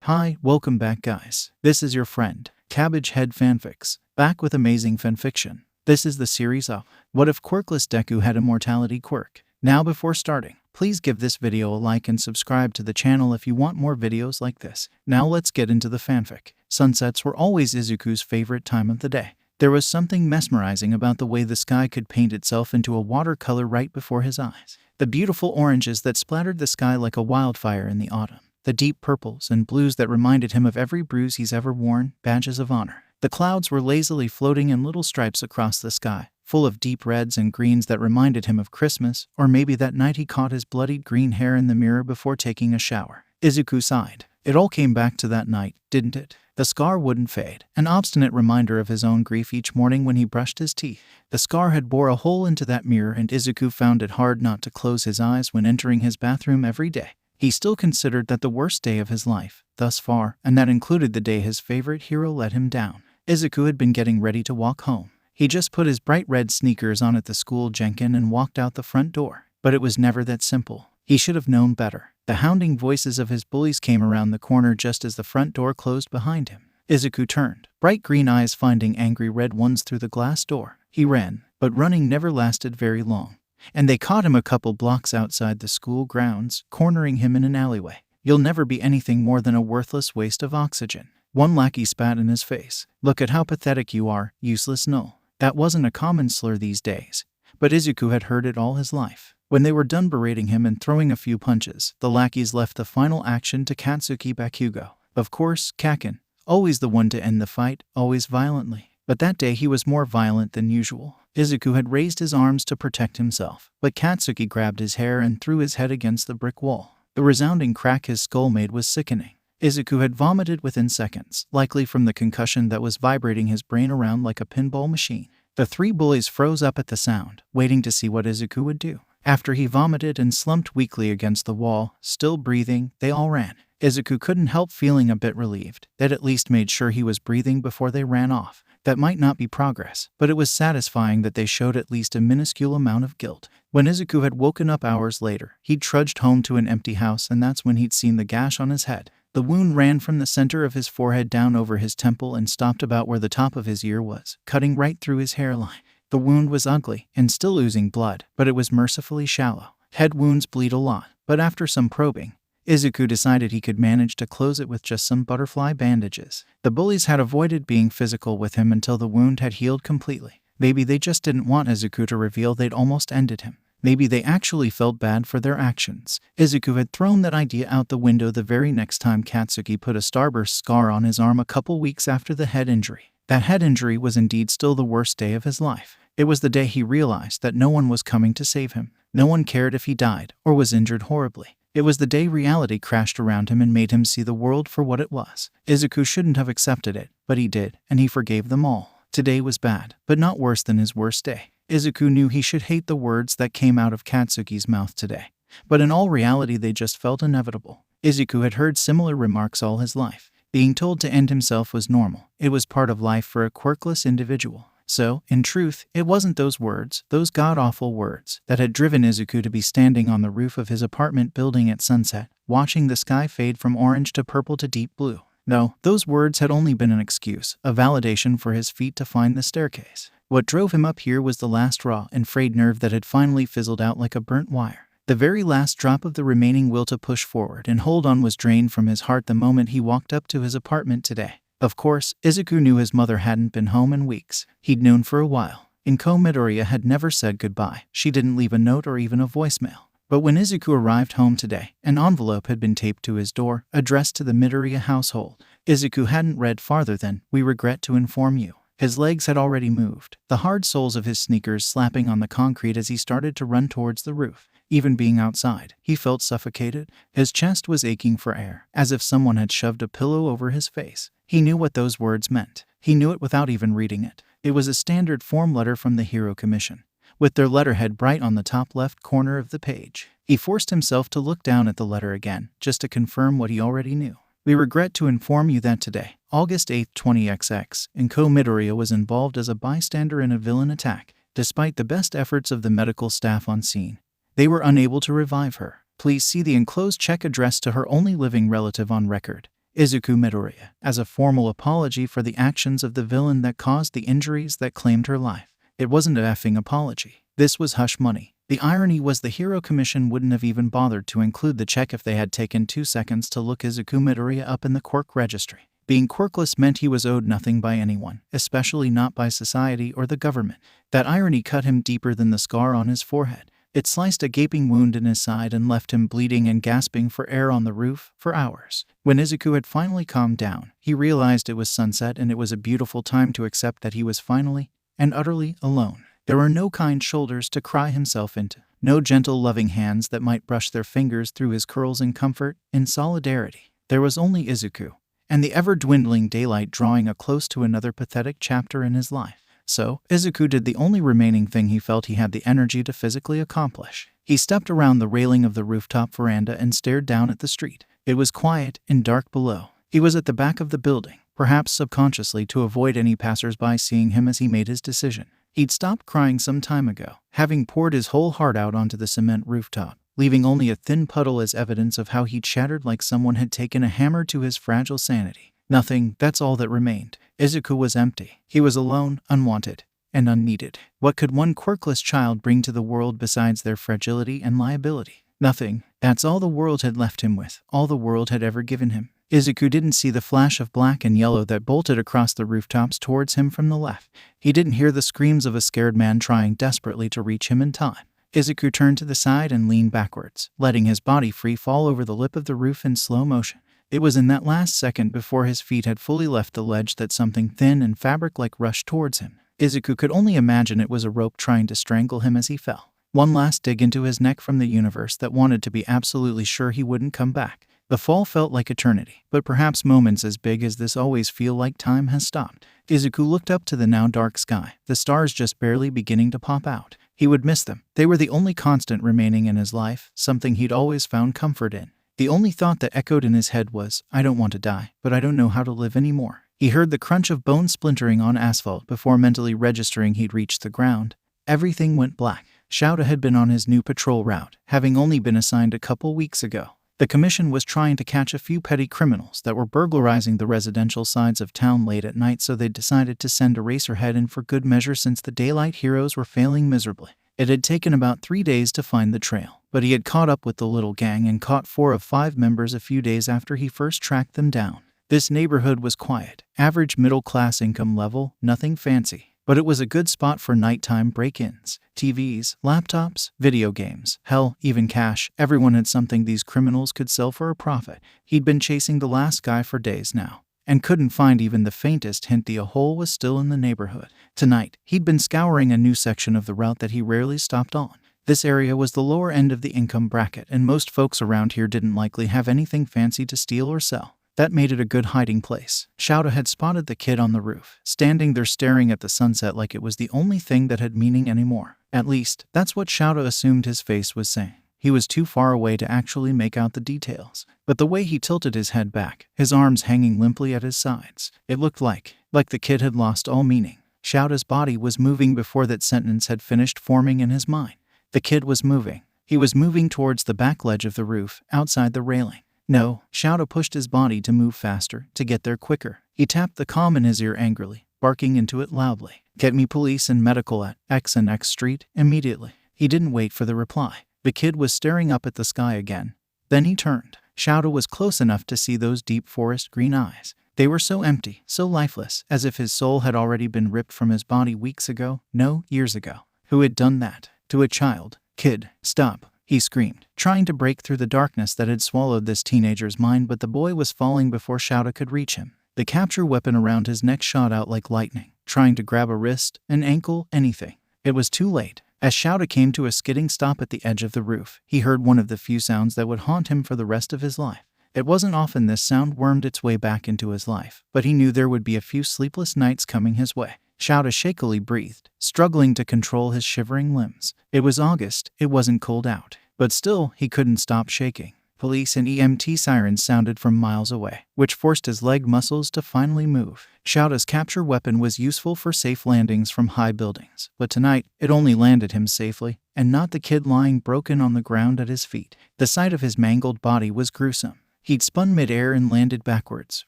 Hi, welcome back guys. This is your friend, Cabbage Head Fanfics, back with amazing fanfiction. This is the series of What If Quirkless Deku Had Immortality Quirk. Now before starting, please give this video a like and subscribe to the channel if you want more videos like this. Now let's get into the fanfic. Sunsets were always Izuku's favorite time of the day. There was something mesmerizing about the way the sky could paint itself into a watercolor right before his eyes. The beautiful oranges that splattered the sky like a wildfire in the autumn. The deep purples and blues that reminded him of every bruise he's ever worn, badges of honor. The clouds were lazily floating in little stripes across the sky, full of deep reds and greens that reminded him of Christmas, or maybe that night he caught his bloodied green hair in the mirror before taking a shower. Izuku sighed. It all came back to that night, didn't it? The scar wouldn't fade, an obstinate reminder of his own grief each morning when he brushed his teeth. The scar had bored a hole into that mirror, and Izuku found it hard not to close his eyes when entering his bathroom every day. He still considered that the worst day of his life, thus far, and that included the day his favorite hero let him down. Izuku had been getting ready to walk home. He just put his bright red sneakers on at the school Jenkin and walked out the front door. But it was never that simple. He should have known better. The hounding voices of his bullies came around the corner just as the front door closed behind him. Izuku turned, bright green eyes finding angry red ones through the glass door. He ran, but running never lasted very long. And they caught him a couple blocks outside the school grounds, cornering him in an alleyway. You'll never be anything more than a worthless waste of oxygen. One lackey spat in his face. Look at how pathetic you are, useless null. That wasn't a common slur these days, but Izuku had heard it all his life. When they were done berating him and throwing a few punches, the lackeys left the final action to Katsuki Bakugo. Of course, Kaken, always the one to end the fight, always violently. But that day he was more violent than usual. Izuku had raised his arms to protect himself, but Katsuki grabbed his hair and threw his head against the brick wall. The resounding crack his skull made was sickening. Izuku had vomited within seconds, likely from the concussion that was vibrating his brain around like a pinball machine. The three bullies froze up at the sound, waiting to see what Izuku would do. After he vomited and slumped weakly against the wall, still breathing, they all ran. Izuku couldn't help feeling a bit relieved. They'd at least made sure he was breathing before they ran off. That might not be progress, but it was satisfying that they showed at least a minuscule amount of guilt. When Izuku had woken up hours later, he'd trudged home to an empty house, and that's when he'd seen the gash on his head. The wound ran from the center of his forehead down over his temple and stopped about where the top of his ear was, cutting right through his hairline. The wound was ugly and still oozing blood, but it was mercifully shallow. Head wounds bleed a lot, but after some probing, Izuku decided he could manage to close it with just some butterfly bandages. The bullies had avoided being physical with him until the wound had healed completely. Maybe they just didn't want Izuku to reveal they'd almost ended him. Maybe they actually felt bad for their actions. Izuku had thrown that idea out the window the very next time Katsuki put a starburst scar on his arm a couple weeks after the head injury. That head injury was indeed still the worst day of his life. It was the day he realized that no one was coming to save him. No one cared if he died or was injured horribly. It was the day reality crashed around him and made him see the world for what it was. Izuku shouldn't have accepted it, but he did, and he forgave them all. Today was bad, but not worse than his worst day. Izuku knew he should hate the words that came out of Katsuki's mouth today, but in all reality they just felt inevitable. Izuku had heard similar remarks all his life. Being told to end himself was normal. It was part of life for a quirkless individual. So, in truth, it wasn't those words, those god-awful words, that had driven Izuku to be standing on the roof of his apartment building at sunset, watching the sky fade from orange to purple to deep blue. No, those words had only been an excuse, a validation for his feet to find the staircase. What drove him up here was the last raw and frayed nerve that had finally fizzled out like a burnt wire. The very last drop of the remaining will to push forward and hold on was drained from his heart the moment he walked up to his apartment today. Of course, Izuku knew his mother hadn't been home in weeks. He'd known for a while. Inko Midoriya had never said goodbye. She didn't leave a note or even a voicemail. But when Izuku arrived home today, an envelope had been taped to his door, addressed to the Midoriya household. Izuku hadn't read farther than, "We regret to inform you." His legs had already moved, the hard soles of his sneakers slapping on the concrete as he started to run towards the roof. Even being outside, he felt suffocated. His chest was aching for air, as if someone had shoved a pillow over his face. He knew what those words meant. He knew it without even reading it. It was a standard form letter from the Hero Commission, with their letterhead bright on the top left corner of the page. He forced himself to look down at the letter again, just to confirm what he already knew. "We regret to inform you that today, August 8, 20XX, Inko Midoriya was involved as a bystander in a villain attack. Despite the best efforts of the medical staff on scene, they were unable to revive her. Please see the enclosed check addressed to her only living relative on record. Izuku Midoriya, as a formal apology for the actions of the villain that caused the injuries that claimed her life. It wasn't a effing apology. This was hush money. The irony was the Hero Commission wouldn't have even bothered to include the check if they had taken 2 seconds to look Izuku Midoriya up in the Quirk registry. Being quirkless meant he was owed nothing by anyone, especially not by society or the government. That irony cut him deeper than the scar on his forehead. It sliced a gaping wound in his side and left him bleeding and gasping for air on the roof for hours. When Izuku had finally calmed down, he realized it was sunset and it was a beautiful time to accept that he was finally and utterly alone. There were no kind shoulders to cry himself into, no gentle loving hands that might brush their fingers through his curls in comfort, in solidarity. There was only Izuku, and the ever-dwindling daylight drawing a close to another pathetic chapter in his life. So, Izuku did the only remaining thing he felt he had the energy to physically accomplish. He stepped around the railing of the rooftop veranda and stared down at the street. It was quiet and dark below. He was at the back of the building, perhaps subconsciously to avoid any passers-by seeing him as he made his decision. He'd stopped crying some time ago, having poured his whole heart out onto the cement rooftop, leaving only a thin puddle as evidence of how he'd shattered like someone had taken a hammer to his fragile sanity. Nothing, that's all that remained. Izuku was empty. He was alone, unwanted, and unneeded. What could one quirkless child bring to the world besides their fragility and liability? Nothing. That's all the world had left him with, all the world had ever given him. Izuku didn't see the flash of black and yellow that bolted across the rooftops towards him from the left. He didn't hear the screams of a scared man trying desperately to reach him in time. Izuku turned to the side and leaned backwards, letting his body free fall over the lip of the roof in slow motion. It was in that last second before his feet had fully left the ledge that something thin and fabric-like rushed towards him. Izuku could only imagine it was a rope trying to strangle him as he fell. One last dig into his neck from the universe that wanted to be absolutely sure he wouldn't come back. The fall felt like eternity, but perhaps moments as big as this always feel like time has stopped. Izuku looked up to the now dark sky, the stars just barely beginning to pop out. He would miss them. They were the only constant remaining in his life, something he'd always found comfort in. The only thought that echoed in his head was, I don't want to die, but I don't know how to live anymore. He heard the crunch of bone splintering on asphalt before mentally registering he'd reached the ground. Everything went black. Shouta had been on his new patrol route, having only been assigned a couple weeks ago. The commission was trying to catch a few petty criminals that were burglarizing the residential sides of town late at night, so they decided to send Eraserhead in for good measure since the daylight heroes were failing miserably. It had taken about 3 days to find the trail, but he had caught up with the little gang and caught 4 of 5 members a few days after he first tracked them down. This neighborhood was quiet, average middle-class income level, nothing fancy. But it was a good spot for nighttime break-ins. TVs, laptops, video games, hell, even cash. Everyone had something these criminals could sell for a profit. He'd been chasing the last guy for days now, and couldn't find even the faintest hint the hole was still in the neighborhood. Tonight, he'd been scouring a new section of the route that he rarely stopped on. This area was the lower end of the income bracket, and most folks around here didn't likely have anything fancy to steal or sell. That made it a good hiding place. Shouta had spotted the kid on the roof, standing there staring at the sunset like it was the only thing that had meaning anymore. At least, that's what Shouta assumed his face was saying. He was too far away to actually make out the details. But the way he tilted his head back, his arms hanging limply at his sides, it looked like the kid had lost all meaning. Shouta's body was moving before that sentence had finished forming in his mind. The kid was moving. He was moving towards the back ledge of the roof, outside the railing. No, Shouta pushed his body to move faster, to get there quicker. He tapped the comm in his ear angrily, barking into it loudly. Get me police and medical at X and X Street, immediately. He didn't wait for the reply. The kid was staring up at the sky again. Then he turned. Shouta was close enough to see those deep forest green eyes. They were so empty, so lifeless, as if his soul had already been ripped from his body weeks ago, no, years ago. Who had done that? To a child? Kid, stop. He screamed, trying to break through the darkness that had swallowed this teenager's mind, but the boy was falling before Shouta could reach him. The capture weapon around his neck shot out like lightning, trying to grab a wrist, an ankle, anything. It was too late. As Shouta came to a skidding stop at the edge of the roof, he heard one of the few sounds that would haunt him for the rest of his life. It wasn't often this sound wormed its way back into his life, but he knew there would be a few sleepless nights coming his way. Shouta shakily breathed, struggling to control his shivering limbs. It was August, it wasn't cold out. But still, he couldn't stop shaking. Police and EMT sirens sounded from miles away, which forced his leg muscles to finally move. Shouta's capture weapon was useful for safe landings from high buildings, but tonight, it only landed him safely, and not the kid lying broken on the ground at his feet. The sight of his mangled body was gruesome. He'd spun mid-air and landed backwards,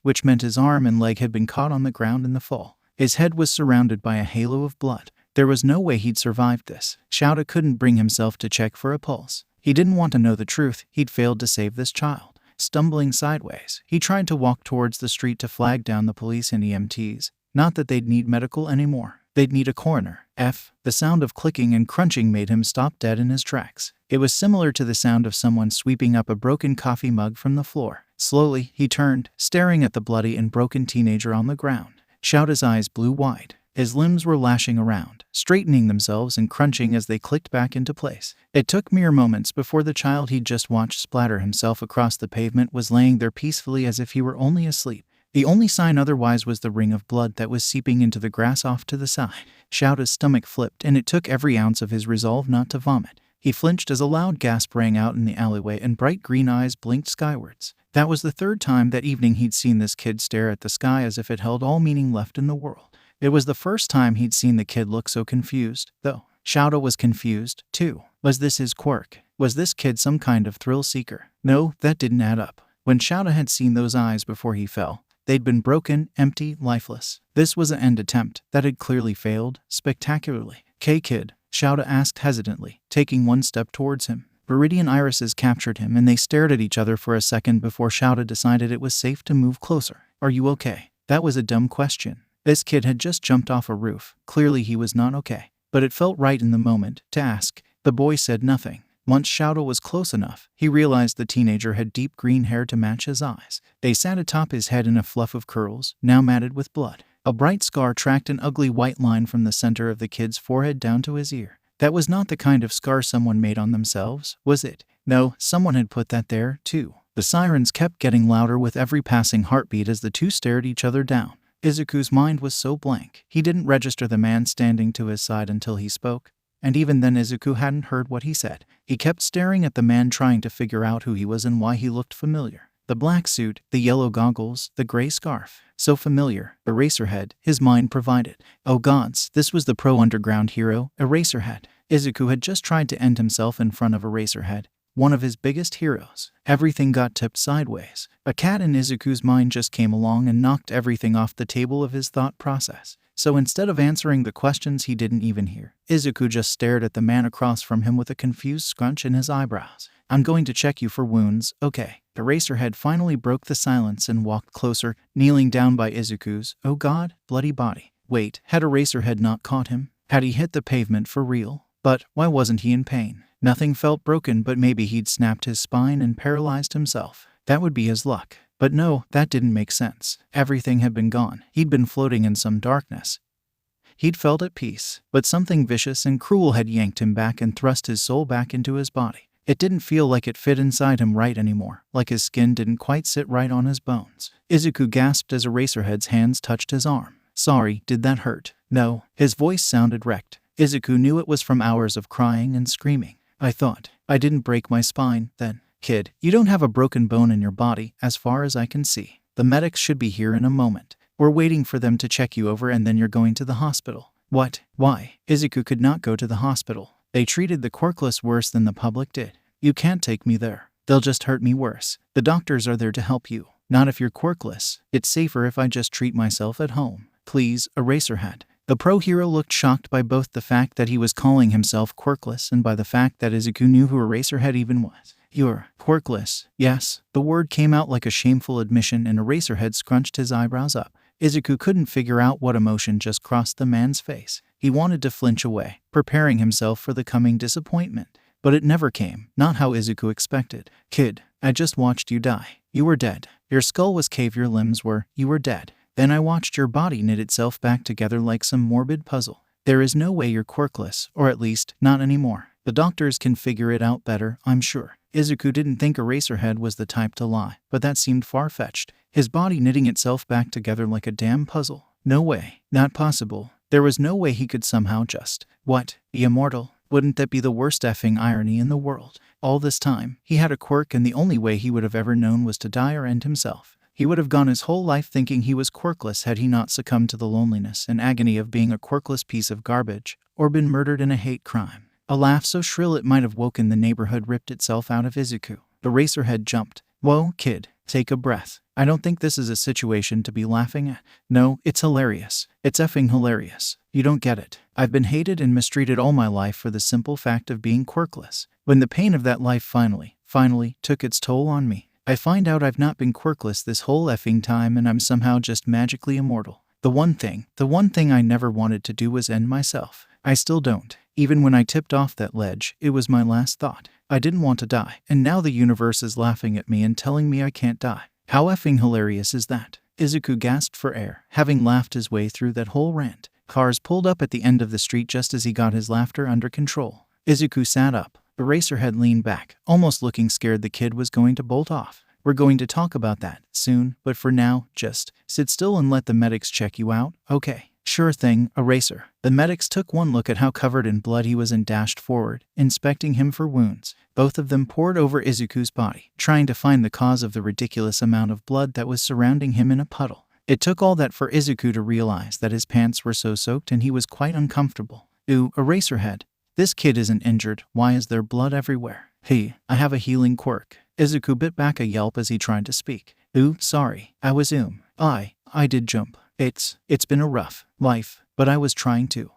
which meant his arm and leg had been caught on the ground in the fall. His head was surrounded by a halo of blood. There was no way he'd survived this. Shouta couldn't bring himself to check for a pulse. He didn't want to know the truth. He'd failed to save this child. Stumbling sideways, he tried to walk towards the street to flag down the police and EMTs. Not that they'd need medical anymore. They'd need a coroner. The sound of clicking and crunching made him stop dead in his tracks. It was similar to the sound of someone sweeping up a broken coffee mug from the floor. Slowly, he turned, staring at the bloody and broken teenager on the ground. Shouta's eyes blew wide. His limbs were lashing around, straightening themselves and crunching as they clicked back into place. It took mere moments before the child he'd just watched splatter himself across the pavement was laying there peacefully as if he were only asleep. The only sign otherwise was the ring of blood that was seeping into the grass off to the side. Shouta's stomach flipped, and it took every ounce of his resolve not to vomit. He flinched as a loud gasp rang out in the alleyway and bright green eyes blinked skywards. That was the third time that evening he'd seen this kid stare at the sky as if it held all meaning left in the world. It was the first time he'd seen the kid look so confused, though. Shouta was confused, too. Was this his quirk? Was this kid some kind of thrill seeker? No, that didn't add up. When Shouta had seen those eyes before he fell, they'd been broken, empty, lifeless. This was an end attempt that had clearly failed, spectacularly. Kid, Shouta asked hesitantly, taking one step towards him. Viridian irises captured him and they stared at each other for a second before Shouta decided it was safe to move closer. Are you okay? That was a dumb question. This kid had just jumped off a roof. Clearly he was not okay. But it felt right in the moment to ask. The boy said nothing. Once Shouta was close enough, he realized the teenager had deep green hair to match his eyes. They sat atop his head in a fluff of curls, now matted with blood. A bright scar tracked an ugly white line from the center of the kid's forehead down to his ear. That was not the kind of scar someone made on themselves, was it? No, someone had put that there, too. The sirens kept getting louder with every passing heartbeat as the two stared each other down. Izuku's mind was so blank, he didn't register the man standing to his side until he spoke. And even then Izuku hadn't heard what he said. He kept staring at the man trying to figure out who he was and why he looked familiar. The black suit, the yellow goggles, the gray scarf. So familiar. Eraserhead, his mind provided. Oh gods, this was the pro-underground hero, Eraserhead. Izuku had just tried to end himself in front of Eraserhead, one of his biggest heroes. Everything got tipped sideways. A cat in Izuku's mind just came along and knocked everything off the table of his thought process. So instead of answering the questions he didn't even hear, Izuku just stared at the man across from him with a confused scrunch in his eyebrows. I'm going to check you for wounds, okay? Eraserhead finally broke the silence and walked closer, kneeling down by Izuku's, oh god, bloody body. Wait, had Eraserhead not caught him? Had he hit the pavement for real? But why wasn't he in pain? Nothing felt broken, but maybe he'd snapped his spine and paralyzed himself. That would be his luck. But no, that didn't make sense. Everything had been gone. He'd been floating in some darkness. He'd felt at peace, but something vicious and cruel had yanked him back and thrust his soul back into his body. It didn't feel like it fit inside him right anymore, like his skin didn't quite sit right on his bones. Izuku gasped as Eraserhead's hands touched his arm. Sorry, did that hurt? No. His voice sounded wrecked. Izuku knew it was from hours of crying and screaming. I thought I didn't break my spine, then. Kid, you don't have a broken bone in your body, as far as I can see. The medics should be here in a moment. We're waiting for them to check you over and then you're going to the hospital. What? Why? Izuku could not go to the hospital. They treated the Quirkless worse than the public did. You can't take me there. They'll just hurt me worse. The doctors are there to help you. Not if you're Quirkless. It's safer if I just treat myself at home. Please, Eraserhead. The pro-hero looked shocked by both the fact that he was calling himself Quirkless and by the fact that Izuku knew who Eraserhead even was. You're Quirkless. Yes. The word came out like a shameful admission and Eraserhead scrunched his eyebrows up. Izuku couldn't figure out what emotion just crossed the man's face. He wanted to flinch away, preparing himself for the coming disappointment. But it never came, not how Izuku expected. Kid, I just watched you die. You were dead. Your skull was caved, your limbs were, you were dead. Then I watched your body knit itself back together like some morbid puzzle. There is no way you're Quirkless, or at least, not anymore. The doctors can figure it out better, I'm sure. Izuku didn't think Eraserhead was the type to lie, but that seemed far-fetched. His body knitting itself back together like a damn puzzle. No way. Not possible. There was no way he could somehow just, what, be immortal? Wouldn't that be the worst effing irony in the world? All this time, he had a quirk and the only way he would have ever known was to die or end himself. He would have gone his whole life thinking he was quirkless had he not succumbed to the loneliness and agony of being a quirkless piece of garbage, or been murdered in a hate crime. A laugh so shrill it might have woken the neighborhood ripped itself out of Izuku. Eraserhead jumped. Whoa, kid. Take a breath. I don't think this is a situation to be laughing at. No, it's hilarious. It's effing hilarious. You don't get it. I've been hated and mistreated all my life for the simple fact of being quirkless. When the pain of that life finally took its toll on me, I find out I've not been quirkless this whole effing time and I'm somehow just magically immortal. The one thing I never wanted to do was end myself. I still don't. Even when I tipped off that ledge, it was my last thought. I didn't want to die, and now the universe is laughing at me and telling me I can't die. How effing hilarious is that? Izuku gasped for air, having laughed his way through that whole rant. Cars pulled up at the end of the street just as he got his laughter under control. Izuku sat up. Eraserhead leaned back, almost looking scared the kid was going to bolt off. We're going to talk about that soon, but for now, just sit still and let the medics check you out, okay? Sure thing, Eraser. The medics took one look at how covered in blood he was and dashed forward, inspecting him for wounds. Both of them pored over Izuku's body, trying to find the cause of the ridiculous amount of blood that was surrounding him in a puddle. It took all that for Izuku to realize that his pants were so soaked and he was quite uncomfortable. Ooh, Eraserhead. This kid isn't injured. Why is there blood everywhere? Hey, I have a healing quirk. Izuku bit back a yelp as he tried to speak. Ooh, sorry. I was I did jump. It's been a rough life, but I was trying to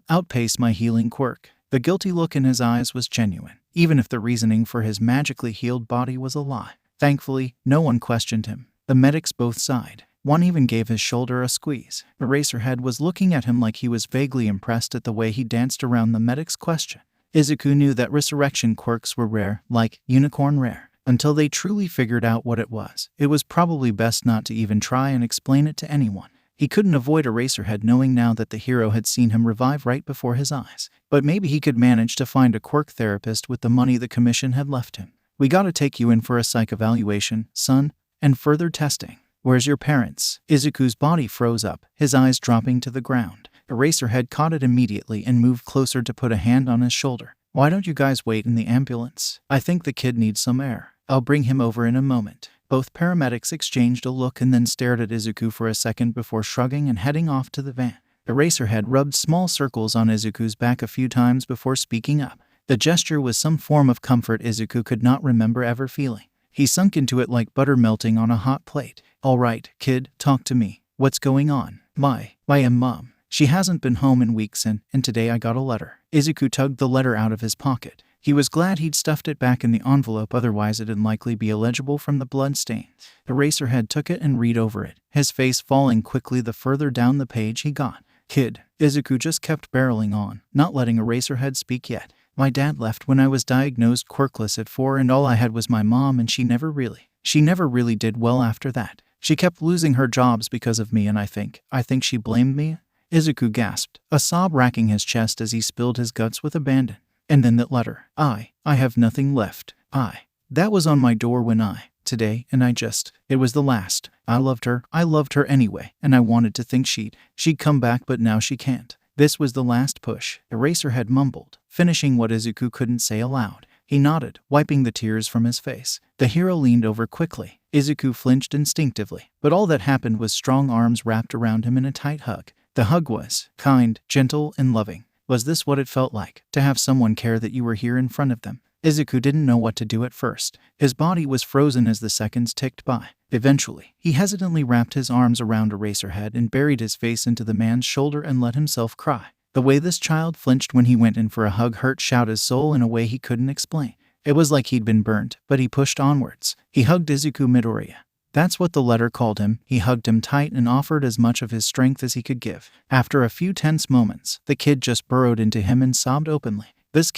outpace my healing quirk. The guilty look in his eyes was genuine, even if the reasoning for his magically healed body was a lie. Thankfully, no one questioned him. The medics both sighed. One even gave his shoulder a squeeze. Eraserhead was looking at him like he was vaguely impressed at the way he danced around the medic's question. Izuku knew that resurrection quirks were rare, like unicorn rare. Until they truly figured out what it was probably best not to even try and explain it to anyone. He couldn't avoid Eraserhead knowing now that the hero had seen him revive right before his eyes. But maybe he could manage to find a quirk therapist with the money the commission had left him. We gotta take you in for a psych evaluation, son, and further testing. Where's your parents? Izuku's body froze up, his eyes dropping to the ground. Eraserhead caught it immediately and moved closer to put a hand on his shoulder. Why don't you guys wait in the ambulance? I think the kid needs some air. I'll bring him over in a moment. Both paramedics exchanged a look and then stared at Izuku for a second before shrugging and heading off to the van. Eraserhead rubbed small circles on Izuku's back a few times before speaking up. The gesture was some form of comfort Izuku could not remember ever feeling. He sunk into it like butter melting on a hot plate. All right, kid, talk to me. What's going on? My mom. She hasn't been home in weeks and today I got a letter. Izuku tugged the letter out of his pocket. He was glad he'd stuffed it back in the envelope, otherwise it'd likely be illegible from the blood stain. Eraserhead took it and read over it, his face falling quickly the further down the page he got. Kid. Izuku just kept barreling on, not letting Eraserhead speak yet. My dad left when I was diagnosed quirkless at 4 and all I had was my mom and she never really did well after that. She kept losing her jobs because of me and I think she blamed me. Izuku gasped, a sob racking his chest as he spilled his guts with abandon. And then that letter. I have nothing left. That was on my door when today, and it was the last. I loved her anyway, and I wanted to think she'd come back, but now she can't. This was the last push. Eraserhead mumbled, finishing what Izuku couldn't say aloud. He nodded, wiping the tears from his face. The hero leaned over quickly. Izuku flinched instinctively, but all that happened was strong arms wrapped around him in a tight hug. The hug was kind, gentle, and loving. Was this what it felt like, to have someone care that you were here in front of them? Izuku didn't know what to do at first. His body was frozen as the seconds ticked by. Eventually, he hesitantly wrapped his arms around Eraserhead and buried his face into the man's shoulder and let himself cry. The way this child flinched when he went in for a hug hurt his soul in a way he couldn't explain. It was like he'd been burnt, but he pushed onwards. He hugged Izuku Midoriya. That's what the letter called him. He hugged him tight and offered as much of his strength as he could give. After a few tense moments, the kid just burrowed into him and sobbed openly. This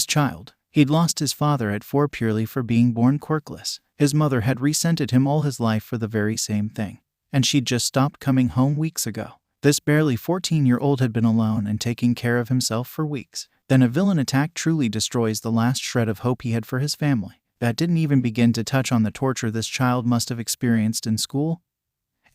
child. He'd lost his father at 4 purely for being born quirkless. His mother had resented him all his life for the very same thing. And she'd just stopped coming home weeks ago. This barely 14-year-old had been alone and taking care of himself for weeks. Then a villain attack truly destroys the last shred of hope he had for his family. That didn't even begin to touch on the torture this child must have experienced in school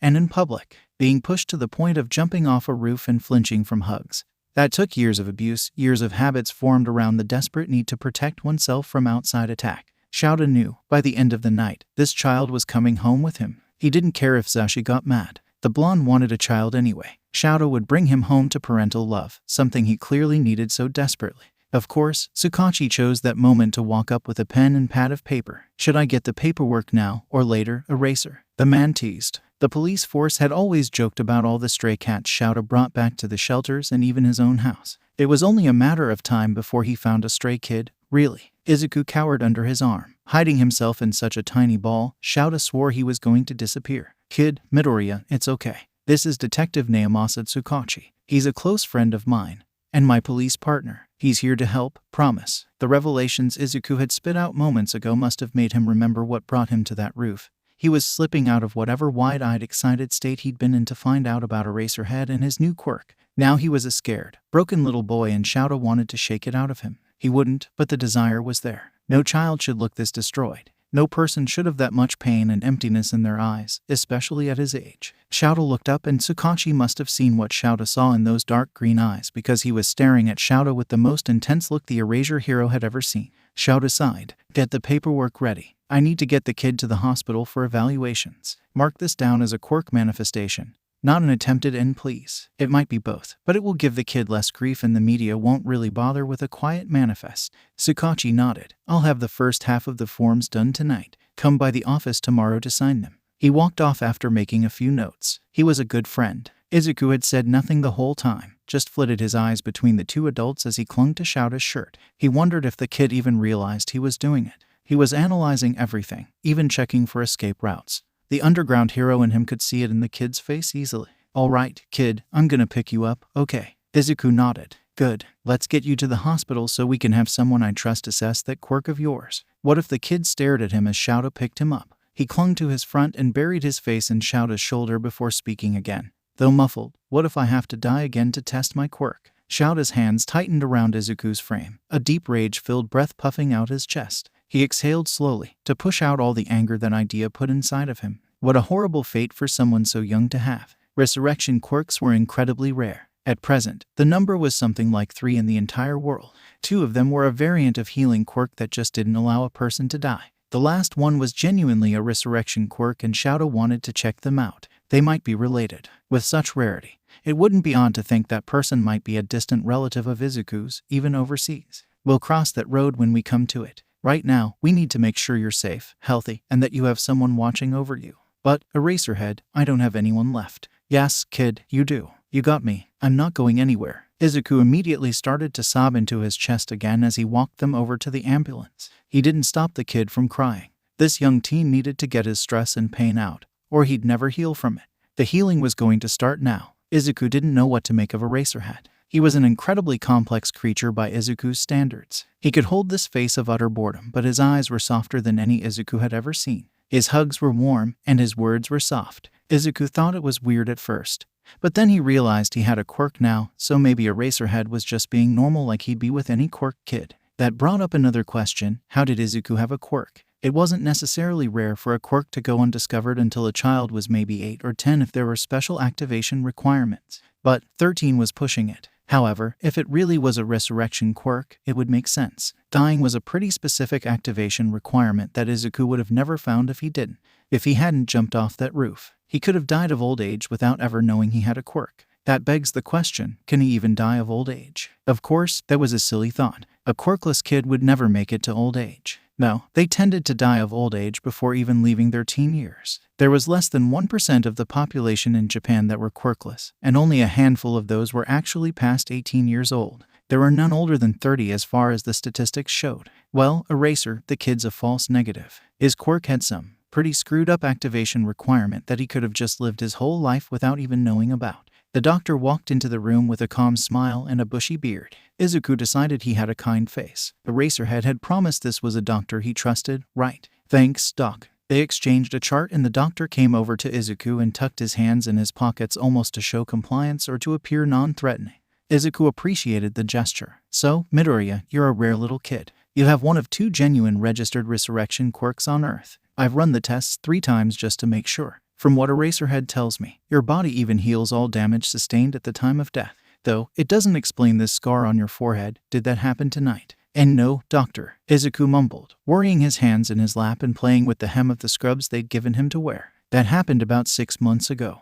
and in public, being pushed to the point of jumping off a roof and flinching from hugs. That took years of abuse, years of habits formed around the desperate need to protect oneself from outside attack. Shouta knew, by the end of the night, this child was coming home with him. He didn't care if Zashi got mad. The blonde wanted a child anyway. Shouta would bring him home to parental love, something he clearly needed so desperately. Of course, Tsukachi chose that moment to walk up with a pen and pad of paper. Should I get the paperwork now or later, Eraser? The man teased. The police force had always joked about all the stray cats Shouta brought back to the shelters and even his own house. It was only a matter of time before he found a stray kid. Really? Izuku cowered under his arm. Hiding himself in such a tiny ball, Shouta swore he was going to disappear. Kid, Midoriya, it's okay. This is Detective Naomasa Tsukachi. He's a close friend of mine. And my police partner. He's here to help, promise. The revelations Izuku had spit out moments ago must have made him remember what brought him to that roof. He was slipping out of whatever wide-eyed, excited state he'd been in to find out about Eraserhead and his new quirk. Now he was a scared, broken little boy and Shouta wanted to shake it out of him. He wouldn't, but the desire was there. No child should look this destroyed. No person should have that much pain and emptiness in their eyes, especially at his age. Shouta looked up and Tsukachi must have seen what Shouta saw in those dark green eyes because he was staring at Shouta with the most intense look the Erasure hero had ever seen. Shouta sighed. Get the paperwork ready. I need to get the kid to the hospital for evaluations. Mark this down as a quirk manifestation. Not an attempted end, please. It might be both, but it will give the kid less grief and the media won't really bother with a quiet manifest. Tsukachi nodded. I'll have the first half of the forms done tonight. Come by the office tomorrow to sign them. He walked off after making a few notes. He was a good friend. Izuku had said nothing the whole time, just flitted his eyes between the two adults as he clung to Shouta's shirt. He wondered if the kid even realized he was doing it. He was analyzing everything, even checking for escape routes. The underground hero in him could see it in the kid's face easily. All right, kid, I'm gonna pick you up, okay? Izuku nodded. Good. Let's get you to the hospital so we can have someone I trust assess that quirk of yours. What if the kid stared at him as Shouta picked him up? He clung to his front and buried his face in Shouta's shoulder before speaking again. Though muffled, what if I have to die again to test my quirk? Shouta's hands tightened around Izuku's frame, a deep rage-filled breath puffing out his chest. He exhaled slowly, to push out all the anger that idea put inside of him. What a horrible fate for someone so young to have. Resurrection quirks were incredibly rare. At present, the number was something like 3 in the entire world. 2 of them were a variant of healing quirk that just didn't allow a person to die. The last one was genuinely a resurrection quirk and Shouta wanted to check them out. They might be related. With such rarity, it wouldn't be odd to think that person might be a distant relative of Izuku's, even overseas. We'll cross that road when we come to it. Right now, we need to make sure you're safe, healthy, and that you have someone watching over you. But, Eraserhead, I don't have anyone left. Yes, kid, you do. You got me. I'm not going anywhere. Izuku immediately started to sob into his chest again as he walked them over to the ambulance. He didn't stop the kid from crying. This young teen needed to get his stress and pain out, or he'd never heal from it. The healing was going to start now. Izuku didn't know what to make of Eraserhead. He was an incredibly complex creature by Izuku's standards. He could hold this face of utter boredom, but his eyes were softer than any Izuku had ever seen. His hugs were warm, and his words were soft. Izuku thought it was weird at first, but then he realized he had a quirk now, so maybe Eraserhead was just being normal like he'd be with any quirk kid. That brought up another question: how did Izuku have a quirk? It wasn't necessarily rare for a quirk to go undiscovered until a child was maybe 8 or 10 if there were special activation requirements. But 13 was pushing it. However, if it really was a resurrection quirk, it would make sense. Dying was a pretty specific activation requirement that Izuku would have never found if he didn't. If he hadn't jumped off that roof, he could have died of old age without ever knowing he had a quirk. That begs the question, can he even die of old age? Of course, that was a silly thought. A quirkless kid would never make it to old age. No, they tended to die of old age before even leaving their teen years. There was less than 1% of the population in Japan that were quirkless, and only a handful of those were actually past 18 years old. There were none older than 30 as far as the statistics showed. Well, Eraser, the kid's a false negative. His quirk had some pretty screwed up activation requirement that he could have just lived his whole life without even knowing about. The doctor walked into the room with a calm smile and a bushy beard. Izuku decided he had a kind face. Eraserhead had promised this was a doctor he trusted, right? Thanks, Doc. They exchanged a chart and the doctor came over to Izuku and tucked his hands in his pockets almost to show compliance or to appear non-threatening. Izuku appreciated the gesture. So, Midoriya, you're a rare little kid. You have one of 2 genuine registered resurrection quirks on Earth. I've run the tests 3 times just to make sure. From what Eraserhead tells me, your body even heals all damage sustained at the time of death. Though, it doesn't explain this scar on your forehead. Did that happen tonight? And no, doctor, Izuku mumbled, worrying his hands in his lap and playing with the hem of the scrubs they'd given him to wear. That happened about 6 months ago.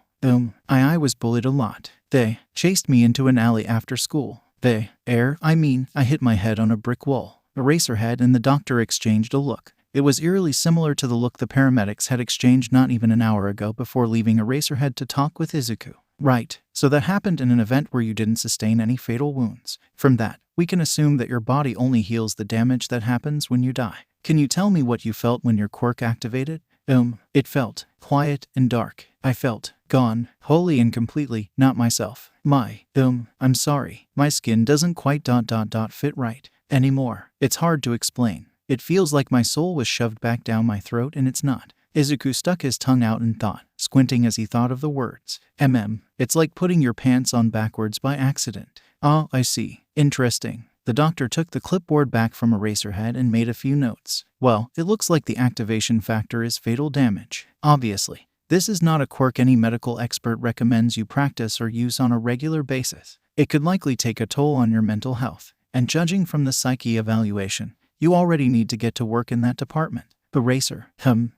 I was bullied a lot. They chased me into an alley after school. I hit my head on a brick wall. Eraserhead and the doctor exchanged a look. It was eerily similar to the look the paramedics had exchanged not even an hour ago before leaving Eraserhead to talk with Izuku. Right, so that happened in an event where you didn't sustain any fatal wounds. From that, we can assume that your body only heals the damage that happens when you die. Can you tell me what you felt when your quirk activated? It felt quiet and dark. I felt gone, wholly and completely, not myself. I'm sorry. My skin doesn't quite fit right anymore. It's hard to explain. It feels like my soul was shoved back down my throat and it's not. Izuku stuck his tongue out in thought, squinting as he thought of the words. It's like putting your pants on backwards by accident. Ah, I see. Interesting. The doctor took the clipboard back from Eraserhead and made a few notes. Well, it looks like the activation factor is fatal damage. Obviously, this is not a quirk any medical expert recommends you practice or use on a regular basis. It could likely take a toll on your mental health. And judging from the psyche evaluation, you already need to get to work in that department. Eraser.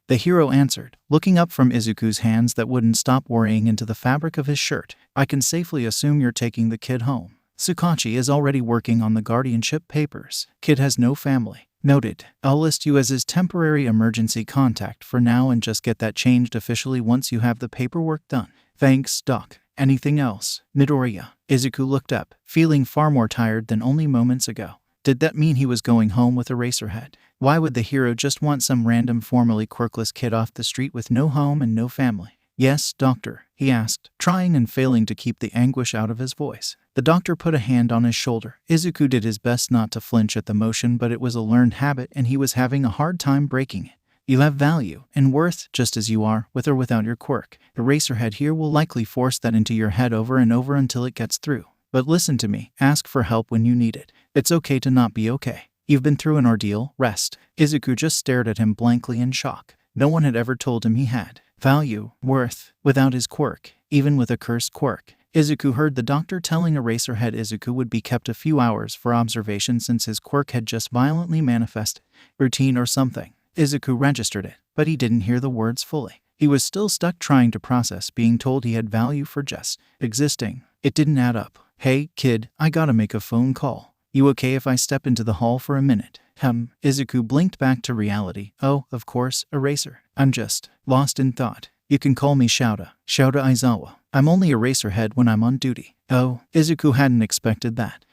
The hero answered, looking up from Izuku's hands that wouldn't stop worrying into the fabric of his shirt. I can safely assume you're taking the kid home. Tsukachi is already working on the guardianship papers. Kid has no family. Noted. I'll list you as his temporary emergency contact for now and just get that changed officially once you have the paperwork done. Thanks, Doc. Anything else? Midoriya. Izuku looked up, feeling far more tired than only moments ago. Did that mean he was going home with Eraserhead? Why would the hero just want some random formerly quirkless kid off the street with no home and no family? Yes, doctor, he asked, trying and failing to keep the anguish out of his voice. The doctor put a hand on his shoulder. Izuku did his best not to flinch at the motion, but it was a learned habit and he was having a hard time breaking it. You have value and worth just as you are, with or without your quirk. Eraserhead here will likely force that into your head over and over until it gets through. But listen to me, ask for help when you need it. It's okay to not be okay. You've been through an ordeal, rest. Izuku just stared at him blankly in shock. No one had ever told him he had value, worth, without his quirk, even with a cursed quirk. Izuku heard the doctor telling Eraserhead Izuku would be kept a few hours for observation since his quirk had just violently manifested. Routine or something. Izuku registered it, but he didn't hear the words fully. He was still stuck trying to process being told he had value for just existing. It didn't add up. Hey, kid, I gotta make a phone call. You okay if I step into the hall for a minute? Izuku blinked back to reality. Oh, of course, Eraser. I'm just lost in thought. You can call me Shouta Aizawa. I'm only Eraserhead when I'm on duty. Oh, Izuku hadn't expected that.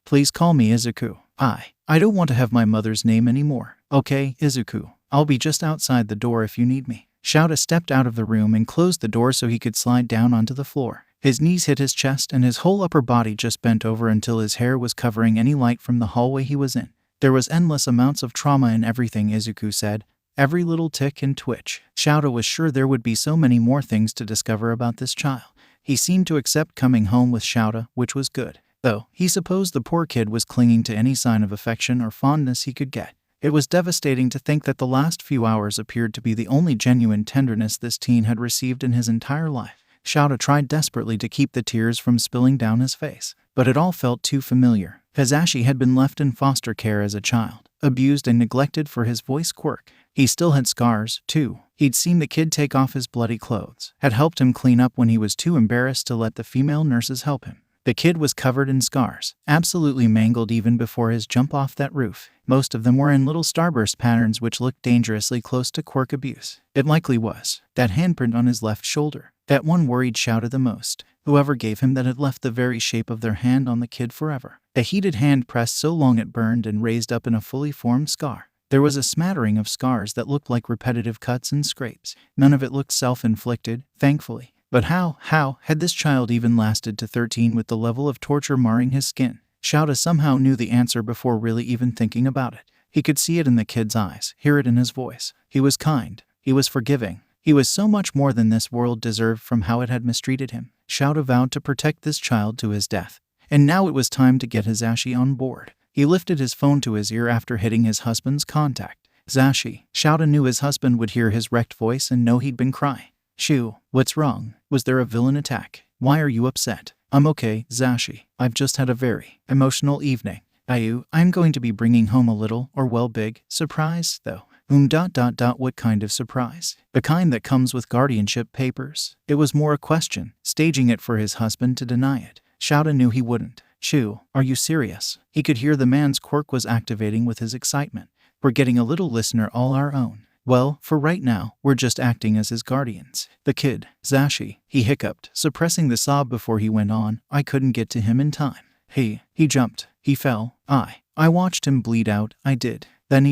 Please call me Izuku. I don't want to have my mother's name anymore. Okay, Izuku. I'll be just outside the door if you need me. Shouta stepped out of the room and closed the door so he could slide down onto the floor. His knees hit his chest and his whole upper body just bent over until his hair was covering any light from the hallway he was in. There was endless amounts of trauma in everything Izuku said, every little tick and twitch. Shouta was sure there would be so many more things to discover about this child. He seemed to accept coming home with Shouta, which was good. Though, he supposed the poor kid was clinging to any sign of affection or fondness he could get. It was devastating to think that the last few hours appeared to be the only genuine tenderness this teen had received in his entire life. Shouta tried desperately to keep the tears from spilling down his face, but it all felt too familiar. Hazashi had been left in foster care as a child, abused and neglected for his voice quirk. He still had scars, too. He'd seen the kid take off his bloody clothes, had helped him clean up when he was too embarrassed to let the female nurses help him. The kid was covered in scars, absolutely mangled even before his jump off that roof. Most of them were in little starburst patterns which looked dangerously close to quirk abuse. It likely was. That handprint on his left shoulder. That one worried Shouta the most. Whoever gave him that had left the very shape of their hand on the kid forever. A heated hand pressed so long it burned and raised up in a fully formed scar. There was a smattering of scars that looked like repetitive cuts and scrapes. None of it looked self-inflicted, thankfully. But how had this child even lasted to 13 with the level of torture marring his skin? Shouta somehow knew the answer before really even thinking about it. He could see it in the kid's eyes, hear it in his voice. He was kind. He was forgiving. He was so much more than this world deserved from how it had mistreated him. Shouta vowed to protect this child to his death. And now it was time to get Hazashi on board. He lifted his phone to his ear after hitting his husband's contact. Zashi. Shouta knew his husband would hear his wrecked voice and know he'd been crying. Shu, what's wrong? Was there a villain attack? Why are you upset? I'm okay, Zashi. I've just had a very emotional evening. I'm going to be bringing home a little, or well big, surprise, though. What kind of surprise? The kind that comes with guardianship papers. It was more a question, staging it for his husband to deny it. Shouta knew he wouldn't. Shoo, are you serious? He could hear the man's quirk was activating with his excitement. We're getting a little listener all our own. Well, for right now, we're just acting as his guardians. The kid, Zashi, he hiccuped, suppressing the sob before he went on. I couldn't get to him in time. He jumped. He fell. I watched him bleed out. I did. Then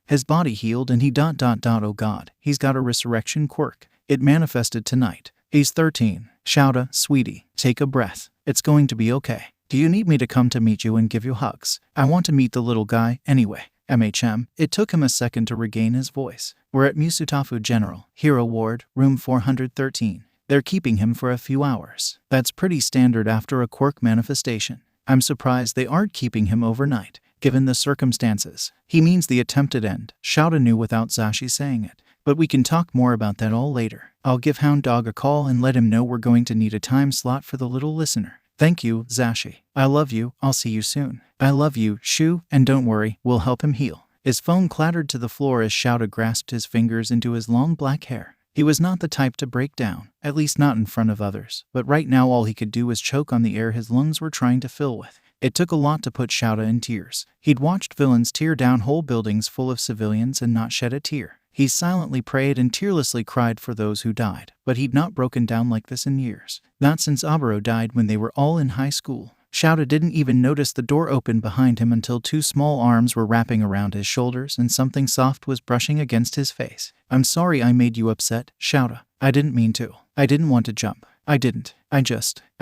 his body healed and he ... Oh god, he's got a resurrection quirk. It manifested tonight. He's 13. Shouta, sweetie, take a breath. It's going to be okay. Do you need me to come to meet you and give you hugs? I want to meet the little guy anyway. It took him a second to regain his voice. We're at Musutafu General, Hero Ward, room 413. They're keeping him for a few hours. That's pretty standard after a quirk manifestation. I'm surprised they aren't keeping him overnight, given the circumstances. He means the attempted end, Shouta knew without Zashi saying it. But we can talk more about that all later. I'll give Hound Dog a call and let him know we're going to need a time slot for the little listener. Thank you, Zashi. I love you. I'll see you soon. I love you, Shu, and don't worry, we'll help him heal. His phone clattered to the floor as Shouta grasped his fingers into his long black hair. He was not the type to break down, at least not in front of others, but right now all he could do was choke on the air his lungs were trying to fill with. It took a lot to put Shouta in tears. He'd watched villains tear down whole buildings full of civilians and not shed a tear. He silently prayed and tearlessly cried for those who died, but he'd not broken down like this in years. Not since Aburo died when they were all in high school. Shouta didn't even notice the door open behind him until two small arms were wrapping around his shoulders and something soft was brushing against his face. I'm sorry I made you upset, Shouta. I didn't mean to. I didn't want to jump. I didn't. I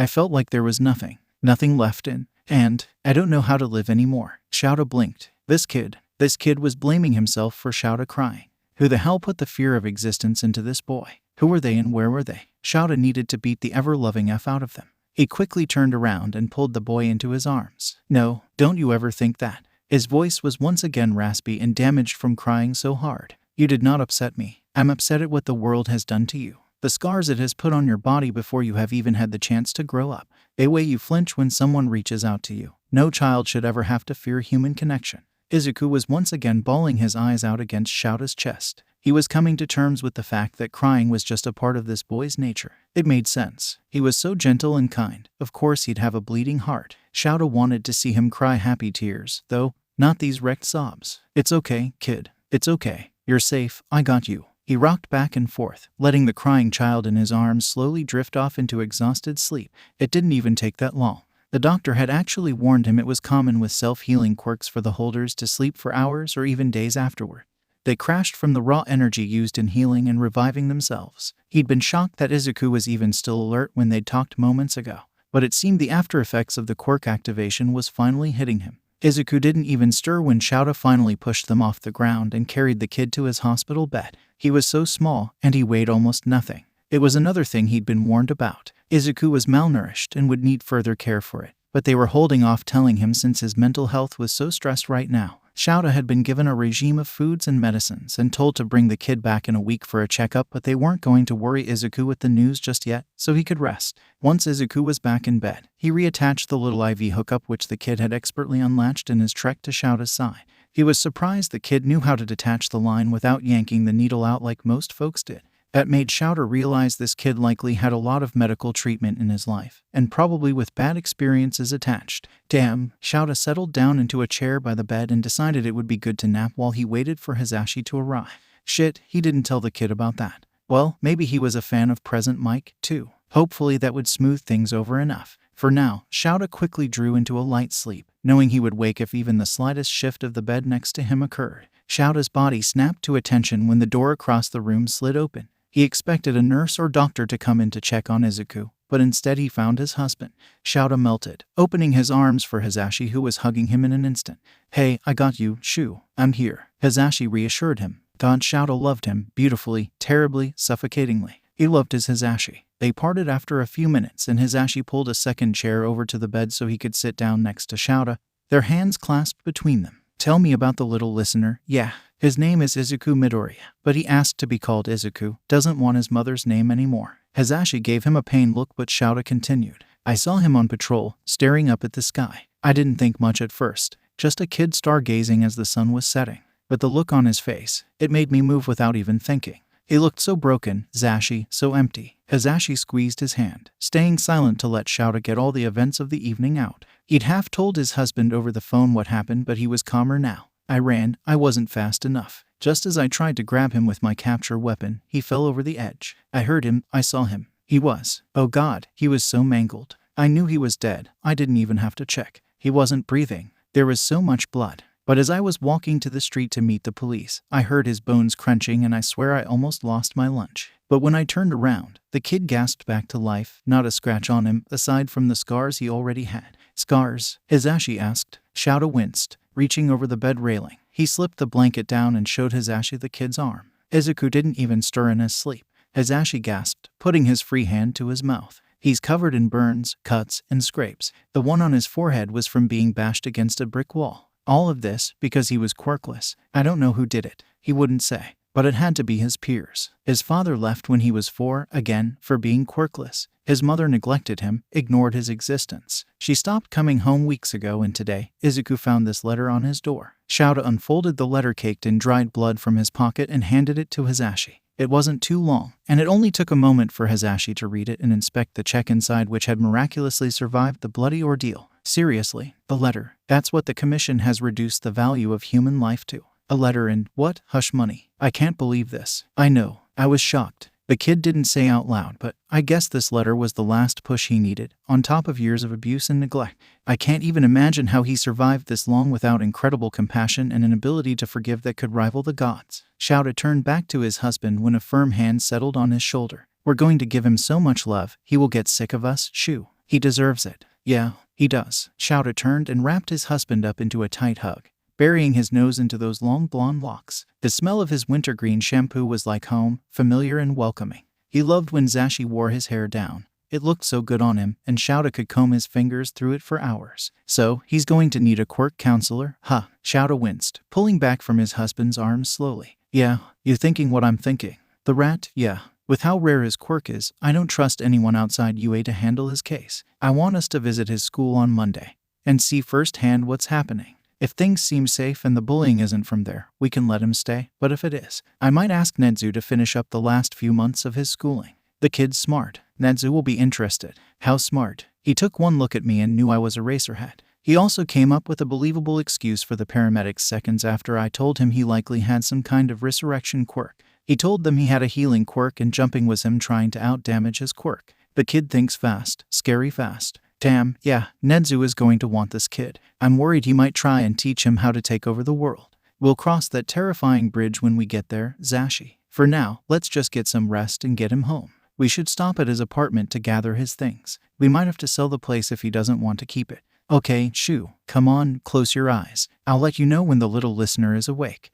felt like there was nothing left in. And I don't know how to live anymore. Shouta blinked. This kid was blaming himself for Shouta crying. Who the hell put the fear of existence into this boy? Who were they and where were they? Shouta needed to beat the ever-loving F out of them. He quickly turned around and pulled the boy into his arms. No, don't you ever think that. His voice was once again raspy and damaged from crying so hard. You did not upset me. I'm upset at what the world has done to you. The scars it has put on your body before you have even had the chance to grow up. The way you flinch when someone reaches out to you. No child should ever have to fear human connection. Izuku was once again bawling his eyes out against Shouta's chest. He was coming to terms with the fact that crying was just a part of this boy's nature. It made sense. He was so gentle and kind. Of course he'd have a bleeding heart. Shouta wanted to see him cry happy tears, though, not these wrecked sobs. It's okay, kid. It's okay. You're safe. I got you. He rocked back and forth, letting the crying child in his arms slowly drift off into exhausted sleep. It didn't even take that long. The doctor had actually warned him it was common with self-healing quirks for the holders to sleep for hours or even days afterward. They crashed from the raw energy used in healing and reviving themselves. He'd been shocked that Izuku was even still alert when they'd talked moments ago, but it seemed the after effects of the quirk activation was finally hitting him. Izuku didn't even stir when Shouta finally pushed them off the ground and carried the kid to his hospital bed. He was so small, and he weighed almost nothing. It was another thing he'd been warned about. Izuku was malnourished and would need further care for it, but they were holding off telling him since his mental health was so stressed right now. Shouta had been given a regime of foods and medicines and told to bring the kid back in a week for a checkup, but they weren't going to worry Izuku with the news just yet, so he could rest. Once Izuku was back in bed, he reattached the little IV hookup which the kid had expertly unlatched in his trek to Shouta's side. He was surprised the kid knew how to detach the line without yanking the needle out like most folks did. That made Shouta realize this kid likely had a lot of medical treatment in his life, and probably with bad experiences attached. Damn, Shouta settled down into a chair by the bed and decided it would be good to nap while he waited for Hisashi to arrive. Shit, he didn't tell the kid about that. Well, maybe he was a fan of Present Mike, too. Hopefully that would smooth things over enough. For now, Shouta quickly drew into a light sleep, knowing he would wake if even the slightest shift of the bed next to him occurred. Shouta's body snapped to attention when the door across the room slid open. He expected a nurse or doctor to come in to check on Izuku, but instead he found his husband. Shouta melted, opening his arms for Hisashi who was hugging him in an instant. Hey, I got you, Shu. I'm here. Hisashi reassured him. God, Shouta loved him, beautifully, terribly, suffocatingly. He loved his Hisashi. They parted after a few minutes and Hisashi pulled a second chair over to the bed so he could sit down next to Shouta, their hands clasped between them. Tell me about the little listener. Yeah. His name is Izuku Midoriya, but he asked to be called Izuku, doesn't want his mother's name anymore. Hisashi gave him a pained look but Shouta continued. I saw him on patrol, staring up at the sky. I didn't think much at first, just a kid stargazing as the sun was setting. But the look on his face, it made me move without even thinking. He looked so broken, Zashi, so empty. Hazashi squeezed his hand, staying silent to let Shouta get all the events of the evening out. He'd half told his husband over the phone what happened, but he was calmer now. I ran. I wasn't fast enough. Just as I tried to grab him with my capture weapon, he fell over the edge. I heard him. I saw him. He was. Oh God, he was so mangled. I knew he was dead. I didn't even have to check. He wasn't breathing. There was so much blood. But as I was walking to the street to meet the police, I heard his bones crunching and I swear I almost lost my lunch. But when I turned around, the kid gasped back to life, not a scratch on him, aside from the scars he already had. Scars? Hazashi asked. Shouta winced, reaching over the bed railing. He slipped the blanket down and showed Hazashi the kid's arm. Izuku didn't even stir in his sleep. Hazashi gasped, putting his free hand to his mouth. He's covered in burns, cuts, and scrapes. The one on his forehead was from being bashed against a brick wall. All of this because he was quirkless. I don't know who did it. He wouldn't say. But it had to be his peers. His father left when he was 4, again, for being quirkless. His mother neglected him, ignored his existence. She stopped coming home weeks ago, and today, Izuku found this letter on his door. Shouta unfolded the letter caked in dried blood from his pocket and handed it to Hazashi. It wasn't too long, and it only took a moment for Hazashi to read it and inspect the check inside, which had miraculously survived the bloody ordeal. Seriously, the letter. That's what the commission has reduced the value of human life to. A letter in, what, hush money. I can't believe this. I know. I was shocked. The kid didn't say out loud, but I guess this letter was the last push he needed, on top of years of abuse and neglect. I can't even imagine how he survived this long without incredible compassion and an ability to forgive that could rival the gods. Shouta turned back to his husband when a firm hand settled on his shoulder. We're going to give him so much love, he will get sick of us, shoo. He deserves it. Yeah, he does. Shouta turned and wrapped his husband up into a tight hug, burying his nose into those long blonde locks. The smell of his wintergreen shampoo was like home, familiar and welcoming. He loved when Hazashi wore his hair down. It looked so good on him, and Shouta could comb his fingers through it for hours. So, he's going to need a quirk counselor? Huh. Shouta winced, pulling back from his husband's arms slowly. Yeah, you thinking what I'm thinking? The rat? Yeah. With how rare his quirk is, I don't trust anyone outside UA to handle his case. I want us to visit his school on Monday and see firsthand what's happening. If things seem safe and the bullying isn't from there, we can let him stay. But if it is, I might ask Nedzu to finish up the last few months of his schooling. The kid's smart. Nedzu will be interested. How smart? He took one look at me and knew I was a racerhead. He also came up with a believable excuse for the paramedics seconds after I told him he likely had some kind of resurrection quirk. He told them he had a healing quirk and jumping was him trying to outdamage his quirk. The kid thinks fast, scary fast. Damn, yeah, Nedzu is going to want this kid. I'm worried he might try and teach him how to take over the world. We'll cross that terrifying bridge when we get there, Hazashi. For now, let's just get some rest and get him home. We should stop at his apartment to gather his things. We might have to sell the place if he doesn't want to keep it. Okay, shoo. Come on, close your eyes. I'll let you know when the little listener is awake.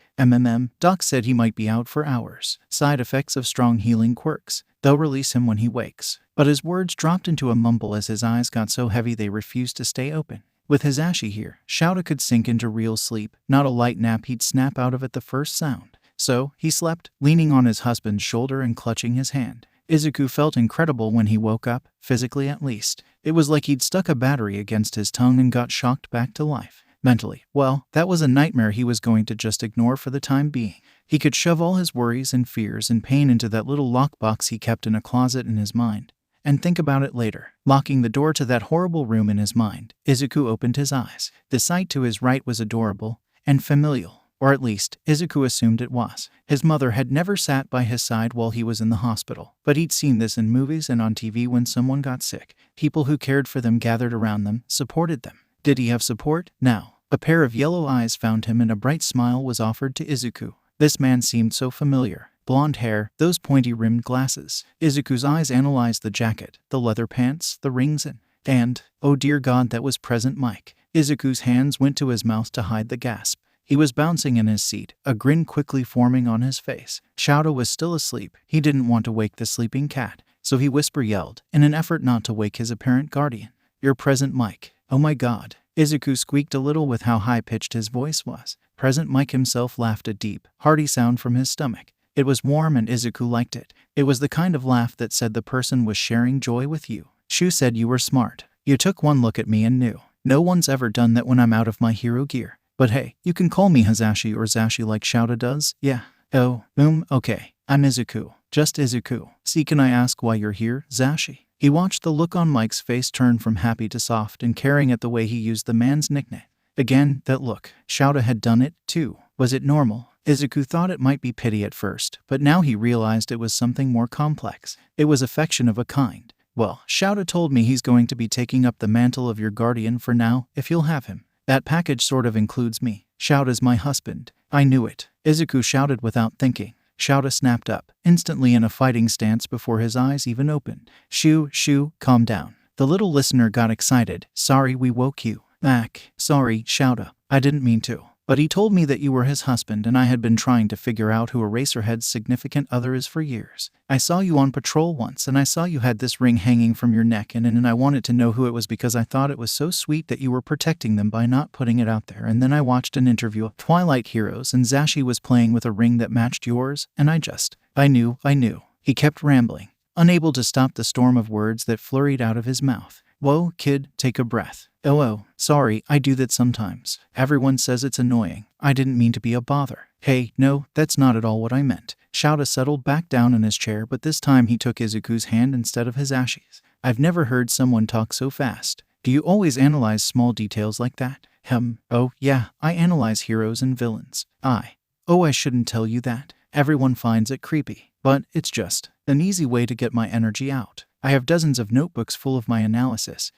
Doc said he might be out for hours. Side effects of strong healing quirks. They'll release him when he wakes. But his words dropped into a mumble as his eyes got so heavy they refused to stay open. With Hazashi here, Shouta could sink into real sleep, not a light nap he'd snap out of at the first sound. So, he slept, leaning on his husband's shoulder and clutching his hand. Izuku felt incredible when he woke up, physically at least. It was like he'd stuck a battery against his tongue and got shocked back to life. Mentally, well, that was a nightmare he was going to just ignore for the time being. He could shove all his worries and fears and pain into that little lockbox he kept in a closet in his mind, and think about it later. Locking the door to that horrible room in his mind, Izuku opened his eyes. The sight to his right was adorable and familial. Or at least, Izuku assumed it was. His mother had never sat by his side while he was in the hospital, but he'd seen this in movies and on TV when someone got sick. People who cared for them gathered around them, supported them. Did he have support? No. A pair of yellow eyes found him and a bright smile was offered to Izuku. This man seemed so familiar. Blonde hair, those pointy-rimmed glasses. Izuku's eyes analyzed the jacket, the leather pants, the rings and, oh dear God, that was Present Mike. Izuku's hands went to his mouth to hide the gasp. He was bouncing in his seat, a grin quickly forming on his face. Shouta was still asleep. He didn't want to wake the sleeping cat, so he whisper-yelled, in an effort not to wake his apparent guardian. You're Present Mike. Oh my God. Izuku squeaked a little with how high-pitched his voice was. Present Mike himself laughed a deep, hearty sound from his stomach. It was warm and Izuku liked it. It was the kind of laugh that said the person was sharing joy with you. Shu said you were smart. You took one look at me and knew. No one's ever done that when I'm out of my hero gear. But hey, you can call me Hazashi or Zashi like Shouta does, yeah. Oh, okay. I'm Izuku. just Izuku. See, can I ask why you're here, Zashi? He watched the look on Mike's face turn from happy to soft and caring at the way he used the man's nickname. Again, that look. Shouta had done it, too. Was it normal? Izuku thought it might be pity at first, but now he realized it was something more complex. It was affection of a kind. Well, Shouta told me he's going to be taking up the mantle of your guardian for now, if you'll have him. That package sort of includes me. Shouta's my husband. I knew it. Izuku shouted without thinking. Shouta snapped up, instantly in a fighting stance before his eyes even opened. Shoo, calm down. The little listener got excited. Sorry we woke you. Sorry, Shouta. I didn't mean to. But he told me that you were his husband and I had been trying to figure out who Eraserhead's significant other is for years. I saw you on patrol once and I saw you had this ring hanging from your neck and I wanted to know who it was because I thought it was so sweet that you were protecting them by not putting it out there, and then I watched an interview of Twilight Heroes and Zashi was playing with a ring that matched yours and I knew. He kept rambling, unable to stop the storm of words that flurried out of his mouth. Whoa, kid, take a breath. Oh, sorry, I do that sometimes. Everyone says it's annoying. I didn't mean to be a bother. Hey, no, that's not at all what I meant. Shouta settled back down in his chair, but this time he took Izuku's hand instead of his Ashi's. I've never heard someone talk so fast. Do you always analyze small details like that? Oh, yeah, I analyze heroes and villains. I shouldn't tell you that. Everyone finds it creepy, but it's just an easy way to get my energy out. I have dozens of notebooks full of my analysis.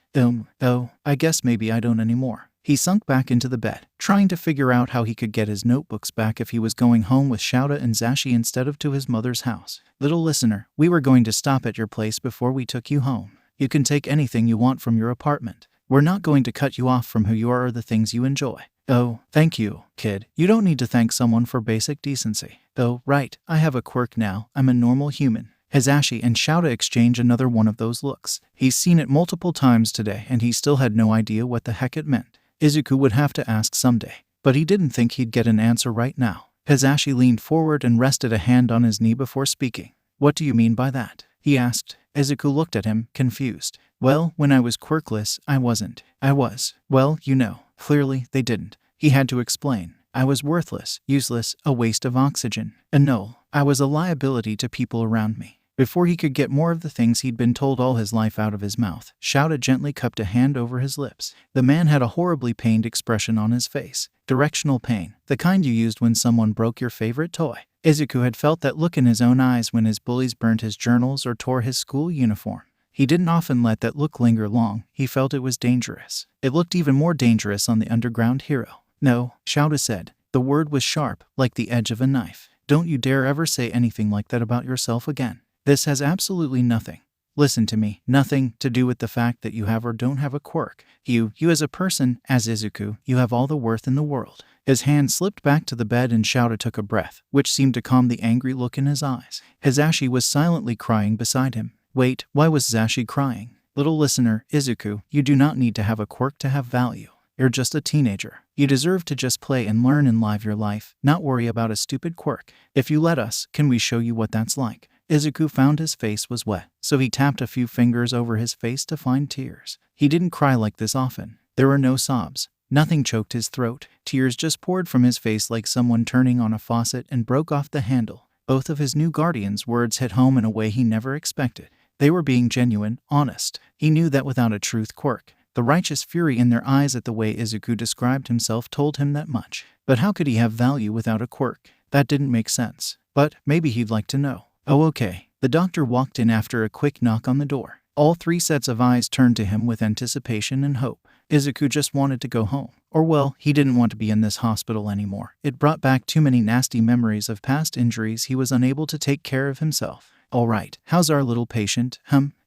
I guess maybe I don't anymore. He sunk back into the bed, trying to figure out how he could get his notebooks back if he was going home with Shouta and Zashi instead of to his mother's house. Little listener, we were going to stop at your place before we took you home. You can take anything you want from your apartment. We're not going to cut you off from who you are or the things you enjoy. Oh, thank you, kid. You don't need to thank someone for basic decency. Oh, right, I have a quirk now. I'm a normal human. Hizashi and Shouta exchange another one of those looks. He's seen it multiple times today and he still had no idea what the heck it meant. Izuku would have to ask someday, but he didn't think he'd get an answer right now. Hizashi leaned forward and rested a hand on his knee before speaking. What do you mean by that? He asked. Izuku looked at him, confused. Well, when I was quirkless, I wasn't. I was. Well, you know. Clearly, they didn't. He had to explain. I was worthless, useless, a waste of oxygen, a null. I was a liability to people around me. Before he could get more of the things he'd been told all his life out of his mouth, Shouta gently cupped a hand over his lips. The man had a horribly pained expression on his face. Directional pain, the kind you used when someone broke your favorite toy. Izuku had felt that look in his own eyes when his bullies burnt his journals or tore his school uniform. He didn't often let that look linger long. He felt it was dangerous. It looked even more dangerous on the underground hero. No, Shouta said. The word was sharp, like the edge of a knife. Don't you dare ever say anything like that about yourself again. This has absolutely nothing. Listen to me, nothing to do with the fact that you have or don't have a quirk. You as a person, as Izuku, you have all the worth in the world. His hand slipped back to the bed and Shouta took a breath, which seemed to calm the angry look in his eyes. Hizashi was silently crying beside him. Wait, why was Zashi crying? Little listener, Izuku, you do not need to have a quirk to have value. You're just a teenager. You deserve to just play and learn and live your life, not worry about a stupid quirk. If you let us, can we show you what that's like? Izuku found his face was wet, so he tapped a few fingers over his face to find tears. He didn't cry like this often. There were no sobs. Nothing choked his throat. Tears just poured from his face like someone turning on a faucet and broke off the handle. Both of his new guardians' words hit home in a way he never expected. They were being genuine, honest. He knew that without a truth quirk. The righteous fury in their eyes at the way Izuku described himself told him that much. But how could he have value without a quirk? That didn't make sense. But maybe he'd like to know. Oh, okay. The doctor walked in after a quick knock on the door. All three sets of eyes turned to him with anticipation and hope. Izuku just wanted to go home. Or well, he didn't want to be in this hospital anymore. It brought back too many nasty memories of past injuries he was unable to take care of himself. All right, how's our little patient,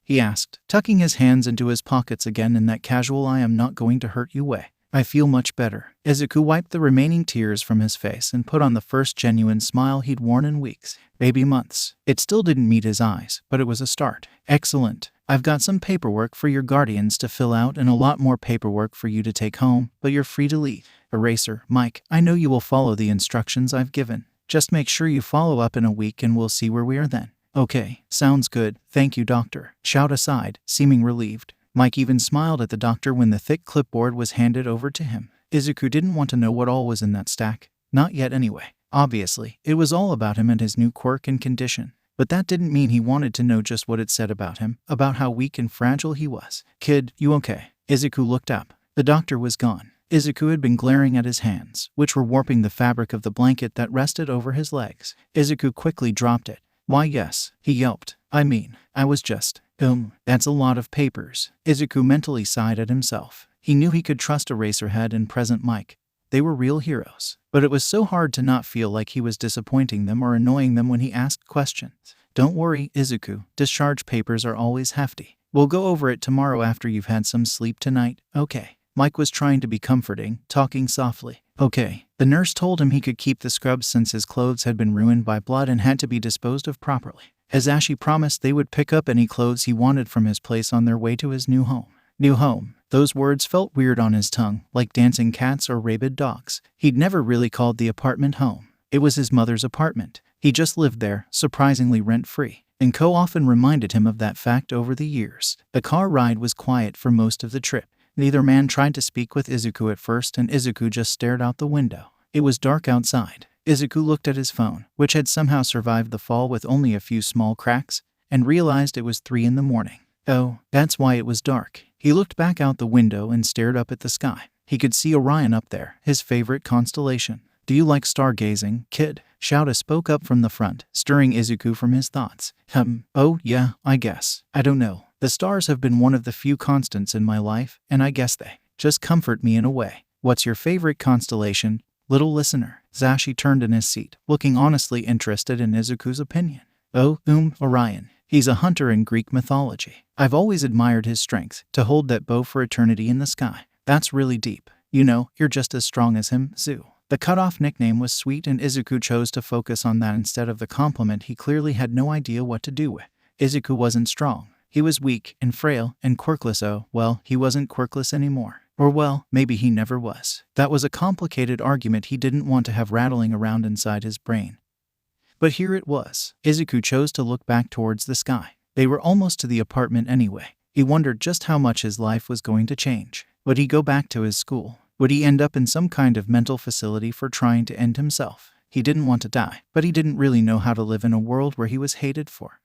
he asked, tucking his hands into his pockets again in that casual I am not going to hurt you way. I feel much better. Izuku wiped the remaining tears from his face and put on the first genuine smile he'd worn in weeks, maybe months. It still didn't meet his eyes, but it was a start. Excellent. I've got some paperwork for your guardians to fill out and a lot more paperwork for you to take home, but you're free to leave. Eraser, Mike, I know you will follow the instructions I've given. Just make sure you follow up in a week and we'll see where we are then. Okay, sounds good. Thank you, doctor. Shouta sighed, seeming relieved. Mike even smiled at the doctor when the thick clipboard was handed over to him. Izuku didn't want to know what all was in that stack. Not yet anyway. Obviously, it was all about him and his new quirk and condition. but that didn't mean he wanted to know just what it said about him, about how weak and fragile he was. "Kid, you okay?" Izuku looked up. The doctor was gone. Izuku had been glaring at his hands, which were warping the fabric of the blanket that rested over his legs. Izuku quickly dropped it. "Why yes," he yelped. I was just, that's a lot of papers." Izuku mentally sighed at himself. He knew he could trust Eraserhead and Present Mike. They were real heroes. But it was so hard to not feel like he was disappointing them or annoying them when he asked questions. "Don't worry, Izuku. Discharge papers are always hefty. We'll go over it tomorrow after you've had some sleep tonight, okay?" Mike was trying to be comforting, talking softly. "Okay." The nurse told him he could keep the scrubs since his clothes had been ruined by blood and had to be disposed of properly. Hazashi promised they would pick up any clothes he wanted from his place on their way to his new home. New home. Those words felt weird on his tongue, like dancing cats or rabid dogs. He'd never really called the apartment home. It was his mother's apartment. He just lived there, surprisingly rent-free. And Ko often reminded him of that fact over the years. The car ride was quiet for most of the trip. Neither man tried to speak with Izuku at first, and Izuku just stared out the window. It was dark outside. Izuku looked at his phone, which had somehow survived the fall with only a few small cracks, and realized it was 3 in the morning. Oh, that's why it was dark. He looked back out the window and stared up at the sky. He could see Orion up there, his favorite constellation. "Do you like stargazing, kid?" Shouta spoke up from the front, stirring Izuku from his thoughts. Oh yeah, I guess. I don't know. The stars have been one of the few constants in my life, and I guess they just comfort me in a way." "What's your favorite constellation, little listener?" Zashi turned in his seat, looking honestly interested in Izuku's opinion. "Oh, Orion. He's a hunter in Greek mythology. I've always admired his strength, to hold that bow for eternity in the sky. That's really deep. You know, you're just as strong as him, Zu." The cut-off nickname was sweet, and Izuku chose to focus on that instead of the compliment he clearly had no idea what to do with. Izuku wasn't strong. He was weak and frail and quirkless. Oh, well, he wasn't quirkless anymore. Or well, maybe he never was. That was a complicated argument he didn't want to have rattling around inside his brain. But here it was. Izuku chose to look back towards the sky. They were almost to the apartment anyway. He wondered just how much his life was going to change. Would he go back to his school? Would he end up in some kind of mental facility for trying to end himself? He didn't want to die, but he didn't really know how to live in a world where he was hated for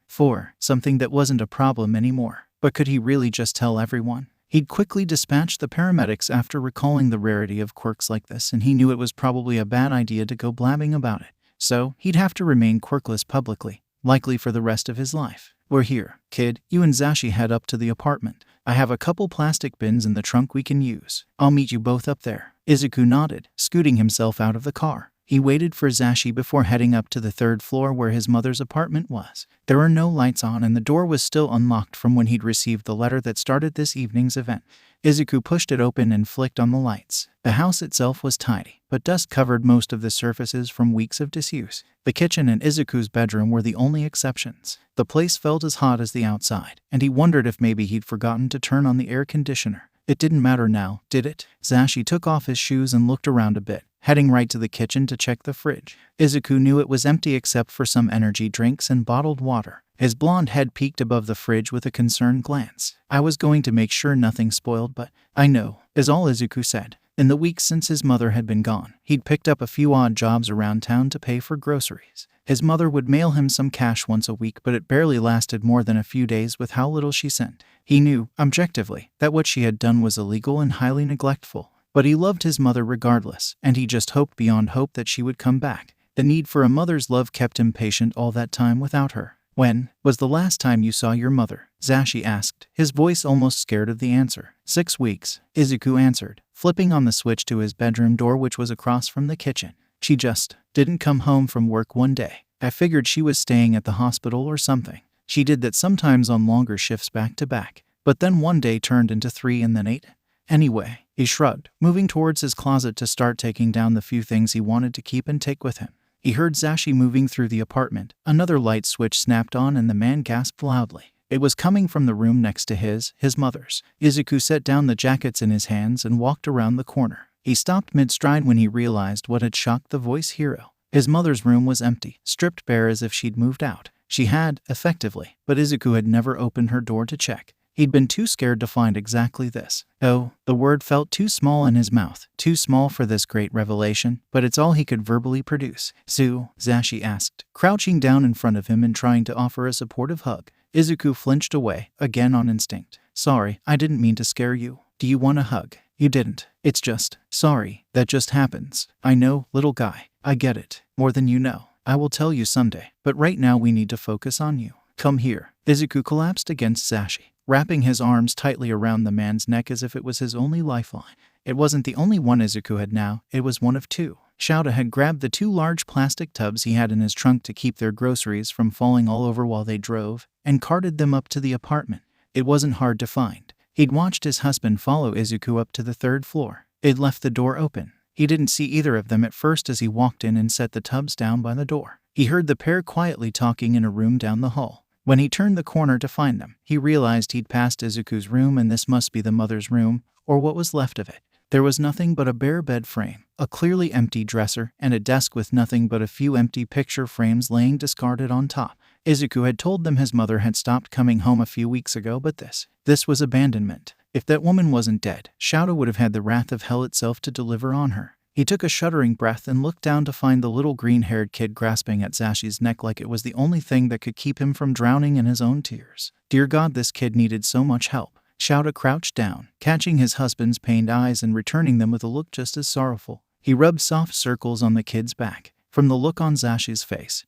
something that wasn't a problem anymore. But could he really just tell everyone? He'd quickly dispatched the paramedics after recalling the rarity of quirks like this, and he knew it was probably a bad idea to go blabbing about it. So, he'd have to remain quirkless publicly, likely for the rest of his life. "We're here, kid. You and Zashi head up to the apartment. I have a couple plastic bins in the trunk we can use. I'll meet you both up there." Izuku nodded, scooting himself out of the car. He waited for Zashi before heading up to the 3rd floor where his mother's apartment was. There were no lights on, and the door was still unlocked from when he'd received the letter that started this evening's event. Izuku pushed it open and flicked on the lights. The house itself was tidy, but dust covered most of the surfaces from weeks of disuse. The kitchen and Izuku's bedroom were the only exceptions. The place felt as hot as the outside, and he wondered if maybe he'd forgotten to turn on the air conditioner. It didn't matter now, did it? Zashi took off his shoes and looked around a bit, heading right to the kitchen to check the fridge. Izuku knew it was empty except for some energy drinks and bottled water. His blonde head peeked above the fridge with a concerned glance. "I was going to make sure nothing spoiled, but I know," is all Izuku said. In the weeks since his mother had been gone, he'd picked up a few odd jobs around town to pay for groceries. His mother would mail him some cash once a week, but it barely lasted more than a few days with how little she sent. He knew, objectively, that what she had done was illegal and highly neglectful. But he loved his mother regardless, and he just hoped beyond hope that she would come back. The need for a mother's love kept him patient all that time without her. "When was the last time you saw your mother?" Zashi asked, his voice almost scared of the answer. 6 weeks, Izuku answered, flipping on the switch to his bedroom door, which was across from the kitchen. "She just didn't come home from work one day. I figured she was staying at the hospital or something. She did that sometimes on longer shifts back to back, but then one day turned into 3 and then 8. Anyway," he shrugged, moving towards his closet to start taking down the few things he wanted to keep and take with him. He heard Zashi moving through the apartment. Another light switch snapped on and the man gasped loudly. It was coming from the room next to his mother's. Izuku set down the jackets in his hands and walked around the corner. He stopped mid-stride when he realized what had shocked the voice hero. His mother's room was empty, stripped bare as if she'd moved out. She had, effectively, but Izuku had never opened her door to check. He'd been too scared to find exactly this. Oh, the word felt too small in his mouth, too small for this great revelation, but it's all he could verbally produce. "Zu?" Zashi asked, crouching down in front of him and trying to offer a supportive hug. Izuku flinched away, again on instinct. "Sorry, I didn't mean to scare you. Do you want a hug?" "You didn't. It's just, sorry, that just happens. I know, little guy. I get it. More than you know. I will tell you someday. But right now we need to focus on you. Come here." Izuku collapsed against Zashi, wrapping his arms tightly around the man's neck as if it was his only lifeline. It wasn't the only one Izuku had now, it was one of two. Shouta had grabbed the two large plastic tubs he had in his trunk to keep their groceries from falling all over while they drove, and carted them up to the apartment. It wasn't hard to find. He'd watched his husband follow Izuku up to the 3rd floor. They'd left the door open. He didn't see either of them at first as he walked in and set the tubs down by the door. He heard the pair quietly talking in a room down the hall. When he turned the corner to find them, he realized he'd passed Izuku's room and this must be the mother's room, or what was left of it. There was nothing but a bare bed frame, a clearly empty dresser, and a desk with nothing but a few empty picture frames laying discarded on top. Izuku had told them his mother had stopped coming home a few weeks ago, but this was abandonment. If that woman wasn't dead, Shouta would have had the wrath of hell itself to deliver on her. He took a shuddering breath and looked down to find the little green-haired kid grasping at Zashi's neck like it was the only thing that could keep him from drowning in his own tears. Dear God, this kid needed so much help. Shouta crouched down, catching his husband's pained eyes and returning them with a look just as sorrowful. He rubbed soft circles on the kid's back. From the look on Zashi's face,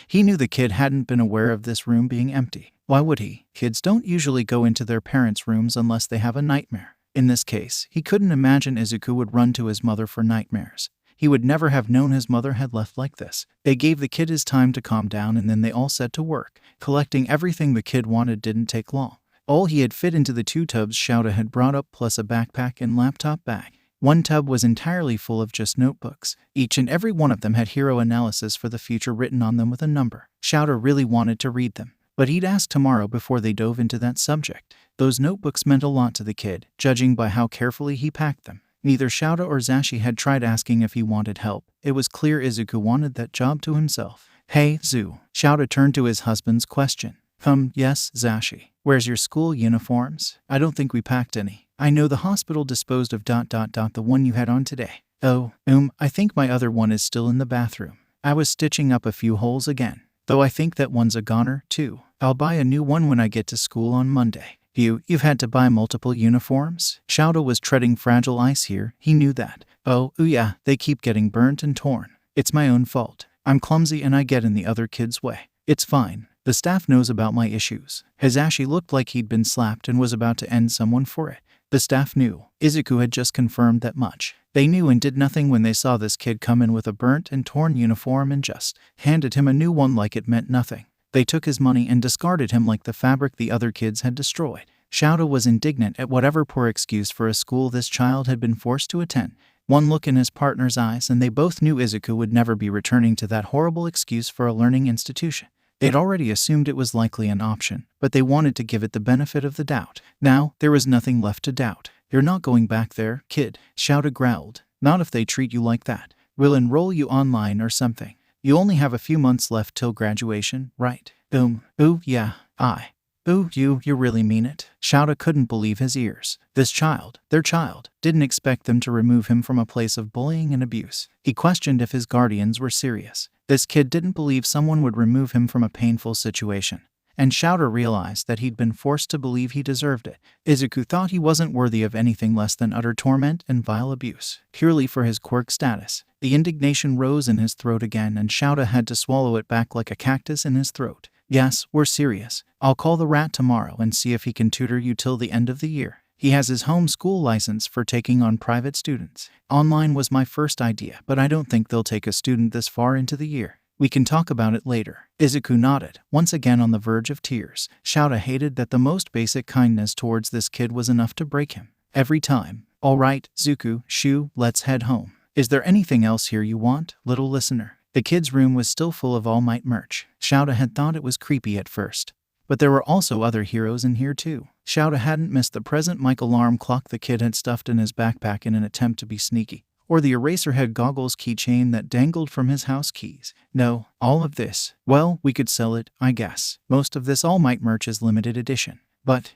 he knew the kid hadn't been aware of this room being empty. Why would he? Kids don't usually go into their parents' rooms unless they have a nightmare. In this case, he couldn't imagine Izuku would run to his mother for nightmares. He would never have known his mother had left like this. They gave the kid his time to calm down and then they all set to work. Collecting everything the kid wanted didn't take long. All he had fit into the 2 tubs Shouta had brought up plus a backpack and laptop bag. One tub was entirely full of just notebooks. Each and every one of them had hero analysis for the future written on them with a number. Shouta really wanted to read them, but he'd ask tomorrow before they dove into that subject. Those notebooks meant a lot to the kid, judging by how carefully he packed them. Neither Shouta or Zashi had tried asking if he wanted help. It was clear Izuku wanted that job to himself. "Hey, Zu." Shouta turned to his husband's question. Yes, Zashi. Where's your school uniforms? I don't think we packed any. I know the hospital disposed of ... the one you had on today. Oh, I think my other one is still in the bathroom. I was stitching up a few holes again. Though I think that one's a goner, too. I'll buy a new one when I get to school on Monday. You've had to buy multiple uniforms? Shouta was treading fragile ice here, he knew that. Oh yeah, they keep getting burnt and torn. It's my own fault. I'm clumsy and I get in the other kid's way. It's fine. The staff knows about my issues. Hizashi looked like he'd been slapped and was about to end someone for it. The staff knew. Izuku had just confirmed that much. They knew and did nothing when they saw this kid come in with a burnt and torn uniform and just handed him a new one like it meant nothing. They took his money and discarded him like the fabric the other kids had destroyed. Shouta was indignant at whatever poor excuse for a school this child had been forced to attend. One look in his partner's eyes and they both knew Izuku would never be returning to that horrible excuse for a learning institution. They'd already assumed it was likely an option, but they wanted to give it the benefit of the doubt. Now, there was nothing left to doubt. You're not going back there, kid, Shouta growled. Not if they treat you like that. We'll enroll you online or something. You only have a few months left till graduation, right? Yeah, you really mean it? Shouta couldn't believe his ears. This child, their child, didn't expect them to remove him from a place of bullying and abuse. He questioned if his guardians were serious. This kid didn't believe someone would remove him from a painful situation. And Shouta realized that he'd been forced to believe he deserved it. Izuku thought he wasn't worthy of anything less than utter torment and vile abuse, purely for his quirk status. The indignation rose in his throat again and Shouta had to swallow it back like a cactus in his throat. Yes, we're serious. I'll call the rat tomorrow and see if he can tutor you till the end of the year. He has his home school license for taking on private students. Online was my first idea, but I don't think they'll take a student this far into the year. We can talk about it later. Izuku nodded, once again on the verge of tears. Shouta hated that the most basic kindness towards this kid was enough to break him. Every time. All right, Zuku, Shu, let's head home. Is there anything else here you want, little listener? The kid's room was still full of All Might merch. Shouta had thought it was creepy at first. But there were also other heroes in here too. Shouta hadn't missed the present mic alarm clock the kid had stuffed in his backpack in an attempt to be sneaky, or the Eraserhead goggles keychain that dangled from his house keys. No, all of this. Well, we could sell it, I guess. Most of this All Might merch is limited edition. But,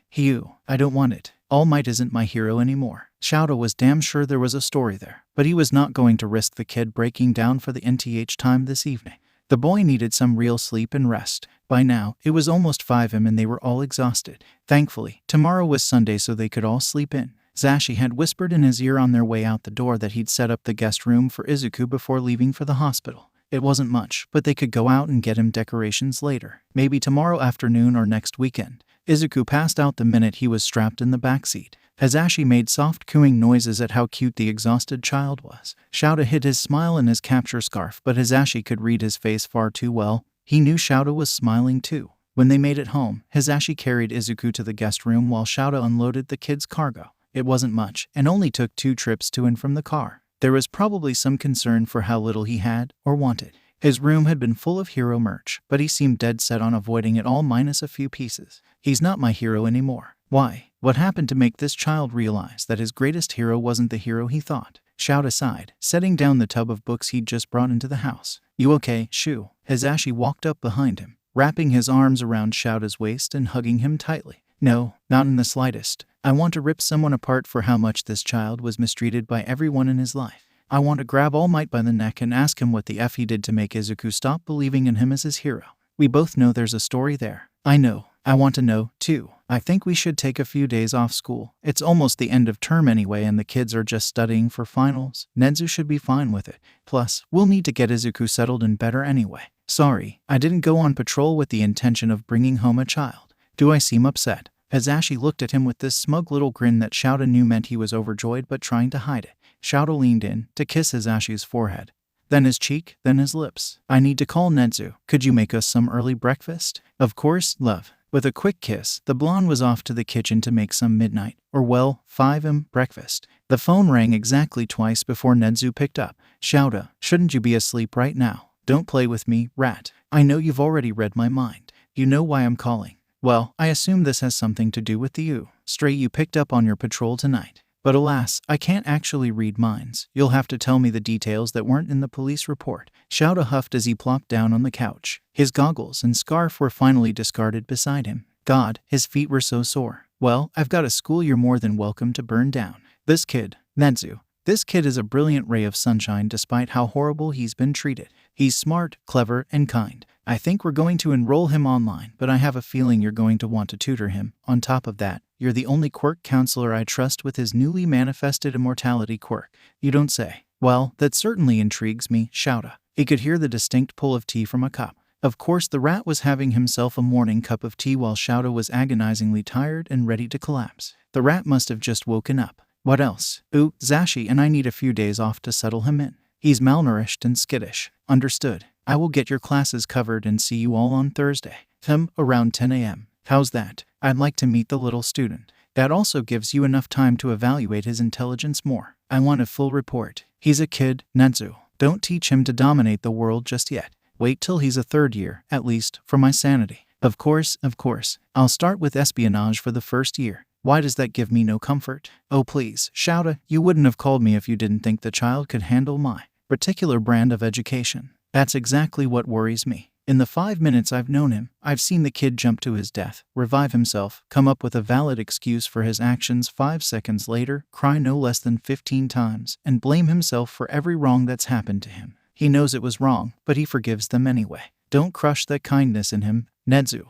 I don't want it. All Might isn't my hero anymore. Shouta was damn sure there was a story there, but he was not going to risk the kid breaking down for the nth time this evening. The boy needed some real sleep and rest. By now, it was almost 5 a.m. and they were all exhausted. Thankfully, tomorrow was Sunday so they could all sleep in. Zashi had whispered in his ear on their way out the door that he'd set up the guest room for Izuku before leaving for the hospital. It wasn't much, but they could go out and get him decorations later. Maybe tomorrow afternoon or next weekend. Izuku passed out the minute he was strapped in the backseat. Hazashi made soft cooing noises at how cute the exhausted child was. Shouta hid his smile in his capture scarf, but Hazashi could read his face far too well. He knew Shouta was smiling too. When they made it home, Hazashi carried Izuku to the guest room while Shouta unloaded the kid's cargo. It wasn't much, and only took 2 trips to and from the car. There was probably some concern for how little he had, or wanted. His room had been full of hero merch, but he seemed dead set on avoiding it all minus a few pieces. He's not my hero anymore. Why? What happened to make this child realize that his greatest hero wasn't the hero he thought? Shouta sighed, setting down the tub of books he'd just brought into the house. You okay, Shu? Hazashi walked up behind him, wrapping his arms around Shouta's waist and hugging him tightly. No, not in the slightest. I want to rip someone apart for how much this child was mistreated by everyone in his life. I want to grab All Might by the neck and ask him what the F he did to make Izuku stop believing in him as his hero. We both know there's a story there. I know. I want to know, too. I think we should take a few days off school. It's almost the end of term anyway and the kids are just studying for finals. Nedzu should be fine with it. Plus, we'll need to get Izuku settled in better anyway. Sorry, I didn't go on patrol with the intention of bringing home a child. Do I seem upset? Hazashi looked at him with this smug little grin that Shouta knew meant he was overjoyed but trying to hide it. Shouta leaned in to kiss Hazashi's forehead. Then his cheek, then his lips. I need to call Nedzu. Could you make us some early breakfast? Of course, love. With a quick kiss, the blonde was off to the kitchen to make some midnight, or well, 5 a.m. breakfast. The phone rang exactly twice before Nedzu picked up. Shouta, shouldn't you be asleep right now? Don't play with me, rat. I know you've already read my mind. You know why I'm calling. Well, I assume this has something to do with the stray you picked up on your patrol tonight. But alas, I can't actually read minds. You'll have to tell me the details that weren't in the police report. Shouta huffed as he plopped down on the couch. His goggles and scarf were finally discarded beside him. God, his feet were so sore. Well, I've got a school you're more than welcome to burn down. This kid, Nedzu. This kid is a brilliant ray of sunshine despite how horrible he's been treated. He's smart, clever, and kind. I think we're going to enroll him online, but I have a feeling you're going to want to tutor him. On top of that, you're the only quirk counselor I trust with his newly manifested Immortality Quirk. You don't say. Well, that certainly intrigues me, Shouta. He could hear the distinct pull of tea from a cup. Of course, the rat was having himself a morning cup of tea while Shouta was agonizingly tired and ready to collapse. The rat must have just woken up. What else? Zashi and I need a few days off to settle him in. He's malnourished and skittish. Understood. I will get your classes covered and see you all on Thursday. Around 10 a.m. How's that? I'd like to meet the little student. That also gives you enough time to evaluate his intelligence more. I want a full report. He's a kid, Nedzu. Don't teach him to dominate the world just yet. Wait till he's a 3rd year, at least, for my sanity. Of course. I'll start with espionage for the 1st year. Why does that give me no comfort? Oh please, Shouta, you wouldn't have called me if you didn't think the child could handle my particular brand of education. That's exactly what worries me. In the 5 minutes I've known him, I've seen the kid jump to his death, revive himself, come up with a valid excuse for his actions 5 seconds later, cry no less than 15 times, and blame himself for every wrong that's happened to him. He knows it was wrong, but he forgives them anyway. Don't crush that kindness in him, Nedzu.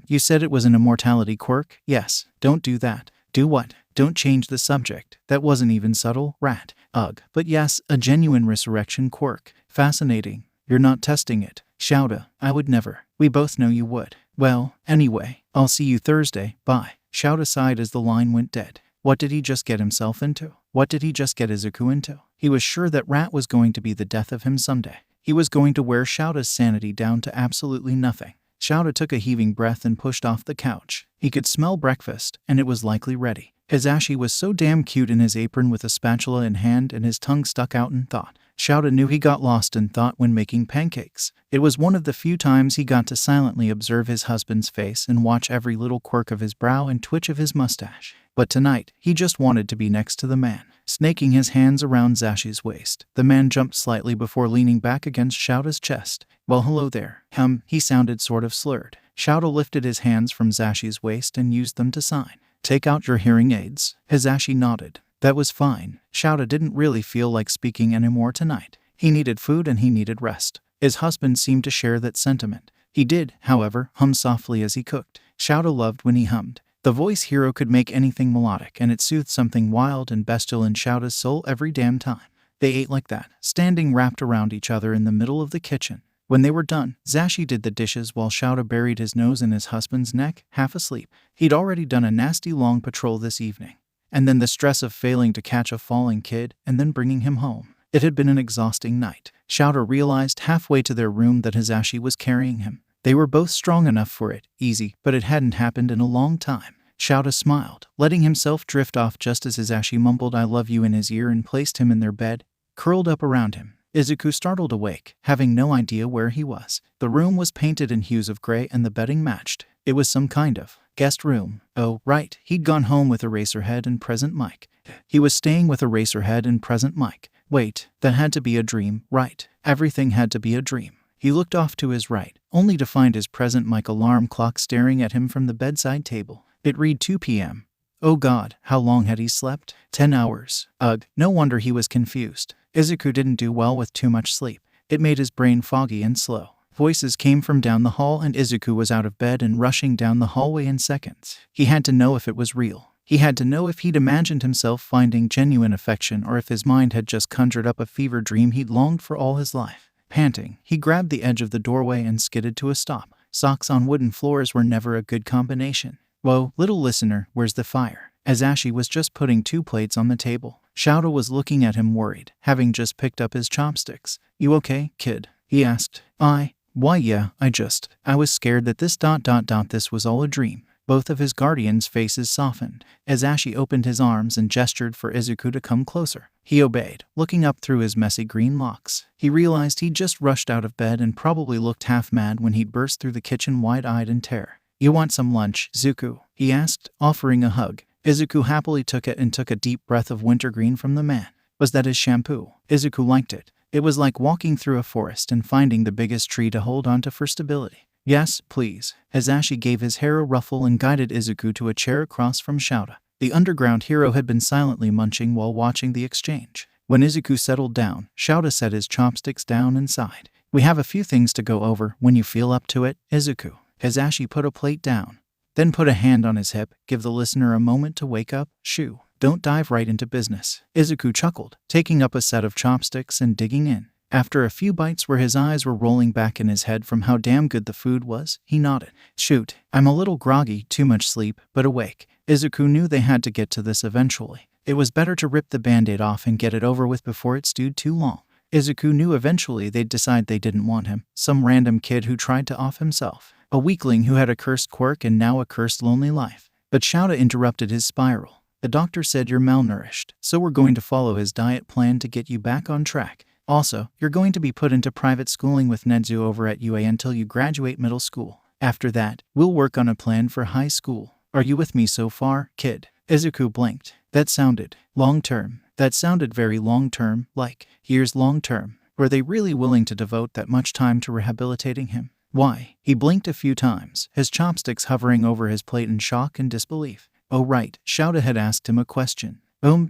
You said it was an Immortality Quirk? Yes. Don't do that. Do what? Don't change the subject. That wasn't even subtle, rat. Ugh. But yes, a genuine resurrection quirk. Fascinating. You're not testing it. Shouta, I would never. We both know you would. Well, anyway, I'll see you Thursday. Bye. Shouta sighed as the line went dead. What did he just get himself into? What did he just get Izuku into? He was sure that rat was going to be the death of him someday. He was going to wear Shouta's sanity down to absolutely nothing. Shouta took a heaving breath and pushed off the couch. He could smell breakfast, and it was likely ready. Hazashi was so damn cute in his apron with a spatula in hand and his tongue stuck out in thought. Shouta knew he got lost in thought when making pancakes. It was one of the few times he got to silently observe his husband's face and watch every little quirk of his brow and twitch of his mustache. But tonight, he just wanted to be next to the man. Snaking his hands around Zashi's waist, the man jumped slightly before leaning back against Shouta's chest. Well, hello there. He sounded sort of slurred. Shouta lifted his hands from Zashi's waist and used them to sign. Take out your hearing aids. Hizashi nodded. That was fine. Shouta didn't really feel like speaking anymore tonight. He needed food and he needed rest. His husband seemed to share that sentiment. He did, however, hum softly as he cooked. Shouta loved when he hummed. The voice hero could make anything melodic, and it soothed something wild and bestial in Shouta's soul every damn time. They ate like that, standing wrapped around each other in the middle of the kitchen. When they were done, Zashi did the dishes while Shouta buried his nose in his husband's neck, half asleep. He'd already done a nasty long patrol this evening. And then the stress of failing to catch a falling kid and then bringing him home. It had been an exhausting night. Shouta realized halfway to their room that Hizashi was carrying him. They were both strong enough for it, easy, but it hadn't happened in a long time. Shouta smiled, letting himself drift off just as Hizashi mumbled I love you in his ear and placed him in their bed, curled up around him. Izuku startled awake, having no idea where he was. The room was painted in hues of gray and the bedding matched. It was some kind of guest room. Oh, right, he'd gone home with Eraserhead and Present Mike. He was staying with Eraserhead and Present Mike. Wait, that had to be a dream, right? Everything had to be a dream. He looked off to his right, only to find his Present Mike alarm clock staring at him from the bedside table. It read 2 p.m. Oh God, how long had he slept? 10 hours. Ugh, no wonder he was confused. Izuku didn't do well with too much sleep. It made his brain foggy and slow. Voices came from down the hall and Izuku was out of bed and rushing down the hallway in seconds. He had to know if it was real. He had to know if he'd imagined himself finding genuine affection or if his mind had just conjured up a fever dream he'd longed for all his life. Panting, he grabbed the edge of the doorway and skidded to a stop. Socks on wooden floors were never a good combination. Whoa, little listener, where's the fire? Azashi was just putting 2 plates on the table. Shouta was looking at him worried, having just picked up his chopsticks. You okay, kid? He asked. Why yeah, I was scared that this was all a dream. Both of his guardians' faces softened. Azashi opened his arms and gestured for Izuku to come closer. He obeyed, looking up through his messy green locks. He realized he'd just rushed out of bed and probably looked half mad when he'd burst through the kitchen wide-eyed in terror. You want some lunch, Zuku? He asked, offering a hug. Izuku happily took it and took a deep breath of wintergreen from the man. Was that his shampoo? Izuku liked it. It was like walking through a forest and finding the biggest tree to hold onto for stability. Yes, please. Hizashi gave his hair a ruffle and guided Izuku to a chair across from Shouta. The underground hero had been silently munching while watching the exchange. When Izuku settled down, Shouta set his chopsticks down and sighed. We have a few things to go over when you feel up to it, Izuku. Hizashi put a plate down, then put a hand on his hip, give the listener a moment to wake up. Shoo, don't dive right into business. Izuku chuckled, taking up a set of chopsticks and digging in. After a few bites where his eyes were rolling back in his head from how damn good the food was, he nodded. Shoot, I'm a little groggy, too much sleep, but awake. Izuku knew they had to get to this eventually. It was better to rip the band-aid off and get it over with before it stewed too long. Izuku knew eventually they'd decide they didn't want him, some random kid who tried to off himself. A weakling who had a cursed quirk and now a cursed lonely life. But Shouta interrupted his spiral. The doctor said you're malnourished, so we're going to follow his diet plan to get you back on track. Also, you're going to be put into private schooling with Nedzu over at UA until you graduate middle school. After that, we'll work on a plan for high school. Are you with me so far, kid? Izuku blinked. That sounded long-term. That sounded very long-term, like years long-term. Were they really willing to devote that much time to rehabilitating him? Why? He blinked a few times, his chopsticks hovering over his plate in shock and disbelief. Oh right, Shouta had asked him a question.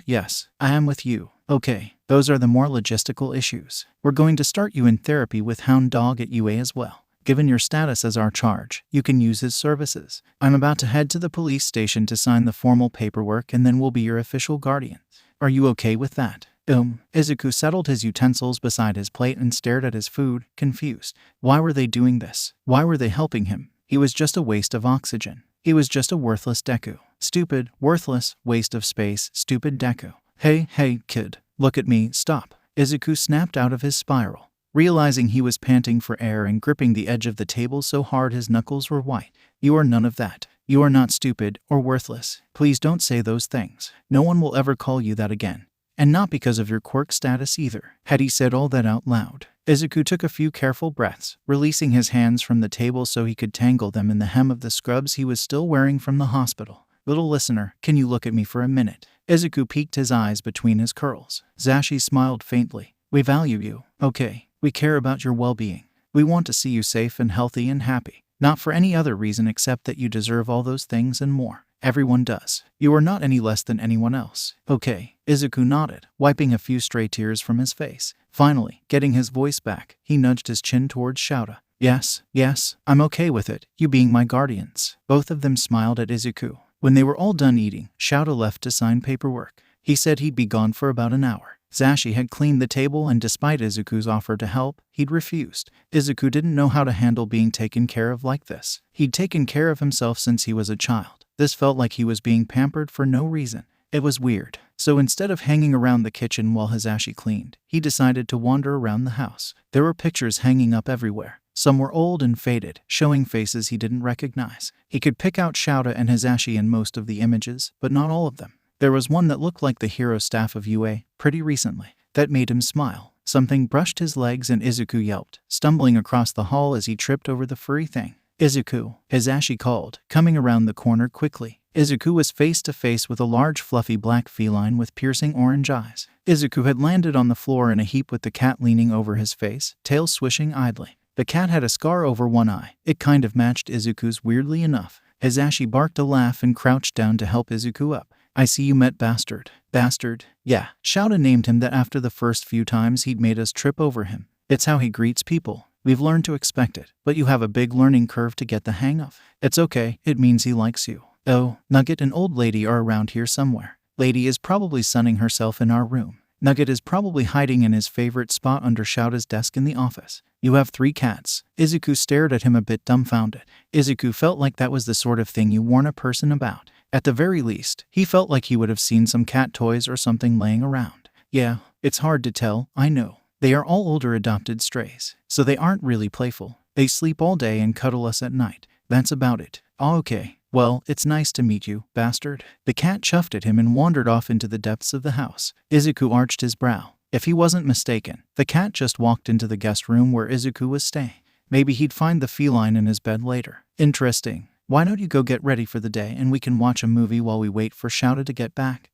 Yes, I am with you. Okay, those are the more logistical issues. We're going to start you in therapy with Hound Dog at UA as well. Given your status as our charge, you can use his services. I'm about to head to the police station to sign the formal paperwork and then we'll be your official guardian. Are you okay with that? Izuku settled his utensils beside his plate and stared at his food, confused. Why were they doing this? Why were they helping him? He was just a waste of oxygen. He was just a worthless Deku. Stupid, worthless, waste of space, stupid Deku. Hey, kid. Look at me, stop. Izuku snapped out of his spiral, realizing he was panting for air and gripping the edge of the table so hard his knuckles were white. You are none of that. You are not stupid or worthless. Please don't say those things. No one will ever call you that again. And not because of your quirk status either. Had he said all that out loud? Izuku took a few careful breaths, releasing his hands from the table so he could tangle them in the hem of the scrubs he was still wearing from the hospital. Little listener, can you look at me for a minute? Izuku peeked his eyes between his curls. Zashi smiled faintly. We value you. Okay. We care about your well-being. We want to see you safe and healthy and happy. Not for any other reason except that you deserve all those things and more. Everyone does. You are not any less than anyone else. Okay. Izuku nodded, wiping a few stray tears from his face. Finally, getting his voice back, he nudged his chin towards Shouta. Yes, I'm okay with it, you being my guardians. Both of them smiled at Izuku. When they were all done eating, Shouta left to sign paperwork. He said he'd be gone for about an hour. Zashi had cleaned the table, and despite Izuku's offer to help, he'd refused. Izuku didn't know how to handle being taken care of like this. He'd taken care of himself since he was a child. This felt like he was being pampered for no reason. It was weird. So instead of hanging around the kitchen while Hizashi cleaned, he decided to wander around the house. There were pictures hanging up everywhere. Some were old and faded, showing faces he didn't recognize. He could pick out Shouta and Hizashi in most of the images, but not all of them. There was one that looked like the hero staff of UA, pretty recently. That made him smile. Something brushed his legs and Izuku yelped, stumbling across the hall as he tripped over the furry thing. Izuku, Hizashi called, coming around the corner quickly. Izuku was face to face with a large fluffy black feline with piercing orange eyes. Izuku had landed on the floor in a heap with the cat leaning over his face, tail swishing idly. The cat had a scar over one eye. It kind of matched Izuku's weirdly enough. Hizashi barked a laugh and crouched down to help Izuku up. I see you met Bastard. Bastard? Yeah. Shouta named him that after the first few times he'd made us trip over him. It's how he greets people. We've learned to expect it, but you have a big learning curve to get the hang of. It's okay, it means he likes you. Oh, Nugget and Old Lady are around here somewhere. Lady is probably sunning herself in our room. Nugget is probably hiding in his favorite spot under Shouta's desk in the office. You have 3 cats. Izuku stared at him a bit dumbfounded. Izuku felt like that was the sort of thing you warn a person about. At the very least, he felt like he would have seen some cat toys or something laying around. Yeah, it's hard to tell, I know. They are all older adopted strays, so they aren't really playful. They sleep all day and cuddle us at night. That's about it. Oh, okay. Well, it's nice to meet you, Bastard. The cat chuffed at him and wandered off into the depths of the house. Izuku arched his brow. If he wasn't mistaken, the cat just walked into the guest room where Izuku was staying. Maybe he'd find the feline in his bed later. Interesting. Why don't you go get ready for the day and we can watch a movie while we wait for Shouta to get back?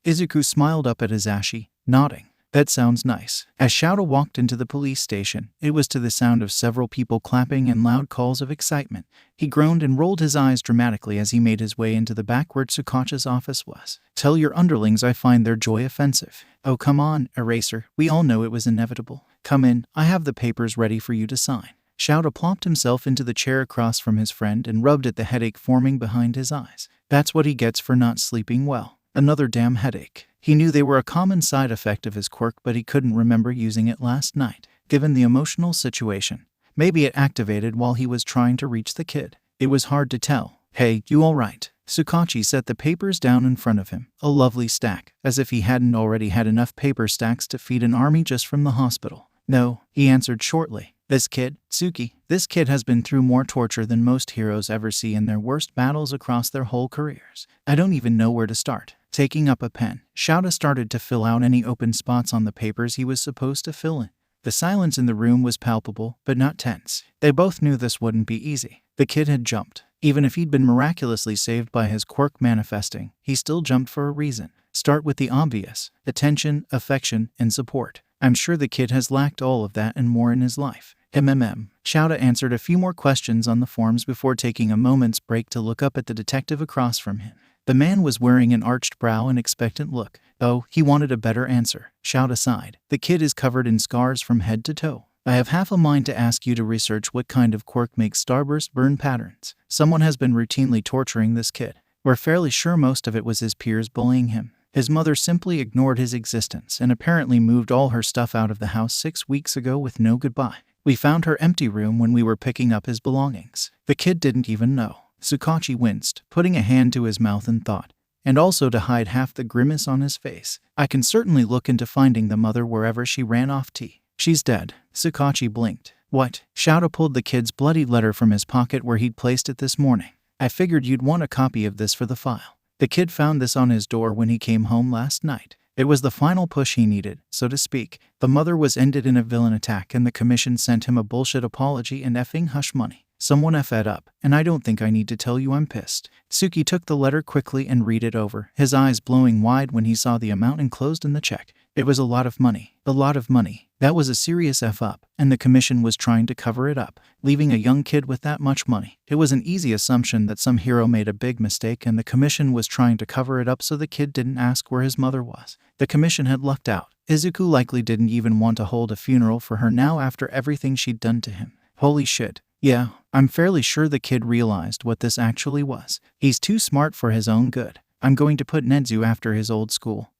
Izuku smiled up at Hizashi, nodding. That sounds nice. As Shouta walked into the police station, it was to the sound of several people clapping and loud calls of excitement. He groaned and rolled his eyes dramatically as he made his way into the back where Tsukachi's office was. Tell your underlings I find their joy offensive. Oh, come on, Eraser. We all know it was inevitable. Come in, I have the papers ready for you to sign. Shouta plopped himself into the chair across from his friend and rubbed at the headache forming behind his eyes. That's what he gets for not sleeping well. Another damn headache. He knew they were a common side effect of his quirk, but he couldn't remember using it last night, given the emotional situation. Maybe it activated while he was trying to reach the kid. It was hard to tell. Hey, you all right? Tsukachi set the papers down in front of him, a lovely stack, as if he hadn't already had enough paper stacks to feed an army just from the hospital. No, he answered shortly. This kid, Tsuki, this kid has been through more torture than most heroes ever see in their worst battles across their whole careers. I don't even know where to start. Taking up a pen, Shouta started to fill out any open spots on the papers he was supposed to fill in. The silence in the room was palpable, but not tense. They both knew this wouldn't be easy. The kid had jumped. Even if he'd been miraculously saved by his quirk manifesting, he still jumped for a reason. Start with the obvious: attention, affection, and support. I'm sure the kid has lacked all of that and more in his life. Shouta answered a few more questions on the forms before taking a moment's break to look up at the detective across from him. The man was wearing an arched brow and expectant look. Oh, he wanted a better answer. Shouta sighed. The kid is covered in scars from head to toe. I have half a mind to ask you to research what kind of quirk makes starburst burn patterns. Someone has been routinely torturing this kid. We're fairly sure most of it was his peers bullying him. His mother simply ignored his existence and apparently moved all her stuff out of the house 6 weeks ago with no goodbye. We found her empty room when we were picking up his belongings. The kid didn't even know. Tsukachi winced, putting a hand to his mouth in thought, and also to hide half the grimace on his face. I can certainly look into finding the mother wherever she ran off to. She's dead. Tsukachi blinked. What? Shouta pulled the kid's bloodied letter from his pocket where he'd placed it this morning. I figured you'd want a copy of this for the file. The kid found this on his door when he came home last night. It was the final push he needed, so to speak. The mother was ended in a villain attack and the commission sent him a bullshit apology and effing hush money. Someone effed up, and I don't think I need to tell you I'm pissed. Tsuki took the letter quickly and read it over, his eyes blowing wide when he saw the amount enclosed in the check. It was a lot of money. A lot of money. That was a serious F-up, and the commission was trying to cover it up, leaving a young kid with that much money. It was an easy assumption that some hero made a big mistake and the commission was trying to cover it up so the kid didn't ask where his mother was. The commission had lucked out. Izuku likely didn't even want to hold a funeral for her now after everything she'd done to him. Holy shit. Yeah, I'm fairly sure the kid realized what this actually was. He's too smart for his own good. I'm going to put Nedzu after his old school.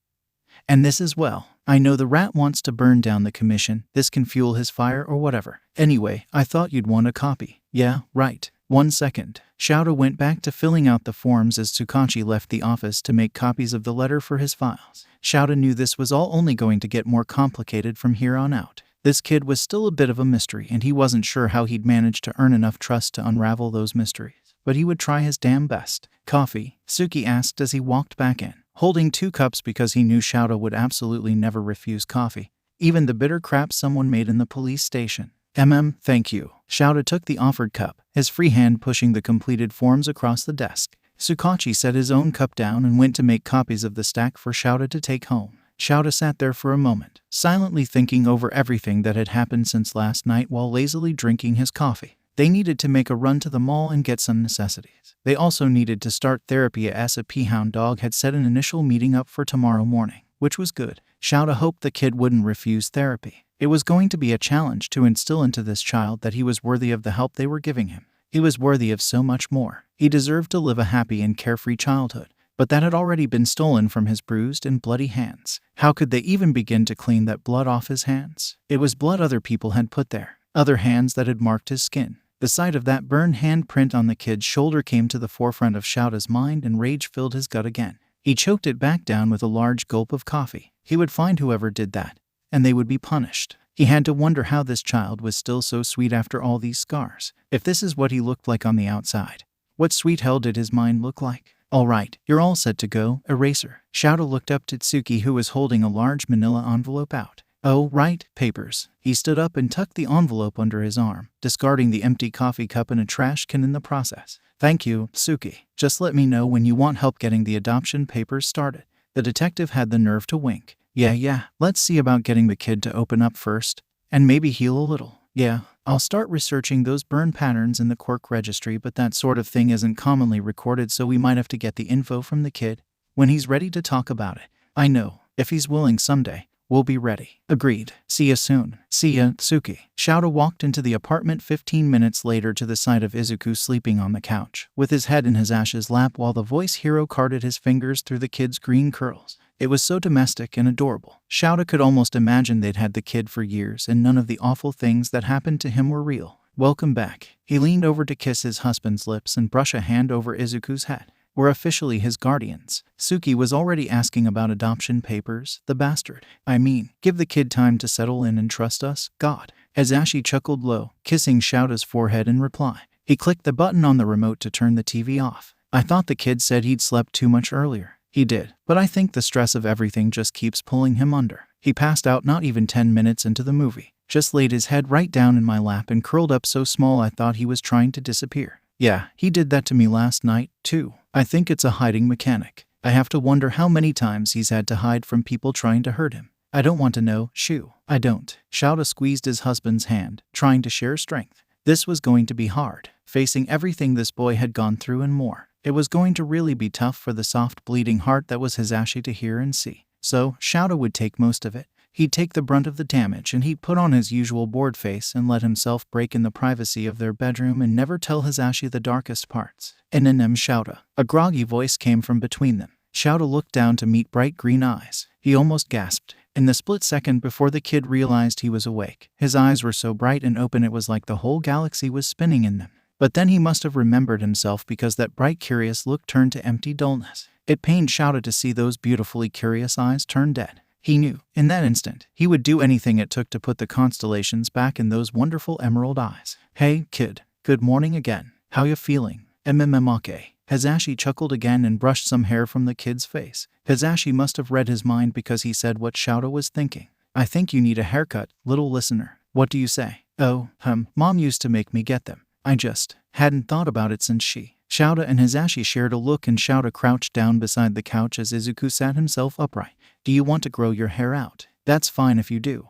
And this as well. I know the rat wants to burn down the commission. This can fuel his fire or whatever. Anyway, I thought you'd want a copy. Yeah, right. 1 second. Shouta went back to filling out the forms as Tsukachi left the office to make copies of the letter for his files. Shouta knew this was all only going to get more complicated from here on out. This kid was still a bit of a mystery and he wasn't sure how he'd manage to earn enough trust to unravel those mysteries. But he would try his damn best. Coffee? Suki asked as he walked back in, holding 2 cups because he knew Shouta would absolutely never refuse coffee, even the bitter crap someone made in the police station. Thank you. Shouta took the offered cup, his free hand pushing the completed forms across the desk. Tsukachi set his own cup down and went to make copies of the stack for Shouta to take home. Shouta sat there for a moment, silently thinking over everything that had happened since last night while lazily drinking his coffee. They needed to make a run to the mall and get some necessities. They also needed to start therapy as a P-Hound dog had set an initial meeting up for tomorrow morning, which was good. Shouta hoped the kid wouldn't refuse therapy. It was going to be a challenge to instill into this child that he was worthy of the help they were giving him. He was worthy of so much more. He deserved to live a happy and carefree childhood, but that had already been stolen from his bruised and bloody hands. How could they even begin to clean that blood off his hands? It was blood other people had put there, other hands that had marked his skin. The sight of that burned handprint on the kid's shoulder came to the forefront of Shouta's mind and rage filled his gut again. He choked it back down with a large gulp of coffee. He would find whoever did that, and they would be punished. He had to wonder how this child was still so sweet after all these scars. If this is what he looked like on the outside, what sweet hell did his mind look like? All right, you're all set to go, Eraser. Shouta looked up to Tsuki who was holding a large manila envelope out. Oh, right, papers. He stood up and tucked the envelope under his arm, discarding the empty coffee cup in a trash can in the process. Thank you, Tsuki. Just let me know when you want help getting the adoption papers started. The detective had the nerve to wink. Yeah, let's see about getting the kid to open up first, and maybe heal a little. Yeah, I'll start researching those burn patterns in the Quirk registry, but that sort of thing isn't commonly recorded, so we might have to get the info from the kid when he's ready to talk about it. I know, if he's willing someday, we'll be ready. Agreed. See ya soon. See ya, Tsuki. Shouta walked into the apartment 15 minutes later to the sight of Izuku sleeping on the couch, with his head in his Ash's lap while the voice hero carted his fingers through the kid's green curls. It was so domestic and adorable. Shouta could almost imagine they'd had the kid for years and none of the awful things that happened to him were real. Welcome back. He leaned over to kiss his husband's lips and brush a hand over Izuku's head. We're officially his guardians. Suki was already asking about adoption papers, the bastard. I mean, give the kid time to settle in and trust us, God. As Ashi chuckled low, kissing Shouta's forehead in reply. He clicked the button on the remote to turn the TV off. I thought the kid said he'd slept too much earlier. He did, but I think the stress of everything just keeps pulling him under. He passed out not even 10 minutes into the movie. Just laid his head right down in my lap and curled up so small I thought he was trying to disappear. Yeah, he did that to me last night, too. I think it's a hiding mechanic. I have to wonder how many times he's had to hide from people trying to hurt him. I don't want to know, shoo. I don't. Shouta squeezed his husband's hand, trying to share strength. This was going to be hard, facing everything this boy had gone through and more. It was going to really be tough for the soft bleeding heart that was his Ashi to hear and see. So, Shouta would take most of it. He'd take the brunt of the damage and he'd put on his usual bored face and let himself break in the privacy of their bedroom and never tell his Ashi the darkest parts. Shouta. A groggy voice came from between them. Shouta looked down to meet bright green eyes. He almost gasped. In the split second before the kid realized he was awake, his eyes were so bright and open it was like the whole galaxy was spinning in them. But then he must have remembered himself because that bright curious look turned to empty dullness. It pained Shouta to see those beautifully curious eyes turn dead. He knew, in that instant, he would do anything it took to put the constellations back in those wonderful emerald eyes. Hey, kid. Good morning again. How you feeling? Okay. Hazashi chuckled again and brushed some hair from the kid's face. Hazashi must have read his mind because he said what Shouta was thinking. I think you need a haircut, little listener. What do you say? Oh, Mom used to make me get them. I just hadn't thought about it since she. Shouta and Hazashi shared a look and Shouta crouched down beside the couch as Izuku sat himself upright. Do you want to grow your hair out? That's fine if you do.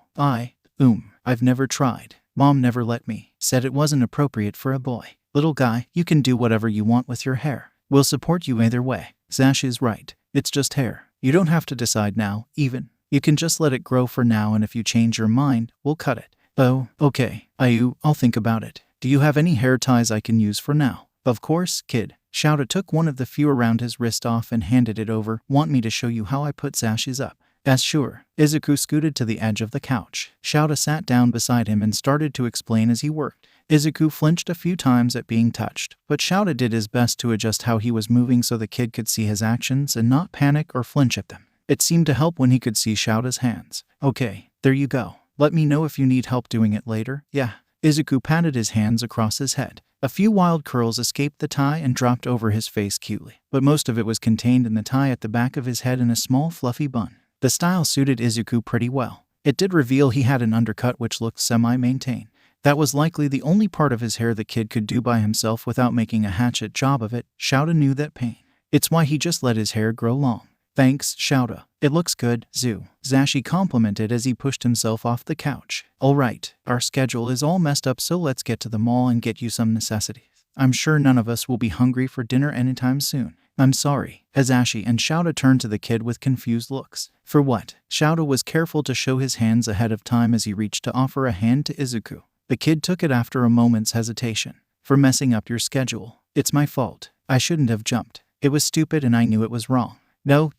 I've never tried. Mom never let me. Said it wasn't appropriate for a boy. Little guy, you can do whatever you want with your hair. We'll support you either way. Zash is right. It's just hair. You don't have to decide now, even. You can just let it grow for now, and if you change your mind, we'll cut it. Oh, okay. I'll think about it. Do you have any hair ties I can use for now? Of course, kid. Shouta took one of the few around his wrist off and handed it over. Want me to show you how I put Zash's up? As sure. Izuku scooted to the edge of the couch. Shouta sat down beside him and started to explain as he worked. Izuku flinched a few times at being touched, but Shouta did his best to adjust how he was moving so the kid could see his actions and not panic or flinch at them. It seemed to help when he could see Shouta's hands. Okay, there you go. Let me know if you need help doing it later. Yeah. Izuku patted his hands across his head. A few wild curls escaped the tie and dropped over his face cutely, but most of it was contained in the tie at the back of his head in a small fluffy bun. The style suited Izuku pretty well. It did reveal he had an undercut which looked semi-maintained. That was likely the only part of his hair the kid could do by himself without making a hatchet job of it. Shouta knew that pain. It's why he just let his hair grow long. Thanks, Shouta. It looks good, Zashi complimented as he pushed himself off the couch. Alright, our schedule is all messed up, so let's get to the mall and get you some necessities. I'm sure none of us will be hungry for dinner anytime soon. I'm sorry. Zashi and Shouta turned to the kid with confused looks. For what? Shouta was careful to show his hands ahead of time as he reached to offer a hand to Izuku. The kid took it after a moment's hesitation. For messing up your schedule. It's my fault. I shouldn't have jumped. It was stupid and I knew it was wrong. No.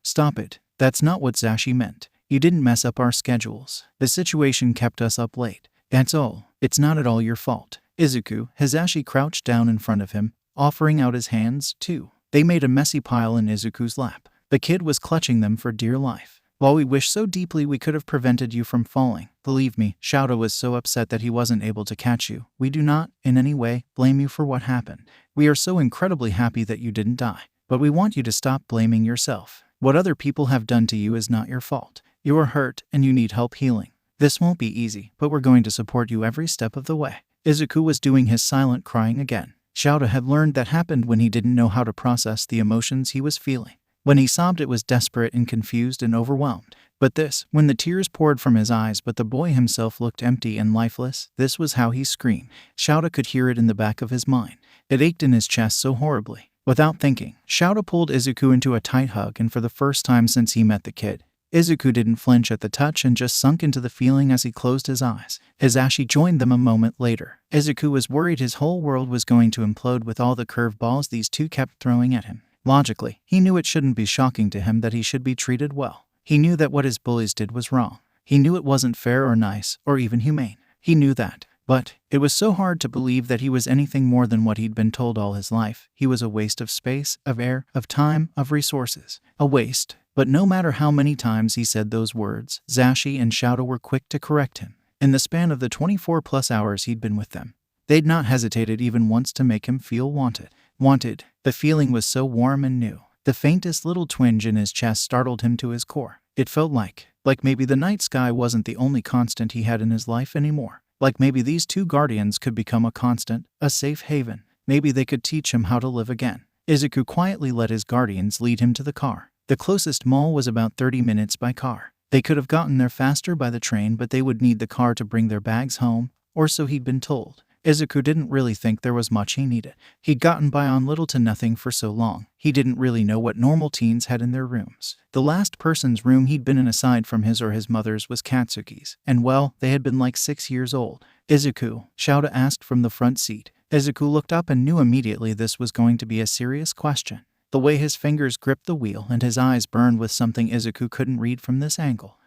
Stop it. That's not what Zashi meant. You didn't mess up our schedules. The situation kept us up late. That's all. It's not at all your fault. Izuku, Zashi crouched down in front of him, offering out his hands, too. They made a messy pile in Izuku's lap. The kid was clutching them for dear life. While we wish so deeply we could have prevented you from falling, believe me, Shouta was so upset that he wasn't able to catch you. We do not, in any way, blame you for what happened. We are so incredibly happy that you didn't die. But we want you to stop blaming yourself. What other people have done to you is not your fault. You are hurt and you need help healing. This won't be easy, but we're going to support you every step of the way. Izuku was doing his silent crying again. Shouta had learned that happened when he didn't know how to process the emotions he was feeling. When he sobbed, it was desperate and confused and overwhelmed. But this, when the tears poured from his eyes but the boy himself looked empty and lifeless, this was how he screamed. Shouta could hear it in the back of his mind. It ached in his chest so horribly. Without thinking, Shouta pulled Izuku into a tight hug, and for the first time since he met the kid, Izuku didn't flinch at the touch and just sunk into the feeling as he closed his eyes. Zashi joined them a moment later. Izuku was worried his whole world was going to implode with all the curveballs these two kept throwing at him. Logically, he knew it shouldn't be shocking to him that he should be treated well. He knew that what his bullies did was wrong. He knew it wasn't fair or nice or even humane. He knew that. But it was so hard to believe that he was anything more than what he'd been told all his life. He was a waste of space, of air, of time, of resources. A waste. But no matter how many times he said those words, Zashi and Shouta were quick to correct him. In the span of the 24+ hours he'd been with them, they'd not hesitated even once to make him feel wanted. Wanted. The feeling was so warm and new. The faintest little twinge in his chest startled him to his core. It felt like maybe the night sky wasn't the only constant he had in his life anymore. Like maybe these two guardians could become a constant, a safe haven. Maybe they could teach him how to live again. Izuku quietly let his guardians lead him to the car. The closest mall was about 30 minutes by car. They could have gotten there faster by the train, but they would need the car to bring their bags home, or so he'd been told. Izuku didn't really think there was much he needed. He'd gotten by on little to nothing for so long. He didn't really know what normal teens had in their rooms. The last person's room he'd been in aside from his or his mother's was Katsuki's, and well, they had been like 6 years old. Izuku, Shouta asked from the front seat. Izuku looked up and knew immediately this was going to be a serious question. The way his fingers gripped the wheel and his eyes burned with something Izuku couldn't read from this angle.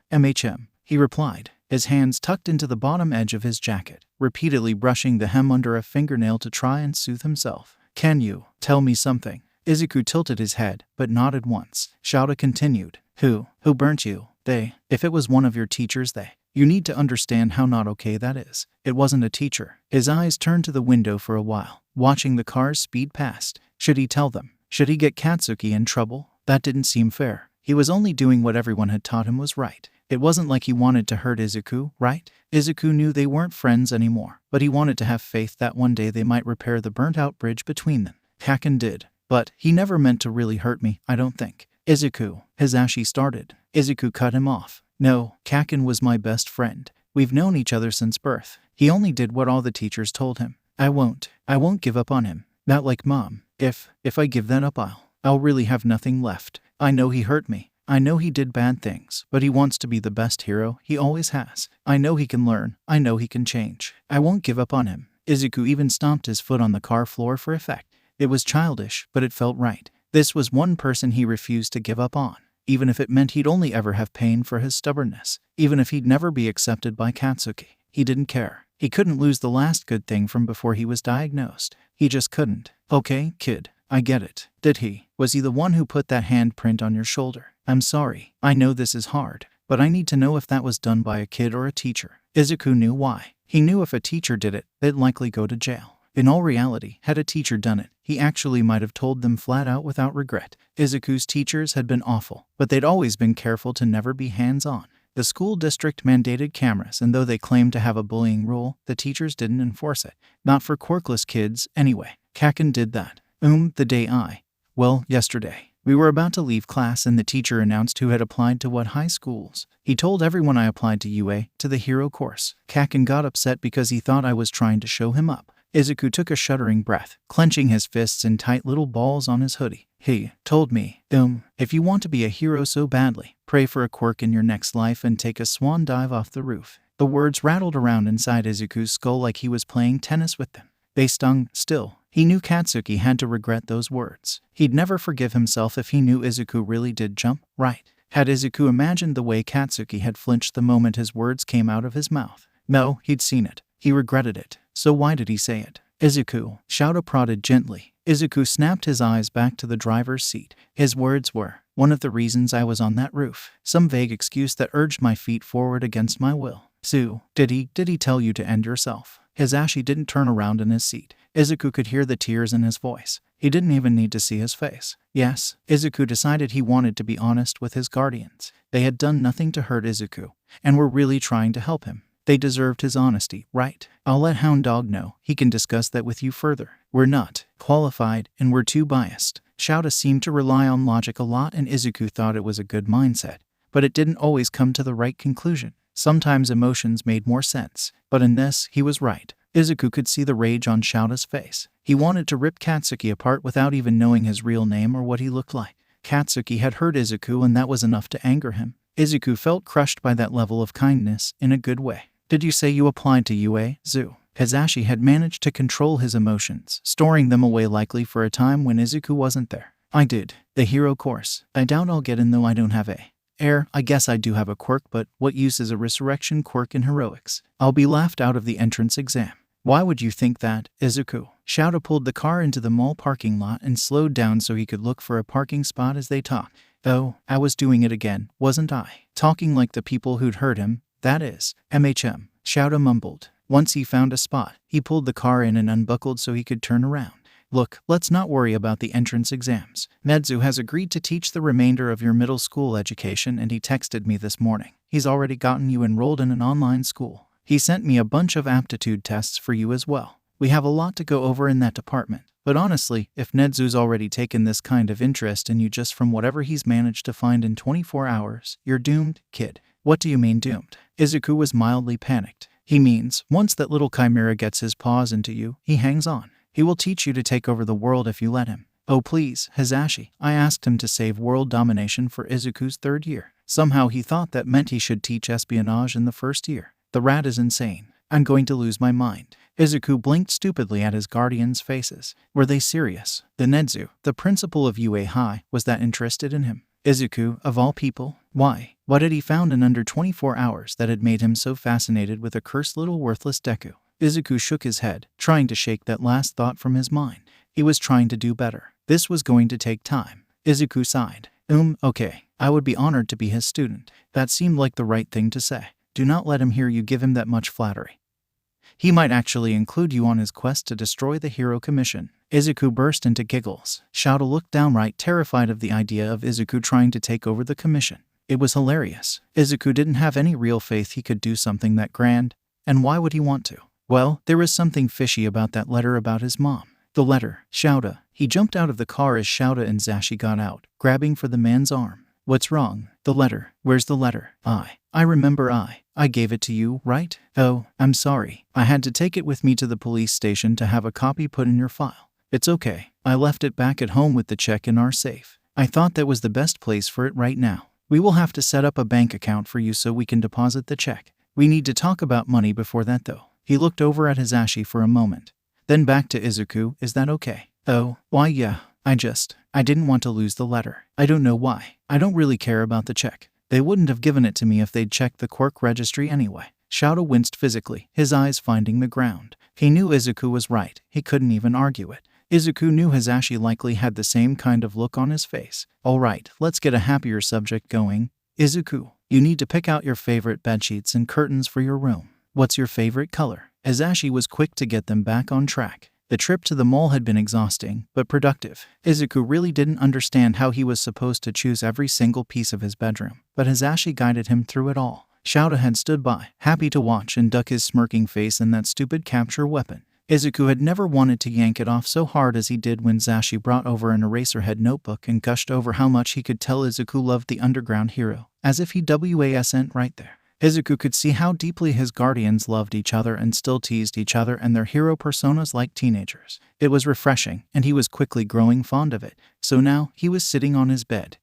He replied, his hands tucked into the bottom edge of his jacket, repeatedly brushing the hem under a fingernail to try and soothe himself. Can you tell me something? Izuku tilted his head, but nodded once. Shouta continued, Who burnt you? They. If it was one of your teachers, they. You need to understand how not okay that is. It wasn't a teacher. His eyes turned to the window for a while, watching the cars speed past. Should he tell them? Should he get Katsuki in trouble? That didn't seem fair. He was only doing what everyone had taught him was right. It wasn't like he wanted to hurt Izuku, right? Izuku knew they weren't friends anymore, but he wanted to have faith that one day they might repair the burnt-out bridge between them. Kaken did. But he never meant to really hurt me, I don't think. Izuku, Zashi started. Izuku cut him off. No, Kaken was my best friend. We've known each other since birth. He only did what all the teachers told him. I won't give up on him. Not like Mom. If I give that up, I'll really have nothing left. I know he hurt me. I know he did bad things, but he wants to be the best hero. He always has. I know he can learn. I know he can change. I won't give up on him. Izuku even stomped his foot on the car floor for effect. It was childish, but it felt right. This was one person he refused to give up on, even if it meant he'd only ever have pain for his stubbornness, even if he'd never be accepted by Katsuki. He didn't care. He couldn't lose the last good thing from before he was diagnosed. He just couldn't. Okay, kid, I get it. Did he? Was he the one who put that handprint on your shoulder? I'm sorry. I know this is hard, but I need to know if that was done by a kid or a teacher. Izuku knew why. He knew if a teacher did it, they'd likely go to jail. In all reality, had a teacher done it, he actually might have told them flat out without regret. Izuku's teachers had been awful, but they'd always been careful to never be hands-on. The school district mandated cameras, and though they claimed to have a bullying rule, the teachers didn't enforce it. Not for quirkless kids, anyway. Kaken did that. The day yesterday. We were about to leave class and the teacher announced who had applied to what high schools. He told everyone I applied to UA, to the hero course. Kaken got upset because he thought I was trying to show him up. Izuku took a shuddering breath, clenching his fists in tight little balls on his hoodie. He told me, if you want to be a hero so badly, pray for a quirk in your next life and take a swan dive off the roof. The words rattled around inside Izuku's skull like he was playing tennis with them. They stung. Still, he knew Katsuki had to regret those words. He'd never forgive himself if he knew Izuku really did jump right. Had Izuku imagined the way Katsuki had flinched the moment his words came out of his mouth? No, he'd seen it. He regretted it. So why did he say it? Izuku, Shouta prodded gently. Izuku snapped his eyes back to the driver's seat. His words were, one of the reasons I was on that roof. Some vague excuse that urged my feet forward against my will. Sue, did he tell you to end yourself? Hisashi didn't turn around in his seat. Izuku could hear the tears in his voice. He didn't even need to see his face. Yes, Izuku decided he wanted to be honest with his guardians. They had done nothing to hurt Izuku, and were really trying to help him. They deserved his honesty, right? I'll let Hound Dog know. He can discuss that with you further. We're not qualified, and we're too biased. Shouta seemed to rely on logic a lot, and Izuku thought it was a good mindset. But it didn't always come to the right conclusion. Sometimes emotions made more sense. But in this, he was right. Izuku could see the rage on Shouta's face. He wanted to rip Katsuki apart without even knowing his real name or what he looked like. Katsuki had hurt Izuku, and that was enough to anger him. Izuku felt crushed by that level of kindness, in a good way. Did you say you applied to UA, Zu? Hisashi had managed to control his emotions, storing them away likely for a time when Izuku wasn't there. I did. The hero course. I doubt I'll get in though I don't have a I guess I do have a quirk, but what use is a resurrection quirk in heroics? I'll be laughed out of the entrance exam. Why would you think that, Izuku? Shouta pulled the car into the mall parking lot and slowed down so he could look for a parking spot as they talked. Oh, I was doing it again, wasn't I? Talking like the people who'd hurt him. That is, Shouta mumbled. Once he found a spot, he pulled the car in and unbuckled so he could turn around. Look, let's not worry about the entrance exams. Nedzu has agreed to teach the remainder of your middle school education, and he texted me this morning. He's already gotten you enrolled in an online school. He sent me a bunch of aptitude tests for you as well. We have a lot to go over in that department. But honestly, if Nedzu's already taken this kind of interest in you just from whatever he's managed to find in 24 hours, you're doomed, kid. What do you mean doomed? Izuku was mildly panicked. He means, once that little chimera gets his paws into you, he hangs on. He will teach you to take over the world if you let him. Oh please, Hisashi. I asked him to save world domination for Izuku's 3rd year. Somehow he thought that meant he should teach espionage in the 1st year. The rat is insane. I'm going to lose my mind. Izuku blinked stupidly at his guardians' faces. Were they serious? The Nedzu, the principal of UA High, was that interested in him? Izuku, of all people? Why? What had he found in under 24 hours that had made him so fascinated with a cursed little worthless Deku? Izuku shook his head, trying to shake that last thought from his mind. He was trying to do better. This was going to take time. Izuku sighed. Okay. I would be honored to be his student. That seemed like the right thing to say. Do not let him hear you give him that much flattery. He might actually include you on his quest to destroy the Hero Commission. Izuku burst into giggles. Shouta looked downright terrified of the idea of Izuku trying to take over the commission. It was hilarious. Izuku didn't have any real faith he could do something that grand, and why would he want to? Well, there was something fishy about that letter about his mom. The letter, Shouta. He jumped out of the car as Shouta and Zashi got out, grabbing for the man's arm. What's wrong? The letter. Where's the letter? I remember I gave it to you, right? Oh, I'm sorry. I had to take it with me to the police station to have a copy put in your file. It's okay. I left it back at home with the check in our safe. I thought that was the best place for it right now. We will have to set up a bank account for you so we can deposit the check. We need to talk about money before that though. He looked over at Hisashi for a moment. Then back to Izuku. Is that okay? Oh, why yeah. I didn't want to lose the letter. I don't know why. I don't really care about the check. They wouldn't have given it to me if they'd checked the quirk registry anyway. Shadow winced physically, his eyes finding the ground. He knew Izuku was right. He couldn't even argue it. Izuku knew Hisashi likely had the same kind of look on his face. Alright, let's get a happier subject going. Izuku, you need to pick out your favorite bedsheets and curtains for your room. What's your favorite color? Hisashi was quick to get them back on track. The trip to the mall had been exhausting, but productive. Izuku really didn't understand how he was supposed to choose every single piece of his bedroom, but Hisashi guided him through it all. Shadow had stood by, happy to watch and duck his smirking face in that stupid capture weapon. Izuku had never wanted to yank it off so hard as he did when Hisashi brought over an Eraserhead notebook and gushed over how much he could tell Izuku loved the underground hero, as if he wasn't right there. Izuku could see how deeply his guardians loved each other and still teased each other and their hero personas like teenagers. It was refreshing, and he was quickly growing fond of it. So now, he was sitting on his bed,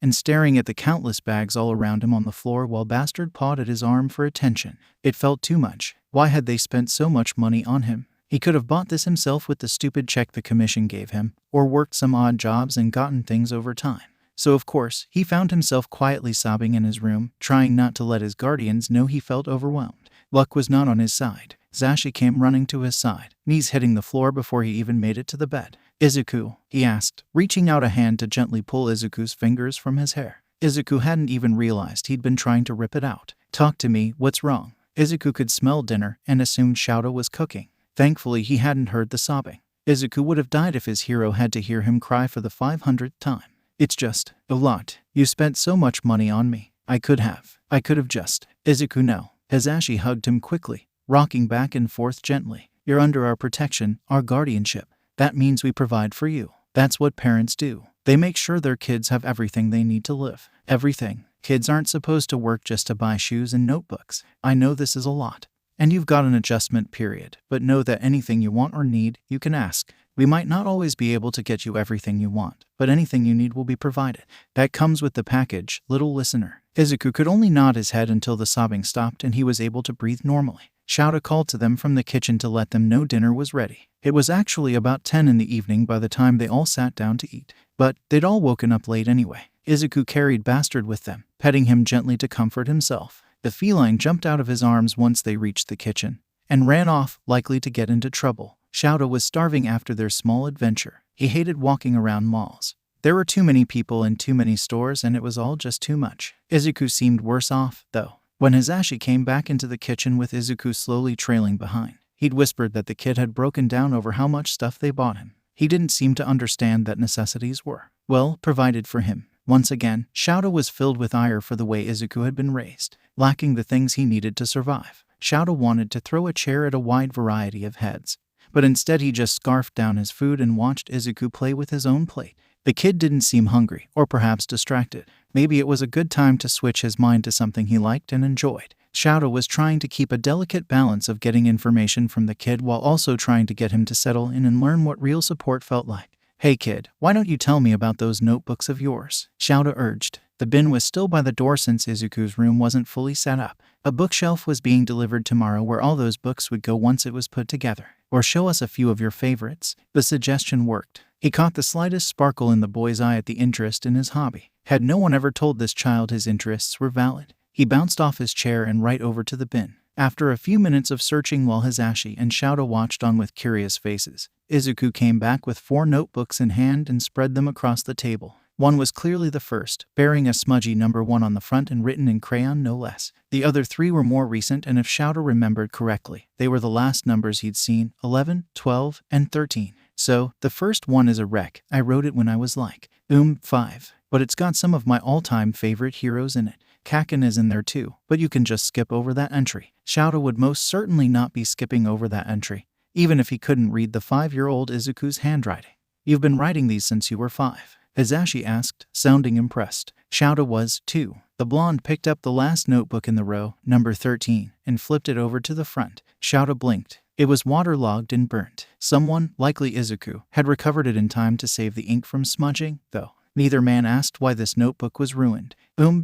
and staring at the countless bags all around him on the floor while Bastard pawed at his arm for attention. It felt too much. Why had they spent so much money on him? He could have bought this himself with the stupid check the commission gave him, or worked some odd jobs and gotten things over time. So of course, he found himself quietly sobbing in his room, trying not to let his guardians know he felt overwhelmed. Luck was not on his side. Hisashi came running to his side, knees hitting the floor before he even made it to the bed. Izuku, he asked, reaching out a hand to gently pull Izuku's fingers from his hair. Izuku hadn't even realized he'd been trying to rip it out. Talk to me, what's wrong? Izuku could smell dinner and assumed Shadow was cooking. Thankfully, he hadn't heard the sobbing. Izuku would have died if his hero had to hear him cry for the 500th time. It's just a lot. You spent so much money on me. I could have just. Izuku, no. Hisashi hugged him quickly, rocking back and forth gently. You're under our protection, our guardianship. That means we provide for you. That's what parents do. They make sure their kids have everything they need to live. Everything. Kids aren't supposed to work just to buy shoes and notebooks. I know this is a lot. And you've got an adjustment period, but know that anything you want or need, you can ask. We might not always be able to get you everything you want, but anything you need will be provided. That comes with the package, little listener. Izuku could only nod his head until the sobbing stopped and he was able to breathe normally. Shadow called to them from the kitchen to let them know dinner was ready. It was actually about 10 in the evening by the time they all sat down to eat, but they'd all woken up late anyway. Izuku carried Bastard with them, petting him gently to comfort himself. The feline jumped out of his arms once they reached the kitchen, and ran off, likely to get into trouble. Shadow was starving after their small adventure. He hated walking around malls. There were too many people and too many stores, and it was all just too much. Izuku seemed worse off, though. When Hisashi came back into the kitchen with Izuku slowly trailing behind, he'd whispered that the kid had broken down over how much stuff they bought him. He didn't seem to understand that necessities were, well, provided for him. Once again, Shadow was filled with ire for the way Izuku had been raised, lacking the things he needed to survive. Shadow wanted to throw a chair at a wide variety of heads, but instead he just scarfed down his food and watched Izuku play with his own plate. The kid didn't seem hungry, or perhaps distracted. Maybe it was a good time to switch his mind to something he liked and enjoyed. Shadow was trying to keep a delicate balance of getting information from the kid while also trying to get him to settle in and learn what real support felt like. Hey kid, why don't you tell me about those notebooks of yours? Shadow urged. The bin was still by the door since Izuku's room wasn't fully set up. A bookshelf was being delivered tomorrow where all those books would go once it was put together. Or show us a few of your favorites. The suggestion worked. He caught the slightest sparkle in the boy's eye at the interest in his hobby. Had no one ever told this child his interests were valid? He bounced off his chair and right over to the bin. After a few minutes of searching while Hisashi and Shadow watched on with curious faces, Izuku came back with 4 notebooks in hand and spread them across the table. One was clearly the first, bearing a smudgy number 1 on the front and written in crayon no less. The other 3 were more recent, and if Shadow remembered correctly, they were the last numbers he'd seen, 11, 12, and 13. So, the first one is a wreck. I wrote it when I was like, 5. But it's got some of my all-time favorite heroes in it. Kaken is in there too, but you can just skip over that entry. Shadow would most certainly not be skipping over that entry, even if he couldn't read the 5-year-old Izuku's handwriting. You've been writing these since you were 5? Hisashi asked, sounding impressed. Shouta was, too. The blonde picked up the last notebook in the row, number 13, and flipped it over to the front. Shouta blinked. It was waterlogged and burnt. Someone, likely Izuku, had recovered it in time to save the ink from smudging, though. Neither man asked why this notebook was ruined.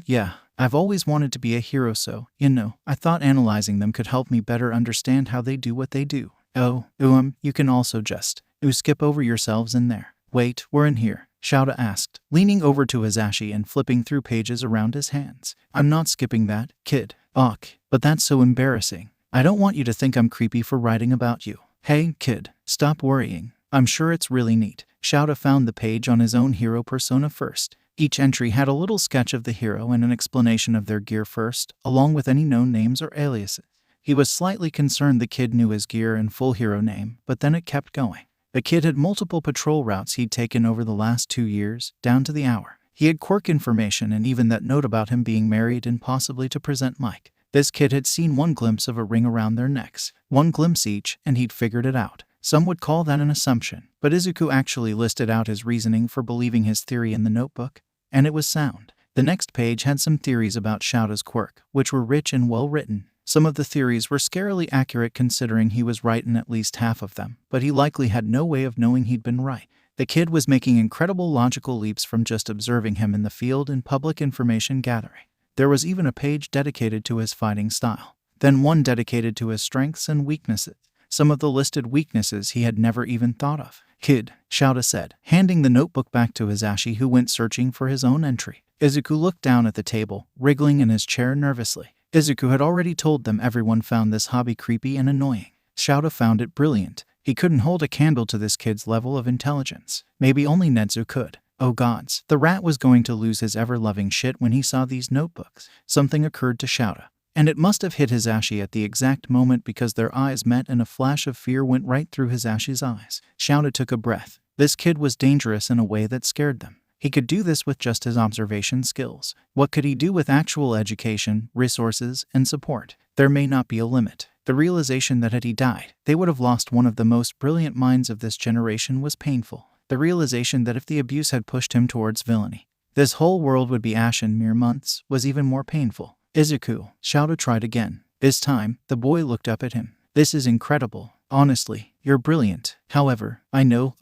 Yeah. I've always wanted to be a hero, so, I thought analyzing them could help me better understand how they do what they do. You can also just, skip over yourselves in there. Wait, we're in here, Shouta asked, leaning over to Hisashi and flipping through pages around his hands. I'm not skipping that, kid. But that's so embarrassing. I don't want you to think I'm creepy for writing about you. Hey, kid, stop worrying. I'm sure it's really neat. Shouta found the page on his own hero persona first. Each entry had a little sketch of the hero and an explanation of their gear first, along with any known names or aliases. He was slightly concerned the kid knew his gear and full hero name, but then it kept going. The kid had multiple patrol routes he'd taken over the last 2 years, down to the hour. He had quirk information and even that note about him being married and possibly to present Mike. This kid had seen one glimpse of a ring around their necks. One glimpse each, and he'd figured it out. Some would call that an assumption, but Izuku actually listed out his reasoning for believing his theory in the notebook. And it was sound. The next page had some theories about Shouta's quirk, which were rich and well written. Some of the theories were scarily accurate considering he was right in at least half of them, but he likely had no way of knowing he'd been right. The kid was making incredible logical leaps from just observing him in the field and public information gathering. There was even a page dedicated to his fighting style, then one dedicated to his strengths and weaknesses. Some of the listed weaknesses he had never even thought of. Kid, Shouta said, handing the notebook back to Hisashi, who went searching for his own entry. Izuku looked down at the table, wriggling in his chair nervously. Izuku had already told them everyone found this hobby creepy and annoying. Shouta found it brilliant. He couldn't hold a candle to this kid's level of intelligence. Maybe only Nedzu could. Oh gods, the rat was going to lose his ever-loving shit when he saw these notebooks. Something occurred to Shouta, and it must have hit Hisashi at the exact moment because their eyes met and a flash of fear went right through Hisashi's eyes. Shouta took a breath. This kid was dangerous in a way that scared them. He could do this with just his observation skills. What could he do with actual education, resources, and support? There may not be a limit. The realization that had he died, they would have lost one of the most brilliant minds of this generation was painful. The realization that if the abuse had pushed him towards villainy, this whole world would be ash in mere months, was even more painful. Izuku, Shouta tried again. This time, the boy looked up at him. This is incredible. Honestly, you're brilliant. However, I know.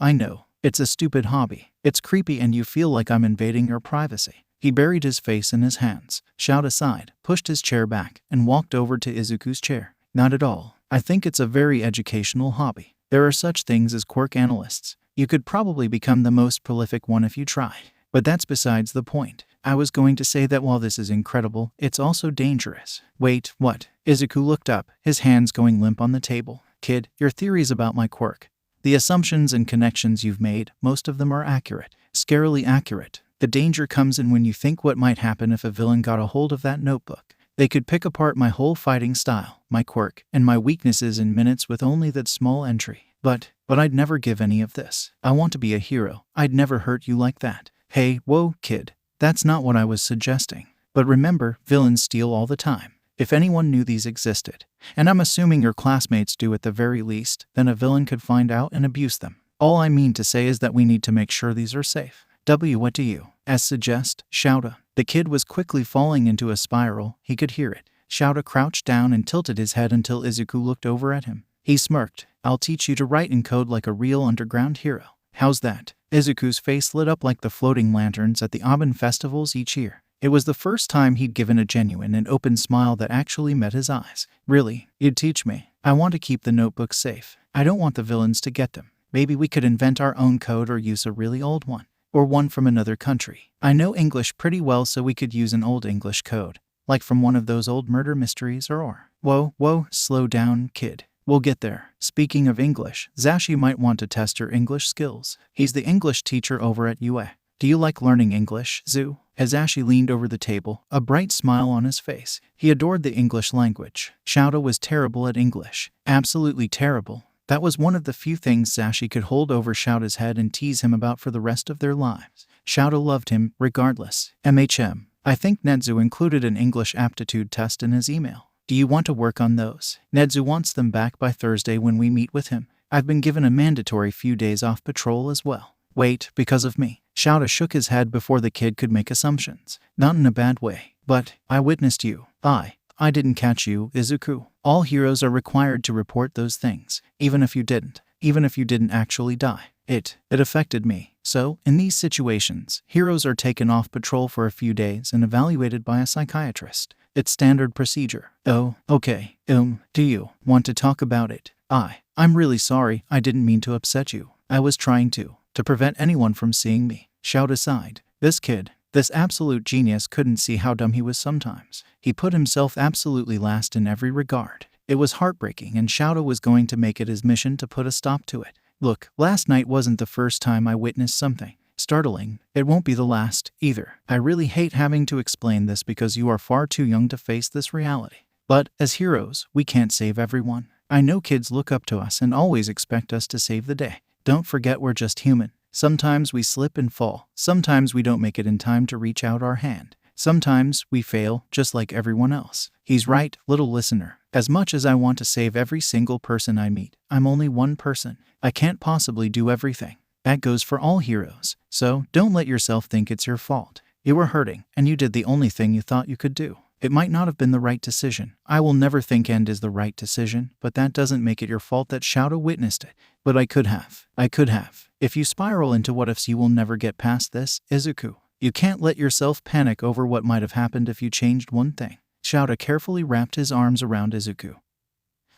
It's a stupid hobby. It's creepy and you feel like I'm invading your privacy. He buried his face in his hands. Shouta sighed, pushed his chair back, and walked over to Izuku's chair. Not at all. I think it's a very educational hobby. There are such things as quirk analysts. You could probably become the most prolific one if you try. But that's besides the point. I was going to say that while this is incredible, it's also dangerous. Wait, what? Izuku looked up, his hands going limp on the table. Kid, your theories about my quirk. The assumptions and connections you've made, most of them are accurate. Scarily accurate. The danger comes in when you think what might happen if a villain got a hold of that notebook. They could pick apart my whole fighting style, my quirk, and my weaknesses in minutes with only that small entry. But I'd never give any of this. I want to be a hero. I'd never hurt you like that. Hey, whoa, kid. That's not what I was suggesting. But remember, villains steal all the time. If anyone knew these existed, and I'm assuming your classmates do at the very least, then a villain could find out and abuse them. All I mean to say is that we need to make sure these are safe. What do you suggest, Shouta? The kid was quickly falling into a spiral. He could hear it. Shouta crouched down and tilted his head until Izuku looked over at him. He smirked. I'll teach you to write in code like a real underground hero. How's that? Izuku's face lit up like the floating lanterns at the Aben festivals each year. It was the first time he'd given a genuine and open smile that actually met his eyes. Really? You'd teach me? I want to keep the notebooks safe. I don't want the villains to get them. Maybe we could invent our own code or use a really old one. Or one from another country. I know English pretty well, so we could use an old English code. Like from one of those old murder mysteries or... Whoa, slow down, kid. We'll get there. Speaking of English, Zashi might want to test your English skills. He's the English teacher over at UA. Do you like learning English, Zu? Hisashi leaned over the table, a bright smile on his face. He adored the English language. Shouta was terrible at English. Absolutely terrible. That was one of the few things Zashi could hold over Shouta's head and tease him about for the rest of their lives. Shouta loved him, regardless. I think Nedzu included an English aptitude test in his email. Do you want to work on those? Nedzu wants them back by Thursday when we meet with him. I've been given a mandatory few days off patrol as well. Wait, because of me? Shouta shook his head before the kid could make assumptions. Not in a bad way. But, I witnessed you. I didn't catch you, Izuku. All heroes are required to report those things, even if you didn't. Even if you didn't actually die. It affected me. So, in these situations, heroes are taken off patrol for a few days and evaluated by a psychiatrist. It's standard procedure. Oh, okay. Do you want to talk about it? I'm really sorry, I didn't mean to upset you. I was trying to prevent anyone from seeing me. Shout aside. This kid, this absolute genius couldn't see how dumb he was sometimes. He put himself absolutely last in every regard. It was heartbreaking and Shouta was going to make it his mission to put a stop to it. Look, last night wasn't the first time I witnessed something startling. It won't be the last, either. I really hate having to explain this because you are far too young to face this reality. But, as heroes, we can't save everyone. I know kids look up to us and always expect us to save the day. Don't forget we're just human. Sometimes we slip and fall. Sometimes we don't make it in time to reach out our hand. Sometimes we fail, just like everyone else. He's right, little listener. As much as I want to save every single person I meet, I'm only one person. I can't possibly do everything. That goes for all heroes. So, don't let yourself think it's your fault. You were hurting, and you did the only thing you thought you could do. It might not have been the right decision. I will never think end is the right decision, but that doesn't make it your fault that Shouta witnessed it. But I could have. If you spiral into what ifs, you will never get past this, Izuku. You can't let yourself panic over what might have happened if you changed one thing. Shouta carefully wrapped his arms around Izuku,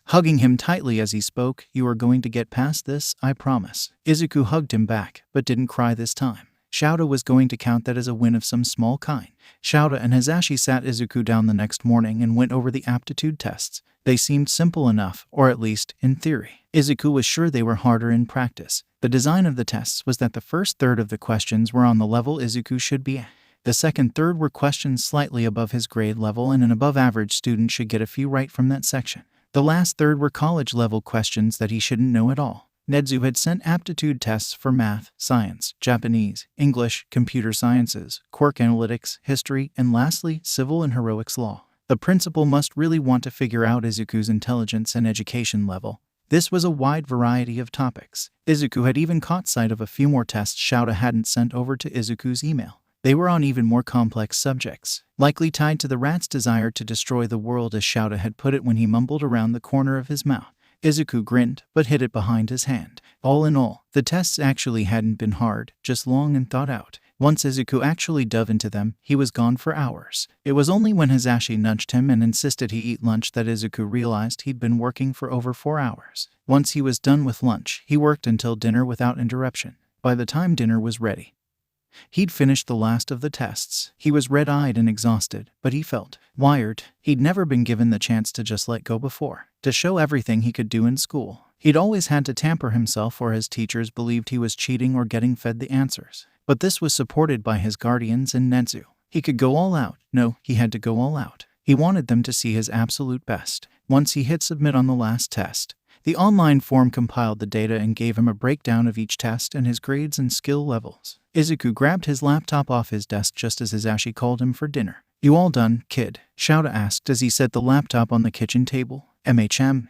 hugging him tightly as he spoke. You are going to get past this, I promise. Izuku hugged him back, but didn't cry this time. Shouta was going to count that as a win of some small kind. Shouta and Hisashi sat Izuku down the next morning and went over the aptitude tests. They seemed simple enough, or at least, in theory. Izuku was sure they were harder in practice. The design of the tests was that the first third of the questions were on the level Izuku should be at. The second third were questions slightly above his grade level, and an above-average student should get a few right from that section. The last third were college-level questions that he shouldn't know at all. Nedzu had sent aptitude tests for math, science, Japanese, English, computer sciences, quirk analytics, history, and lastly, civil and heroics law. The principal must really want to figure out Izuku's intelligence and education level. This was a wide variety of topics. Izuku had even caught sight of a few more tests Shouta hadn't sent over to Izuku's email. They were on even more complex subjects, likely tied to the rat's desire to destroy the world, as Shouta had put it when he mumbled around the corner of his mouth. Izuku grinned, but hid it behind his hand. All in all, the tests actually hadn't been hard, just long and thought out. Once Izuku actually dove into them, he was gone for hours. It was only when Hisashi nudged him and insisted he eat lunch that Izuku realized he'd been working for over 4 hours. Once he was done with lunch, he worked until dinner without interruption. By the time dinner was ready, he'd finished the last of the tests. He was red-eyed and exhausted, but he felt wired. He'd never been given the chance to just let go before, to show everything he could do in school. He'd always had to tamper himself, or his teachers believed he was cheating or getting fed the answers. But this was supported by his guardians and Nedzu. He could go all out. No, he had to go all out. He wanted them to see his absolute best. Once he hit submit on the last test, the online form compiled the data and gave him a breakdown of each test and his grades and skill levels. Izuku grabbed his laptop off his desk just as Hisashi called him for dinner. "You all done, kid?" Shouta asked as he set the laptop on the kitchen table.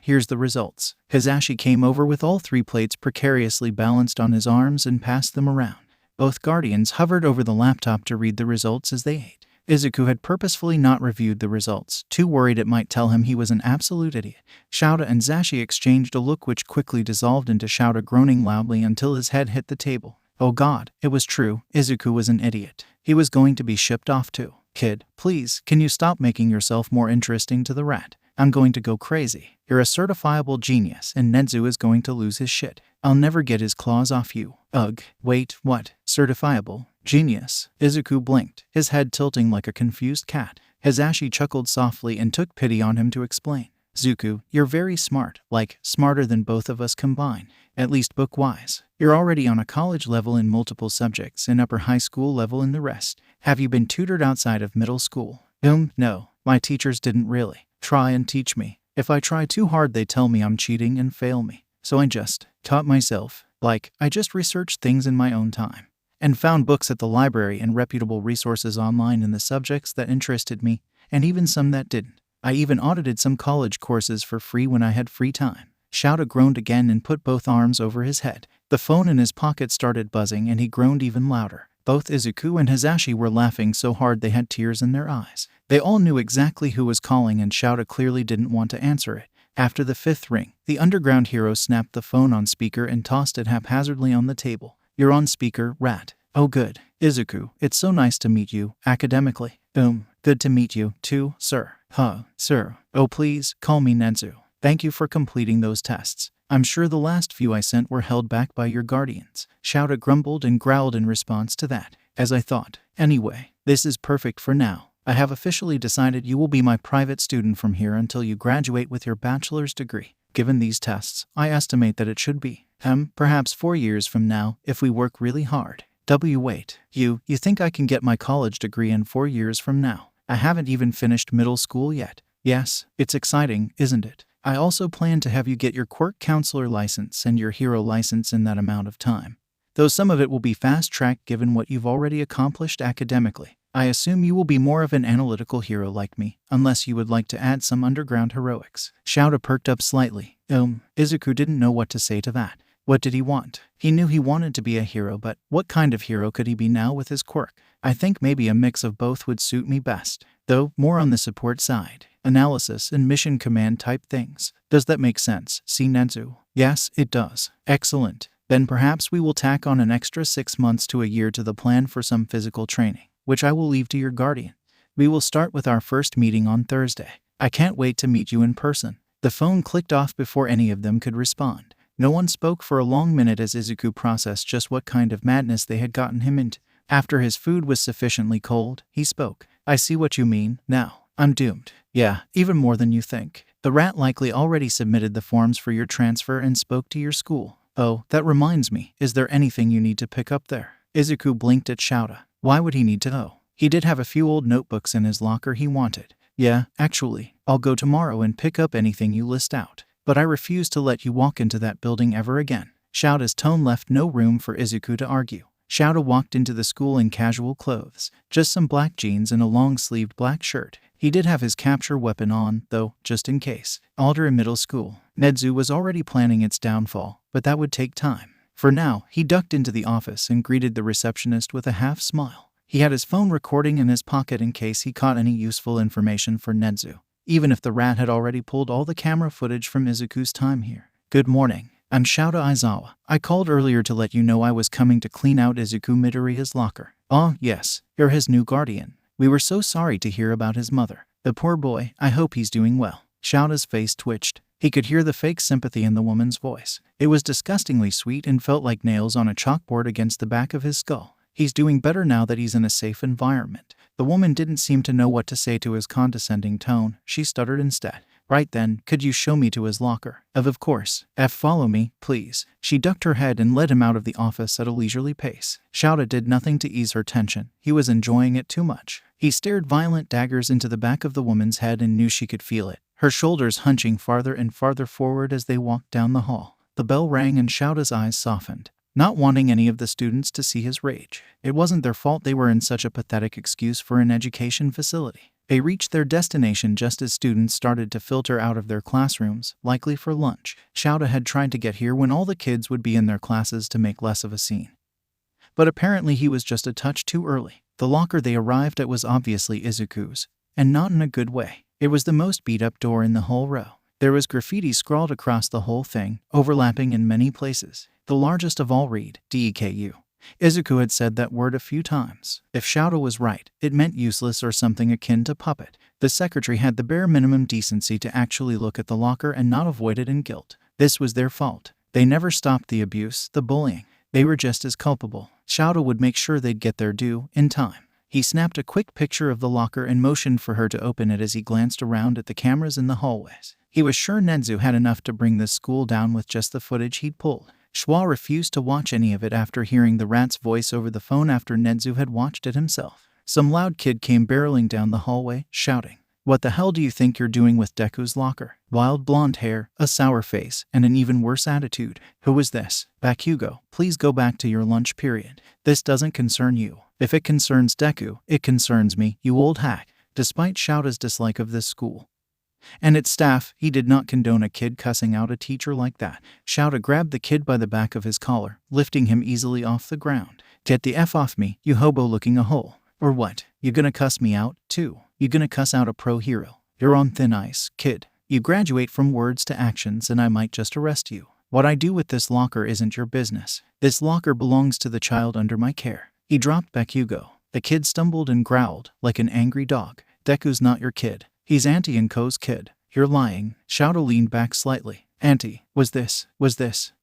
Here's the results." Hisashi came over with all 3 plates precariously balanced on his arms and passed them around. Both guardians hovered over the laptop to read the results as they ate. Izuku had purposefully not reviewed the results, too worried it might tell him he was an absolute idiot. Shouta and Hisashi exchanged a look which quickly dissolved into Shouta groaning loudly until his head hit the table. Oh God, it was true. Izuku was an idiot. He was going to be shipped off too. "Kid, please, can you stop making yourself more interesting to the rat? I'm going to go crazy. You're a certifiable genius, and Nedzu is going to lose his shit. I'll never get his claws off you." Ugh, wait, what? Certifiable genius? Izuku blinked, his head tilting like a confused cat. Hisashi chuckled softly and took pity on him to explain. "Zuku, you're very smart, like, smarter than both of us combined. At least book-wise. You're already on a college level in multiple subjects and upper high school level in the rest. Have you been tutored outside of middle school?" No. My teachers didn't really try and teach me. If I try too hard, they tell me I'm cheating and fail me. So I just taught myself. I just researched things in my own time. And found books at the library and reputable resources online in the subjects that interested me, and even some that didn't. I even audited some college courses for free when I had free time." Shouta groaned again and put both arms over his head. The phone in his pocket started buzzing and he groaned even louder. Both Izuku and Hisashi were laughing so hard they had tears in their eyes. They all knew exactly who was calling, and Shouta clearly didn't want to answer it. After the 5th ring, the underground hero snapped the phone on speaker and tossed it haphazardly on the table. "You're on speaker, rat." "Oh good. Izuku, it's so nice to meet you, academically." Good to meet you, too, sir." "Huh, sir. Oh please, call me Nedzu. Thank you for completing those tests. I'm sure the last few I sent were held back by your guardians." Shouta grumbled and growled in response to that. "As I thought. Anyway, this is perfect for now. I have officially decided you will be my private student from here until you graduate with your bachelor's degree. Given these tests, I estimate that it should be, perhaps 4 years from now if we work really hard." Wait, you think I can get my college degree in 4 years from now? I haven't even finished middle school yet. Yes, it's exciting, isn't it? I also plan to have you get your quirk counselor license and your hero license in that amount of time. Though some of it will be fast-tracked given what you've already accomplished academically. I assume you will be more of an analytical hero like me, unless you would like to add some underground heroics. Shouta perked up slightly. Izuku didn't know what to say to that. What did he want? He knew he wanted to be a hero, but what kind of hero could he be now with his quirk? "I think maybe a mix of both would suit me best, though more on the support side. Analysis and mission command type things. Does that make sense, see Nedzu?" "Yes, it does." "Excellent. Then perhaps we will tack on an extra 6 months to a year to the plan for some physical training, which I will leave to your guardian. We will start with our first meeting on Thursday. I can't wait to meet you in person." The phone clicked off before any of them could respond. No one spoke for a long minute as Izuku processed just what kind of madness they had gotten him into. After his food was sufficiently cold, he spoke. "I see what you mean, now. I'm doomed." "Yeah, even more than you think. The rat likely already submitted the forms for your transfer and spoke to your school. Oh, that reminds me, is there anything you need to pick up there?" Izuku blinked at Shouta. Why would he need to know? He did have a few old notebooks in his locker he wanted. "Yeah, actually, I'll go tomorrow and pick up anything you list out. But I refuse to let you walk into that building ever again." Shouta's tone left no room for Izuku to argue. Shouta walked into the school in casual clothes, just some black jeans and a long-sleeved black shirt. He did have his capture weapon on, though, just in case. Alder in middle school. Nedzu was already planning its downfall, but that would take time. For now, he ducked into the office and greeted the receptionist with a half-smile. He had his phone recording in his pocket in case he caught any useful information for Nedzu, even if the rat had already pulled all the camera footage from Izuku's time here. "Good morning. I'm Shouta Aizawa. I called earlier to let you know I was coming to clean out Izuku Midoriya's locker." "Oh, yes, you're his new guardian. We were so sorry to hear about his mother. The poor boy, I hope he's doing well." Shouta's face twitched. He could hear the fake sympathy in the woman's voice. It was disgustingly sweet and felt like nails on a chalkboard against the back of his skull. "He's doing better now that he's in a safe environment." The woman didn't seem to know what to say to his condescending tone. She stuttered instead. "Right then, could you show me to his locker?" Of course. Follow me, please." She ducked her head and led him out of the office at a leisurely pace. Shouta did nothing to ease her tension. He was enjoying it too much. He stared violent daggers into the back of the woman's head and knew she could feel it, her shoulders hunching farther and farther forward as they walked down the hall. The bell rang and Shouta's eyes softened, not wanting any of the students to see his rage. It wasn't their fault they were in such a pathetic excuse for an education facility. They reached their destination just as students started to filter out of their classrooms, likely for lunch. Shouta had tried to get here when all the kids would be in their classes to make less of a scene. But apparently he was just a touch too early. The locker they arrived at was obviously Izuku's, and not in a good way. It was the most beat-up door in the whole row. There was graffiti scrawled across the whole thing, overlapping in many places. The largest of all read, "DEKU." Izuku had said that word a few times. If Shouta was right, it meant useless or something akin to puppet. The secretary had the bare minimum decency to actually look at the locker and not avoid it in guilt. This was their fault. They never stopped the abuse, the bullying. They were just as culpable. Shouta would make sure they'd get their due, in time. He snapped a quick picture of the locker and motioned for her to open it as he glanced around at the cameras in the hallways. He was sure Nedzu had enough to bring this school down with just the footage he'd pulled. Schwa refused to watch any of it after hearing the rat's voice over the phone after Nedzu had watched it himself. Some loud kid came barreling down the hallway, shouting, "What the hell do you think you're doing with Deku's locker?" Wild blonde hair, a sour face, and an even worse attitude. "Who is this?" "Bakugo, please go back to your lunch period. This doesn't concern you. If it concerns Deku, it concerns me, you old hack." Despite Shouta's dislike of this school, And its staff, he did not condone a kid cussing out a teacher like that. Shouta grabbed the kid by the back of his collar, lifting him easily off the ground. Get the F off me, you hobo looking a hole. Or what? You gonna cuss me out, too? You gonna cuss out a pro hero? You're on thin ice, kid. You graduate from words to actions and I might just arrest you. What I do with this locker isn't your business. This locker belongs to the child under my care. He dropped Bakugo. The kid stumbled and growled, like an angry dog. Deku's not your kid. He's Auntie and Ko's kid. You're lying. Shouta leaned back slightly. Auntie, was this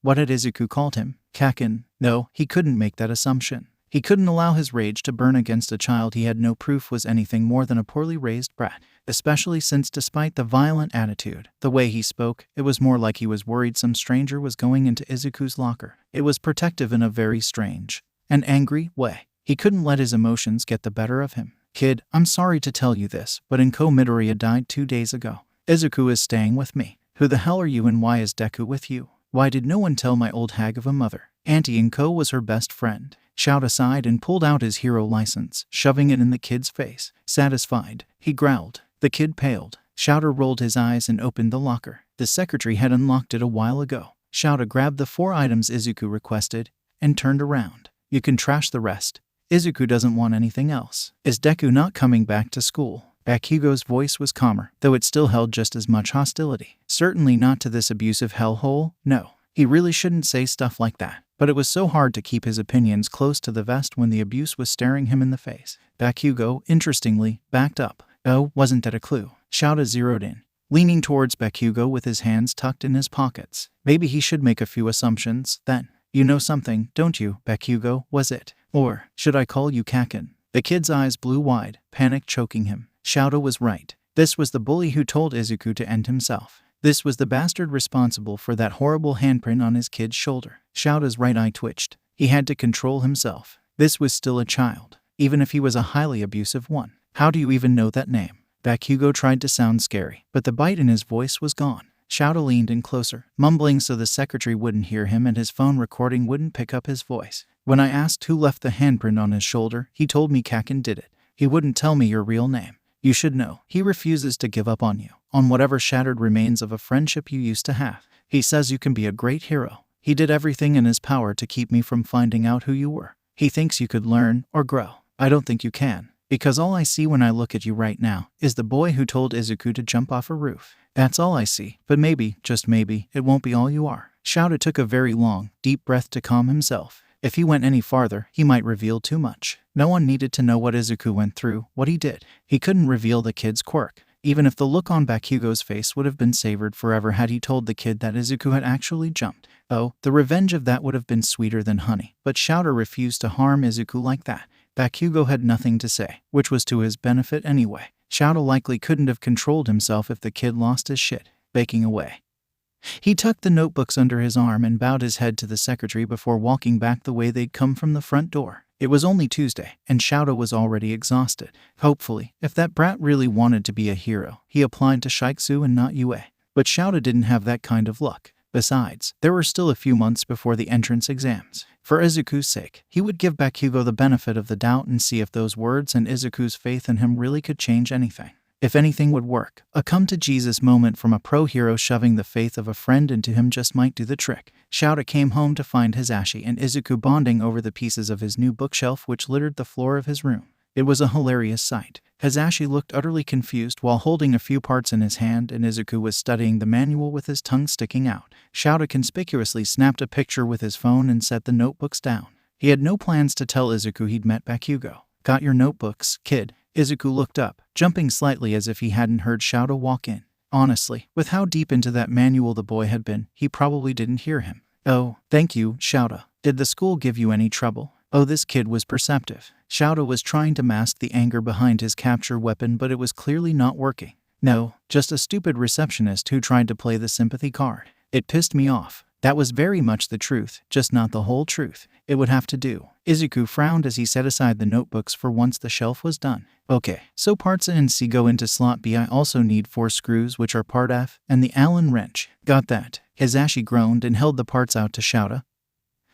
what had Izuku called him? Kaken? No, he couldn't make that assumption. He couldn't allow his rage to burn against a child he had no proof was anything more than a poorly raised brat, especially since despite the violent attitude, the way he spoke, it was more like he was worried some stranger was going into Izuku's locker. It was protective in a very strange and angry way. He couldn't let his emotions get the better of him. Kid, I'm sorry to tell you this, but Inko Midoriya died 2 days ago. Izuku is staying with me. Who the hell are you and why is Deku with you? Why did no one tell my old hag of a mother? Auntie Inko was her best friend. Shouta sighed and pulled out his hero license, shoving it in the kid's face. Satisfied, he growled. The kid paled. Shouta rolled his eyes and opened the locker. The secretary had unlocked it a while ago. Shouta grabbed the 4 items Izuku requested and turned around. You can trash the rest. Izuku doesn't want anything else. Is Deku not coming back to school? Bakugo's voice was calmer, though it still held just as much hostility. Certainly not to this abusive hellhole, no. He really shouldn't say stuff like that. But it was so hard to keep his opinions close to the vest when the abuse was staring him in the face. Bakugo, interestingly, backed up. Oh, wasn't that a clue? Shouta zeroed in, leaning towards Bakugo with his hands tucked in his pockets. Maybe he should make a few assumptions, then. You know something, don't you, Bakugo, was it? Or, should I call you Kaken? The kid's eyes blew wide, panic choking him. Shouta was right. This was the bully who told Izuku to end himself. This was the bastard responsible for that horrible handprint on his kid's shoulder. Shouta's right eye twitched. He had to control himself. This was still a child, even if he was a highly abusive one. How do you even know that name? Bakugo tried to sound scary, but the bite in his voice was gone. Shouta leaned in closer, mumbling so the secretary wouldn't hear him and his phone recording wouldn't pick up his voice. When I asked who left the handprint on his shoulder, he told me Kaken did it. He wouldn't tell me your real name. You should know, he refuses to give up on you, on whatever shattered remains of a friendship you used to have. He says you can be a great hero. He did everything in his power to keep me from finding out who you were. He thinks you could learn or grow. I don't think you can, because all I see when I look at you right now is the boy who told Izuku to jump off a roof. That's all I see, but maybe, just maybe, it won't be all you are. Shouta took a very long, deep breath to calm himself. If he went any farther, he might reveal too much. No one needed to know what Izuku went through, what he did. He couldn't reveal the kid's quirk, even if the look on Bakugo's face would have been savored forever had he told the kid that Izuku had actually jumped. Oh, the revenge of that would have been sweeter than honey. But Shouta refused to harm Izuku like that. Bakugo had nothing to say, which was to his benefit anyway. Shouta likely couldn't have controlled himself if the kid lost his shit, baking away. He tucked the notebooks under his arm and bowed his head to the secretary before walking back the way they'd come from the front door. It was only Tuesday, and Shouta was already exhausted. Hopefully, if that brat really wanted to be a hero, he applied to Shiksu and not UA. But Shouta didn't have that kind of luck. Besides, there were still a few months before the entrance exams. For Izuku's sake, he would give Bakugo the benefit of the doubt and see if those words and Izuku's faith in him really could change anything. If anything would work, a come-to-Jesus moment from a pro-hero shoving the faith of a friend into him just might do the trick. Shouta came home to find Hisashi and Izuku bonding over the pieces of his new bookshelf which littered the floor of his room. It was a hilarious sight. Hisashi looked utterly confused while holding a few parts in his hand and Izuku was studying the manual with his tongue sticking out. Shouta conspicuously snapped a picture with his phone and set the notebooks down. He had no plans to tell Izuku he'd met Bakugo. Got your notebooks, kid? Izuku looked up, jumping slightly as if he hadn't heard Shouta walk in. Honestly, with how deep into that manual the boy had been, he probably didn't hear him. Oh, thank you, Shouta. Did the school give you any trouble? Oh, this kid was perceptive. Shouta was trying to mask the anger behind his capture weapon, but it was clearly not working. No, just a stupid receptionist who tried to play the sympathy card. It pissed me off. That was very much the truth, just not the whole truth. It would have to do. Izuku frowned as he set aside the notebooks for once the shelf was done. Okay, so parts A and C go into slot B. I also need 4 screws which are part F, and the Allen wrench. Got that. Hisashi groaned and held the parts out to Shouta,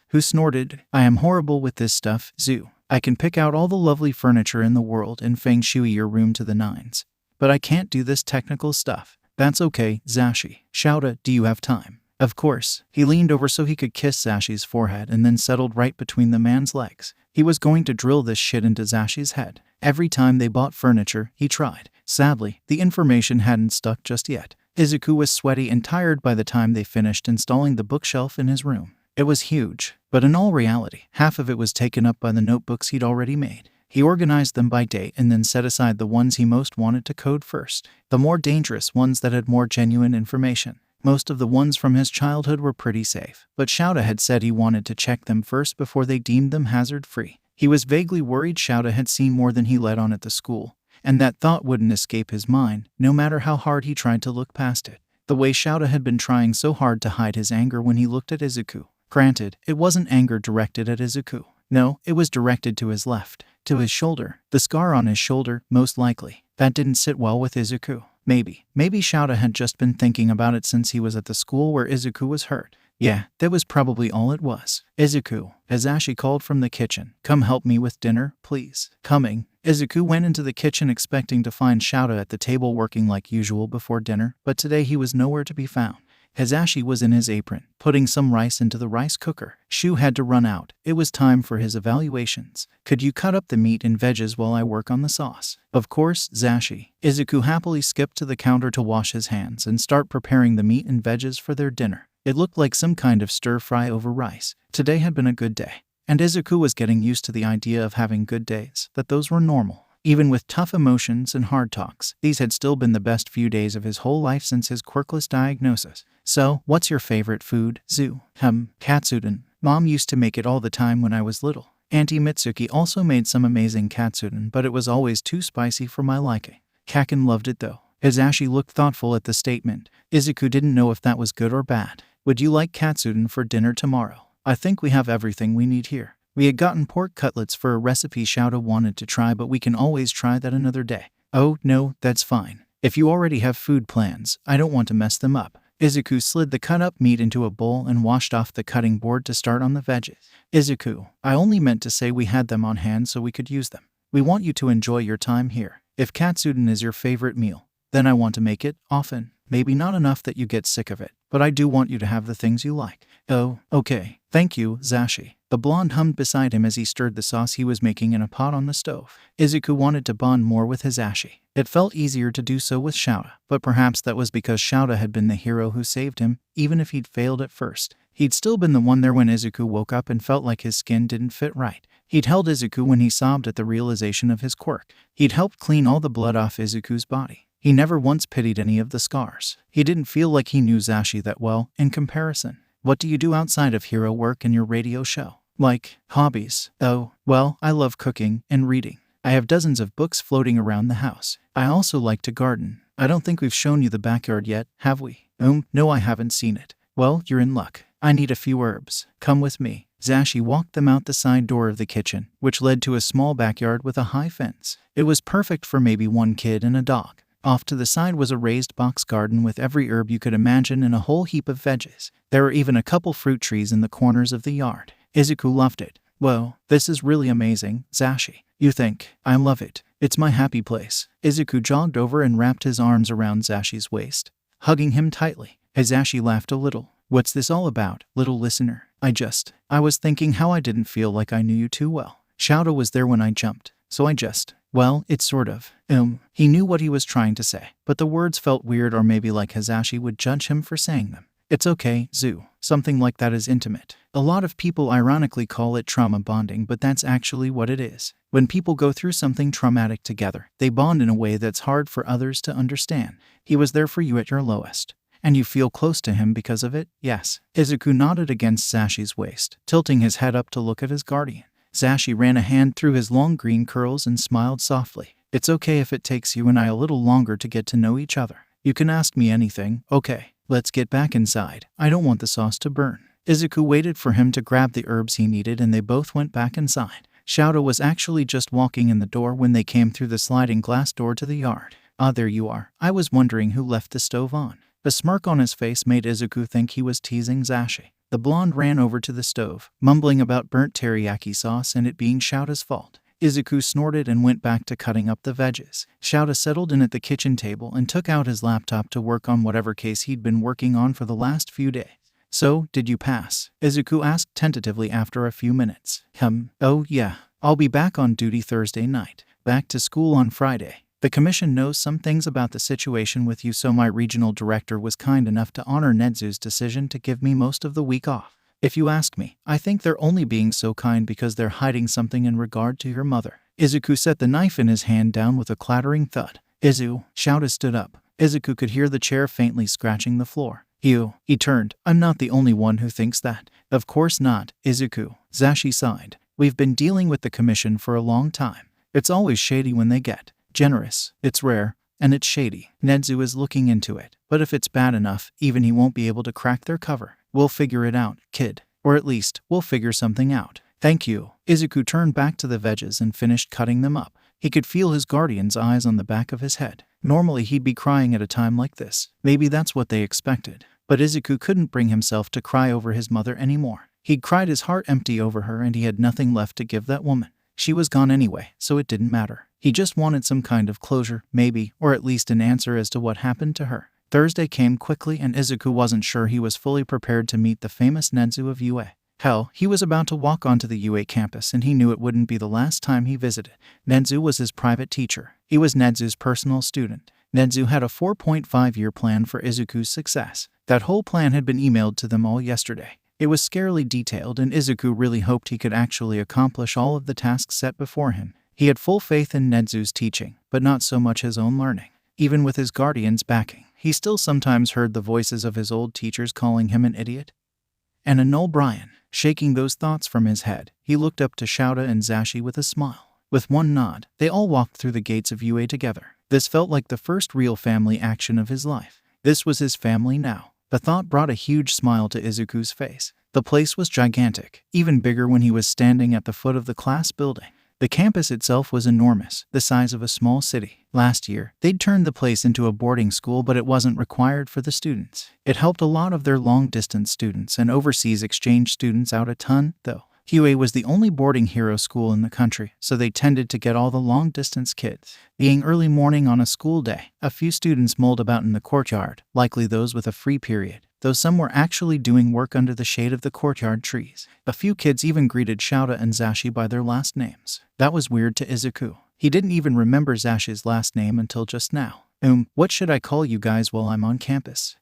who snorted, I am horrible with this stuff, Zu. I can pick out all the lovely furniture in the world and feng shui your room to the nines. But I can't do this technical stuff. That's okay, Zashi. Shouta, do you have time? Of course. He leaned over so he could kiss Zashi's forehead and then settled right between the man's legs. He was going to drill this shit into Zashi's head. Every time they bought furniture, he tried. Sadly, the information hadn't stuck just yet. Izuku was sweaty and tired by the time they finished installing the bookshelf in his room. It was huge, but in all reality, half of it was taken up by the notebooks he'd already made. He organized them by date and then set aside the ones he most wanted to code first, the more dangerous ones that had more genuine information. Most of the ones from his childhood were pretty safe, but Shouta had said he wanted to check them first before they deemed them hazard-free. He was vaguely worried Shouta had seen more than he let on at the school, and that thought wouldn't escape his mind, no matter how hard he tried to look past it. The way Shouta had been trying so hard to hide his anger when he looked at Izuku. Granted, it wasn't anger directed at Izuku. No, it was directed to his left, to his shoulder. The scar on his shoulder, most likely. That didn't sit well with Izuku. Maybe Shouta had just been thinking about it since he was at the school where Izuku was hurt. Yeah, that was probably all it was. Izuku, Azashi called from the kitchen. Come help me with dinner, please. Coming. Izuku went into the kitchen expecting to find Shouta at the table working like usual before dinner, but today he was nowhere to be found. Hazashi was in his apron, putting some rice into the rice cooker. Shu had to run out. It was time for his evaluations. Could you cut up the meat and veggies while I work on the sauce? Of course, Zashi. Izuku happily skipped to the counter to wash his hands and start preparing the meat and veggies for their dinner. It looked like some kind of stir-fry over rice. Today had been a good day, and Izuku was getting used to the idea of having good days, that those were normal. Even with tough emotions and hard talks, these had still been the best few days of his whole life since his quirkless diagnosis. So, what's your favorite food, Zu? Katsudon. Mom used to make it all the time when I was little. Auntie Mitsuki also made some amazing katsudon, but it was always too spicy for my liking. Kaken loved it though. Azashi looked thoughtful at the statement. Izuku didn't know if that was good or bad. Would you like katsudon for dinner tomorrow? I think we have everything we need here. We had gotten pork cutlets for a recipe Shouta wanted to try, but we can always try that another day. Oh, no, that's fine. If you already have food plans, I don't want to mess them up. Izuku slid the cut-up meat into a bowl and washed off the cutting board to start on the veggies. Izuku, I only meant to say we had them on hand so we could use them. We want you to enjoy your time here. If katsudon is your favorite meal, then I want to make it often. Maybe not enough that you get sick of it, but I do want you to have the things you like. Oh, okay. Thank you, Zashi. The blonde hummed beside him as he stirred the sauce he was making in a pot on the stove. Izuku wanted to bond more with Hazashi. It felt easier to do so with Shouta, but perhaps that was because Shouta had been the hero who saved him, even if he'd failed at first. He'd still been the one there when Izuku woke up and felt like his skin didn't fit right. He'd held Izuku when he sobbed at the realization of his quirk. He'd helped clean all the blood off Izuku's body. He never once pitied any of the scars. He didn't feel like he knew Zashi that well, in comparison. What do you do outside of hero work and your radio show? Like, hobbies. Oh, well, I love cooking and reading. I have dozens of books floating around the house. I also like to garden. I don't think we've shown you the backyard yet, have we? No, I haven't seen it. Well, you're in luck. I need a few herbs. Come with me. Zashi walked them out the side door of the kitchen, which led to a small backyard with a high fence. It was perfect for maybe one kid and a dog. Off to the side was a raised box garden with every herb you could imagine and a whole heap of veggies. There were even a couple fruit trees in the corners of the yard. Izuku loved it. Whoa, this is really amazing, Zashi. You think? I love it. It's my happy place. Izuku jogged over and wrapped his arms around Zashi's waist, hugging him tightly. Zashi laughed a little. What's this all about, little listener? I was thinking how I didn't feel like I knew you too well. Shouta was there when I jumped, so well, it's sort of. He knew what he was trying to say, but the words felt weird or maybe like Hazashi would judge him for saying them. It's okay, Zu. Something like that is intimate. A lot of people ironically call it trauma bonding, but that's actually what it is. When people go through something traumatic together, they bond in a way that's hard for others to understand. He was there for you at your lowest. And you feel close to him because of it? Yes. Izuku nodded against Zashi's waist, tilting his head up to look at his guardian. Zashi ran a hand through his long green curls and smiled softly. It's okay if it takes you and I a little longer to get to know each other. You can ask me anything, okay? Let's get back inside. I don't want the sauce to burn. Izuku waited for him to grab the herbs he needed and they both went back inside. Shouta was actually just walking in the door when they came through the sliding glass door to the yard. Ah, there you are. I was wondering who left the stove on. A smirk on his face made Izuku think he was teasing Zashi. The blonde ran over to the stove, mumbling about burnt teriyaki sauce and it being Shouta's fault. Izuku snorted and went back to cutting up the veggies. Shouta settled in at the kitchen table and took out his laptop to work on whatever case he'd been working on for the last few days. So, did you pass? Izuku asked tentatively after a few minutes. Oh yeah. I'll be back on duty Thursday night. Back to school on Friday. The commission knows some things about the situation with you, so my regional director was kind enough to honor Nedzu's decision to give me most of the week off. If you ask me, I think they're only being so kind because they're hiding something in regard to your mother. Izuku set the knife in his hand down with a clattering thud. Shouta stood up. Izuku could hear the chair faintly scratching the floor. He turned. I'm not the only one who thinks that. Of course not, Izuku. Zashi sighed. We've been dealing with the commission for a long time. It's always shady when they get generous. It's rare, and it's shady. Nedzu is looking into it. But if it's bad enough, even he won't be able to crack their cover. We'll figure it out, kid. Or at least, we'll figure something out. Thank you. Izuku turned back to the veggies and finished cutting them up. He could feel his guardian's eyes on the back of his head. Normally he'd be crying at a time like this. Maybe that's what they expected. But Izuku couldn't bring himself to cry over his mother anymore. He'd cried his heart empty over her and he had nothing left to give that woman. She was gone anyway, so it didn't matter. He just wanted some kind of closure, maybe, or at least an answer as to what happened to her. Thursday came quickly and Izuku wasn't sure he was fully prepared to meet the famous Nedzu of UA. Hell, he was about to walk onto the UA campus and he knew it wouldn't be the last time he visited. Nedzu was his private teacher. He was Nedzu's personal student. Nedzu had a 4.5-year plan for Izuku's success. That whole plan had been emailed to them all yesterday. It was scarily detailed and Izuku really hoped he could actually accomplish all of the tasks set before him. He had full faith in Nedzu's teaching, but not so much his own learning. Even with his guardian's backing, he still sometimes heard the voices of his old teachers calling him an idiot and a null Brian. Shaking those thoughts from his head, he looked up to Shouta and Zashi with a smile. With one nod, they all walked through the gates of UA together. This felt like the first real family action of his life. This was his family now. The thought brought a huge smile to Izuku's face. The place was gigantic, even bigger when he was standing at the foot of the class building. The campus itself was enormous, the size of a small city. Last year, they'd turned the place into a boarding school, but it wasn't required for the students. It helped a lot of their long-distance students and overseas exchange students out a ton, though. UA was the only boarding hero school in the country, so they tended to get all the long-distance kids. Being early morning on a school day, a few students mulled about in the courtyard, likely those with a free period, though some were actually doing work under the shade of the courtyard trees. A few kids even greeted Shouta and Zashi by their last names. That was weird to Izuku. He didn't even remember Zashi's last name until just now. What should I call you guys while I'm on campus?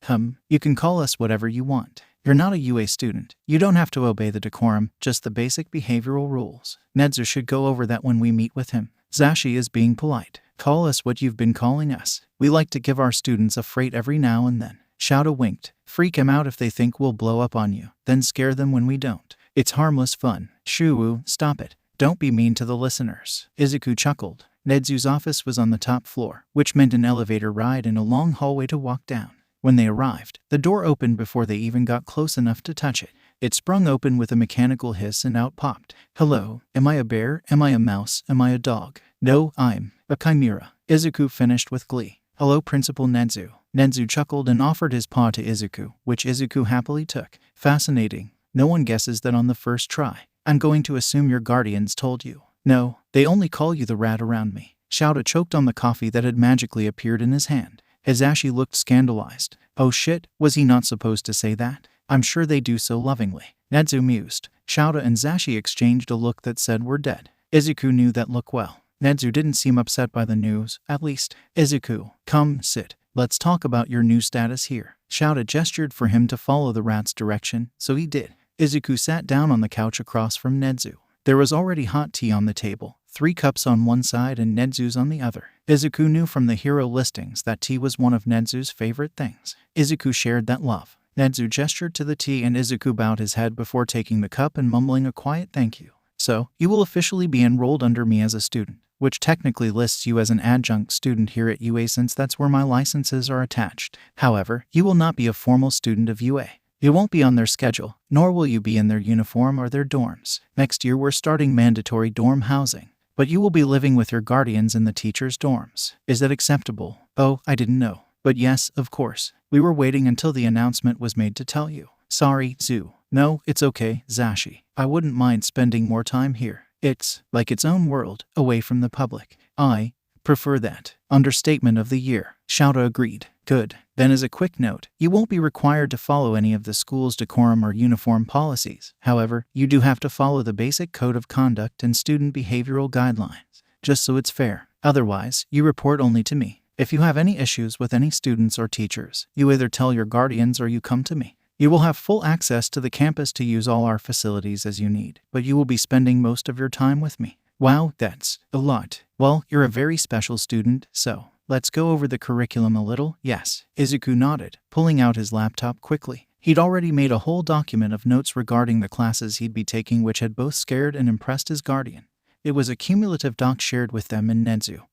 You can call us whatever you want. You're not a UA student. You don't have to obey the decorum, just the basic behavioral rules. Nedzu should go over that when we meet with him. Zashi is being polite. Call us what you've been calling us. We like to give our students a freight every now and then. Shouta winked. Freak 'em out if they think we'll blow up on you, then scare them when we don't. It's harmless fun. Shoo, stop it. Don't be mean to the listeners. Izuku chuckled. Nedzu's office was on the top floor, which meant an elevator ride and a long hallway to walk down. When they arrived, the door opened before they even got close enough to touch it. It sprung open with a mechanical hiss and out popped. Hello, am I a bear? Am I a mouse? Am I a dog? No, I'm a chimera. Izuku finished with glee. Hello, Principal Nedzu. Nedzu chuckled and offered his paw to Izuku, which Izuku happily took. Fascinating. No one guesses that on the first try. I'm going to assume your guardians told you. No, they only call you the rat around me. Shouta choked on the coffee that had magically appeared in his hand. Hizashi looked scandalized. Oh shit, was he not supposed to say that? I'm sure they do so lovingly. Nedzu mused. Shouta and Zashi exchanged a look that said we're dead. Izuku knew that look well. Nedzu didn't seem upset by the news, at least. Izuku, come, sit. Let's talk about your new status here. Shouta gestured for him to follow the rat's direction, so he did. Izuku sat down on the couch across from Nedzu. There was already hot tea on the table, 3 cups on one side and Nedzu's on the other. Izuku knew from the hero listings that tea was one of Nedzu's favorite things. Izuku shared that love. Nedzu gestured to the tea and Izuku bowed his head before taking the cup and mumbling a quiet thank you. So, you will officially be enrolled under me as a student, which technically lists you as an adjunct student here at UA since that's where my licenses are attached. However, you will not be a formal student of UA. You won't be on their schedule, nor will you be in their uniform or their dorms. Next year we're starting mandatory dorm housing, but you will be living with your guardians in the teachers' dorms. Is that acceptable? Oh, I didn't know. But yes, of course. We were waiting until the announcement was made to tell you. Sorry, Zu. No, it's okay, Zashi. I wouldn't mind spending more time here. It's like its own world, away from the public. I prefer that. Understatement of the year. Shouta agreed. Good. Then as a quick note, you won't be required to follow any of the school's decorum or uniform policies. However, you do have to follow the basic code of conduct and student behavioral guidelines, just so it's fair. Otherwise, you report only to me. If you have any issues with any students or teachers, you either tell your guardians or you come to me. You will have full access to the campus to use all our facilities as you need, but you will be spending most of your time with me. Wow, that's a lot. Well, you're a very special student, so let's go over the curriculum a little. Yes. Izuku nodded, pulling out his laptop quickly. He'd already made a whole document of notes regarding the classes he'd be taking, which had both scared and impressed his guardian. It was a cumulative doc shared with them and Nedzu,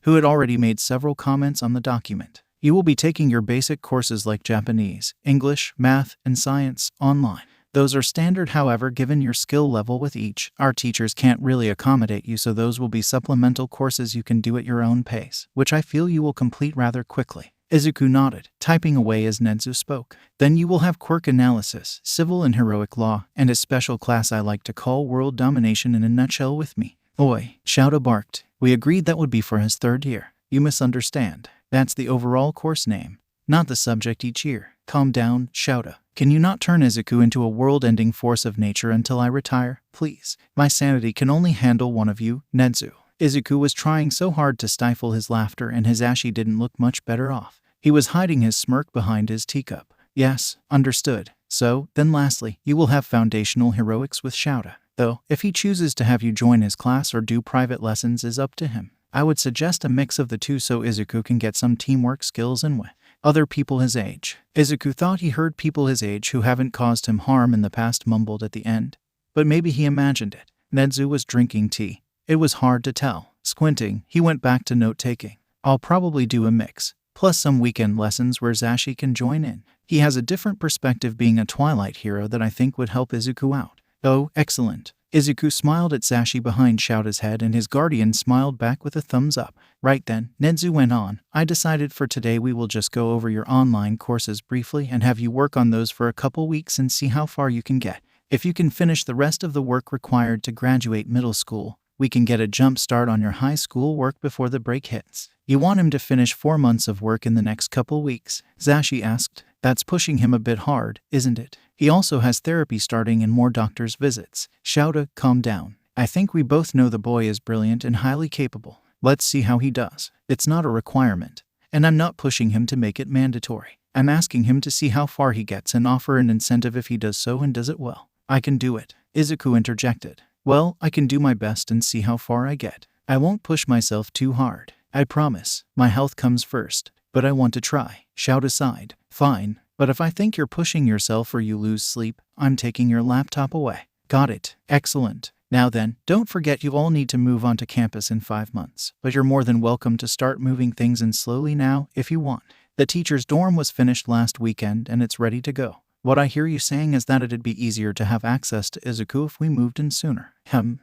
who had already made several comments on the document. You will be taking your basic courses like Japanese, English, math, and science online. Those are standard, however, given your skill level with each. Our teachers can't really accommodate you, so those will be supplemental courses you can do at your own pace, which I feel you will complete rather quickly. Izuku nodded, typing away as Nedzu spoke. Then you will have quirk analysis, civil and heroic law, and a special class I like to call world domination in a nutshell with me. Oi, Shouta barked. We agreed that would be for his third year. You misunderstand. That's the overall course name, not the subject each year. Calm down, Shouta. Can you not turn Izuku into a world-ending force of nature until I retire, please? My sanity can only handle one of you, Nedzu. Izuku was trying so hard to stifle his laughter, and his Ashi didn't look much better off. He was hiding his smirk behind his teacup. Yes, understood. So, then lastly, you will have foundational heroics with Shouta. Though, if he chooses to have you join his class or do private lessons is up to him. I would suggest a mix of the two so Izuku can get some teamwork skills in with other people his age. Izuku thought he heard people his age who haven't caused him harm in the past mumbled at the end. But maybe he imagined it. Nedzu was drinking tea. It was hard to tell. Squinting, he went back to note-taking. I'll probably do a mix, plus some weekend lessons where Zashi can join in. He has a different perspective being a Twilight hero that I think would help Izuku out. Oh, excellent. Izuku smiled at Zashi behind Shouta's head, and his guardian smiled back with a thumbs up. Right then, Nedzu went on, I decided for today we will just go over your online courses briefly and have you work on those for a couple weeks and see how far you can get. If you can finish the rest of the work required to graduate middle school, we can get a jump start on your high school work before the break hits. You want him to finish 4 months of work in the next couple weeks? Zashi asked. That's pushing him a bit hard, isn't it? He also has therapy starting and more doctor's visits. Shouta, calm down. I think we both know the boy is brilliant and highly capable. Let's see how he does. It's not a requirement, and I'm not pushing him to make it mandatory. I'm asking him to see how far he gets and offer an incentive if he does so and does it well. I can do it. Izuku interjected. Well, I can do my best and see how far I get. I won't push myself too hard. I promise. My health comes first. But I want to try. Shouta sighed. Fine. But if I think you're pushing yourself or you lose sleep, I'm taking your laptop away. Got it. Excellent. Now then, don't forget you all need to move onto campus in 5 months. But you're more than welcome to start moving things in slowly now, if you want. The teacher's dorm was finished last weekend and it's ready to go. What I hear you saying is that it'd be easier to have access to Izuku if we moved in sooner.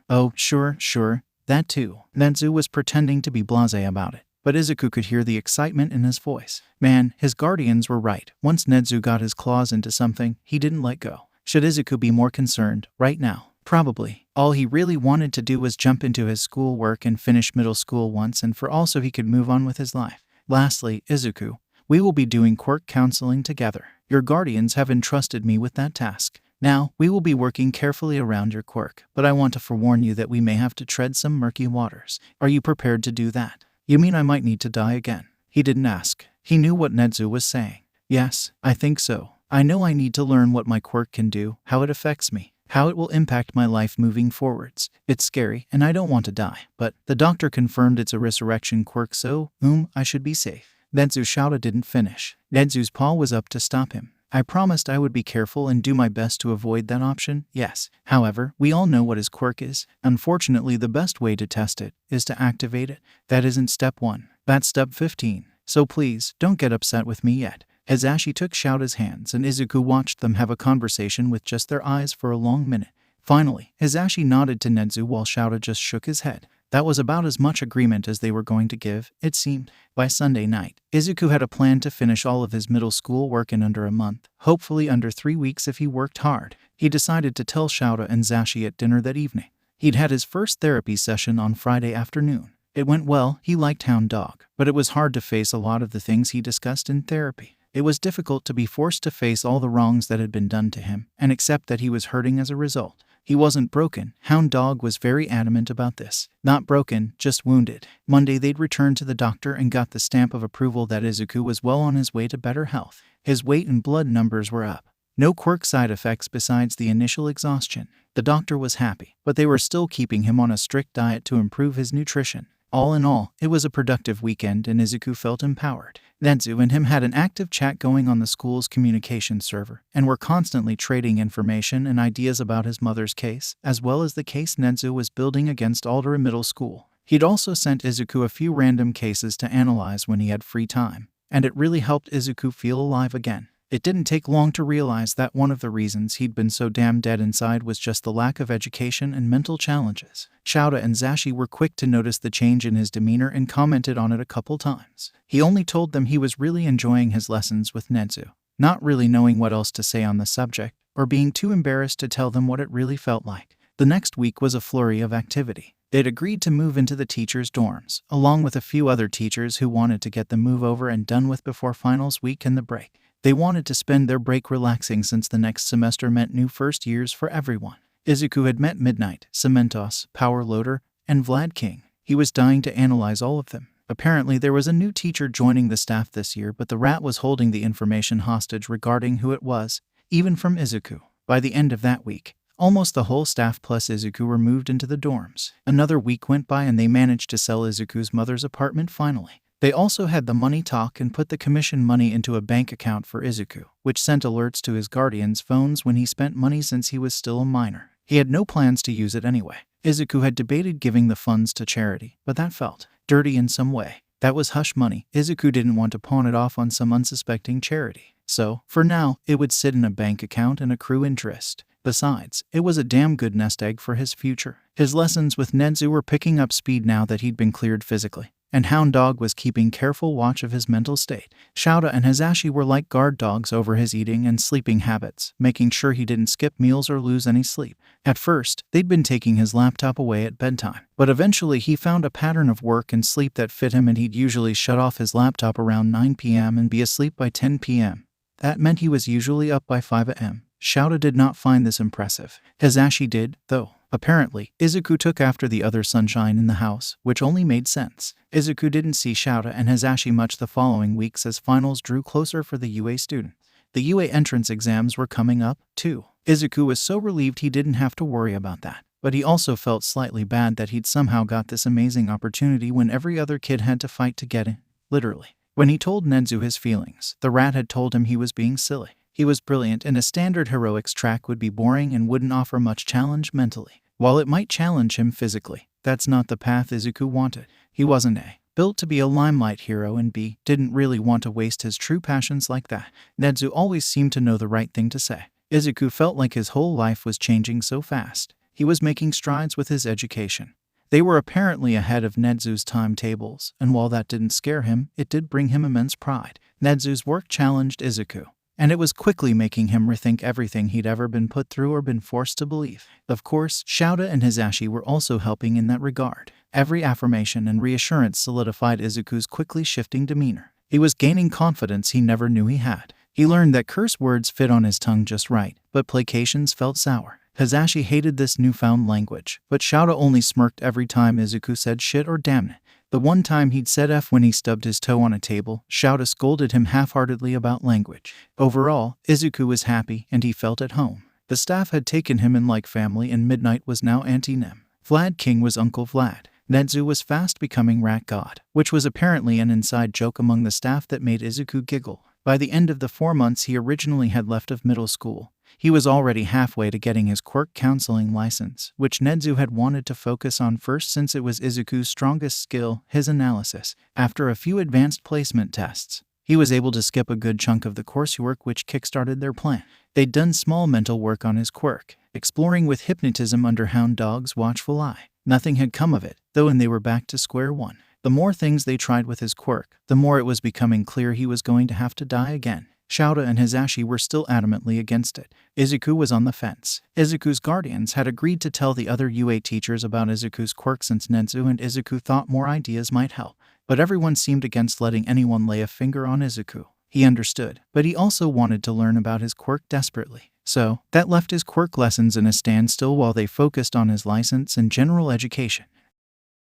Oh, sure. That too. Nedzu was pretending to be blasé about it. But Izuku could hear the excitement in his voice. Man, his guardians were right. Once Nedzu got his claws into something, he didn't let go. Should Izuku be more concerned right now? Probably. All he really wanted to do was jump into his schoolwork and finish middle school once and for all so he could move on with his life. Lastly, Izuku, we will be doing quirk counseling together. Your guardians have entrusted me with that task. Now, we will be working carefully around your quirk, but I want to forewarn you that we may have to tread some murky waters. Are you prepared to do that? You mean I might need to die again? He didn't ask. He knew what Nedzu was saying. Yes, I think so. I know I need to learn what my quirk can do, how it affects me, how it will impact my life moving forwards. It's scary, and I don't want to die, but the doctor confirmed it's a resurrection quirk, so, I should be safe. Nedzu Shouta didn't finish. Nedzu's paw was up to stop him. I promised I would be careful and do my best to avoid that option, yes. However, we all know what his quirk is. Unfortunately, the best way to test it is to activate it. That isn't step 1. That's step 15. So please, don't get upset with me yet. As Ashi took Shouta's hands and Izuku watched them have a conversation with just their eyes for a long minute. Finally, Ashi nodded to Nedzu while Shouta just shook his head. That was about as much agreement as they were going to give, it seemed. By Sunday night, Izuku had a plan to finish all of his middle school work in under a month, hopefully under 3 weeks if he worked hard. He decided to tell Shouta and Zashi at dinner that evening. He'd had his first therapy session on Friday afternoon. It went well, he liked Hound Dog, but it was hard to face a lot of the things he discussed in therapy. It was difficult to be forced to face all the wrongs that had been done to him and accept that he was hurting as a result. He wasn't broken. Hound Dog was very adamant about this. Not broken, just wounded. Monday they'd returned to the doctor and got the stamp of approval that Izuku was well on his way to better health. His weight and blood numbers were up. No quirk side effects besides the initial exhaustion. The doctor was happy, but they were still keeping him on a strict diet to improve his nutrition. All in all, it was a productive weekend and Izuku felt empowered. Nedzu and him had an active chat going on the school's communication server and were constantly trading information and ideas about his mother's case, as well as the case Nedzu was building against Aldera Middle School. He'd also sent Izuku a few random cases to analyze when he had free time, and it really helped Izuku feel alive again. It didn't take long to realize that one of the reasons he'd been so damn dead inside was just the lack of education and mental challenges. Chowda and Zashi were quick to notice the change in his demeanor and commented on it a couple times. He only told them he was really enjoying his lessons with Nedzu, not really knowing what else to say on the subject, or being too embarrassed to tell them what it really felt like. The next week was a flurry of activity. They'd agreed to move into the teachers' dorms, along with a few other teachers who wanted to get the move over and done with before finals week and the break. They wanted to spend their break relaxing since the next semester meant new first years for everyone. Izuku had met Midnight, Cementos, Power Loader, and Vlad King. He was dying to analyze all of them. Apparently there was a new teacher joining the staff this year, but the rat was holding the information hostage regarding who it was, even from Izuku. By the end of that week, almost the whole staff plus Izuku were moved into the dorms. Another week went by and they managed to sell Izuku's mother's apartment finally. They also had the money talk and put the commission money into a bank account for Izuku, which sent alerts to his guardians' phones when he spent money since he was still a minor. He had no plans to use it anyway. Izuku had debated giving the funds to charity, but that felt dirty in some way. That was hush money. Izuku didn't want to pawn it off on some unsuspecting charity. So, for now, it would sit in a bank account and accrue interest. Besides, it was a damn good nest egg for his future. His lessons with Nedzu were picking up speed now that he'd been cleared physically, and Hound Dog was keeping careful watch of his mental state. Chowda and Hazashi were like guard dogs over his eating and sleeping habits, making sure he didn't skip meals or lose any sleep. At first, they'd been taking his laptop away at bedtime, but eventually he found a pattern of work and sleep that fit him, and he'd usually shut off his laptop around 9 p.m. and be asleep by 10 p.m. That meant he was usually up by 5 a.m. Chowda did not find this impressive. Hazashi did, though. Apparently, Izuku took after the other sunshine in the house, which only made sense. Izuku didn't see Chowda and Hazashi much the following weeks as finals drew closer for the UA students. The UA entrance exams were coming up, too. Izuku was so relieved he didn't have to worry about that, but he also felt slightly bad that he'd somehow got this amazing opportunity when every other kid had to fight to get in, literally. When he told Nedzu his feelings, the rat had told him he was being silly. He was brilliant and a standard heroics track would be boring and wouldn't offer much challenge mentally. While it might challenge him physically, that's not the path Izuku wanted. He wasn't A, built to be a limelight hero, and B, didn't really want to waste his true passions like that. Nedzu always seemed to know the right thing to say. Izuku felt like his whole life was changing so fast. He was making strides with his education. They were apparently ahead of Nedzu's timetables, and while that didn't scare him, it did bring him immense pride. Nedzu's work challenged Izuku, and it was quickly making him rethink everything he'd ever been put through or been forced to believe. Of course, Chowda and Hazashi were also helping in that regard. Every affirmation and reassurance solidified Izuku's quickly shifting demeanor. He was gaining confidence he never knew he had. He learned that curse words fit on his tongue just right, but placations felt sour. Hazashi hated this newfound language, but Chowda only smirked every time Izuku said shit or damn it. The one time he'd said F when he stubbed his toe on a table, Chowda scolded him half-heartedly about language. Overall, Izuku was happy and he felt at home. The staff had taken him in like family, and Midnight was now Auntie Nem. Vlad King was Uncle Vlad. Nedzu was fast becoming Rat God, which was apparently an inside joke among the staff that made Izuku giggle. By the end of the 4 months he originally had left of middle school, he was already halfway to getting his quirk counseling license, which Nedzu had wanted to focus on first since it was Izuku's strongest skill, his analysis. After a few advanced placement tests, he was able to skip a good chunk of the coursework, which kickstarted their plan. They'd done small mental work on his quirk, exploring with hypnotism under Hound Dog's watchful eye. Nothing had come of it, though, and they were back to square one. The more things they tried with his quirk, the more it was becoming clear he was going to have to die again. Shouta and Hisashi were still adamantly against it. Izuku was on the fence. Izuku's guardians had agreed to tell the other UA teachers about Izuku's quirk since Nedzu and Izuku thought more ideas might help. But everyone seemed against letting anyone lay a finger on Izuku. He understood, but he also wanted to learn about his quirk desperately. So, that left his quirk lessons in a standstill while they focused on his license and general education.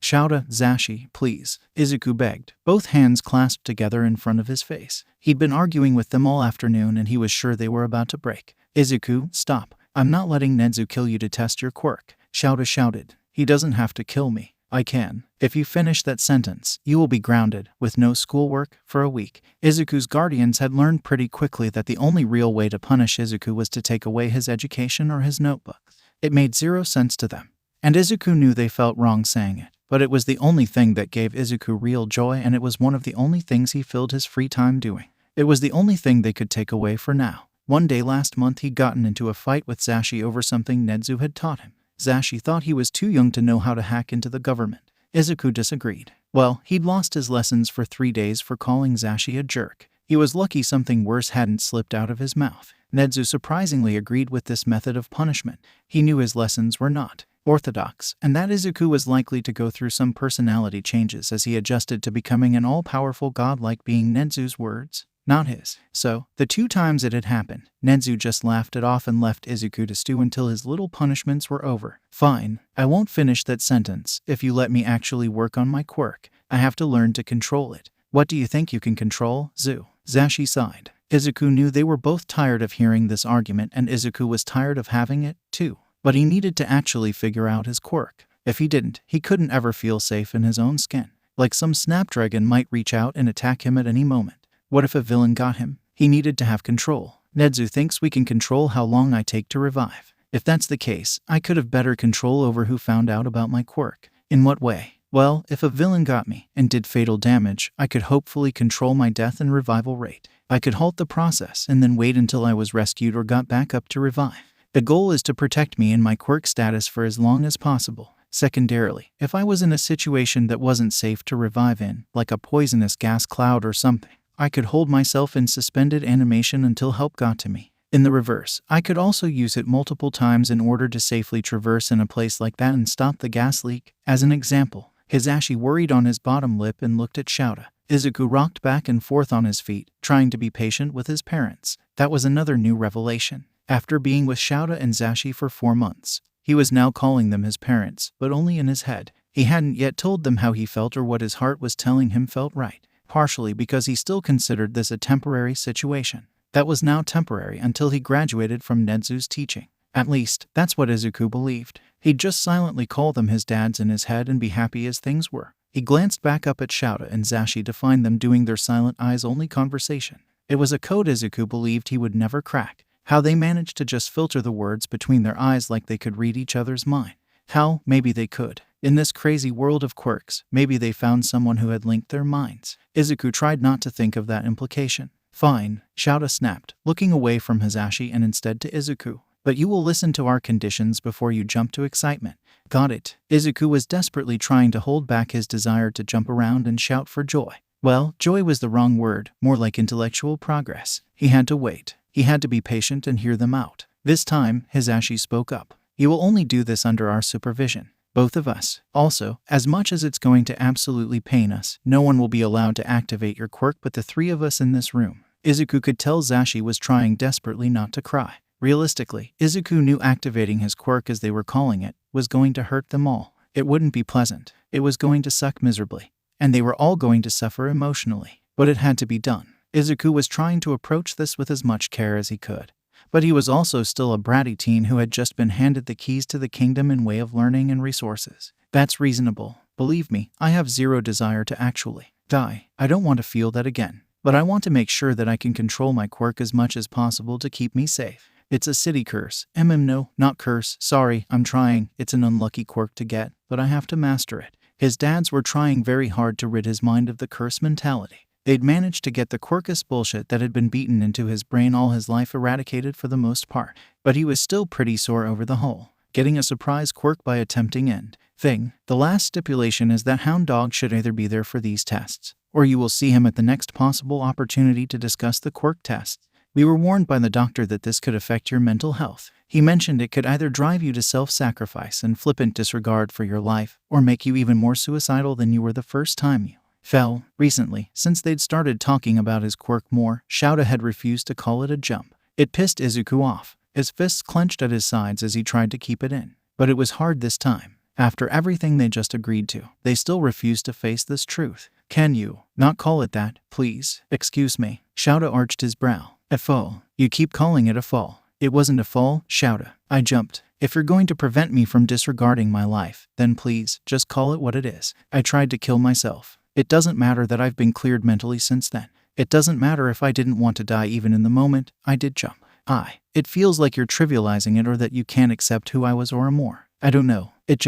Shouta, Zashi, please, Izuku begged, both hands clasped together in front of his face. He'd been arguing with them all afternoon and he was sure they were about to break. Izuku, stop. I'm not letting Nedzu kill you to test your quirk, Shouta shouted. He doesn't have to kill me. I can. If you finish that sentence, you will be grounded, with no schoolwork, for a week. Izuku's guardians had learned pretty quickly that the only real way to punish Izuku was to take away his education or his notebooks. It made zero sense to them. And Izuku knew they felt wrong saying it. But it was the only thing that gave Izuku real joy, and it was one of the only things he filled his free time doing. It was the only thing they could take away for now. One day last month he'd gotten into a fight with Zashi over something Nedzu had taught him. Zashi thought he was too young to know how to hack into the government. Izuku disagreed. Well, he'd lost his lessons for 3 days for calling Zashi a jerk. He was lucky something worse hadn't slipped out of his mouth. Nedzu surprisingly agreed with this method of punishment. He knew his lessons were not orthodox, and that Izuku was likely to go through some personality changes as he adjusted to becoming an all-powerful godlike being. Nedzu's words, not his. So, the 2 times it had happened, Nedzu just laughed it off and left Izuku to stew until his little punishments were over. Fine, I won't finish that sentence if you let me actually work on my quirk. I have to learn to control it. What do you think you can control, Zu? Zashi sighed. Izuku knew they were both tired of hearing this argument and Izuku was tired of having it, too. But he needed to actually figure out his quirk. If he didn't, he couldn't ever feel safe in his own skin. Like some snapdragon might reach out and attack him at any moment. What if a villain got him? He needed to have control. Nedzu thinks we can control how long I take to revive. If that's the case, I could have better control over who found out about my quirk. In what way? Well, if a villain got me and did fatal damage, I could hopefully control my death and revival rate. I could halt the process and then wait until I was rescued or got back up to revive. The goal is to protect me and my quirk status for as long as possible. Secondarily, if I was in a situation that wasn't safe to revive in, like a poisonous gas cloud or something, I could hold myself in suspended animation until help got to me. In the reverse, I could also use it multiple times in order to safely traverse in a place like that and stop the gas leak. As an example, Hisashi worried on his bottom lip and looked at Shouta. Izuku rocked back and forth on his feet, trying to be patient with his parents. That was another new revelation. After being with Shouta and Zashi for 4 months, he was now calling them his parents, but only in his head. He hadn't yet told them how he felt or what his heart was telling him felt right, partially because he still considered this a temporary situation. That was now temporary until he graduated from Nedzu's teaching. At least, that's what Izuku believed. He'd just silently call them his dads in his head and be happy as things were. He glanced back up at Shouta and Zashi to find them doing their silent eyes-only conversation. It was a code Izuku believed he would never crack. How they managed to just filter the words between their eyes like they could read each other's mind. How, maybe they could. In this crazy world of quirks, maybe they found someone who had linked their minds. Izuku tried not to think of that implication. Fine, Shouta snapped, looking away from Hisashi and instead to Izuku. But you will listen to our conditions before you jump to excitement. Got it. Izuku was desperately trying to hold back his desire to jump around and shout for joy. Well, joy was the wrong word, more like intellectual progress. He had to wait. He had to be patient and hear them out. This time, Hisashi spoke up. You will only do this under our supervision. Both of us. Also, as much as it's going to absolutely pain us, no one will be allowed to activate your quirk but the 3 of us in this room. Izuku could tell Zashi was trying desperately not to cry. Realistically, Izuku knew activating his quirk, as they were calling it, was going to hurt them all. It wouldn't be pleasant. It was going to suck miserably. And they were all going to suffer emotionally. But it had to be done. Izuku was trying to approach this with as much care as he could. But he was also still a bratty teen who had just been handed the keys to the kingdom in way of learning and resources. That's reasonable. Believe me, I have zero desire to actually die. I don't want to feel that again. But I want to make sure that I can control my quirk as much as possible to keep me safe. It's a city curse. No, not curse. Sorry, I'm trying. It's an unlucky quirk to get, but I have to master it. His dads were trying very hard to rid his mind of the curse mentality. They'd managed to get the quirkus bullshit that had been beaten into his brain all his life eradicated for the most part. But he was still pretty sore over the whole getting a surprise quirk by attempting end thing. The last stipulation is that Hound Dog should either be there for these tests, or you will see him at the next possible opportunity to discuss the quirk tests. We were warned by the doctor that this could affect your mental health. He mentioned it could either drive you to self-sacrifice and flippant disregard for your life, or make you even more suicidal than you were the first time you fell. Recently, since they'd started talking about his quirk more, Shouta had refused to call it a jump. It pissed Izuku off. His fists clenched at his sides as he tried to keep it in. But it was hard this time. After everything they just agreed to, they still refused to face this truth. Can you not call it that, please? Excuse me. Shouta arched his brow. A fall. You keep calling it a fall. It wasn't a fall, Shouta. I jumped. If you're going to prevent me from disregarding my life, then please, just call it what it is. I tried to kill myself. It doesn't matter that I've been cleared mentally since then. It doesn't matter if I didn't want to die even in the moment I did jump. It feels like you're trivializing it or that you can't accept who I was or more. I don't know. It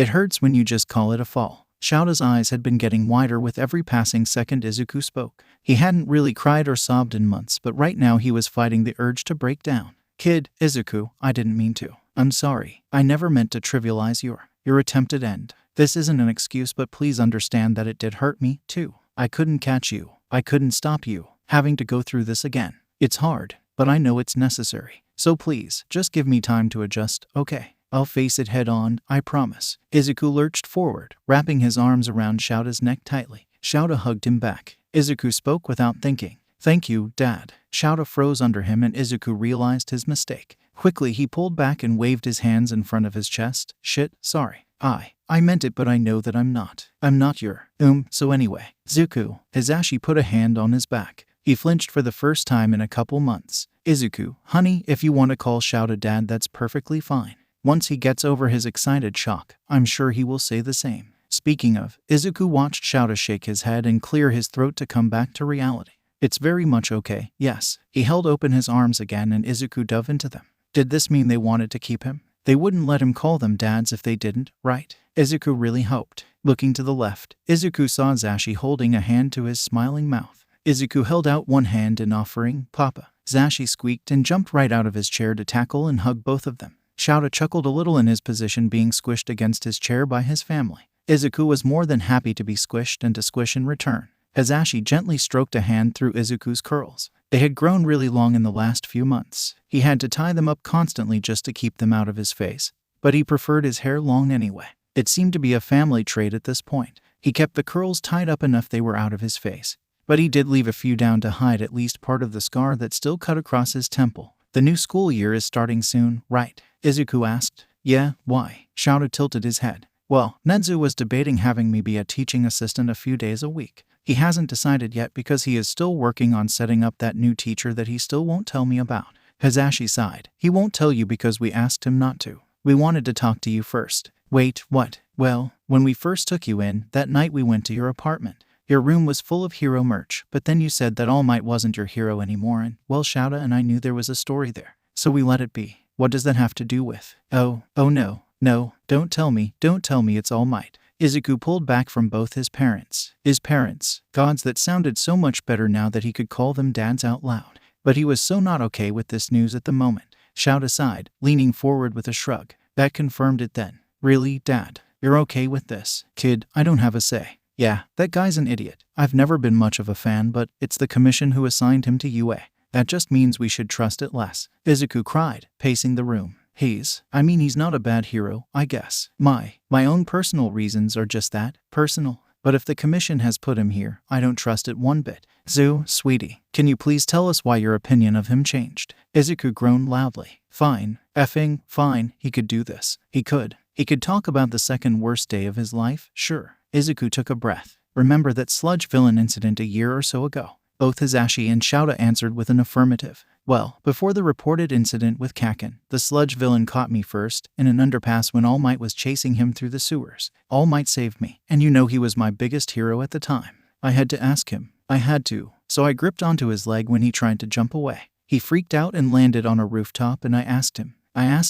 hurts when you just call it a fall. Shouta's eyes had been getting wider with every passing second Izuku spoke. He hadn't really cried or sobbed in months, but right now he was fighting the urge to break down. Kid, Izuku, I didn't mean to. I'm sorry. I never meant to trivialize your attempted end. This isn't an excuse, but please understand that it did hurt me, too. I couldn't catch you. I couldn't stop you having to go through this again. It's hard, but I know it's necessary. So please, just give me time to adjust, okay? I'll face it head on, I promise. Izuku lurched forward, wrapping his arms around Shouta's neck tightly. Shouta hugged him back. Izuku spoke without thinking. Thank you, Dad. Shouta froze under him and Izuku realized his mistake. Quickly he pulled back and waved his hands in front of his chest. Shit, sorry. I meant it, but I know that I'm not your, so anyway. Zuku. Hisashi put a hand on his back. He flinched for the first time in a couple months. Izuku, honey, if you want to call Shouta Dad, that's perfectly fine. Once he gets over his excited shock, I'm sure he will say the same. Speaking of, Izuku watched Shouta shake his head and clear his throat to come back to reality. It's very much okay, yes. He held open his arms again and Izuku dove into them. Did this mean they wanted to keep him? They wouldn't let him call them dads if they didn't, right? Izuku really hoped. Looking to the left, Izuku saw Zashi holding a hand to his smiling mouth. Izuku held out one hand in offering, Papa. Zashi squeaked and jumped right out of his chair to tackle and hug both of them. Shouta chuckled a little in his position, being squished against his chair by his family. Izuku was more than happy to be squished and to squish in return. Hisashi gently stroked a hand through Izuku's curls. They had grown really long in the last few months. He had to tie them up constantly just to keep them out of his face, but he preferred his hair long anyway. It seemed to be a family trait at this point. He kept the curls tied up enough they were out of his face, but he did leave a few down to hide at least part of the scar that still cut across his temple. The new school year is starting soon, right? Izuku asked. Yeah, why? Shouta tilted his head. Well, Nedzu was debating having me be a teaching assistant a few days a week. He hasn't decided yet because he is still working on setting up that new teacher that he still won't tell me about. Hisashi sighed. He won't tell you because we asked him not to. We wanted to talk to you first. Wait, what? Well, when we first took you in, that night we went to your apartment. Your room was full of hero merch, but then you said that All Might wasn't your hero anymore and, well, Shouta and I knew there was a story there. So we let it be. What does that have to do with? Oh no, don't tell me it's All Might. Izuku pulled back from both his parents. His parents. Gods, that sounded so much better now that he could call them dads out loud. But he was so not okay with this news at the moment. Shouta sighed, leaning forward with a shrug. That confirmed it then. Really, Dad? You're okay with this? Kid, I don't have a say. Yeah, that guy's an idiot. I've never been much of a fan, but it's the commission who assigned him to UA. That just means we should trust it less. Izuku cried, pacing the room. He's not a bad hero, I guess. My own personal reasons are just that, personal. But if the commission has put him here, I don't trust it one bit. Zu, sweetie, can you please tell us why your opinion of him changed? Izuku groaned loudly. Fine, effing fine, he could do this. He could talk about the second worst day of his life, sure. Izuku took a breath. Remember that sludge villain incident a year or so ago? Both Hisashi and Shouta answered with an affirmative. Well, before the reported incident with Kaken, the sludge villain caught me first, in an underpass when All Might was chasing him through the sewers. All Might saved me, and you know he was my biggest hero at the time. I had to ask him. I had to. So I gripped onto his leg when he tried to jump away. He freaked out and landed on a rooftop and I asked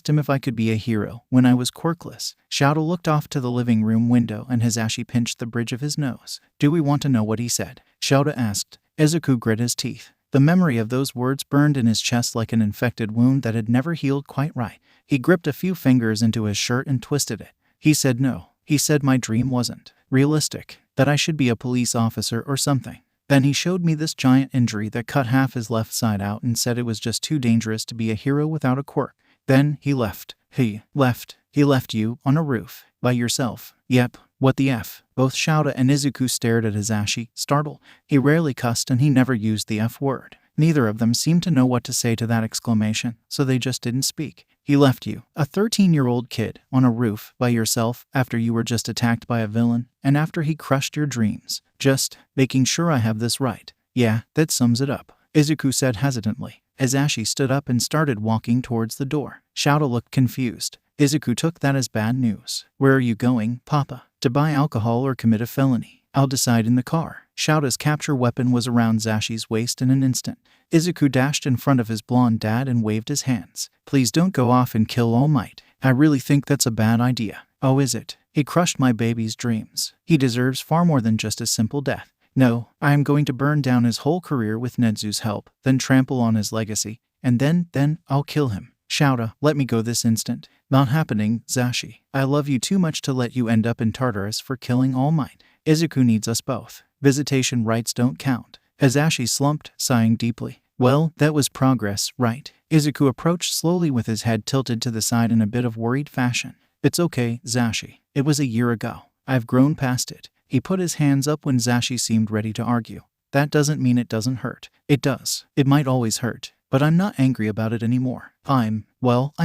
him if I could be a hero when I was quirkless. Shouta looked off to the living room window and Hisashi pinched the bridge of his nose. Do we want to know what he said? Shouta asked. Izuku grit his teeth. The memory of those words burned in his chest like an infected wound that had never healed quite right. He gripped a few fingers into his shirt and twisted it. He said no. He said my dream wasn't realistic, that I should be a police officer or something. Then he showed me this giant injury that cut half his left side out and said it was just too dangerous to be a hero without a quirk. Then he left. He left you on a roof. By yourself. Yep. What the F? Both Shouta and Izuku stared at Hisashi, startled. He rarely cussed and he never used the F word. Neither of them seemed to know what to say to that exclamation, so they just didn't speak. He left you, a 13-year-old kid, on a roof, by yourself, after you were just attacked by a villain, and after he crushed your dreams. Just making sure I have this right. Yeah, that sums it up, Izuku said hesitantly. Hisashi stood up and started walking towards the door. Shouta looked confused. Izuku took that as bad news. Where are you going, Papa? To buy alcohol or commit a felony? I'll decide in the car. Shouta's capture weapon was around Zashi's waist in an instant. Izuku dashed in front of his blonde dad and waved his hands. Please don't go off and kill All Might. I really think that's a bad idea. Oh, is it? He crushed my baby's dreams. He deserves far more than just a simple death. No, I am going to burn down his whole career with Nedzu's help, then trample on his legacy, and then I'll kill him. Shouta, let me go this instant. Not happening, Zashi. I love you too much to let you end up in Tartarus for killing All Might. Izuku needs us both. Visitation rights don't count. Hisashi slumped, sighing deeply. Well, that was progress, right? Izuku approached slowly with his head tilted to the side in a bit of worried fashion. It's okay, Zashi. It was a year ago. I've grown past it. He put his hands up when Zashi seemed ready to argue. That doesn't mean it doesn't hurt. It does. It might always hurt. But I'm not angry about it anymore. I'm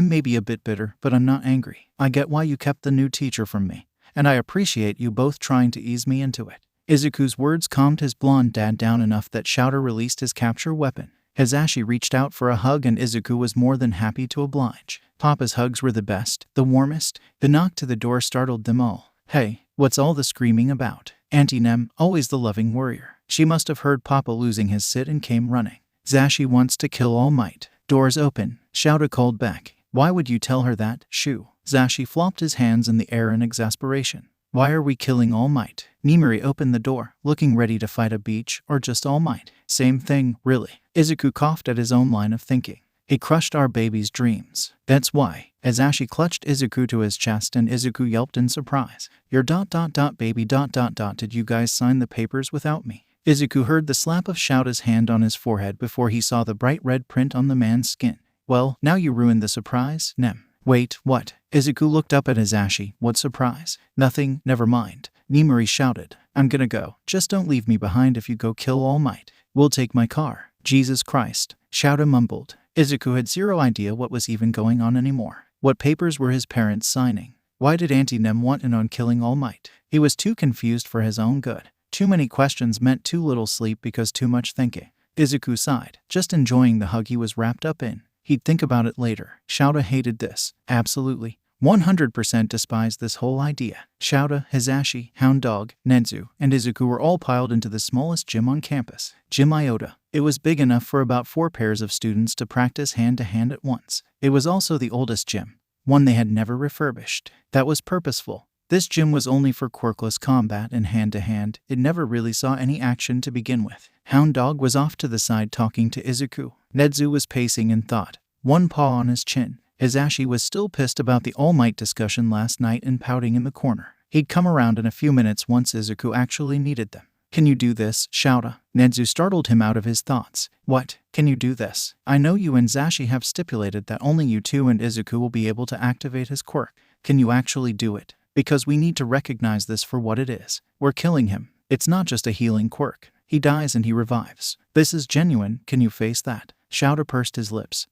maybe a bit bitter, but I'm not angry. I get why you kept the new teacher from me. And I appreciate you both trying to ease me into it. Izuku's words calmed his blonde dad down enough that Shouta released his capture weapon. Hisashi reached out for a hug and Izuku was more than happy to oblige. Papa's hugs were the best, the warmest. The knock to the door startled them all. Hey, what's all the screaming about? Auntie Nem, always the loving worrier. She must have heard Papa losing his sit and came running. Zashi wants to kill All Might. Doors open. Shouta called back. Why would you tell her that, Shu? Zashi flopped his hands in the air in exasperation. Why are we killing All Might? Nimiri opened the door, looking ready to fight a beach, or just All Might. Same thing, really. Izuku coughed at his own line of thinking. He crushed our baby's dreams. That's why. Hisashi clutched Izuku to his chest and Izuku yelped in surprise. Your baby did you guys sign the papers without me? Izuku heard the slap of Shouta's hand on his forehead before he saw the bright red print on the man's skin. Well, now you ruined the surprise, Nem. Wait, what? Izuku looked up at Hisashi. What surprise? Nothing, never mind. Nimiri shouted. I'm gonna go. Just don't leave me behind if you go kill All Might. We'll take my car. Jesus Christ. Shouta mumbled. Izuku had zero idea what was even going on anymore. What papers were his parents signing? Why did Auntie Nem want in on killing All Might? He was too confused for his own good. Too many questions meant too little sleep because too much thinking. Izuku sighed, just enjoying the hug he was wrapped up in. He'd think about it later. Shouta hated this. Absolutely. 100% despised this whole idea. Shouta, Hisashi, Hound Dog, Nedzu, and Izuku were all piled into the smallest gym on campus. Gym Iota. It was big enough for about 4 pairs of students to practice hand-to-hand at once. It was also the oldest gym, one they had never refurbished. That was purposeful. This gym was only for quirkless combat and hand-to-hand. It never really saw any action to begin with. Hound Dog was off to the side talking to Izuku. Nedzu was pacing in thought, one paw on his chin. Hisashi was still pissed about the All Might discussion last night and pouting in the corner. He'd come around in a few minutes once Izuku actually needed them. Can you do this, Shouta? Nedzu startled him out of his thoughts. What? Can you do this? I know you and Zashi have stipulated that only you two and Izuku will be able to activate his quirk. Can you actually do it? Because we need to recognize this for what it is. We're killing him. It's not just a healing quirk. He dies and he revives. This is genuine. Can you face that? Shouta pursed his lips,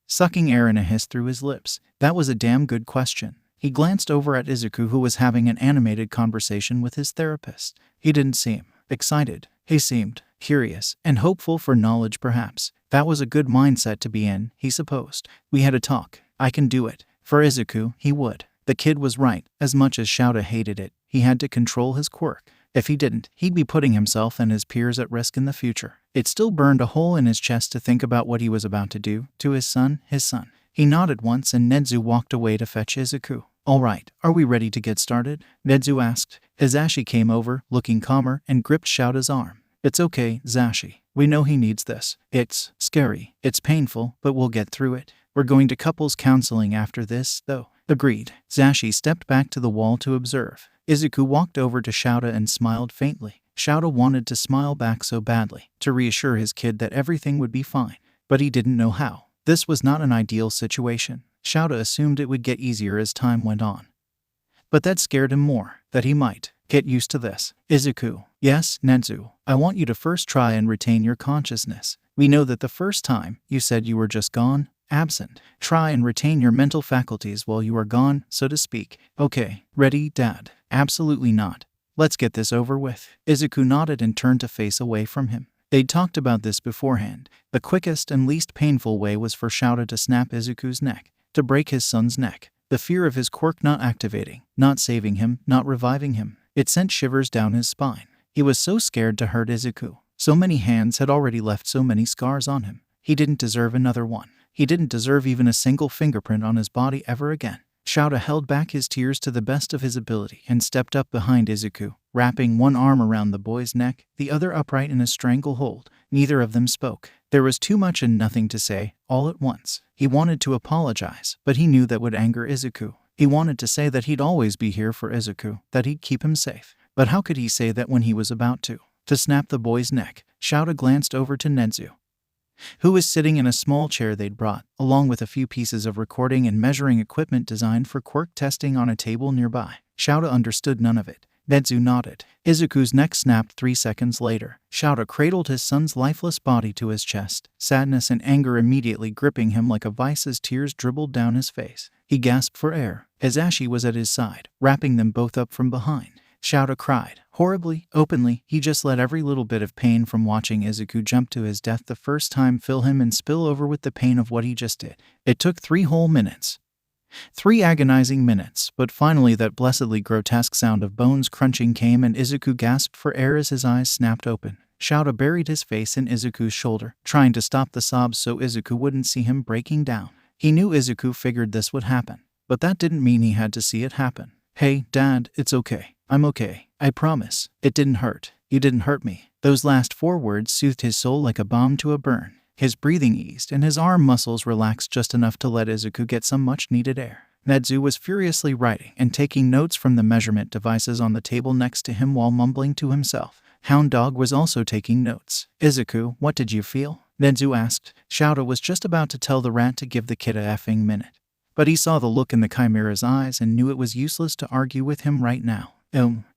sucking air in a hiss through his lips. That was a damn good question. He glanced over at Izuku, who was having an animated conversation with his therapist. He didn't seem excited. He seemed curious and hopeful for knowledge, perhaps. That was a good mindset to be in, he supposed. We had a talk. I can do it. For Izuku, he would. The kid was right. As much as Shouta hated it, he had to control his quirk. If he didn't, he'd be putting himself and his peers at risk in the future. It still burned a hole in his chest to think about what he was about to do to his son. He nodded once and Nedzu walked away to fetch Izuku. All right, are we ready to get started? Nedzu asked. Hisashi came over, looking calmer, and gripped Shouta's arm. It's okay, Zashi. We know he needs this. It's scary. It's painful, but we'll get through it. We're going to couples counseling after this, though. Agreed. Zashi stepped back to the wall to observe. Izuku walked over to Shouta and smiled faintly. Shouta wanted to smile back so badly, to reassure his kid that everything would be fine, but he didn't know how. This was not an ideal situation. Shouta assumed it would get easier as time went on. But that scared him more, that he might get used to this. Izuku. Yes, Nedzu. I want you to first try and retain your consciousness. We know that the first time, you said you were just gone, absent. Try and retain your mental faculties while you are gone, so to speak. Okay, ready, Dad? Absolutely not. Let's get this over with. Izuku nodded and turned to face away from him. They'd talked about this beforehand. The quickest and least painful way was for Shouta to snap Izuku's neck, to break his son's neck. The fear of his quirk not activating, not saving him, not reviving him. It sent shivers down his spine. He was so scared to hurt Izuku. So many hands had already left so many scars on him. He didn't deserve another one. He didn't deserve even a single fingerprint on his body ever again. Shouta held back his tears to the best of his ability and stepped up behind Izuku, wrapping one arm around the boy's neck, the other upright in a stranglehold. Neither of them spoke. There was too much and nothing to say, all at once. He wanted to apologize, but he knew that would anger Izuku. He wanted to say that he'd always be here for Izuku, that he'd keep him safe. But how could he say that when he was about to snap the boy's neck? Shouta glanced over to Nedzu, who was sitting in a small chair they'd brought, along with a few pieces of recording and measuring equipment designed for quirk testing on a table nearby. Shouta understood none of it. Nedzu nodded. Izuku's neck snapped 3 seconds later. Shouta cradled his son's lifeless body to his chest, sadness and anger immediately gripping him like a vice as tears dribbled down his face. He gasped for air, as Ashi was at his side, wrapping them both up from behind. Shouta cried, horribly, openly. He just let every little bit of pain from watching Izuku jump to his death the first time fill him and spill over with the pain of what he just did. It took 3 whole minutes. 3 agonizing minutes, but finally that blessedly grotesque sound of bones crunching came and Izuku gasped for air as his eyes snapped open. Shouta buried his face in Izuku's shoulder, trying to stop the sobs so Izuku wouldn't see him breaking down. He knew Izuku figured this would happen, but that didn't mean he had to see it happen. Hey, Dad, it's okay. I'm okay. I promise. It didn't hurt. You didn't hurt me. Those last 4 words soothed his soul like a balm to a burn. His breathing eased and his arm muscles relaxed just enough to let Izuku get some much-needed air. Nedzu was furiously writing and taking notes from the measurement devices on the table next to him while mumbling to himself. Hound Dog was also taking notes. Izuku, what did you feel? Nedzu asked. Shouta was just about to tell the rat to give the kid a effing minute. But he saw the look in the Chimera's eyes and knew it was useless to argue with him right now.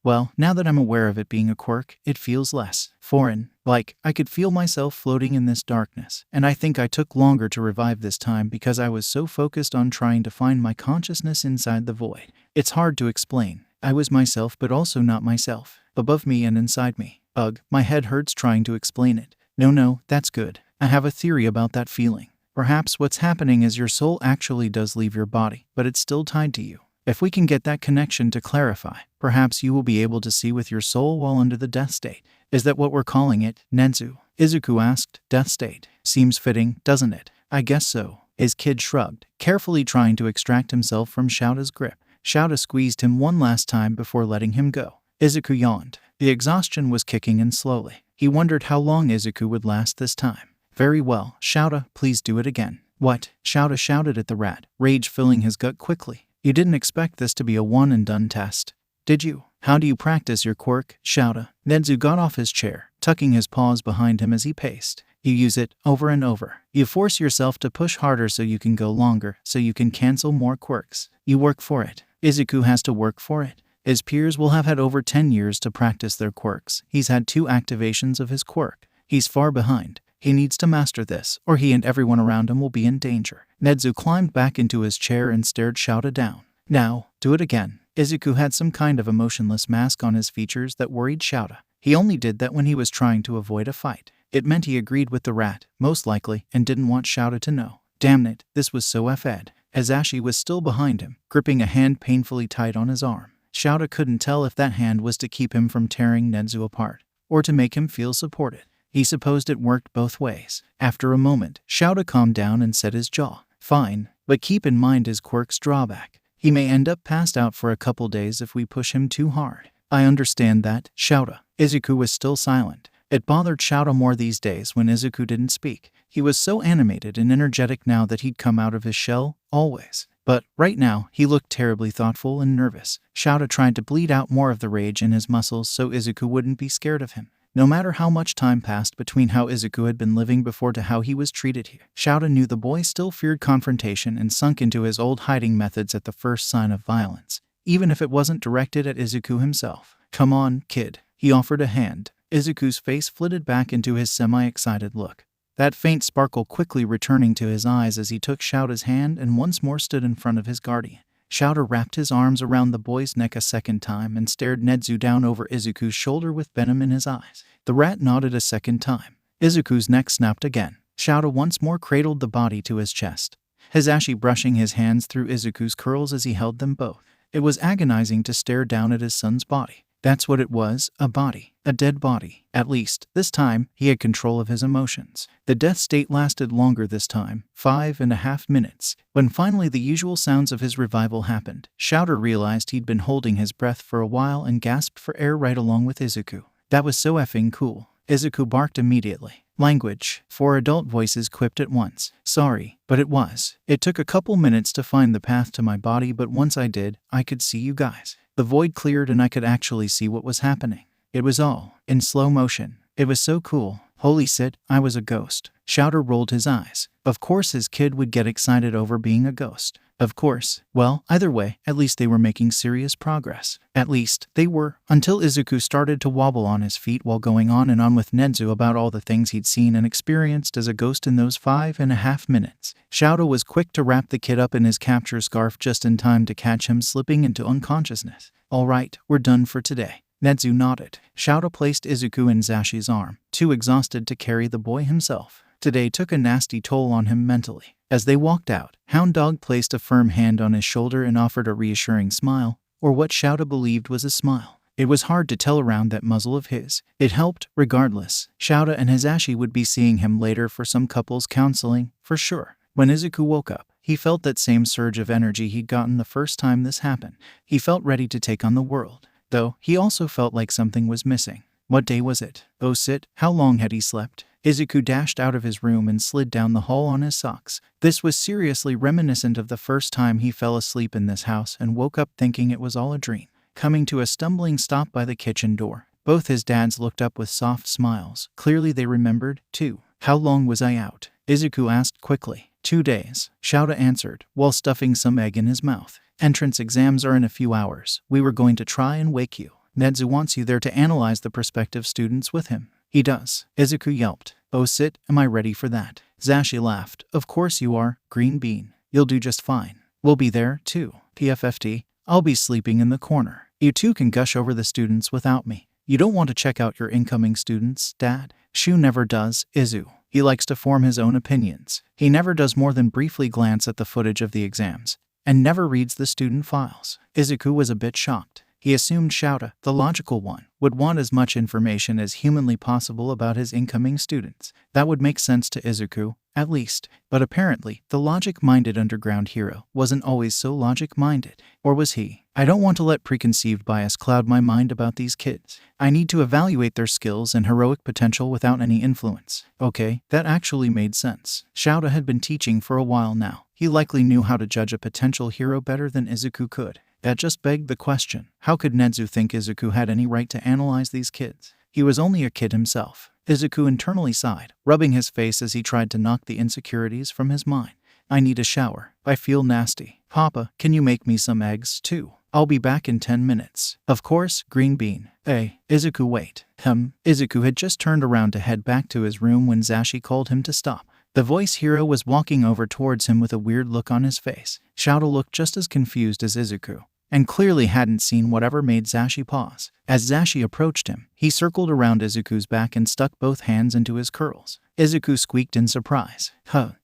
Well, now that I'm aware of it being a quirk, it feels less foreign. Like, I could feel myself floating in this darkness, and I think I took longer to revive this time because I was so focused on trying to find my consciousness inside the void. It's hard to explain. I was myself but also not myself. Above me and inside me. Ugh, my head hurts trying to explain it. No, that's good. I have a theory about that feeling. Perhaps what's happening is your soul actually does leave your body, but it's still tied to you. If we can get that connection to clarify, perhaps you will be able to see with your soul while under the death state. Is that what we're calling it, Nedzu? Izuku asked. Death state. Seems fitting, doesn't it? I guess so. His kid shrugged, carefully trying to extract himself from Shouta's grip. Shouta squeezed him one last time before letting him go. Izuku yawned. The exhaustion was kicking in slowly. He wondered how long Izuku would last this time. Very well, Shouta, please do it again. What? Shouta shouted at the rat, rage filling his gut quickly. You didn't expect this to be a one-and-done test, did you? How do you practice your quirk, Shouta? Nedzu got off his chair, tucking his paws behind him as he paced. You use it over and over. You force yourself to push harder so you can go longer, so you can cancel more quirks. You work for it. Izuku has to work for it. His peers will have had over 10 years to practice their quirks. He's had 2 activations of his quirk. He's far behind. He needs to master this, or he and everyone around him will be in danger. Nedzu climbed back into his chair and stared Shouta down. Now, do it again. Izuku had some kind of emotionless mask on his features that worried Shouta. He only did that when he was trying to avoid a fight. It meant he agreed with the rat, most likely, and didn't want Shouta to know. Damn it, this was so F-ed. As Ashi was still behind him, gripping a hand painfully tight on his arm. Shouta couldn't tell if that hand was to keep him from tearing Nedzu apart, or to make him feel supported. He supposed it worked both ways. After a moment, Shouta calmed down and set his jaw. Fine, but keep in mind his quirk's drawback. He may end up passed out for a couple days if we push him too hard. I understand that, Shouta. Izuku was still silent. It bothered Shouta more these days when Izuku didn't speak. He was so animated and energetic now that he'd come out of his shell, always. But right now, he looked terribly thoughtful and nervous. Shouta tried to bleed out more of the rage in his muscles so Izuku wouldn't be scared of him. No matter how much time passed between how Izuku had been living before to how he was treated here, Shouta knew the boy still feared confrontation and sunk into his old hiding methods at the first sign of violence, even if it wasn't directed at Izuku himself. "Come on, kid." He offered a hand. Izuku's face flitted back into his semi-excited look, that faint sparkle quickly returning to his eyes as he took Shouta's hand and once more stood in front of his guardian. Shouta wrapped his arms around the boy's neck a second time and stared Nedzu down over Izuku's shoulder with venom in his eyes. The rat nodded a second time. Izuku's neck snapped again. Shouta once more cradled the body to his chest, Hisashi brushing his hands through Izuku's curls as he held them both. It was agonizing to stare down at his son's body. That's what it was, a body. A dead body. At least, this time, he had control of his emotions. The death state lasted longer this time, 5.5 minutes. When finally the usual sounds of his revival happened, Shouta realized he'd been holding his breath for a while and gasped for air right along with Izuku. That was so effing cool. Izuku barked immediately. Language. 4 adult voices quipped at once. Sorry, but it was. It took a couple minutes to find the path to my body, but once I did, I could see you guys. The void cleared and I could actually see what was happening. It was all in slow motion. It was so cool. Holy shit, I was a ghost. Shouta rolled his eyes. Of course his kid would get excited over being a ghost. Of course. Well, either way, at least they were making serious progress. At least, they were, until Izuku started to wobble on his feet while going on and on with Nedzu about all the things he'd seen and experienced as a ghost in those 5.5 minutes. Shouta was quick to wrap the kid up in his capture scarf just in time to catch him slipping into unconsciousness. All right, we're done for today. Nedzu nodded. Shouta placed Izuku in Zashi's arm, too exhausted to carry the boy himself. Today took a nasty toll on him mentally. As they walked out, Hound Dog placed a firm hand on his shoulder and offered a reassuring smile, or what Shouta believed was a smile. It was hard to tell around that muzzle of his. It helped, regardless. Shouta and Hisashi would be seeing him later for some couples counseling, for sure. When Izuku woke up, he felt that same surge of energy he'd gotten the first time this happened. He felt ready to take on the world. Though, he also felt like something was missing. What day was it? Oh shit, how long had he slept? Izuku dashed out of his room and slid down the hall on his socks. This was seriously reminiscent of the first time he fell asleep in this house and woke up thinking it was all a dream. Coming to a stumbling stop by the kitchen door, both his dads looked up with soft smiles. Clearly they remembered, too. How long was I out? Izuku asked quickly. 2 days, Shouta answered, while stuffing some egg in his mouth. Entrance exams are in a few hours. We were going to try and wake you. Nedzu wants you there to analyze the prospective students with him. He does. Izuku yelped. Oh sit, am I ready for that? Zashi laughed. Of course you are, Green Bean. You'll do just fine. We'll be there, too. PFFT. I'll be sleeping in the corner. You two can gush over the students without me. You don't want to check out your incoming students, Dad? Shu never does, Izu. He likes to form his own opinions. He never does more than briefly glance at the footage of the exams, and never reads the student files. Izuku was a bit shocked. He assumed Shouta, the logical one, would want as much information as humanly possible about his incoming students. That would make sense to Izuku, at least. But apparently, the logic-minded underground hero wasn't always so logic-minded. Or was he? I don't want to let preconceived bias cloud my mind about these kids. I need to evaluate their skills and heroic potential without any influence. Okay, that actually made sense. Shouta had been teaching for a while now. He likely knew how to judge a potential hero better than Izuku could. That just begged the question, how could Nedzu think Izuku had any right to analyze these kids? He was only a kid himself. Izuku internally sighed, rubbing his face as he tried to knock the insecurities from his mind. I need a shower. I feel nasty. Papa, can you make me some eggs, too? I'll be back in 10 minutes. Of course, Green Bean. Hey, Izuku, wait. Izuku had just turned around to head back to his room when Zashi called him to stop. The voice hero was walking over towards him with a weird look on his face. Shouta looked just as confused as Izuku, and clearly hadn't seen whatever made Zashi pause. As Zashi approached him, he circled around Izuku's back and stuck both hands into his curls. Izuku squeaked in surprise.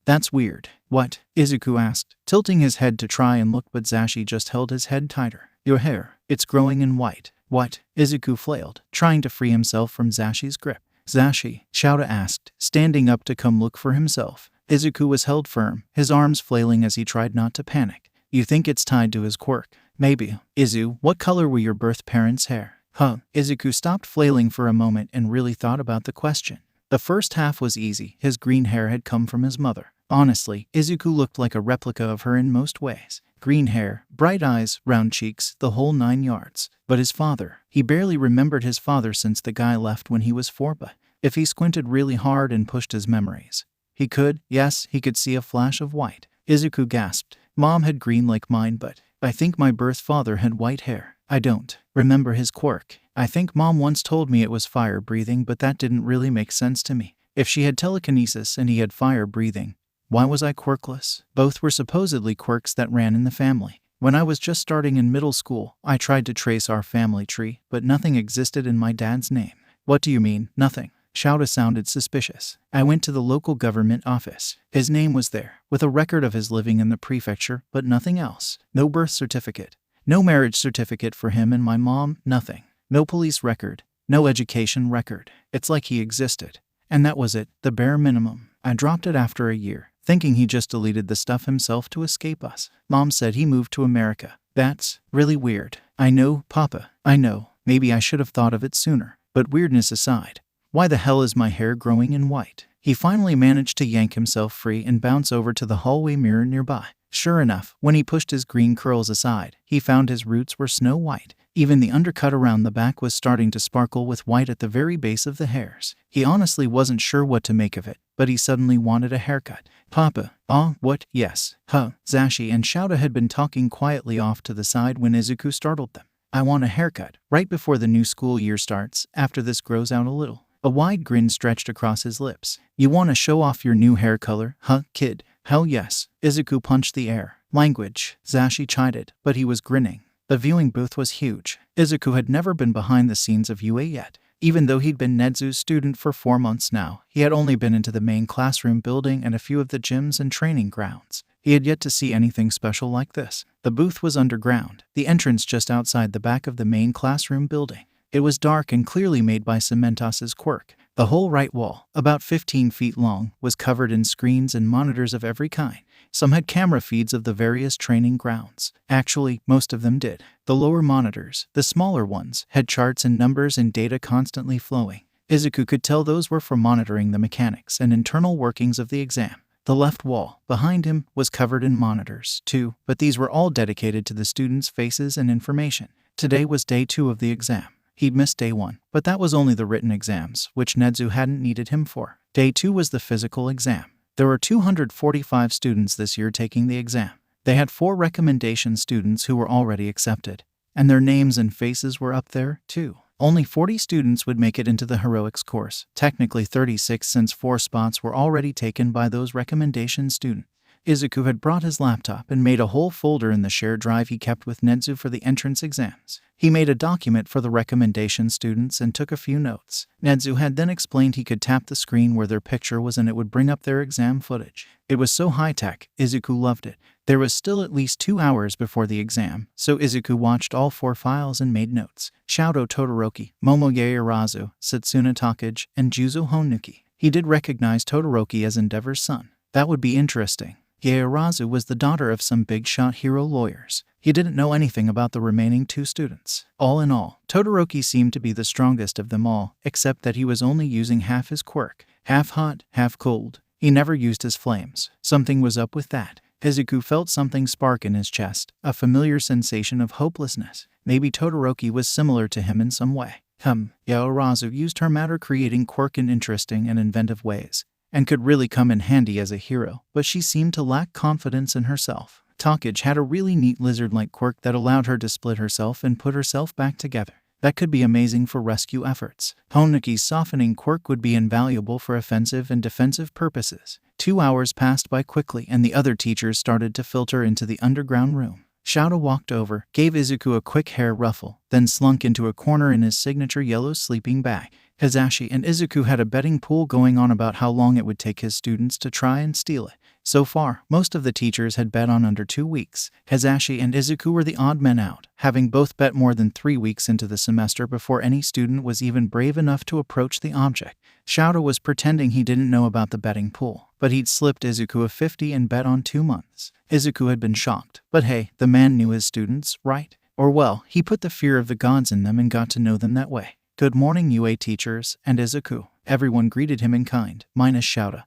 That's weird. What? Izuku asked, tilting his head to try and look, but Zashi just held his head tighter. Your hair, it's growing in white. What? Izuku flailed, trying to free himself from Zashi's grip. Zashi, Shouta asked, standing up to come look for himself. Izuku was held firm, his arms flailing as he tried not to panic. You think it's tied to his quirk? Maybe. Izu, what color were your birth parents' hair? Izuku stopped flailing for a moment and really thought about the question. The first half was easy. His green hair had come from his mother. Honestly, Izuku looked like a replica of her in most ways. green hair, bright eyes, round cheeks, the whole 9 yards. But his father, he barely remembered his father since the guy left when he was 4, but if he squinted really hard and pushed his memories, he could see a flash of white. Izuku gasped. Mom had green like mine, but I think my birth father had white hair. I don't remember his quirk. I think Mom once told me it was fire breathing, but that didn't really make sense to me. If she had telekinesis and he had fire breathing, why was I quirkless? Both were supposedly quirks that ran in the family. When I was just starting in middle school, I tried to trace our family tree, but nothing existed in my dad's name. What do you mean, nothing? Shouta sounded suspicious. I went to the local government office. His name was there, with a record of his living in the prefecture, but nothing else. No birth certificate. No marriage certificate for him and my mom, nothing. No police record. No education record. It's like he existed. And that was it, the bare minimum. I dropped it after a year, thinking he just deleted the stuff himself to escape us. Mom said he moved to America. That's really weird. I know, Papa. I know. Maybe I should have thought of it sooner. But weirdness aside, why the hell is my hair growing in white? He finally managed to yank himself free and bounce over to the hallway mirror nearby. Sure enough, when he pushed his green curls aside, he found his roots were snow white. Even the undercut around the back was starting to sparkle with white at the very base of the hairs. He honestly wasn't sure what to make of it, but he suddenly wanted a haircut. Papa, what? Yes. Zashi and Shouta had been talking quietly off to the side when Izuku startled them. I want a haircut, right before the new school year starts, after this grows out a little. A wide grin stretched across his lips. You want to show off your new hair color, kid? Hell yes. Izuku punched the air. Language, Zashi chided, but he was grinning. The viewing booth was huge. Izuku had never been behind the scenes of UA yet. Even though he'd been Nedzu's student for 4 months now, he had only been into the main classroom building and a few of the gyms and training grounds. He had yet to see anything special like this. The booth was underground, the entrance just outside the back of the main classroom building. It was dark and clearly made by Cementos' quirk. The whole right wall, about 15 feet long, was covered in screens and monitors of every kind. Some had camera feeds of the various training grounds. Actually, most of them did. The lower monitors, the smaller ones, had charts and numbers and data constantly flowing. Izuku could tell those were for monitoring the mechanics and internal workings of the exam. The left wall, behind him, was covered in monitors, too, but these were all dedicated to the students' faces and information. Today was day 2 of the exam. He'd missed day 1, but that was only the written exams, which Nedzu hadn't needed him for. Day 2 was the physical exam. There were 245 students this year taking the exam. They had 4 recommendation students who were already accepted, and their names and faces were up there, too. Only 40 students would make it into the heroics course, technically 36 since 4 spots were already taken by those recommendation students. Izuku had brought his laptop and made a whole folder in the shared drive he kept with Nedzu for the entrance exams. He made a document for the recommendation students and took a few notes. Nedzu had then explained he could tap the screen where their picture was and it would bring up their exam footage. It was so high-tech, Izuku loved it. There was still at least 2 hours before the exam, so Izuku watched all 4 files and made notes. Shouto Todoroki, Momo Yaoyorozu, Satsuna Takage, and Juzo Honuki. He did recognize Todoroki as Endeavor's son. That would be interesting. Yaoyorozu was the daughter of some big-shot hero lawyers. He didn't know anything about the remaining 2 students. All in all, Todoroki seemed to be the strongest of them all, except that he was only using half his quirk. Half hot, half cold. He never used his flames. Something was up with that. Izuku felt something spark in his chest, a familiar sensation of hopelessness. Maybe Todoroki was similar to him in some way. Yaoyorozu used her matter-creating quirk in interesting and inventive ways, and could really come in handy as a hero, but she seemed to lack confidence in herself. Takage had a really neat lizard-like quirk that allowed her to split herself and put herself back together. That could be amazing for rescue efforts. Honuki's softening quirk would be invaluable for offensive and defensive purposes. 2 hours passed by quickly and the other teachers started to filter into the underground room. Shouta walked over, gave Izuku a quick hair ruffle, then slunk into a corner in his signature yellow sleeping bag. Hizashi and Izuku had a betting pool going on about how long it would take his students to try and steal it. So far, most of the teachers had bet on under 2 weeks. Hizashi and Izuku were the odd men out, having both bet more than 3 weeks into the semester before any student was even brave enough to approach the object. Shouta was pretending he didn't know about the betting pool, but he'd slipped Izuku a 50 and bet on 2 months. Izuku had been shocked, but hey, the man knew his students, right? Or well, he put the fear of the gods in them and got to know them that way. Good morning, UA teachers, and Izuku. Everyone greeted him in kind, minus Shouta,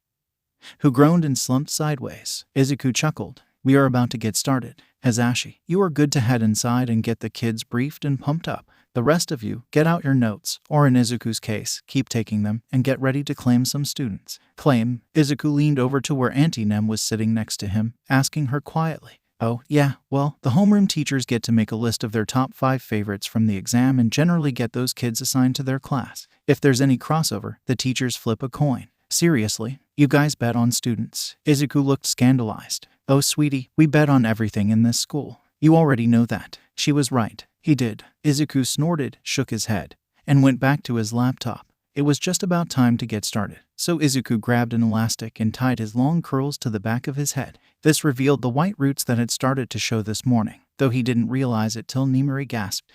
who groaned and slumped sideways. Izuku chuckled. We are about to get started. Hazashi, you are good to head inside and get the kids briefed and pumped up. The rest of you, get out your notes, or in Izuku's case, keep taking them, and get ready to claim some students. Claim? Izuku leaned over to where Auntie Nem was sitting next to him, asking her quietly. Oh, yeah, well, the homeroom teachers get to make a list of their top 5 favorites from the exam and generally get those kids assigned to their class. If there's any crossover, the teachers flip a coin. Seriously, you guys bet on students? Izuku looked scandalized. Oh, sweetie, we bet on everything in this school. You already know that. She was right. He did. Izuku snorted, shook his head, and went back to his laptop. It was just about time to get started, so Izuku grabbed an elastic and tied his long curls to the back of his head. This revealed the white roots that had started to show this morning, though he didn't realize it till Nimari gasped.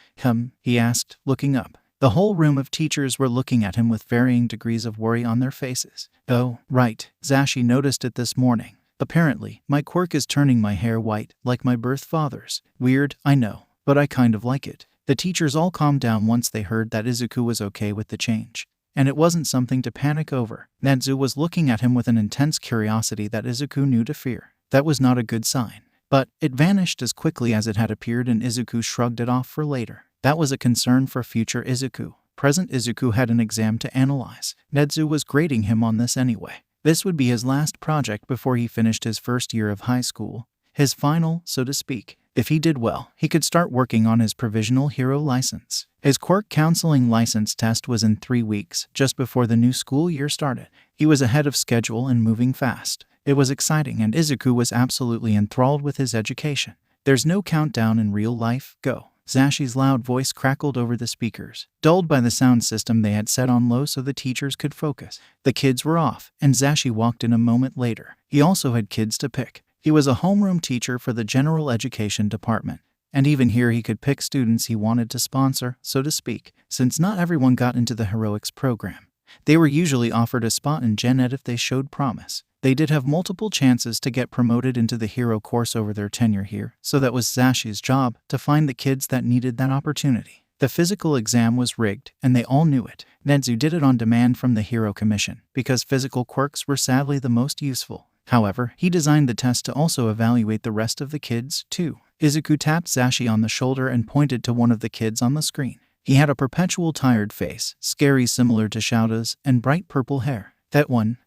He asked, looking up. The whole room of teachers were looking at him with varying degrees of worry on their faces. Oh, right, Zashi noticed it this morning. Apparently, my quirk is turning my hair white, like my birth father's. Weird, I know, but I kind of like it. The teachers all calmed down once they heard that Izuku was okay with the change. And it wasn't something to panic over. Nedzu was looking at him with an intense curiosity that Izuku knew to fear. That was not a good sign. But it vanished as quickly as it had appeared and Izuku shrugged it off for later. That was a concern for future Izuku. Present Izuku had an exam to analyze. Nedzu was grading him on this anyway. This would be his last project before he finished his first year of high school. His final, so to speak. If he did well, he could start working on his provisional hero license. His quirk counseling license test was in 3 weeks, just before the new school year started. He was ahead of schedule and moving fast. It was exciting and Izuku was absolutely enthralled with his education. There's no countdown in real life, go. Zashi's loud voice crackled over the speakers, dulled by the sound system they had set on low so the teachers could focus. The kids were off, and Zashi walked in a moment later. He also had kids to pick. He was a homeroom teacher for the general education department, and even here he could pick students he wanted to sponsor, so to speak, since not everyone got into the heroics program. They were usually offered a spot in Gen Ed if they showed promise. They did have multiple chances to get promoted into the hero course over their tenure here, so that was Zashi's job, to find the kids that needed that opportunity. The physical exam was rigged, and they all knew it. Nedzu did it on demand from the Hero Commission, because physical quirks were sadly the most useful. However, he designed the test to also evaluate the rest of the kids, too. Izuku tapped Zashi on the shoulder and pointed to one of the kids on the screen. He had a perpetual tired face, scary similar to Shouda's, and bright purple hair. That one,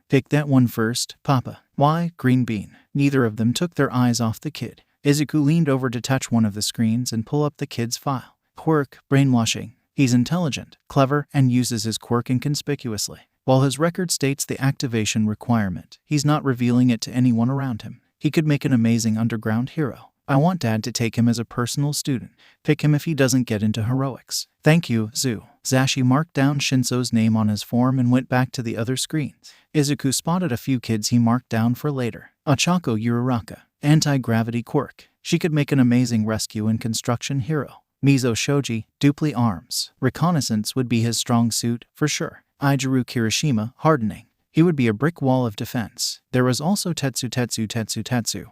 pick that one first, Papa. Why, green bean. Neither of them took their eyes off the kid. Izuku leaned over to touch one of the screens and pull up the kid's file. Quirk, brainwashing. He's intelligent, clever, and uses his quirk inconspicuously. While his record states the activation requirement, he's not revealing it to anyone around him. He could make an amazing underground hero. I want Dad to take him as a personal student. Pick him if he doesn't get into heroics. Thank you, Zu. Zashi marked down Shinso's name on his form and went back to the other screens. Izuku spotted a few kids he marked down for later. Ochako Uraraka, anti-gravity quirk. She could make an amazing rescue and construction hero. Mizo Shoji, dupli arms. Reconnaissance would be his strong suit, for sure. Ijiru Kirishima, hardening. He would be a brick wall of defense. There was also Tetsu.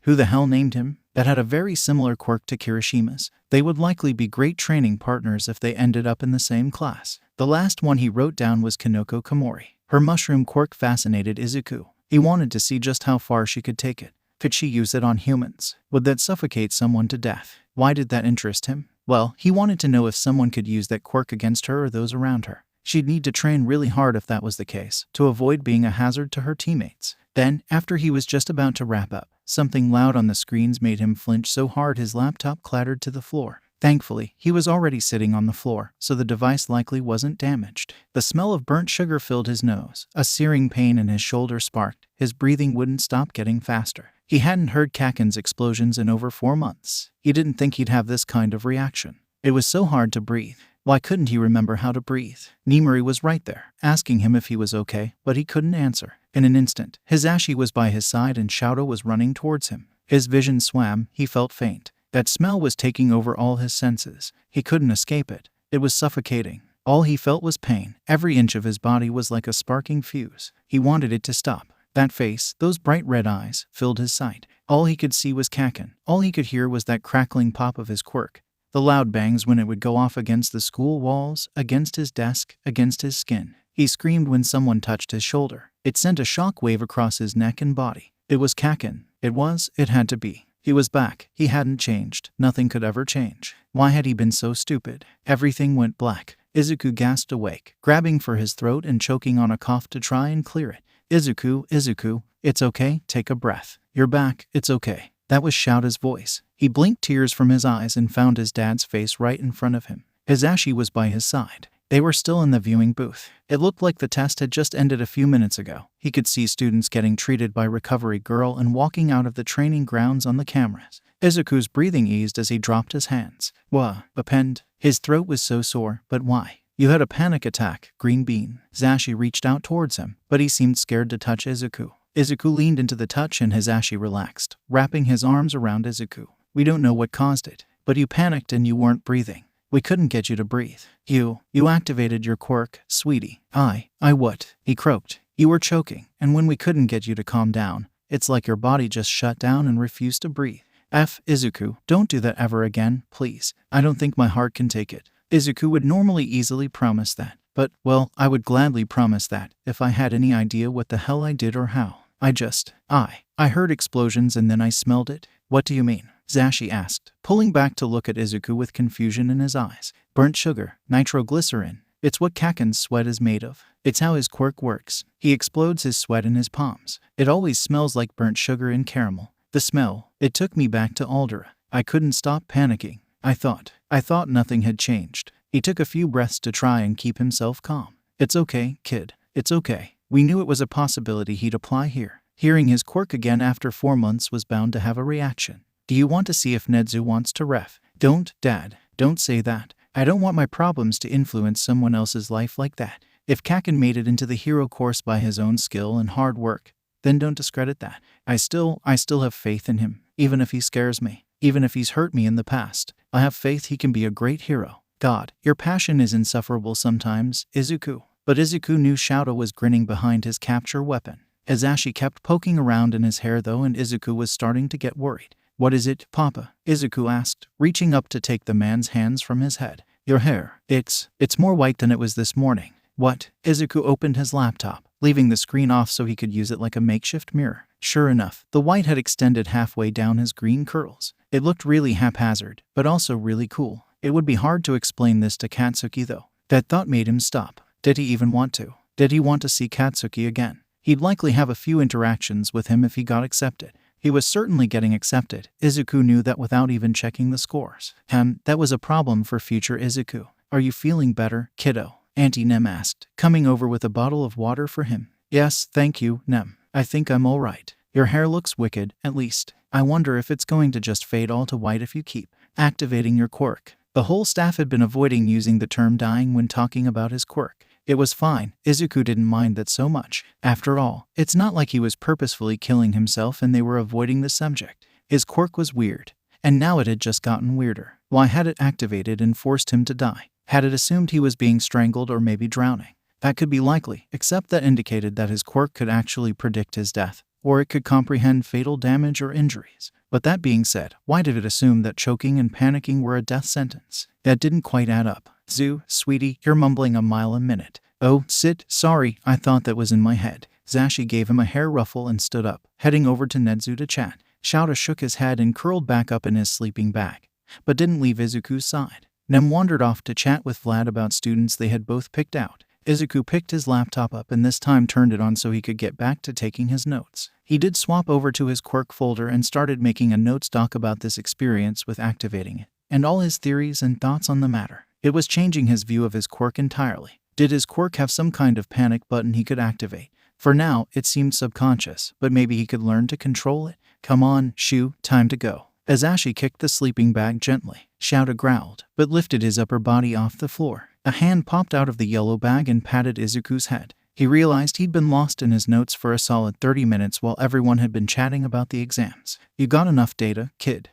Who the hell named him? That had a very similar quirk to Kirishima's. They would likely be great training partners if they ended up in the same class. The last one he wrote down was Kinoko Komori. Her mushroom quirk fascinated Izuku. He wanted to see just how far she could take it. Could she use it on humans? Would that suffocate someone to death? Why did that interest him? Well, he wanted to know if someone could use that quirk against her or those around her. She'd need to train really hard if that was the case, to avoid being a hazard to her teammates. Then, after he was just about to wrap up, something loud on the screens made him flinch so hard his laptop clattered to the floor. Thankfully, he was already sitting on the floor, so the device likely wasn't damaged. The smell of burnt sugar filled his nose. A searing pain in his shoulder sparked. His breathing wouldn't stop getting faster. He hadn't heard Kaken's explosions in over 4 months. He didn't think he'd have this kind of reaction. It was so hard to breathe. Why couldn't he remember how to breathe? Nimari was right there, asking him if he was okay, but he couldn't answer. In an instant, Hazashi was by his side and Shouda was running towards him. His vision swam, he felt faint. That smell was taking over all his senses. He couldn't escape it. It was suffocating. All he felt was pain. Every inch of his body was like a sparking fuse. He wanted it to stop. That face, those bright red eyes, filled his sight. All he could see was Kaken. All he could hear was that crackling pop of his quirk. The loud bangs when it would go off against the school walls, against his desk, against his skin. He screamed when someone touched his shoulder. It sent a shock wave across his neck and body. It was Kaken. It had to be. He was back. He hadn't changed. Nothing could ever change. Why had he been so stupid? Everything went black. Izuku gasped awake, grabbing for his throat and choking on a cough to try and clear it. Izuku, it's okay, take a breath. You're back, it's okay. That was Shouda's voice. He blinked tears from his eyes and found his dad's face right in front of him. Hisashi was by his side. They were still in the viewing booth. It looked like the test had just ended a few minutes ago. He could see students getting treated by Recovery Girl and walking out of the training grounds on the cameras. Izuku's breathing eased as he dropped his hands. Wah, append. His throat was so sore, but why? You had a panic attack, Green Bean. Hisashi reached out towards him, but he seemed scared to touch Izuku. Izuku leaned into the touch and Hisashi relaxed, wrapping his arms around Izuku. We don't know what caused it, but you panicked and you weren't breathing. We couldn't get you to breathe. You activated your quirk, sweetie. I what? He croaked. You were choking, and when we couldn't get you to calm down, it's like your body just shut down and refused to breathe. Izuku, don't do that ever again, please. I don't think my heart can take it. Izuku would normally easily promise that, but, well, I would gladly promise that, if I had any idea what the hell I did or how. I heard explosions and then I smelled it. What do you mean? Hisashi asked, pulling back to look at Izuku with confusion in his eyes. Burnt sugar, nitroglycerin. It's what Kaken's sweat is made of. It's how his quirk works. He explodes his sweat in his palms. It always smells like burnt sugar and caramel. The smell, it took me back to Aldera. I couldn't stop panicking. I thought nothing had changed. He took a few breaths to try and keep himself calm. It's okay, kid. It's okay. We knew it was a possibility he'd apply here. Hearing his quirk again after 4 months was bound to have a reaction. Do you want to see if Nedzu wants to ref? Don't, Dad. Don't say that. I don't want my problems to influence someone else's life like that. If Kaken made it into the hero course by his own skill and hard work, then don't discredit that. I still have faith in him, even if he scares me, even if he's hurt me in the past. I have faith he can be a great hero. God, your passion is insufferable sometimes, Izuku. But Izuku knew Shouda was grinning behind his capture weapon. Hisashi kept poking around in his hair though, and Izuku was starting to get worried. What is it, Papa? Izuku asked, reaching up to take the man's hands from his head. Your hair. It's more white than it was this morning. What? Izuku opened his laptop, leaving the screen off so he could use it like a makeshift mirror. Sure enough, the white had extended halfway down his green curls. It looked really haphazard, but also really cool. It would be hard to explain this to Katsuki though. That thought made him stop. Did he even want to? Did he want to see Katsuki again? He'd likely have a few interactions with him if he got accepted. He was certainly getting accepted. Izuku knew that without even checking the scores. That was a problem for future Izuku. Are you feeling better, kiddo? Auntie Nem asked, coming over with a bottle of water for him. Yes, thank you, Nem. I think I'm all right. Your hair looks wicked, at least. I wonder if it's going to just fade all to white if you keep activating your quirk. The whole staff had been avoiding using the term dying when talking about his quirk. It was fine. Izuku didn't mind that so much. After all, it's not like he was purposefully killing himself and they were avoiding the subject. His quirk was weird, and now it had just gotten weirder. Why had it activated and forced him to die? Had it assumed he was being strangled or maybe drowning? That could be likely, except that indicated that his quirk could actually predict his death, or it could comprehend fatal damage or injuries. But that being said, why did it assume that choking and panicking were a death sentence? That didn't quite add up. Zu, sweetie, you're mumbling a mile a minute. Oh, sit, sorry, I thought that was in my head. Hisashi gave him a hair ruffle and stood up, heading over to Nedzu to chat. Shouda shook his head and curled back up in his sleeping bag, but didn't leave Izuku's side. Nem wandered off to chat with Vlad about students they had both picked out. Izuku picked his laptop up and this time turned it on so he could get back to taking his notes. He did swap over to his quirk folder and started making a notes doc about this experience with activating it, and all his theories and thoughts on the matter. It was changing his view of his quirk entirely. Did his quirk have some kind of panic button he could activate? For now, it seemed subconscious, but maybe he could learn to control it. Come on, Shu, time to go. Hisashi kicked the sleeping bag gently. Shouda growled, but lifted his upper body off the floor. A hand popped out of the yellow bag and patted Izuku's head. He realized he'd been lost in his notes for a solid 30 minutes while everyone had been chatting about the exams. You got enough data, kid?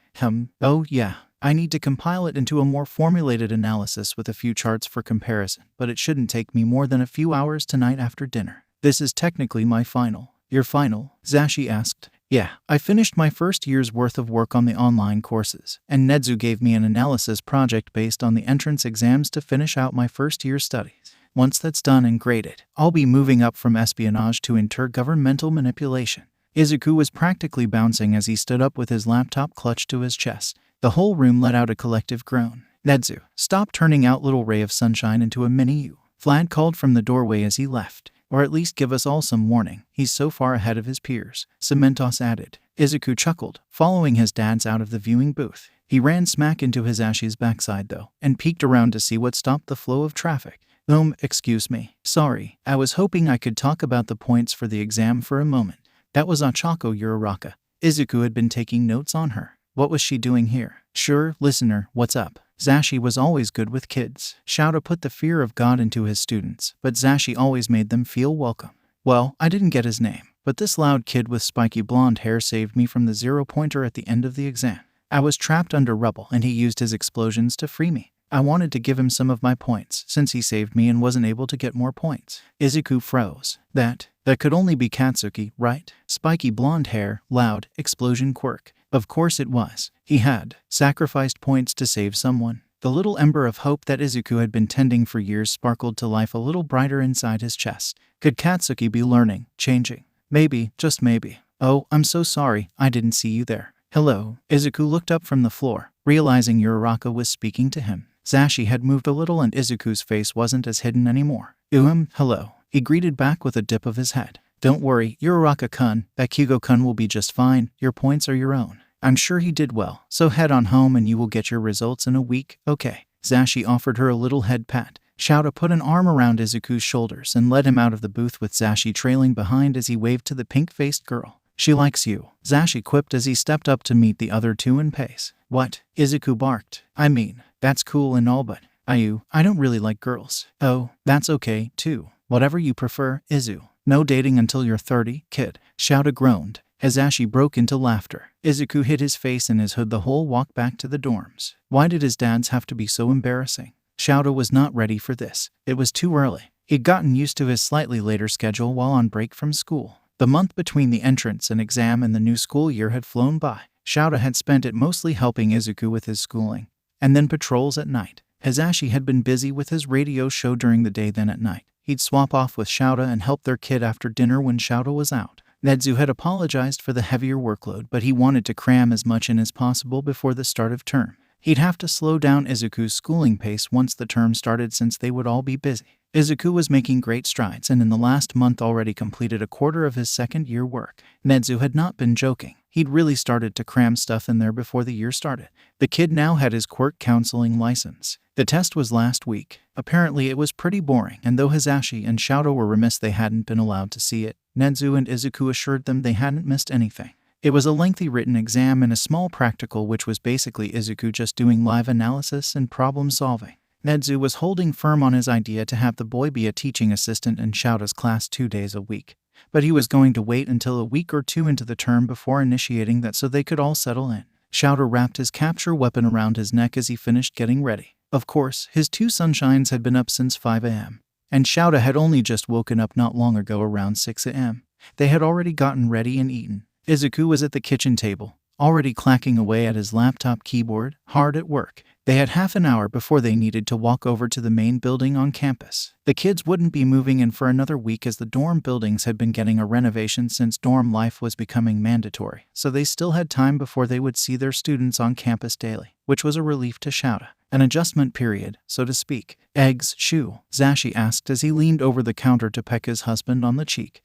Oh yeah. I need to compile it into a more formulated analysis with a few charts for comparison, but it shouldn't take me more than a few hours tonight after dinner. This is technically my final. Your final? Hisashi asked. Yeah, I finished my first year's worth of work on the online courses, and Nedzu gave me an analysis project based on the entrance exams to finish out my first year's studies. Once that's done and graded, I'll be moving up from espionage to intergovernmental manipulation. Izuku was practically bouncing as he stood up with his laptop clutched to his chest. The whole room let out a collective groan. Nedzu, stop turning out little ray of sunshine into a mini-you. Vlad called from the doorway as he left. Or at least give us all some warning. He's so far ahead of his peers. Cementos added. Izuku chuckled, following his dad's out of the viewing booth. He ran smack into Hizashi's backside though, and peeked around to see what stopped the flow of traffic. Excuse me. Sorry, I was hoping I could talk about the points for the exam for a moment. That was Ochako Uraraka. Izuku had been taking notes on her. What was she doing here? Sure, listener, what's up? Zashi was always good with kids. Shouta put the fear of God into his students, but Zashi always made them feel welcome. Well, I didn't get his name, but this loud kid with spiky blonde hair saved me from the zero-pointer at the end of the exam. I was trapped under rubble and he used his explosions to free me. I wanted to give him some of my points, since he saved me and wasn't able to get more points. Izuku froze. That could only be Katsuki, right? Spiky blonde hair, loud, explosion quirk. Of course it was. He had sacrificed points to save someone. The little ember of hope that Izuku had been tending for years sparkled to life a little brighter inside his chest. Could Katsuki be learning, changing? Maybe, just maybe. Oh, I'm so sorry, I didn't see you there. Hello. Izuku looked up from the floor, realizing Uraraka was speaking to him. Zashi had moved a little and Izuku's face wasn't as hidden anymore. Hello. He greeted back with a dip of his head. Don't worry, Uraraka-kun, Bakugo-kun will be just fine. Your points are your own. I'm sure he did well, so head on home and you will get your results in a week, okay? Zashi offered her a little head pat. Shouta put an arm around Izuku's shoulders and led him out of the booth with Zashi trailing behind as he waved to the pink-faced girl. She likes you, Zashi quipped as he stepped up to meet the other two in pace. What? Izuku barked. I mean, that's cool and all but, I don't really like girls. Oh, that's okay, too. Whatever you prefer, Izu. No dating until you're 30, kid. Shouta groaned. Hizashi broke into laughter. Izuku hid his face in his hood the whole walk back to the dorms. Why did his dads have to be so embarrassing? Shouta was not ready for this. It was too early. He'd gotten used to his slightly later schedule while on break from school. The month between the entrance and exam and the new school year had flown by. Shouta had spent it mostly helping Izuku with his schooling, and then patrols at night. Hizashi had been busy with his radio show during the day, then at night he'd swap off with Shouta and help their kid after dinner when Shouta was out. Nedzu had apologized for the heavier workload, but he wanted to cram as much in as possible before the start of term. He'd have to slow down Izuku's schooling pace once the term started since they would all be busy. Izuku was making great strides and in the last month already completed a quarter of his second-year work. Nedzu had not been joking. He'd really started to cram stuff in there before the year started. The kid now had his quirk counseling license. The test was last week. Apparently it was pretty boring, and though Hizashi and Shouta were remiss they hadn't been allowed to see it, Nedzu and Izuku assured them they hadn't missed anything. It was a lengthy written exam and a small practical, which was basically Izuku just doing live analysis and problem solving. Nedzu was holding firm on his idea to have the boy be a teaching assistant in Shouta's class 2 days a week, but he was going to wait until a week or two into the term before initiating that so they could all settle in. Shouta wrapped his capture weapon around his neck as he finished getting ready. Of course, his two sunshines had been up since 5 a.m., and Shouta had only just woken up not long ago around 6 a.m. They had already gotten ready and eaten. Izuku was at the kitchen table, already clacking away at his laptop keyboard, hard at work. They had half an hour before they needed to walk over to the main building on campus. The kids wouldn't be moving in for another week as the dorm buildings had been getting a renovation since dorm life was becoming mandatory, so they still had time before they would see their students on campus daily, which was a relief to Shouta. An adjustment period, so to speak. Eggs, Shu? Zashi asked as he leaned over the counter to peck his husband on the cheek.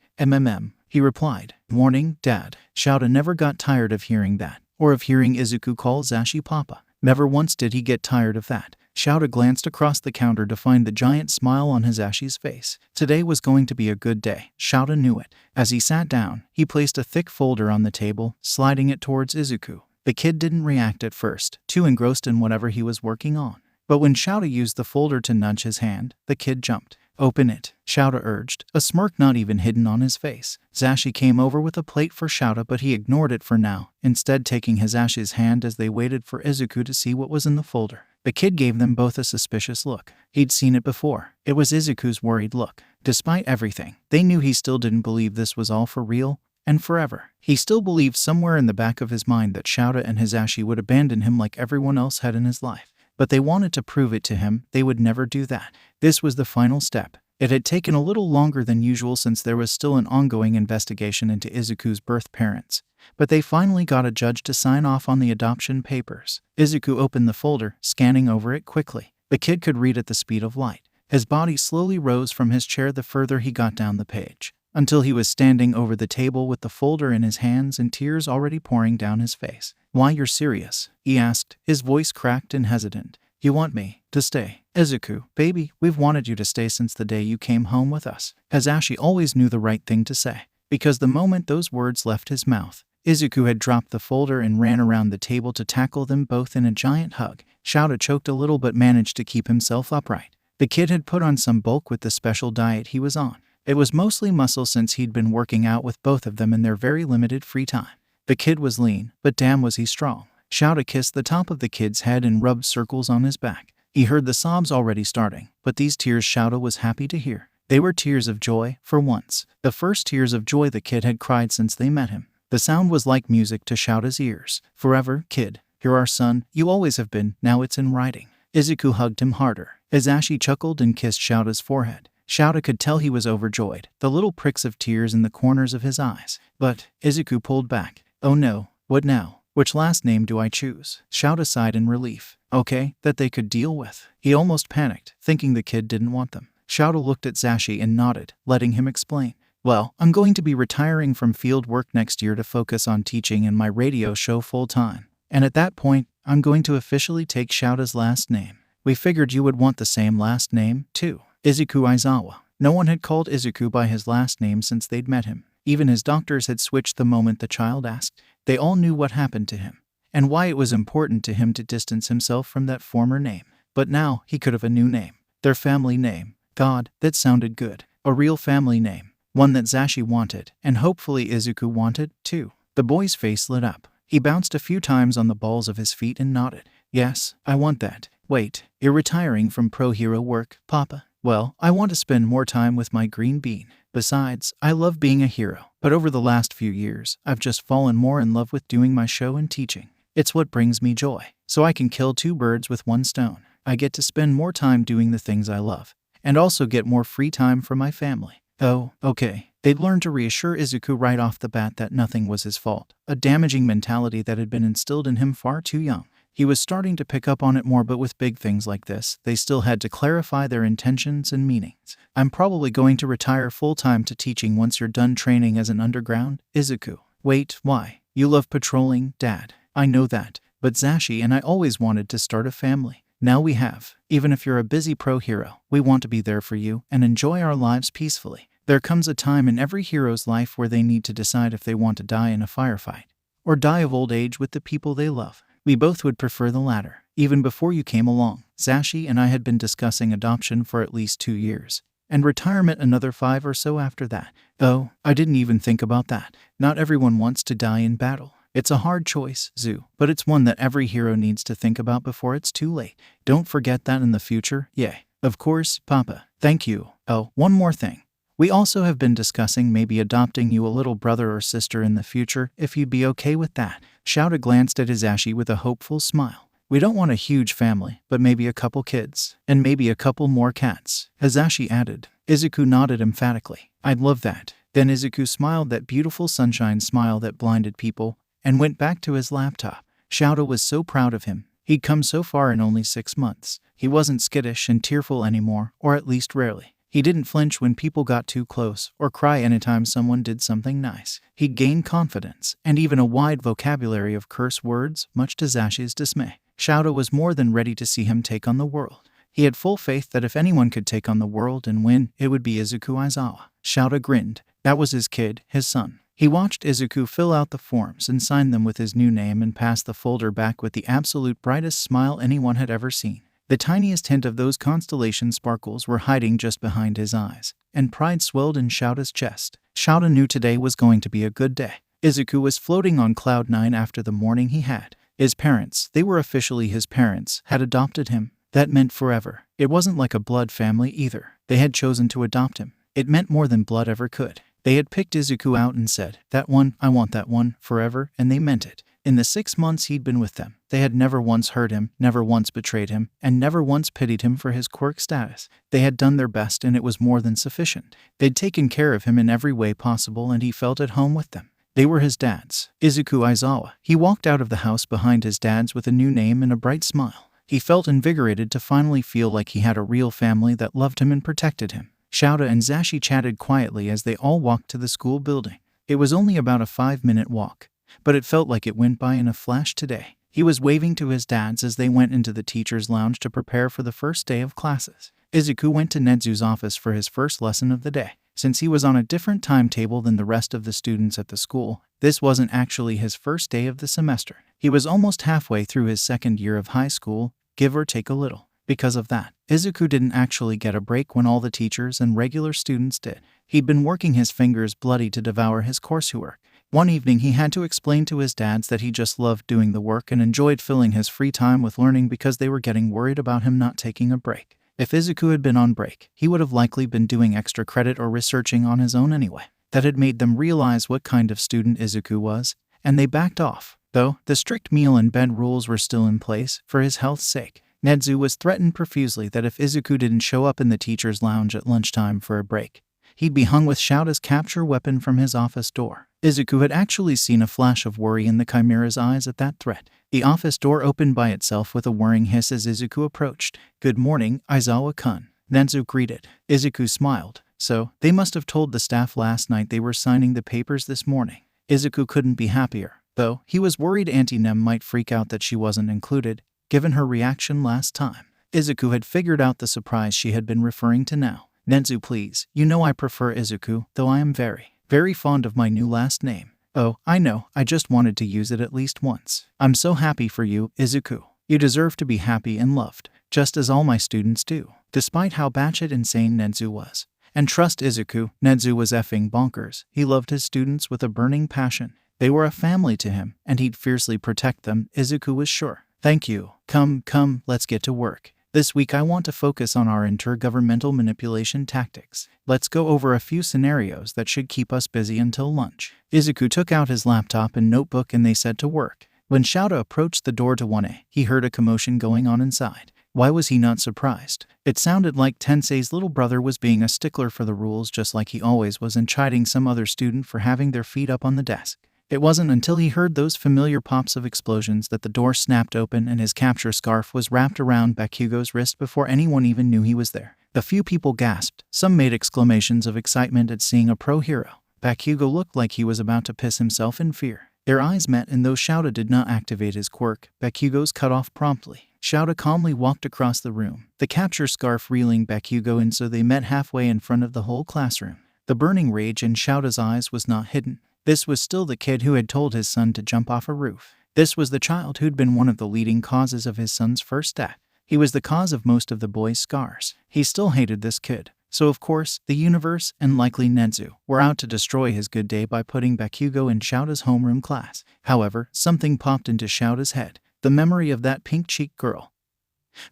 He replied. Morning, Dad. Shouta never got tired of hearing that, or of hearing Izuku call Zashi Papa. Never once did he get tired of that. Shouta glanced across the counter to find the giant smile on Hizashi's face. Today was going to be a good day. Shouta knew it. As he sat down, he placed a thick folder on the table, sliding it towards Izuku. The kid didn't react at first, too engrossed in whatever he was working on. But when Shouta used the folder to nudge his hand, the kid jumped. Open it, Shouta urged, a smirk not even hidden on his face. Zashi came over with a plate for Shouta, but he ignored it for now, instead taking Hizashi's hand as they waited for Izuku to see what was in the folder. The kid gave them both a suspicious look. He'd seen it before. It was Izuku's worried look. Despite everything, they knew he still didn't believe this was all for real and forever. He still believed somewhere in the back of his mind that Shouta and Hizashi would abandon him like everyone else had in his life. But they wanted to prove it to him. They would never do that. This was the final step. It had taken a little longer than usual since there was still an ongoing investigation into Izuku's birth parents, but they finally got a judge to sign off on the adoption papers. Izuku opened the folder, scanning over it quickly. The kid could read at the speed of light. His body slowly rose from his chair the further he got down the page, until he was standing over the table with the folder in his hands and tears already pouring down his face. "Why, you're serious?" he asked, his voice cracked and hesitant. "You want me to stay?" "Izuku, baby, we've wanted you to stay since the day you came home with us." Hazashi always knew the right thing to say, because the moment those words left his mouth, Izuku had dropped the folder and ran around the table to tackle them both in a giant hug. Shouta choked a little but managed to keep himself upright. The kid had put on some bulk with the special diet he was on. It was mostly muscle since he'd been working out with both of them in their very limited free time. The kid was lean, but damn was he strong. Shouta kissed the top of the kid's head and rubbed circles on his back. He heard the sobs already starting, but these tears Shouta was happy to hear. They were tears of joy, for once. The first tears of joy the kid had cried since they met him. The sound was like music to Shouta's ears. "Forever, kid. You're our son. You always have been. Now it's in writing." Izuku hugged him harder. Hazashi chuckled and kissed Shouta's forehead. Shouta could tell he was overjoyed, the little pricks of tears in the corners of his eyes. But Izuku pulled back. "Oh no, what now? Which last name do I choose?" Shouta sighed in relief. "Okay, that they could deal with." He almost panicked, thinking the kid didn't want them. Shouta looked at Zashi and nodded, letting him explain. "Well, I'm going to be retiring from field work next year to focus on teaching and my radio show full time. And at that point, I'm going to officially take Shouta's last name. We figured you would want the same last name, too. Izuku Aizawa." No one had called Izuku by his last name since they'd met him. Even his doctors had switched the moment the child asked. They all knew what happened to him, and why it was important to him to distance himself from that former name. But now, he could have a new name. Their family name. God, that sounded good. A real family name. One that Zashi wanted, and hopefully Izuku wanted, too. The boy's face lit up. He bounced a few times on the balls of his feet and nodded. "Yes, I want that." "Wait, you're retiring from pro hero work, Papa?" "Well, I want to spend more time with my green bean. Besides, I love being a hero. But over the last few years, I've just fallen more in love with doing my show and teaching. It's what brings me joy. So I can kill two birds with one stone. I get to spend more time doing the things I love, and also get more free time for my family." "Oh, okay." They'd learned to reassure Izuku right off the bat that nothing was his fault, a damaging mentality that had been instilled in him far too young. He was starting to pick up on it more, but with big things like this, they still had to clarify their intentions and meanings. "I'm probably going to retire full-time to teaching once you're done training as an underground, Izuku." "Wait, why? You love patrolling, Dad." "I know that, but Zashi and I always wanted to start a family. Now we have. Even if you're a busy pro hero, we want to be there for you and enjoy our lives peacefully. There comes a time in every hero's life where they need to decide if they want to die in a firefight, or die of old age with the people they love. We both would prefer the latter. Even before you came along, Zashi and I had been discussing adoption for at least 2 years, and retirement another 5 or so after that." "Oh, I didn't even think about that. Not everyone wants to die in battle. It's a hard choice, Zu, but it's one that every hero needs to think about before it's too late. Don't forget that in the future, yay." "Of course, Papa. Thank you. Oh, one more thing. We also have been discussing maybe adopting you a little brother or sister in the future, if you'd be okay with that." Shouta glanced at Hazashi with a hopeful smile. "We don't want a huge family, but maybe a couple kids, and maybe a couple more cats," Hazashi added. Izuku nodded emphatically. "I'd love that." Then Izuku smiled that beautiful sunshine smile that blinded people, and went back to his laptop. Shouta was so proud of him. He'd come so far in only 6 months. He wasn't skittish and tearful anymore, or at least rarely. He didn't flinch when people got too close, or cry anytime someone did something nice. He'd gained confidence, and even a wide vocabulary of curse words, much to Zashi's dismay. Shouta was more than ready to see him take on the world. He had full faith that if anyone could take on the world and win, it would be Izuku Aizawa. Shouta grinned. That was his kid, his son. He watched Izuku fill out the forms and sign them with his new name and pass the folder back with the absolute brightest smile anyone had ever seen. The tiniest hint of those constellation sparkles were hiding just behind his eyes, and pride swelled in Shouta's chest. Shouta knew today was going to be a good day. Izuku was floating on cloud 9 after the morning he had. His parents, they were officially his parents, had adopted him. That meant forever. It wasn't like a blood family either. They had chosen to adopt him. It meant more than blood ever could. They had picked Izuku out and said, "That one, I want that one, forever," and they meant it. In the 6 months he'd been with them, They had never once hurt him, never once betrayed him, and never once pitied him for his quirk status. They had done their best and it was more than sufficient. They'd taken care of him in every way possible and he felt at home with them. They were his dads, Izuku Aizawa. He walked out of the house behind his dads with a new name and a bright smile. He felt invigorated to finally feel like he had a real family that loved him and protected him. Shouta and Zashi chatted quietly as they all walked to the school building. It was only about a 5-minute walk, but it felt like it went by in a flash today. He was waving to his dads as they went into the teacher's lounge to prepare for the first day of classes. Izuku went to Nedzu's office for his first lesson of the day. Since he was on a different timetable than the rest of the students at the school, this wasn't actually his first day of the semester. He was almost halfway through his second year of high school, give or take a little. Because of that, Izuku didn't actually get a break when all the teachers and regular students did. He'd been working his fingers bloody to devour his coursework. One evening he had to explain to his dads that he just loved doing the work and enjoyed filling his free time with learning because they were getting worried about him not taking a break. If Izuku had been on break, he would have likely been doing extra credit or researching on his own anyway. That had made them realize what kind of student Izuku was, and they backed off. Though, the strict meal and bed rules were still in place, for his health's sake. Nedzu was threatened profusely that if Izuku didn't show up in the teacher's lounge at lunchtime for a break, he'd be hung with Shouta's capture weapon from his office door. Izuku had actually seen a flash of worry in the Chimera's eyes at that threat. The office door opened by itself with a whirring hiss as Izuku approached. "Good morning, Aizawa-kun," Nedzu greeted. Izuku smiled. "So, they must have told the staff last night they were signing the papers this morning." Izuku couldn't be happier, though he was worried Auntie Nem might freak out that she wasn't included, given her reaction last time. Izuku had figured out the surprise she had been referring to now. "Nedzu, please, you know I prefer Izuku, though I am very fond of my new last name." "Oh, I know, I just wanted to use it at least once." "I'm so happy for you, Izuku. You deserve to be happy and loved, just as all my students do." Despite how batshit insane Nedzu was. And trust Izuku, Nedzu was effing bonkers. He loved his students with a burning passion. They were a family to him, and he'd fiercely protect them, Izuku was sure. "Thank you. Come, let's get to work. This week I want to focus on our intergovernmental manipulation tactics. Let's go over a few scenarios that should keep us busy until lunch." Izuku took out his laptop and notebook and they set to work. When Shouta approached the door to 1A, he heard a commotion going on inside. Why was he not surprised? It sounded like Tensei's little brother was being a stickler for the rules just like he always was and chiding some other student for having their feet up on the desk. It wasn't until he heard those familiar pops of explosions that the door snapped open and his capture scarf was wrapped around Bakugo's wrist before anyone even knew he was there. A few people gasped. Some made exclamations of excitement at seeing a pro hero. Bakugo looked like he was about to piss himself in fear. Their eyes met, and though Shouta did not activate his quirk, Bakugo's cut off promptly. Shouta calmly walked across the room, the capture scarf reeling Bakugo in so they met halfway in front of the whole classroom. The burning rage in Shouta's eyes was not hidden. This was still the kid who had told his son to jump off a roof. This was the child who'd been one of the leading causes of his son's first death. He was the cause of most of the boy's scars. He still hated this kid. So of course, the universe, and likely Nedzu, were out to destroy his good day by putting Bakugo in Shouta's homeroom class. However, something popped into Shouta's head. The memory of that pink-cheeked girl,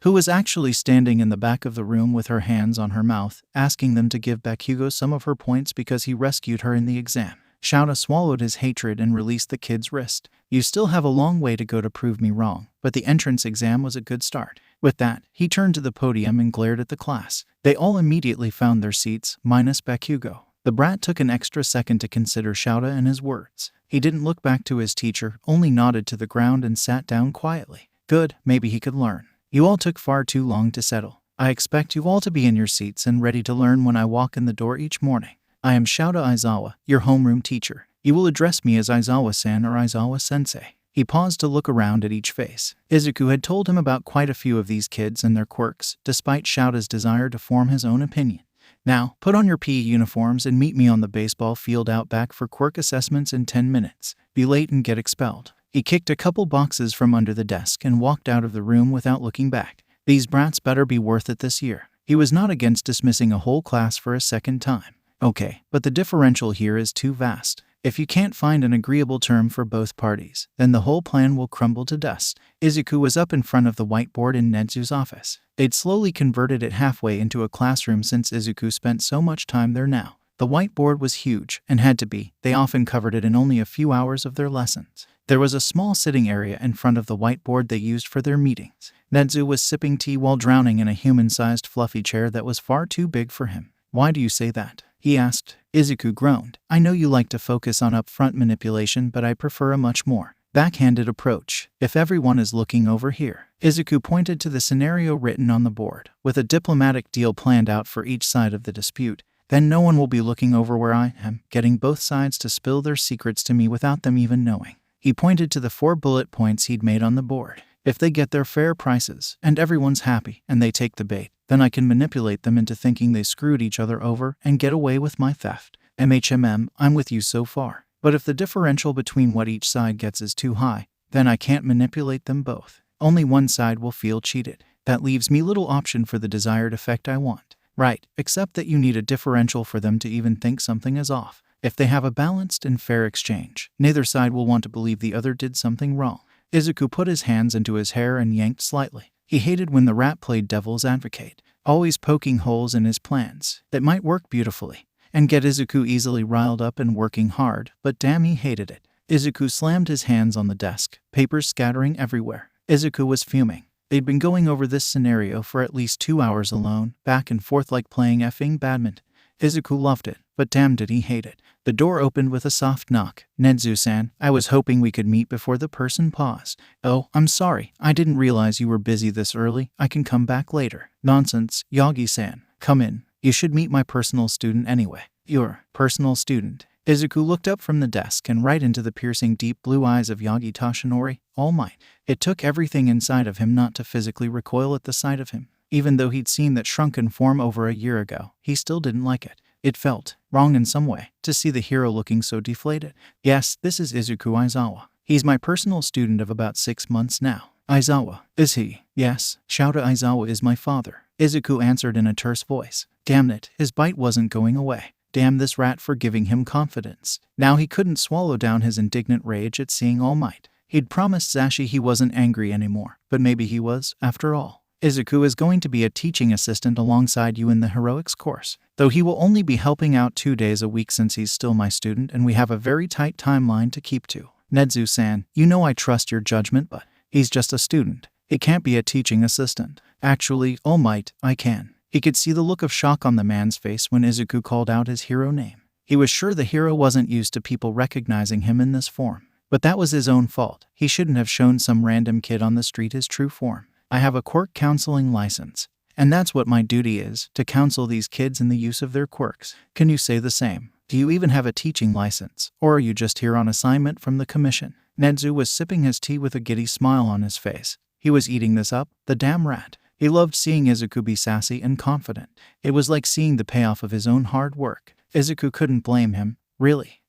who was actually standing in the back of the room with her hands on her mouth, asking them to give Bakugo some of her points because he rescued her in the exam. Shouta swallowed his hatred and released the kid's wrist. "You still have a long way to go to prove me wrong, but the entrance exam was a good start." With that, he turned to the podium and glared at the class. They all immediately found their seats, minus Bakugo. The brat took an extra second to consider Shouta and his words. He didn't look back to his teacher, only nodded to the ground and sat down quietly. Good, maybe he could learn. "You all took far too long to settle. I expect you all to be in your seats and ready to learn when I walk in the door each morning. I am Shouta Aizawa, your homeroom teacher. You will address me as Aizawa-san or Aizawa-sensei." He paused to look around at each face. Izuku had told him about quite a few of these kids and their quirks, despite Shouta's desire to form his own opinion. "Now, put on your PE uniforms and meet me on the baseball field out back for quirk assessments in 10 minutes. Be late and get expelled." He kicked a couple boxes from under the desk and walked out of the room without looking back. These brats better be worth it this year. He was not against dismissing a whole class for a second time. Okay, but the differential here is too vast. If you can't find an agreeable term for both parties, then the whole plan will crumble to dust. Izuku was up in front of the whiteboard in Nedzu's office. They'd slowly converted it halfway into a classroom since Izuku spent so much time there now. The whiteboard was huge, and had to be. They often covered it in only a few hours of their lessons. There was a small sitting area in front of the whiteboard they used for their meetings. Nedzu was sipping tea while drowning in a human-sized fluffy chair that was far too big for him. "Why do you say that?" he asked. Izuku groaned. "I know you like to focus on upfront manipulation, but I prefer a much more backhanded approach. If everyone is looking over here." Izuku pointed to the scenario written on the board, with a diplomatic deal planned out for each side of the dispute. "Then no one will be looking over where I am, getting both sides to spill their secrets to me without them even knowing." He pointed to the 4 bullet points he'd made on the board. "If they get their fair prices, and everyone's happy, and they take the bait, then I can manipulate them into thinking they screwed each other over and get away with my theft. I'm with you so far. But if the differential between what each side gets is too high, then I can't manipulate them both. Only one side will feel cheated. That leaves me little option for the desired effect I want." "Right, except that you need a differential for them to even think something is off. If they have a balanced and fair exchange, neither side will want to believe the other did something wrong." Izuku put his hands into his hair and yanked slightly. He hated when the rat played devil's advocate, always poking holes in his plans that might work beautifully and get Izuku easily riled up and working hard, but damn, he hated it. Izuku slammed his hands on the desk, papers scattering everywhere. Izuku was fuming. They'd been going over this scenario for at least 2 hours alone, back and forth like playing effing badminton. Izuku loved it, but damn did he hate it. The door opened with a soft knock. "Nedzu-san, I was hoping we could meet before." The person paused. "Oh, I'm sorry. I didn't realize you were busy this early. I can come back later." "Nonsense, Yagi-san. Come in. You should meet my personal student anyway." "Your personal student?" Izuku looked up from the desk and right into the piercing deep blue eyes of Yagi Toshinori, All Might. It took everything inside of him not to physically recoil at the sight of him. Even though he'd seen that shrunken form over a year ago, he still didn't like it. It felt wrong in some way to see the hero looking so deflated. "Yes, this is Izuku Aizawa. He's my personal student of about 6 months now." "Aizawa, is he?" "Yes, Shouta Aizawa is my father," Izuku answered in a terse voice. Damn it, his bite wasn't going away. Damn this rat for giving him confidence. Now he couldn't swallow down his indignant rage at seeing All Might. He'd promised Zashi he wasn't angry anymore, but maybe he was, after all. "Izuku is going to be a teaching assistant alongside you in the heroics course, though he will only be helping out 2 days a week since he's still my student and we have a very tight timeline to keep to." "Nedzu-san, you know I trust your judgment, but he's just a student. He can't be a teaching assistant." "Actually, All Might, I can." He could see the look of shock on the man's face when Izuku called out his hero name. He was sure the hero wasn't used to people recognizing him in this form. But that was his own fault. He shouldn't have shown some random kid on the street his true form. "I have a quirk counseling license, and that's what my duty is, to counsel these kids in the use of their quirks. Can you say the same? Do you even have a teaching license, or are you just here on assignment from the commission?" Nedzu was sipping his tea with a giddy smile on his face. He was eating this up, the damn rat. He loved seeing Izuku be sassy and confident. It was like seeing the payoff of his own hard work. Izuku couldn't blame him. "Really?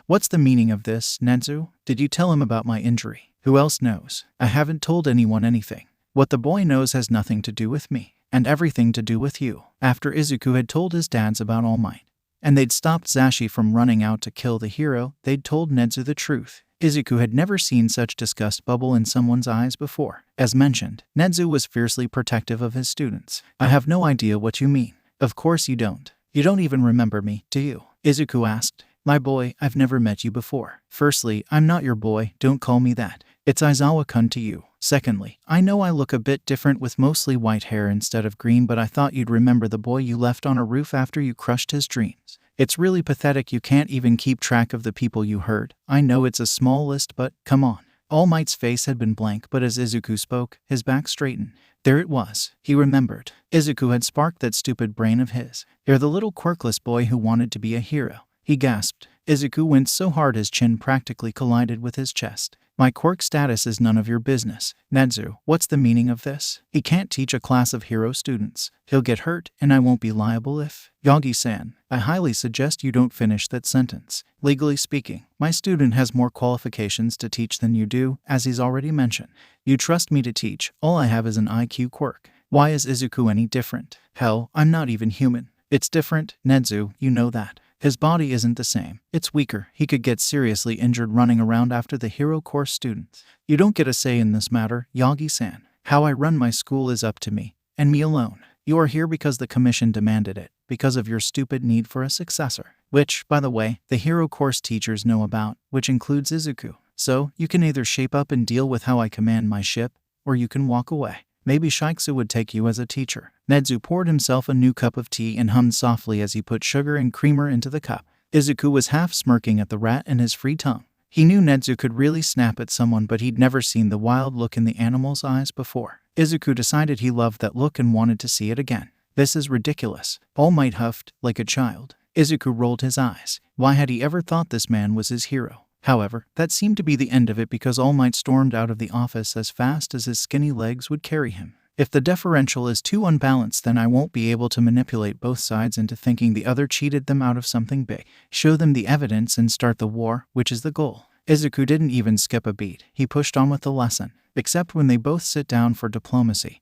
What's the meaning of this, Nedzu? Did you tell him about my injury? Who else knows?" "I haven't told anyone anything. What the boy knows has nothing to do with me, and everything to do with you." After Izuku had told his dads about All Might, and they'd stopped Zashi from running out to kill the hero, they'd told Nedzu the truth. Izuku had never seen such disgust bubble in someone's eyes before. As mentioned, Nedzu was fiercely protective of his students. "I have no idea what you mean." "Of course you don't. You don't even remember me, do you?" Izuku asked. "My boy, I've never met you before. Firstly, I'm not your boy, don't call me that. It's Aizawa-kun to you. Secondly, I know I look a bit different with mostly white hair instead of green, but I thought you'd remember the boy you left on a roof after you crushed his dreams. It's really pathetic you can't even keep track of the people you hurt. I know it's a small list, but come on." All Might's face had been blank, but as Izuku spoke, his back straightened. There it was. He remembered. Izuku had sparked that stupid brain of his. "You're the little quirkless boy who wanted to be a hero," he gasped. Izuku winced so hard his chin practically collided with his chest. "My quirk status is none of your business. Nedzu, what's the meaning of this? He can't teach a class of hero students. He'll get hurt, and I won't be liable if—" "Yagi-san, I highly suggest you don't finish that sentence. Legally speaking, my student has more qualifications to teach than you do, as he's already mentioned. You trust me to teach. All I have is an IQ quirk. Why is Izuku any different? Hell, I'm not even human. It's different, Nedzu, you know that. His body isn't the same. It's weaker. He could get seriously injured running around after the hero course students. You don't get a say in this matter, Yagi-san. How I run my school is up to me, and me alone. You are here because the commission demanded it, because of your stupid need for a successor. Which, by the way, the hero course teachers know about, which includes Izuku. So, you can either shape up and deal with how I command my ship, or you can walk away. Maybe Shiksu would take you as a teacher. Nedzu poured himself a new cup of tea and hummed softly as he put sugar and creamer into the cup. Izuku was half smirking at the rat and his free tongue. He knew Nedzu could really snap at someone, but he'd never seen the wild look in the animal's eyes before. Izuku decided he loved that look and wanted to see it again. This is ridiculous, All Might huffed, like a child. Izuku rolled his eyes. Why had he ever thought this man was his hero? However, that seemed to be the end of it because All Might stormed out of the office as fast as his skinny legs would carry him. If the differential is too unbalanced, then I won't be able to manipulate both sides into thinking the other cheated them out of something big. Show them the evidence and start the war, which is the goal. Izuku didn't even skip a beat. He pushed on with the lesson, except when they both sit down for diplomacy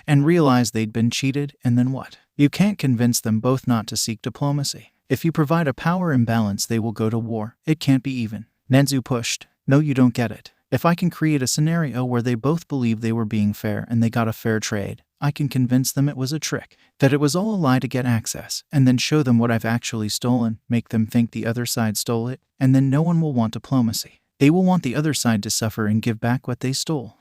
and realize they'd been cheated, and then what? You can't convince them both not to seek diplomacy. If you provide a power imbalance, they will go to war. It can't be even. Nedzu pushed. No, you don't get it. If I can create a scenario where they both believe they were being fair and they got a fair trade, I can convince them it was a trick, that it was all a lie to get access, and then show them what I've actually stolen, make them think the other side stole it, and then no one will want diplomacy. They will want the other side to suffer and give back what they stole.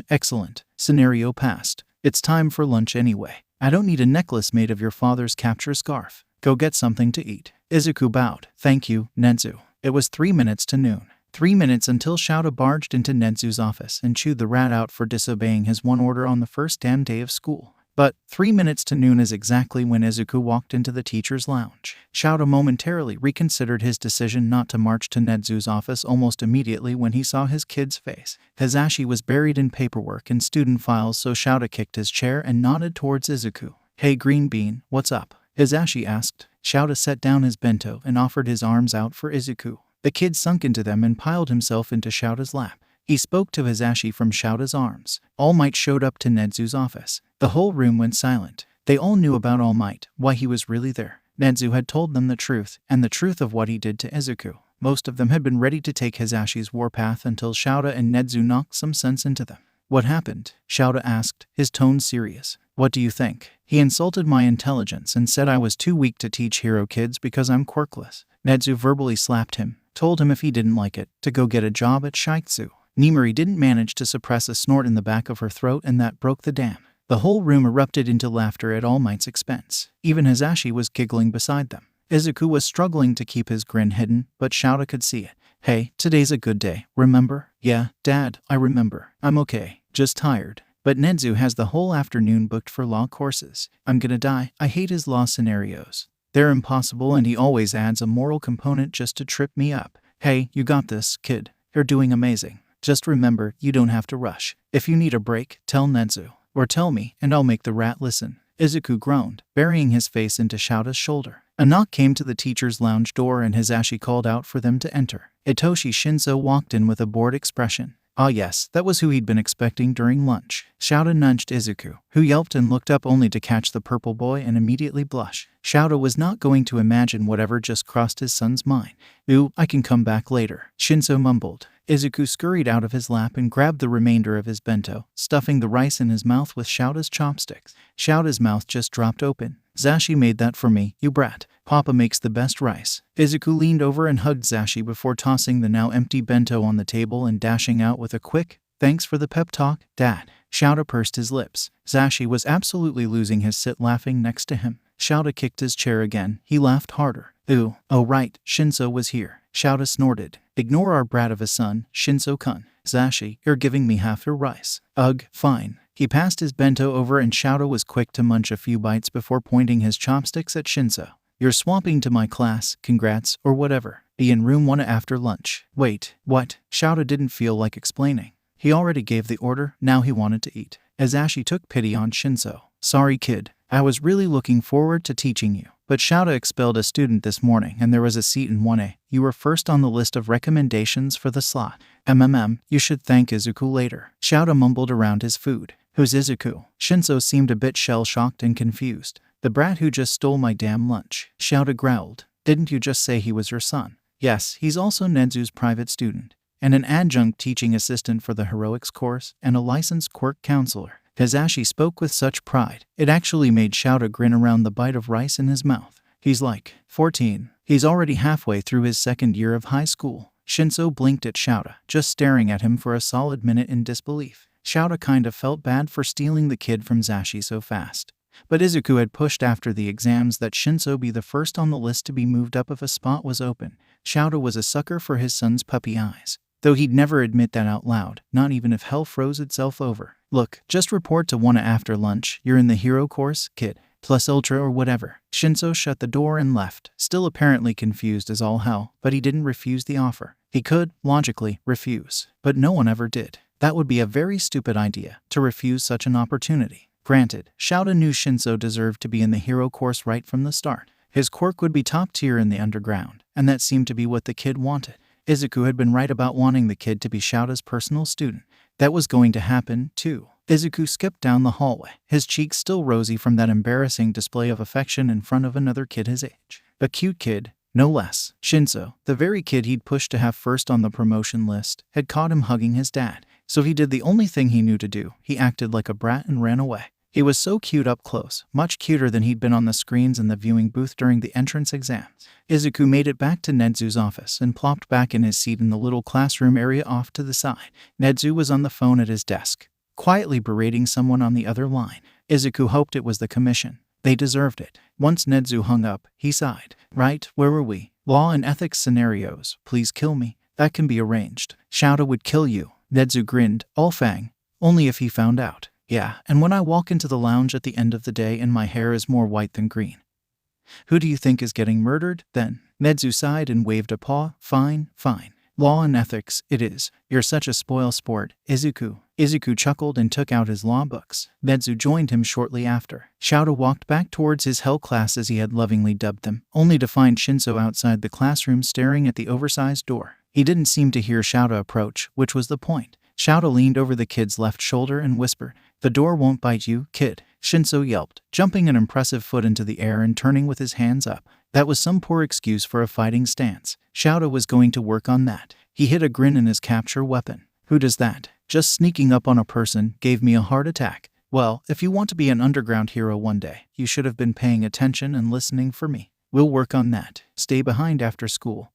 Excellent. Scenario passed. It's time for lunch anyway. I don't need a necklace made of your father's capture scarf. Go get something to eat. Izuku bowed. Thank you, Nedzu. It was 3 minutes to noon. 3 minutes until Shouta barged into Nedzu's office and chewed the rat out for disobeying his one order on the first damn day of school. But 3 minutes to noon is exactly when Izuku walked into the teacher's lounge. Shouta momentarily reconsidered his decision not to march to Nedzu's office almost immediately when he saw his kid's face. Hizashi was buried in paperwork and student files, so Shouta kicked his chair and nodded towards Izuku. Hey Green Bean, what's up? Hizashi asked. Shouta set down his bento and offered his arms out for Izuku. The kid sunk into them and piled himself into Shouta's lap. He spoke to Hizashi from Shouta's arms. All Might showed up to Nedzu's office. The whole room went silent. They all knew about All Might, why he was really there. Nedzu had told them the truth, and the truth of what he did to Izuku. Most of them had been ready to take Hizashi's warpath until Shouta and Nedzu knocked some sense into them. What happened? Shouta asked, his tone serious. What do you think? He insulted my intelligence and said I was too weak to teach hero kids because I'm quirkless. Nedzu verbally slapped him, told him if he didn't like it, to go get a job at Shiksu. Nimori didn't manage to suppress a snort in the back of her throat, and that broke the dam. The whole room erupted into laughter at All Might's expense. Even Hizashi was giggling beside them. Izuku was struggling to keep his grin hidden, but Shouta could see it. Hey, today's a good day, remember? Yeah, Dad, I remember. I'm okay, just tired. But Nedzu has the whole afternoon booked for law courses. I'm gonna die. I hate his law scenarios. They're impossible, and he always adds a moral component just to trip me up. Hey, you got this, kid. You're doing amazing. Just remember, you don't have to rush. If you need a break, tell Nedzu. Or tell me, and I'll make the rat listen. Izuku groaned, burying his face into Shouta's shoulder. A knock came to the teacher's lounge door and Hizashi called out for them to enter. Itoshi Shinso walked in with a bored expression. Ah yes, that was who he'd been expecting during lunch. Shouta nudged Izuku, who yelped and looked up only to catch the purple boy and immediately blush. Shouta was not going to imagine whatever just crossed his son's mind. Ooh, I can come back later, Shinso mumbled. Izuku scurried out of his lap and grabbed the remainder of his bento, stuffing the rice in his mouth with Shouta's chopsticks. Shouta's mouth just dropped open. Zashi made that for me, you brat. Papa makes the best rice. Izuku leaned over and hugged Zashi before tossing the now empty bento on the table and dashing out with a quick, thanks for the pep talk, Dad. Shouta pursed his lips. Zashi was absolutely losing his sit laughing next to him. Shouta kicked his chair again. He laughed harder. Ooh, oh right, Shinso was here. Shouta snorted. Ignore our brat of a son, Shinso-kun. Zashi, you're giving me half your rice. Ugh, fine. He passed his bento over and Shouta was quick to munch a few bites before pointing his chopsticks at Shinso. You're swapping to my class, congrats, or whatever. Be in room 1 after lunch. Wait, what? Shouta didn't feel like explaining. He already gave the order, now he wanted to eat. Azashi took pity on Shinso. Sorry kid, I was really looking forward to teaching you. But Shouta expelled a student this morning and there was a seat in 1A. You were first on the list of recommendations for the slot. You should thank Izuku later. Shouta mumbled around his food. Who's Izuku? Shinso seemed a bit shell-shocked and confused. The brat who just stole my damn lunch. Shouta growled. Didn't you just say he was your son? Yes, he's also Nedzu's private student, and an adjunct teaching assistant for the heroics course, and a licensed quirk counselor. Hizashi spoke with such pride, it actually made Shouta grin around the bite of rice in his mouth. He's like 14. He's already halfway through his second year of high school. Shinso blinked at Shouta, just staring at him for a solid minute in disbelief. Shouta kind of felt bad for stealing the kid from Zashi so fast. But Izuku had pushed after the exams that Shinso be the first on the list to be moved up if a spot was open. Shouta was a sucker for his son's puppy eyes, though he'd never admit that out loud, not even if hell froze itself over. Look, just report to Wana after lunch. You're in the hero course, kid. Plus ultra or whatever. Shinso shut the door and left, still apparently confused as all hell, but he didn't refuse the offer. He could, logically, refuse, but no one ever did. That would be a very stupid idea, to refuse such an opportunity. Granted, Shouta knew Shinso deserved to be in the hero course right from the start. His quirk would be top tier in the underground, and that seemed to be what the kid wanted. Izuku had been right about wanting the kid to be Shouta's personal student. That was going to happen, too. Izuku skipped down the hallway, his cheeks still rosy from that embarrassing display of affection in front of another kid his age. A cute kid, no less. Shinso, the very kid he'd pushed to have first on the promotion list, had caught him hugging his dad. So he did the only thing he knew to do. He acted like a brat and ran away. He was so cute up close, much cuter than he'd been on the screens in the viewing booth during the entrance exams. Izuku made it back to Nedzu's office and plopped back in his seat in the little classroom area off to the side. Nedzu was on the phone at his desk, quietly berating someone on the other line. Izuku hoped it was the commission. They deserved it. Once Nedzu hung up, he sighed. Right, where were we? Law and ethics scenarios. Please kill me. That can be arranged. Shouta would kill you. Nedzu grinned, all fang. Only if he found out. Yeah, and when I walk into the lounge at the end of the day and my hair is more white than green. Who do you think is getting murdered, then? Nedzu sighed and waved a paw. Fine, fine. Law and ethics, it is. You're such a spoil sport, Izuku. Izuku chuckled and took out his law books. Nedzu joined him shortly after. Shouta walked back towards his hell class as he had lovingly dubbed them, only to find Shinso outside the classroom staring at the oversized door. He didn't seem to hear Shouta approach, which was the point. Shouta leaned over the kid's left shoulder and whispered, "The door won't bite you, kid." Shinso yelped, jumping an impressive foot into the air and turning with his hands up. That was some poor excuse for a fighting stance. Shouta was going to work on that. He hid a grin in his capture weapon. Who does that? Just sneaking up on a person gave me a heart attack. Well, if you want to be an underground hero one day, you should have been paying attention and listening for me. We'll work on that. Stay behind after school.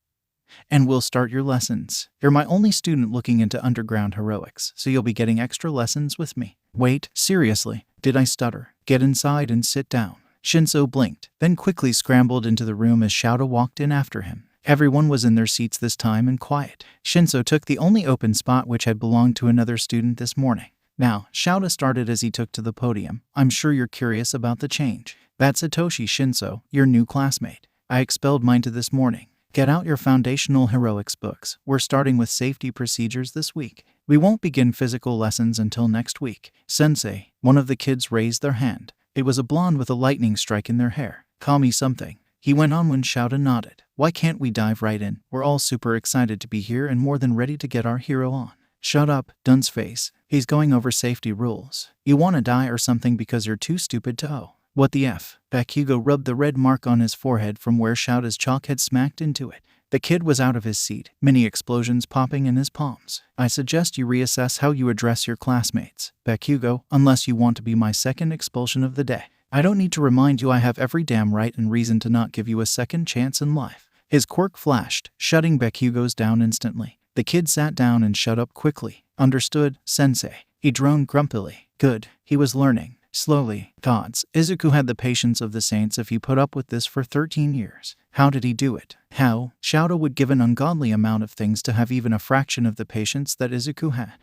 And we'll start your lessons. You're my only student looking into underground heroics, so you'll be getting extra lessons with me. Wait, seriously, did I stutter? Get inside and sit down. Shinso blinked, then quickly scrambled into the room as Shouta walked in after him. Everyone was in their seats this time and quiet. Shinso took the only open spot which had belonged to another student this morning. Now, Shouta started as he took to the podium. I'm sure you're curious about the change. That's Satoshi Shinso, your new classmate. I expelled mine this morning. Get out your foundational heroics books. We're starting with safety procedures this week. We won't begin physical lessons until next week. Sensei, one of the kids raised their hand. It was a blonde with a lightning strike in their hair. Call me something. He went on when Shouta nodded. Why can't we dive right in? We're all super excited to be here and more than ready to get our hero on. Shut up, dunce face. He's going over safety rules. You want to die or something because you're too stupid to oh. What the F? Bakugo rubbed the red mark on his forehead from where Shouta's chalk had smacked into it. The kid was out of his seat, mini explosions popping in his palms. I suggest you reassess how you address your classmates, Bakugo, unless you want to be my second expulsion of the day. I don't need to remind you I have every damn right and reason to not give you a second chance in life. His quirk flashed, shutting Bakugo's down instantly. The kid sat down and shut up quickly. Understood, sensei. He droned grumpily. Good, he was learning. Slowly. Gods, Izuku had the patience of the saints if he put up with this for 13 years. How did he do it? How? Shouta would give an ungodly amount of things to have even a fraction of the patience that Izuku had.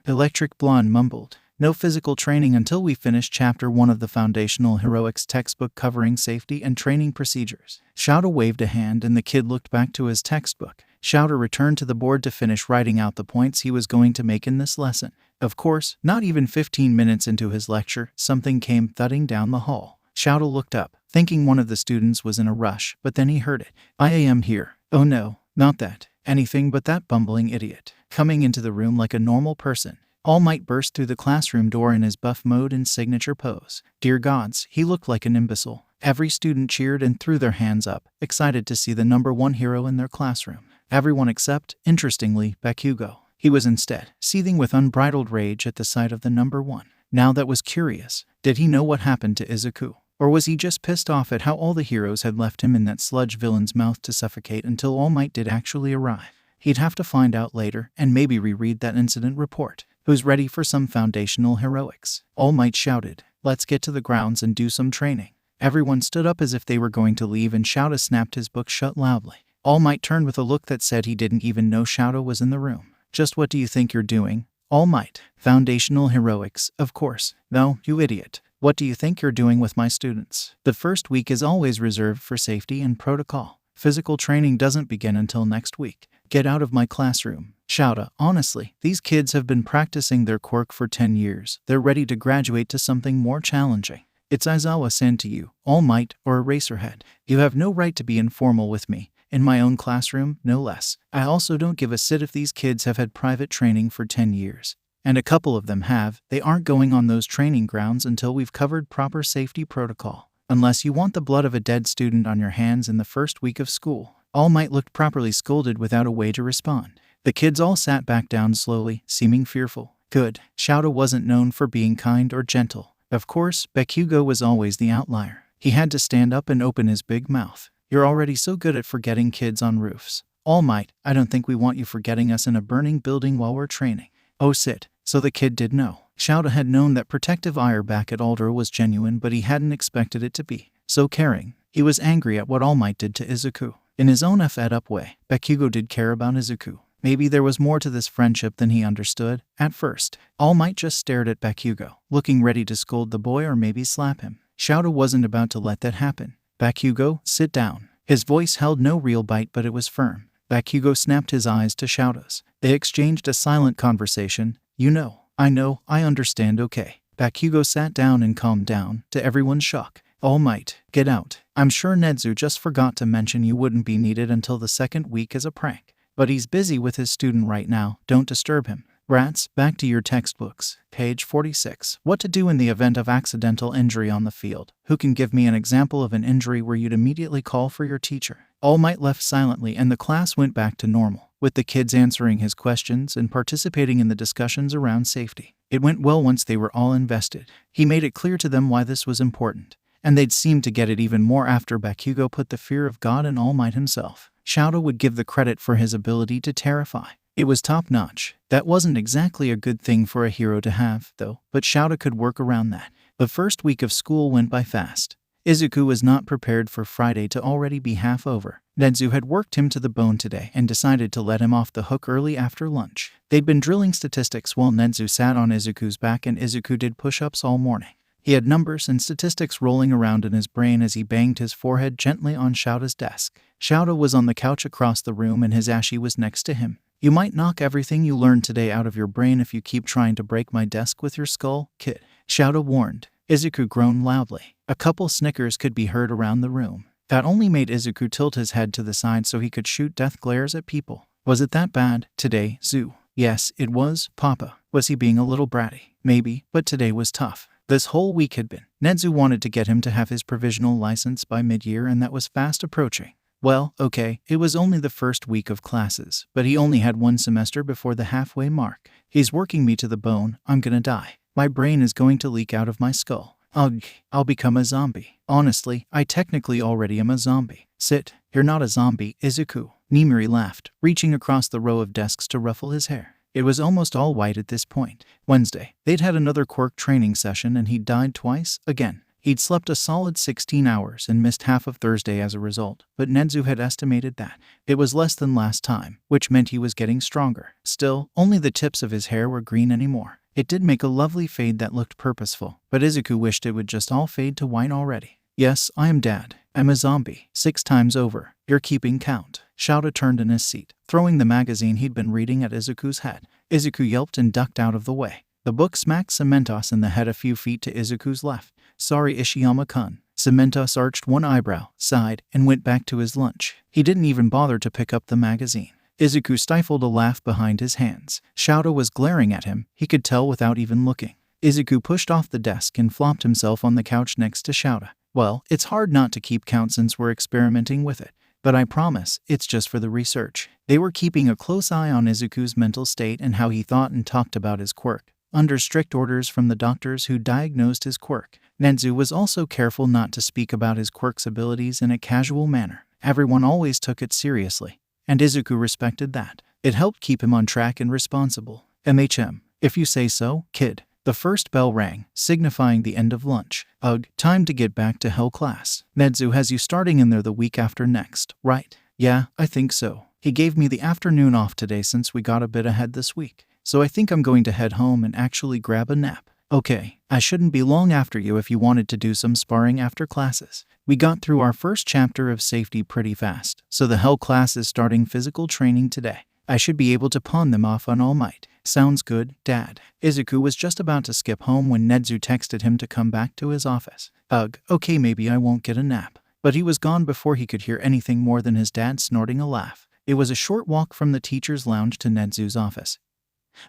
Electric Blonde mumbled. No physical training until we finish Chapter 1 of the Foundational Heroics textbook covering safety and training procedures. Shouta waved a hand and the kid looked back to his textbook. Shouta returned to the board to finish writing out the points he was going to make in this lesson. Of course, not even 15 minutes into his lecture, something came thudding down the hall. Shouta looked up, thinking one of the students was in a rush, but then he heard it. I am here. Oh no, not that. Anything but that bumbling idiot. Coming into the room like a normal person. All Might burst through the classroom door in his buff mode and signature pose. Dear gods, he looked like an imbecile. Every student cheered and threw their hands up, excited to see the number one hero in their classroom. Everyone except, interestingly, Bakugo. He was instead seething with unbridled rage at the sight of the number one. Now that was curious. Did he know what happened to Izuku? Or was he just pissed off at how all the heroes had left him in that sludge villain's mouth to suffocate until All Might did actually arrive? He'd have to find out later and maybe reread that incident report. Who's ready for some foundational heroics? All Might shouted. Let's get to the grounds and do some training. Everyone stood up as if they were going to leave, and Shouta snapped his book shut loudly. All Might turned with a look that said he didn't even know Shouta was in the room. Just what do you think you're doing? All Might. Foundational heroics, of course. No, you idiot. What do you think you're doing with my students? The first week is always reserved for safety and protocol. Physical training doesn't begin until next week. Get out of my classroom. Shouta, honestly, these kids have been practicing their quirk for 10 years. They're ready to graduate to something more challenging. It's Aizawa-san to you, All Might or Eraserhead. You have no right to be informal with me. In my own classroom, no less. I also don't give a shit if these kids have had private training for 10 years. And a couple of them have. They aren't going on those training grounds until we've covered proper safety protocol. Unless you want the blood of a dead student on your hands in the first week of school. All Might looked properly scolded without a way to respond. The kids all sat back down slowly, seeming fearful. Good. Shouta wasn't known for being kind or gentle. Of course, Bakugo was always the outlier. He had to stand up and open his big mouth. You're already so good at forgetting kids on roofs. All Might, I don't think we want you forgetting us in a burning building while we're training. Oh sit. So the kid did know. Shouta had known that protective ire back at Alder was genuine, but he hadn't expected it to be so caring. He was angry at what All Might did to Izuku. In his own fed-up way, Bakugo did care about Izuku. Maybe there was more to this friendship than he understood. At first, All Might just stared at Bakugo, looking ready to scold the boy or maybe slap him. Shouta wasn't about to let that happen. Bakugo, sit down. His voice held no real bite, but it was firm. Bakugo snapped his eyes to Shouta's. They exchanged a silent conversation. You know, I understand, okay. Bakugo sat down and calmed down, to everyone's shock. All Might, get out. I'm sure Nedzu just forgot to mention you wouldn't be needed until the second week as a prank. But he's busy with his student right now, don't disturb him. Rats, back to your textbooks. Page 46. What to do in the event of accidental injury on the field. Who can give me an example of an injury where you'd immediately call for your teacher? All Might left silently and the class went back to normal, with the kids answering his questions and participating in the discussions around safety. It went well once they were all invested. He made it clear to them why this was important, and they'd seem to get it even more after Bakugo put the fear of God in All Might himself. Shouta would give the credit for his ability to terrify. It was top-notch. That wasn't exactly a good thing for a hero to have, though, but Shouta could work around that. The first week of school went by fast. Izuku was not prepared for Friday to already be half over. Nedzu had worked him to the bone today and decided to let him off the hook early after lunch. They'd been drilling statistics while Nedzu sat on Izuku's back and Izuku did push-ups all morning. He had numbers and statistics rolling around in his brain as he banged his forehead gently on Shouta's desk. Shouta was on the couch across the room and his Ashi was next to him. You might knock everything you learned today out of your brain if you keep trying to break my desk with your skull, kid. Shouta warned. Izuku groaned loudly. A couple snickers could be heard around the room. That only made Izuku tilt his head to the side so he could shoot death glares at people. Was it that bad, today, Zu? Yes, it was, Papa. Was he being a little bratty? Maybe, but today was tough. This whole week had been. Nedzu wanted to get him to have his provisional license by mid-year and that was fast approaching. Well, okay, it was only the first week of classes, but he only had one semester before the halfway mark. He's working me to the bone. I'm gonna die. My brain is going to leak out of my skull. I'll become a zombie. Honestly, I technically already am a zombie. Sit. You're not a zombie, Izuku. Nimiri laughed, reaching across the row of desks to ruffle his hair. It was almost all white at this point. Wednesday, they'd had another quirk training session and he'd died twice, again. He'd slept a solid 16 hours and missed half of Thursday as a result, but Nedzu had estimated that it was less than last time, which meant he was getting stronger. Still, only the tips of his hair were green anymore. It did make a lovely fade that looked purposeful, but Izuku wished it would just all fade to white already. Yes, I am Dad. I'm a zombie. 6 times over. You're keeping count. Shouta turned in his seat, throwing the magazine he'd been reading at Izuku's head. Izuku yelped and ducked out of the way. The book smacked Cementos in the head a few feet to Izuku's left. Sorry, Ishiyama-kun. Cementos arched one eyebrow, sighed, and went back to his lunch. He didn't even bother to pick up the magazine. Izuku stifled a laugh behind his hands. Shouta was glaring at him, he could tell without even looking. Izuku pushed off the desk and flopped himself on the couch next to Shouta. Well, it's hard not to keep count since we're experimenting with it. But I promise, it's just for the research. They were keeping a close eye on Izuku's mental state and how he thought and talked about his quirk, under strict orders from the doctors who diagnosed his quirk. Nedzu was also careful not to speak about his quirk's abilities in a casual manner. Everyone always took it seriously, and Izuku respected that. It helped keep him on track and responsible. If you say so, kid. The first bell rang, signifying the end of lunch. Ugh, time to get back to hell class. Nedzu has you starting in there the week after next, right? Yeah, I think so. He gave me the afternoon off today since we got a bit ahead this week. So I think I'm going to head home and actually grab a nap. Okay, I shouldn't be long after you if you wanted to do some sparring after classes. We got through our first chapter of safety pretty fast, so the hell class is starting physical training today. I should be able to pawn them off on All Might. Sounds good, Dad. Izuku was just about to skip home when Nedzu texted him to come back to his office. Ugh, okay, maybe I won't get a nap. But he was gone before he could hear anything more than his dad snorting a laugh. It was a short walk from the teacher's lounge to Nedzu's office.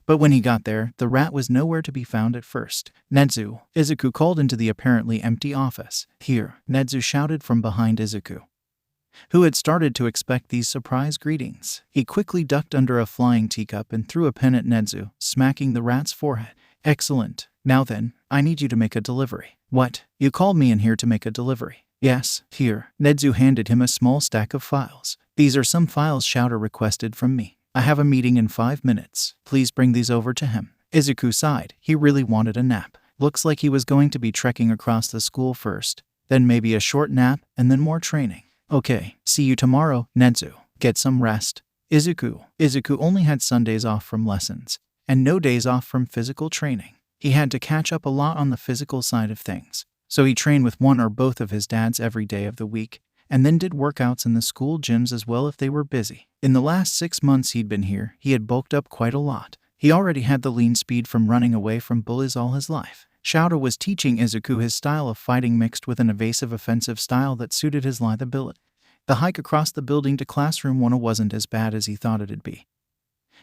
But when he got there, the rat was nowhere to be found at first. Nedzu, Izuku called into the apparently empty office. Here, Nedzu shouted from behind Izuku, who had started to expect these surprise greetings. He quickly ducked under a flying teacup and threw a pen at Nedzu, smacking the rat's forehead. Excellent. Now then, I need you to make a delivery. What? You called me in here to make a delivery? Yes, here. Nedzu handed him a small stack of files. These are some files Shouter requested from me. I have a meeting in 5 minutes. Please bring these over to him. Izuku sighed. He really wanted a nap. Looks like he was going to be trekking across the school first, then maybe a short nap, and then more training. Okay, see you tomorrow, Nedzu. Get some rest. Izuku only had Sundays off from lessons, and no days off from physical training. He had to catch up a lot on the physical side of things, so he trained with one or both of his dads every day of the week, and then did workouts in the school gyms as well if they were busy. In the last 6 months he'd been here, he had bulked up quite a lot. He already had the lean speed from running away from bullies all his life. Shouter was teaching Izuku his style of fighting mixed with an evasive offensive style that suited his lithe ability. The hike across the building to classroom 1 wasn't as bad as he thought it'd be.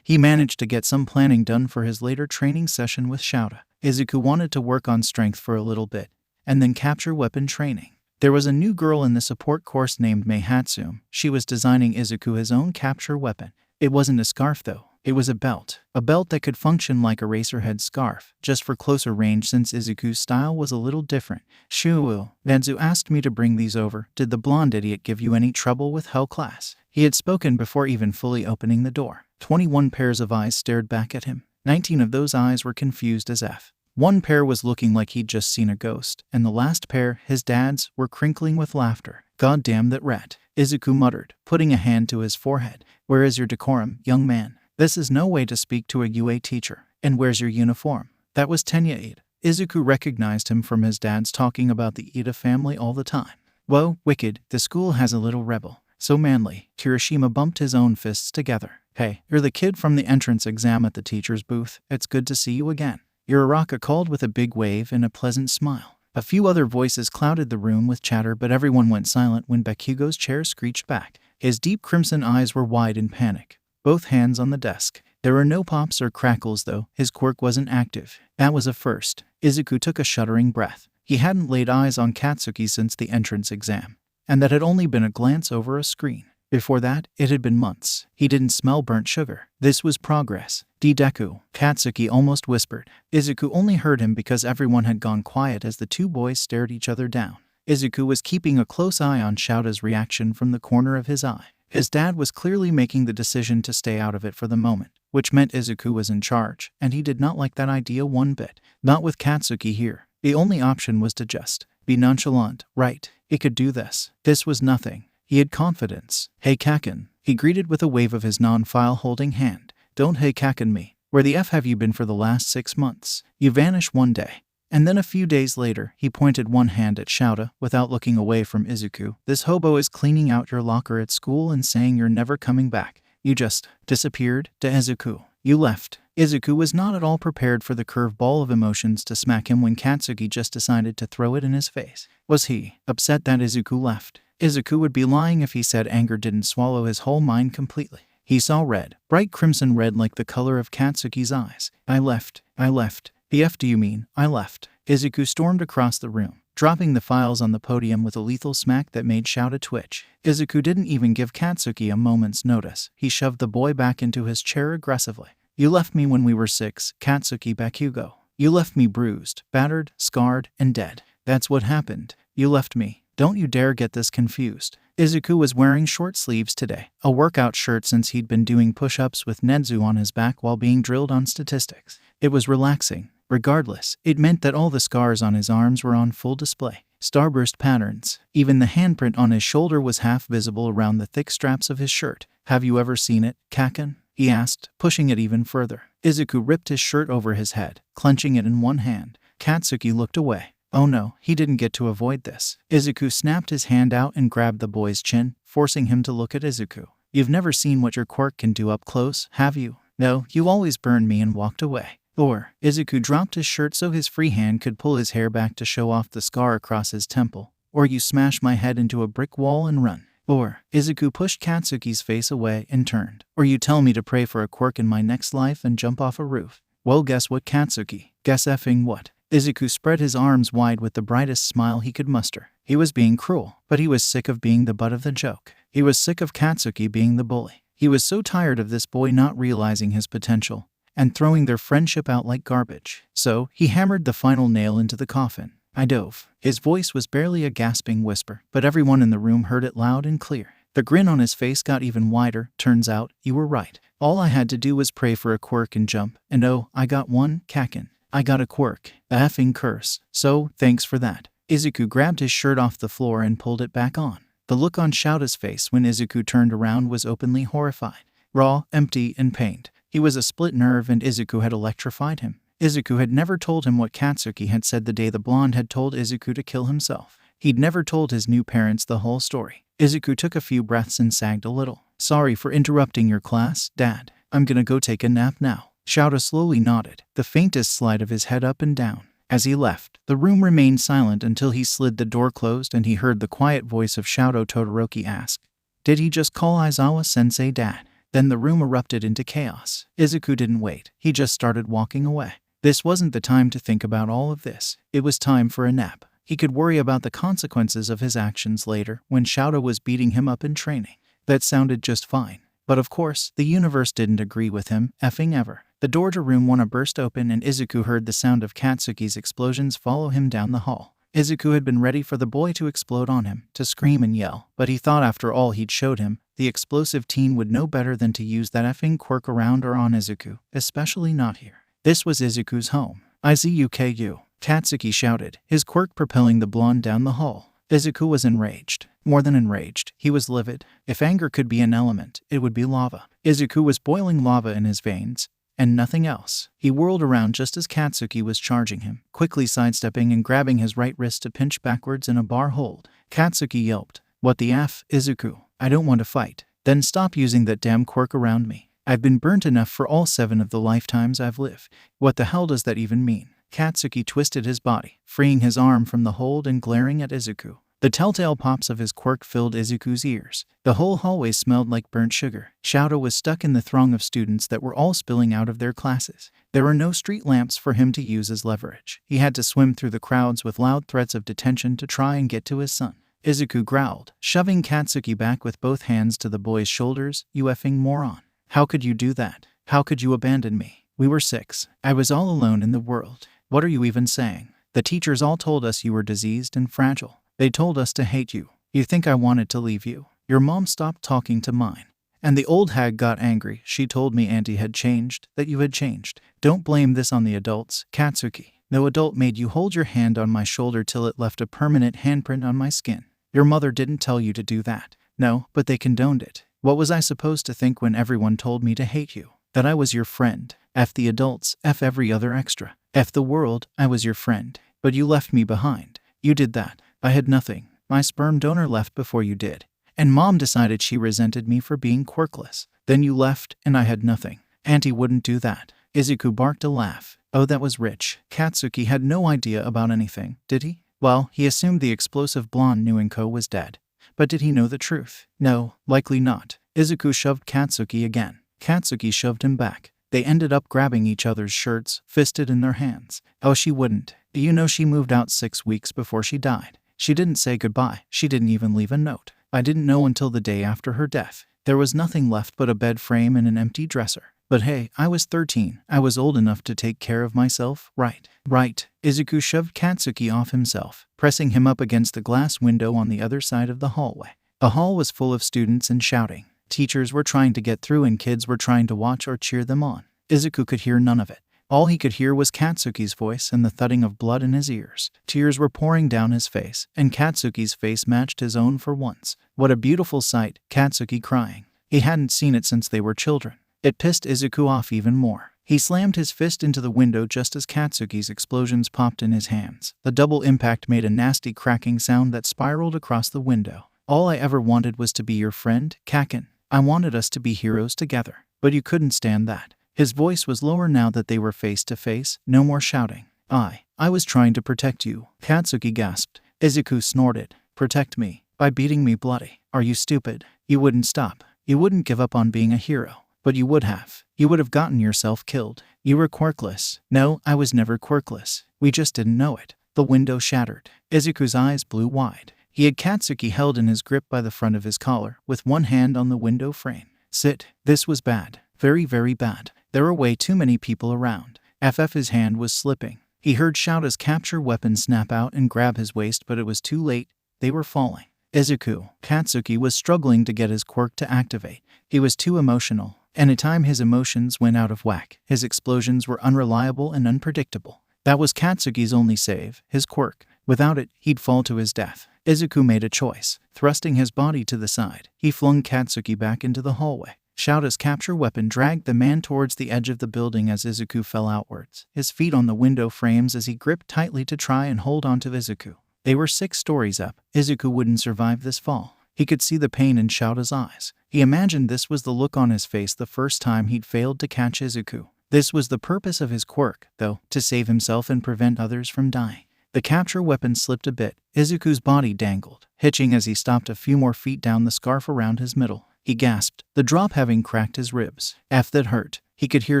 He managed to get some planning done for his later training session with Shouter. Izuku wanted to work on strength for a little bit, and then capture weapon training. There was a new girl in the support course named Mei Hatsum. She was designing Izuku his own capture weapon. It wasn't a scarf though. It was a belt that could function like a racerhead scarf, just for closer range since Izuku's style was a little different. Shoo, Nedzu asked me to bring these over. Did the blonde idiot give you any trouble with hell class? He had spoken before even fully opening the door. 21 pairs of eyes stared back at him. 19 of those eyes were confused as F. One pair was looking like he'd just seen a ghost, and the last pair, his dad's, were crinkling with laughter. God damn that rat, Izuku muttered, putting a hand to his forehead. Where is your decorum, young man? This is no way to speak to a UA teacher. And where's your uniform? That was Tenya Ida. Izuku recognized him from his dad's talking about the Ida family all the time. Whoa, wicked, the school has a little rebel. So manly. Kirishima bumped his own fists together. Hey, you're the kid from the entrance exam at the teacher's booth. It's good to see you again. Uraraka called with a big wave and a pleasant smile. A few other voices clouded the room with chatter, but everyone went silent when Bakugo's chair screeched back. His deep crimson eyes were wide in panic, both hands on the desk. There were no pops or crackles though. His quirk wasn't active. That was a first. Izuku took a shuddering breath. He hadn't laid eyes on Katsuki since the entrance exam, and that had only been a glance over a screen. Before that, it had been months. He didn't smell burnt sugar. This was progress. Deku, Katsuki almost whispered. Izuku only heard him because everyone had gone quiet as the two boys stared each other down. Izuku was keeping a close eye on Shouta's reaction from the corner of his eye. His dad was clearly making the decision to stay out of it for the moment, which meant Izuku was in charge, and he did not like that idea one bit. Not with Katsuki here. The only option was to just be nonchalant. Right, it could do this. This was nothing. He had confidence. Hey Kaken, he greeted with a wave of his non-file holding hand. Don't hey Kaken me. Where the F have you been for the last 6 months? You vanish one day. And then a few days later, he pointed one hand at Shouta without looking away from Izuku. This hobo is cleaning out your locker at school and saying you're never coming back. You just disappeared, to Izuku. You left. Izuku was not at all prepared for the curveball of emotions to smack him when Katsuki just decided to throw it in his face. Was he upset that Izuku left? Izuku would be lying if he said anger didn't swallow his whole mind completely. He saw red, bright crimson red like the color of Katsuki's eyes. I left. The F do you mean, I left? Izuku stormed across the room, dropping the files on the podium with a lethal smack that made Shouta twitch. Izuku didn't even give Katsuki a moment's notice. He shoved the boy back into his chair aggressively. You left me when we were 6, Katsuki Bakugo. You left me bruised, battered, scarred, and dead. That's what happened. You left me. Don't you dare get this confused. Izuku was wearing short sleeves today, a workout shirt since he'd been doing push-ups with Nedzu on his back while being drilled on statistics. It was relaxing. Regardless, it meant that all the scars on his arms were on full display. Starburst patterns. Even the handprint on his shoulder was half visible around the thick straps of his shirt. Have you ever seen it, Kaken? He asked, pushing it even further. Izuku ripped his shirt over his head, clenching it in one hand. Katsuki looked away. Oh no, he didn't get to avoid this. Izuku snapped his hand out and grabbed the boy's chin, forcing him to look at Izuku. You've never seen what your quirk can do up close, have you? No, you always burned me and walked away. Or, Izuku dropped his shirt so his free hand could pull his hair back to show off the scar across his temple. Or you smash my head into a brick wall and run. Or, Izuku pushed Katsuki's face away and turned. Or you tell me to pray for a quirk in my next life and jump off a roof. Well, guess what, Katsuki? Guess effing what? Izuku spread his arms wide with the brightest smile he could muster. He was being cruel, but he was sick of being the butt of the joke. He was sick of Katsuki being the bully. He was so tired of this boy not realizing his potential and throwing their friendship out like garbage. So, he hammered the final nail into the coffin. I dove. His voice was barely a gasping whisper, but everyone in the room heard it loud and clear. The grin on his face got even wider. Turns out, you were right. All I had to do was pray for a quirk and jump. And oh, I got one, Kaken. I got a quirk. A effing curse. So, thanks for that. Izuku grabbed his shirt off the floor and pulled it back on. The look on Shouta's face when Izuku turned around was openly horrified. Raw, empty, and pained. He was a split nerve and Izuku had electrified him. Izuku had never told him what Katsuki had said the day the blonde had told Izuku to kill himself. He'd never told his new parents the whole story. Izuku took a few breaths and sagged a little. Sorry for interrupting your class, Dad. I'm gonna go take a nap now. Shouta slowly nodded, the faintest slide of his head up and down. As he left, the room remained silent until he slid the door closed and he heard the quiet voice of Shouto Todoroki ask, "Did he just call Aizawa-sensei Dad?" Then the room erupted into chaos. Izuku didn't wait. He just started walking away. This wasn't the time to think about all of this. It was time for a nap. He could worry about the consequences of his actions later when Shouta was beating him up in training. That sounded just fine. But of course, the universe didn't agree with him, effing ever. The door to room 1 burst open and Izuku heard the sound of Katsuki's explosions follow him down the hall. Izuku had been ready for the boy to explode on him, to scream and yell, but he thought after all he'd showed him, the explosive teen would know better than to use that effing quirk around or on Izuku, especially not here. This was Izuku's home. Izuku, Katsuki shouted, his quirk propelling the blonde down the hall. Izuku was enraged. More than enraged, he was livid. If anger could be an element, it would be lava. Izuku was boiling lava in his veins, and nothing else. He whirled around just as Katsuki was charging him, quickly sidestepping and grabbing his right wrist to pinch backwards in a bar hold. Katsuki yelped, "What the F, Izuku? I don't want to fight." "Then stop using that damn quirk around me. I've been burnt enough for all 7 of the lifetimes I've lived." "What the hell does that even mean?" Katsuki twisted his body, freeing his arm from the hold and glaring at Izuku. The telltale pops of his quirk filled Izuku's ears. The whole hallway smelled like burnt sugar. Shouta was stuck in the throng of students that were all spilling out of their classes. There were no street lamps for him to use as leverage. He had to swim through the crowds with loud threats of detention to try and get to his son. Izuku growled, shoving Katsuki back with both hands to the boy's shoulders. "You effing moron. How could you do that? How could you abandon me? We were 6. I was all alone in the world. What are you even saying? The teachers all told us you were diseased and fragile. They told us to hate you. You think I wanted to leave you? Your mom stopped talking to mine. And the old hag got angry. She told me Auntie had changed, that you had changed. Don't blame this on the adults, Katsuki. No adult made you hold your hand on my shoulder till it left a permanent handprint on my skin. Your mother didn't tell you to do that. No, but they condoned it. What was I supposed to think when everyone told me to hate you? That I was your friend. F the adults, F every other extra. F the world, I was your friend. But you left me behind. You did that. I had nothing. My sperm donor left before you did. And Mom decided she resented me for being quirkless. Then you left, and I had nothing. Auntie wouldn't do that." Izuku barked a laugh. Oh, that was rich. Katsuki had no idea about anything, did he? Well, he assumed the explosive blonde Nuinko was dead. But did he know the truth? No, likely not. Izuku shoved Katsuki again. Katsuki shoved him back. They ended up grabbing each other's shirts, fisted in their hands. Oh, she wouldn't. You know she moved out 6 weeks before she died. She didn't say goodbye. She didn't even leave a note. I didn't know until the day after her death. There was nothing left but a bed frame and an empty dresser. But hey, I was 13. I was old enough to take care of myself, right? Right. Izuku shoved Katsuki off himself, pressing him up against the glass window on the other side of the hallway. The hall was full of students and shouting. Teachers were trying to get through and kids were trying to watch or cheer them on. Izuku could hear none of it. All he could hear was Katsuki's voice and the thudding of blood in his ears. Tears were pouring down his face, and Katsuki's face matched his own for once. What a beautiful sight, Katsuki crying. He hadn't seen it since they were children. It pissed Izuku off even more. He slammed his fist into the window just as Katsuki's explosions popped in his hands. The double impact made a nasty cracking sound that spiraled across the window. All I ever wanted was to be your friend, Kaken. I wanted us to be heroes together. But you couldn't stand that. His voice was lower now that they were face to face. No more shouting. I was trying to protect you, Katsuki gasped. Izuku snorted. Protect me? By beating me bloody? Are you stupid? You wouldn't stop. You wouldn't give up on being a hero. But you would have. You would have gotten yourself killed. You were quirkless. No, I was never quirkless. We just didn't know it. The window shattered. Izuku's eyes blew wide. He had Katsuki held in his grip by the front of his collar, with one hand on the window frame. Sit. This was bad. Very, very bad. There were way too many people around. His hand was slipping. He heard Shouta's capture weapon snap out and grab his waist, but it was too late. They were falling. Katsuki was struggling to get his quirk to activate. He was too emotional. Anytime his emotions went out of whack, his explosions were unreliable and unpredictable. That was Katsuki's only save, his quirk. Without it, he'd fall to his death. Izuku made a choice. Thrusting his body to the side, he flung Katsuki back into the hallway. Shouta's capture weapon dragged the man towards the edge of the building as Izuku fell outwards, his feet on the window frames as he gripped tightly to try and hold onto Izuku. They were 6 stories up. Izuku wouldn't survive this fall. He could see the pain in Shouta's eyes. He imagined this was the look on his face the first time he'd failed to catch Izuku. This was the purpose of his quirk, though, to save himself and prevent others from dying. The capture weapon slipped a bit. Izuku's body dangled, hitching as he stopped a few more feet down the scarf around his middle. He gasped, the drop having cracked his ribs. That hurt. He could hear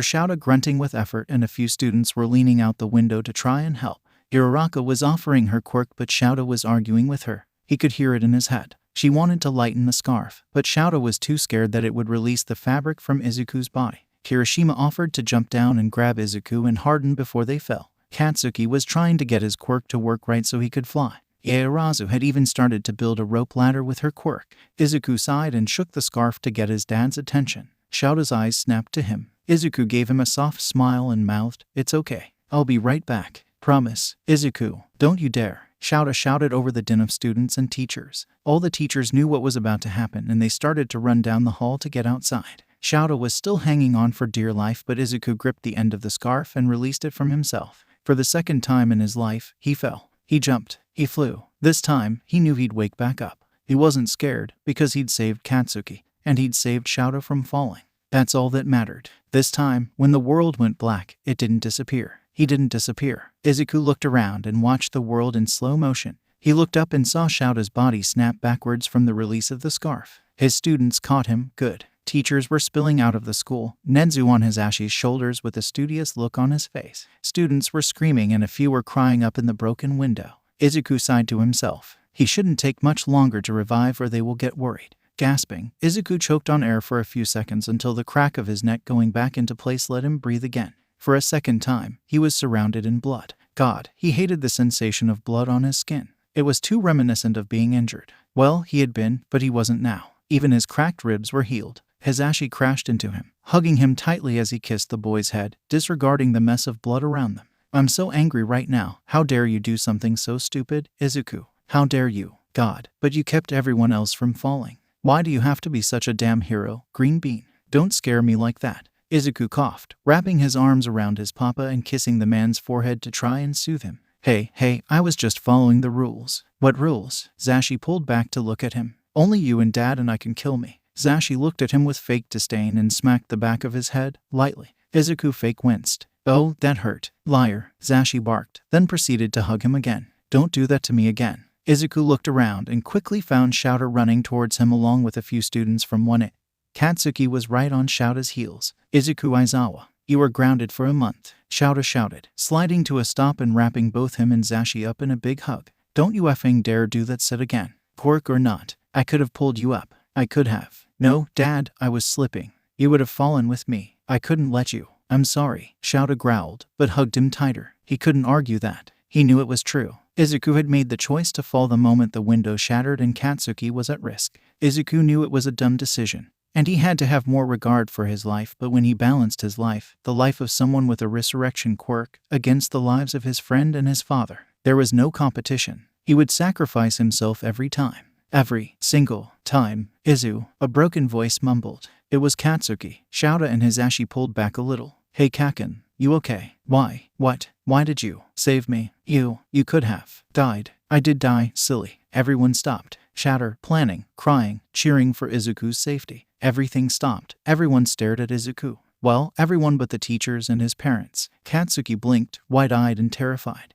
Shouta grunting with effort and a few students were leaning out the window to try and help. Uraraka was offering her quirk but Shouta was arguing with her. He could hear it in his head. She wanted to lighten the scarf, but Shouta was too scared that it would release the fabric from Izuku's body. Kirishima offered to jump down and grab Izuku and harden before they fell. Katsuki was trying to get his quirk to work right so he could fly. Ieyasu had even started to build a rope ladder with her quirk. Izuku sighed and shook the scarf to get his dad's attention. Shouta's eyes snapped to him. Izuku gave him a soft smile and mouthed, "It's okay. I'll be right back. Promise." "Izuku, don't you dare." Shouta shouted over the din of students and teachers. All the teachers knew what was about to happen and they started to run down the hall to get outside. Shouta was still hanging on for dear life, but Izuku gripped the end of the scarf and released it from himself. For the second time in his life, he fell. He jumped. He flew. This time, he knew he'd wake back up. He wasn't scared, because he'd saved Katsuki, and he'd saved Shouta from falling. That's all that mattered. This time, when the world went black, it didn't disappear. He didn't disappear. Izuku looked around and watched the world in slow motion. He looked up and saw Shouta's body snap backwards from the release of the scarf. His students caught him. Good. Teachers were spilling out of the school, Nedzu on Hizashi's shoulders with a studious look on his face. Students were screaming and a few were crying up in the broken window. Izuku sighed to himself. He shouldn't take much longer to revive or they will get worried. Gasping, Izuku choked on air for a few seconds until the crack of his neck going back into place let him breathe again. For a second time, he was surrounded in blood. God, he hated the sensation of blood on his skin. It was too reminiscent of being injured. Well, he had been, but he wasn't now. Even his cracked ribs were healed. Hizashi crashed into him, hugging him tightly as he kissed the boy's head, disregarding the mess of blood around them. "I'm so angry right now. How dare you do something so stupid, Izuku? How dare you? God, but you kept everyone else from falling. Why do you have to be such a damn hero, Green Bean? Don't scare me like that." Izuku coughed, wrapping his arms around his papa and kissing the man's forehead to try and soothe him. Hey, I was just following the rules." "What rules?" Zashi pulled back to look at him. "Only you and Dad and I can kill me." Zashi looked at him with fake disdain and smacked the back of his head, lightly. Izuku fake winced. "Oh, that hurt. Liar," Zashi barked, then proceeded to hug him again. "Don't do that to me again." Izuku looked around and quickly found Shouta running towards him along with a few students from 1A. Katsuki was right on Shouta's heels. "Izuku Aizawa, you were grounded for a month," Shouta shouted, sliding to a stop and wrapping both him and Zashi up in a big hug. "Don't you effing dare do that shit again. Quirk or not, I could have pulled you up. I could have." "No, Dad, I was slipping. You would have fallen with me. I couldn't let you. I'm sorry, Shouta growled, but hugged him tighter. He couldn't argue that. He knew it was true. Izuku had made the choice to fall the moment the window shattered and Katsuki was at risk. Izuku knew it was a dumb decision, and he had to have more regard for his life, but when he balanced his life, the life of someone with a resurrection quirk, against the lives of his friend and his father, there was no competition. He would sacrifice himself every time. Every single time. Izu, a broken voice mumbled. It was Katsuki. Shouta and Hisashi pulled back a little. Hey Kaken, you okay? Why? What? Why did you save me? You could have died. I did die, silly. Everyone stopped. Shatter, planning, crying, cheering for Izuku's safety. Everything stopped. Everyone stared at Izuku. Well, everyone but the teachers and his parents. Katsuki blinked, wide-eyed and terrified.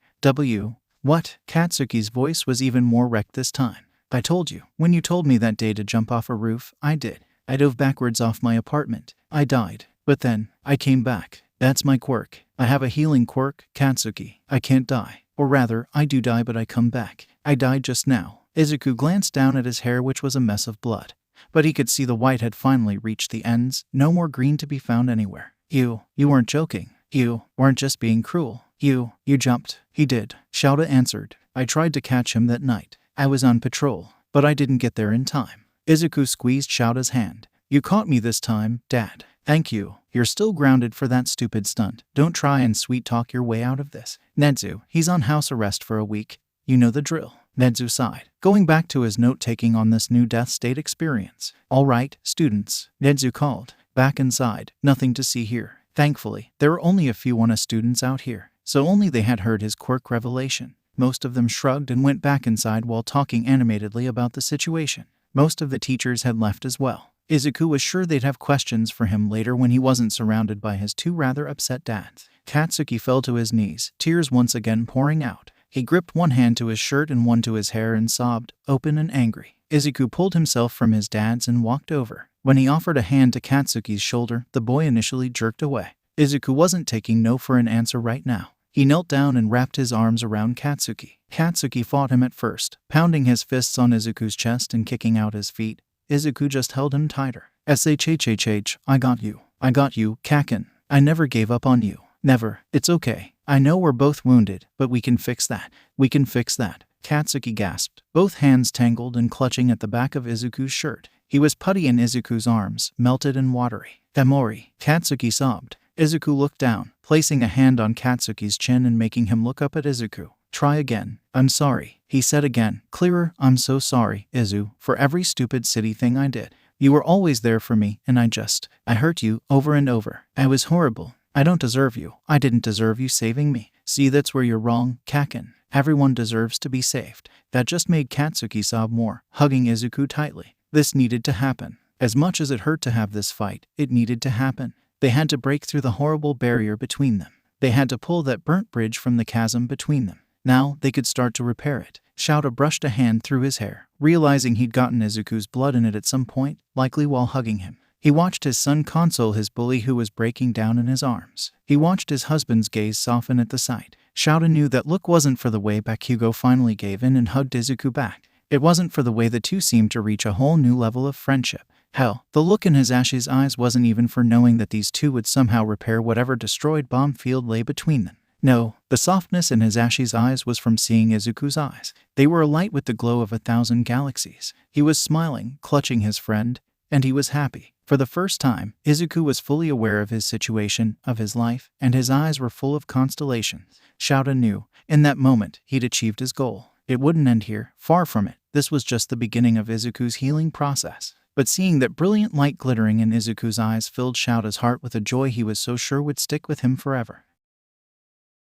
What? Katsuki's voice was even more wrecked this time. I told you. When you told me that day to jump off a roof, I did. I dove backwards off my apartment. I died. But then, I came back. That's my quirk. I have a healing quirk, Katsuki. I can't die. Or rather, I do die but I come back. I died just now. Izuku glanced down at his hair, which was a mess of blood. But he could see the white had finally reached the ends, no more green to be found anywhere. You weren't joking. You weren't just being cruel. You jumped. He did. Shouta answered. I tried to catch him that night. I was on patrol, but I didn't get there in time. Izuku squeezed Shouta's hand. You caught me this time, Dad. Thank you. You're still grounded for that stupid stunt. Don't try and sweet-talk your way out of this. Nedzu, he's on house arrest for a week. You know the drill. Nedzu sighed, going back to his note-taking on this new death state experience. All right, students, Nedzu called. Back inside. Nothing to see here. Thankfully, there were only a few Wana students out here, so only they had heard his quirk revelation. Most of them shrugged and went back inside while talking animatedly about the situation. Most of the teachers had left as well. Izuku was sure they'd have questions for him later when he wasn't surrounded by his two rather upset dads. Katsuki fell to his knees, tears once again pouring out. He gripped one hand to his shirt and one to his hair and sobbed, open and angry. Izuku pulled himself from his dad's and walked over. When he offered a hand to Katsuki's shoulder, the boy initially jerked away. Izuku wasn't taking no for an answer right now. He knelt down and wrapped his arms around Katsuki. Katsuki fought him at first, pounding his fists on Izuku's chest and kicking out his feet. Izuku just held him tighter. SHHHH, I got you, Kaken. I never gave up on you. Never. It's okay. I know we're both wounded, but we can fix that. Katsuki gasped, both hands tangled and clutching at the back of Izuku's shirt. He was putty in Izuku's arms, melted and watery. Tamori, Katsuki sobbed. Izuku looked down, placing a hand on Katsuki's chin and making him look up at Izuku. Try again. I'm sorry, he said again. Clearer, I'm so sorry, Izu, for every stupid silly thing I did. You were always there for me, and I hurt you over and over. I was horrible. I don't deserve you. I didn't deserve you saving me. See, that's where you're wrong, Kaken. Everyone deserves to be saved. That just made Katsuki sob more, hugging Izuku tightly. This needed to happen. As much as it hurt to have this fight, it needed to happen. They had to break through the horrible barrier between them. They had to pull that burnt bridge from the chasm between them. Now they could start to repair it. Shouta brushed a hand through his hair, realizing he'd gotten Izuku's blood in it at some point, likely while hugging him. He watched his son console his bully who was breaking down in his arms. He watched his husband's gaze soften at the sight. Shouta knew that look wasn't for the way Bakugo finally gave in and hugged Izuku back. It wasn't for the way the two seemed to reach a whole new level of friendship. Hell, the look in Hisashi's eyes wasn't even for knowing that these two would somehow repair whatever destroyed bomb field lay between them. No, the softness in Hisashi's eyes was from seeing Izuku's eyes. They were alight with the glow of 1,000 galaxies. He was smiling, clutching his friend, and he was happy. For the first time, Izuku was fully aware of his situation, of his life, and his eyes were full of constellations. Shouta knew, in that moment, he'd achieved his goal. It wouldn't end here, far from it. This was just the beginning of Izuku's healing process. But seeing that brilliant light glittering in Izuku's eyes filled Shouta's heart with a joy he was so sure would stick with him forever.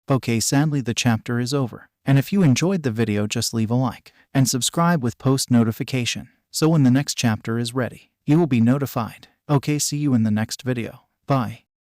Okay, sadly the chapter is over. And if you enjoyed the video, just leave a like and subscribe with post notification, so when the next chapter is ready, you will be notified. Okay, see you in the next video. Bye.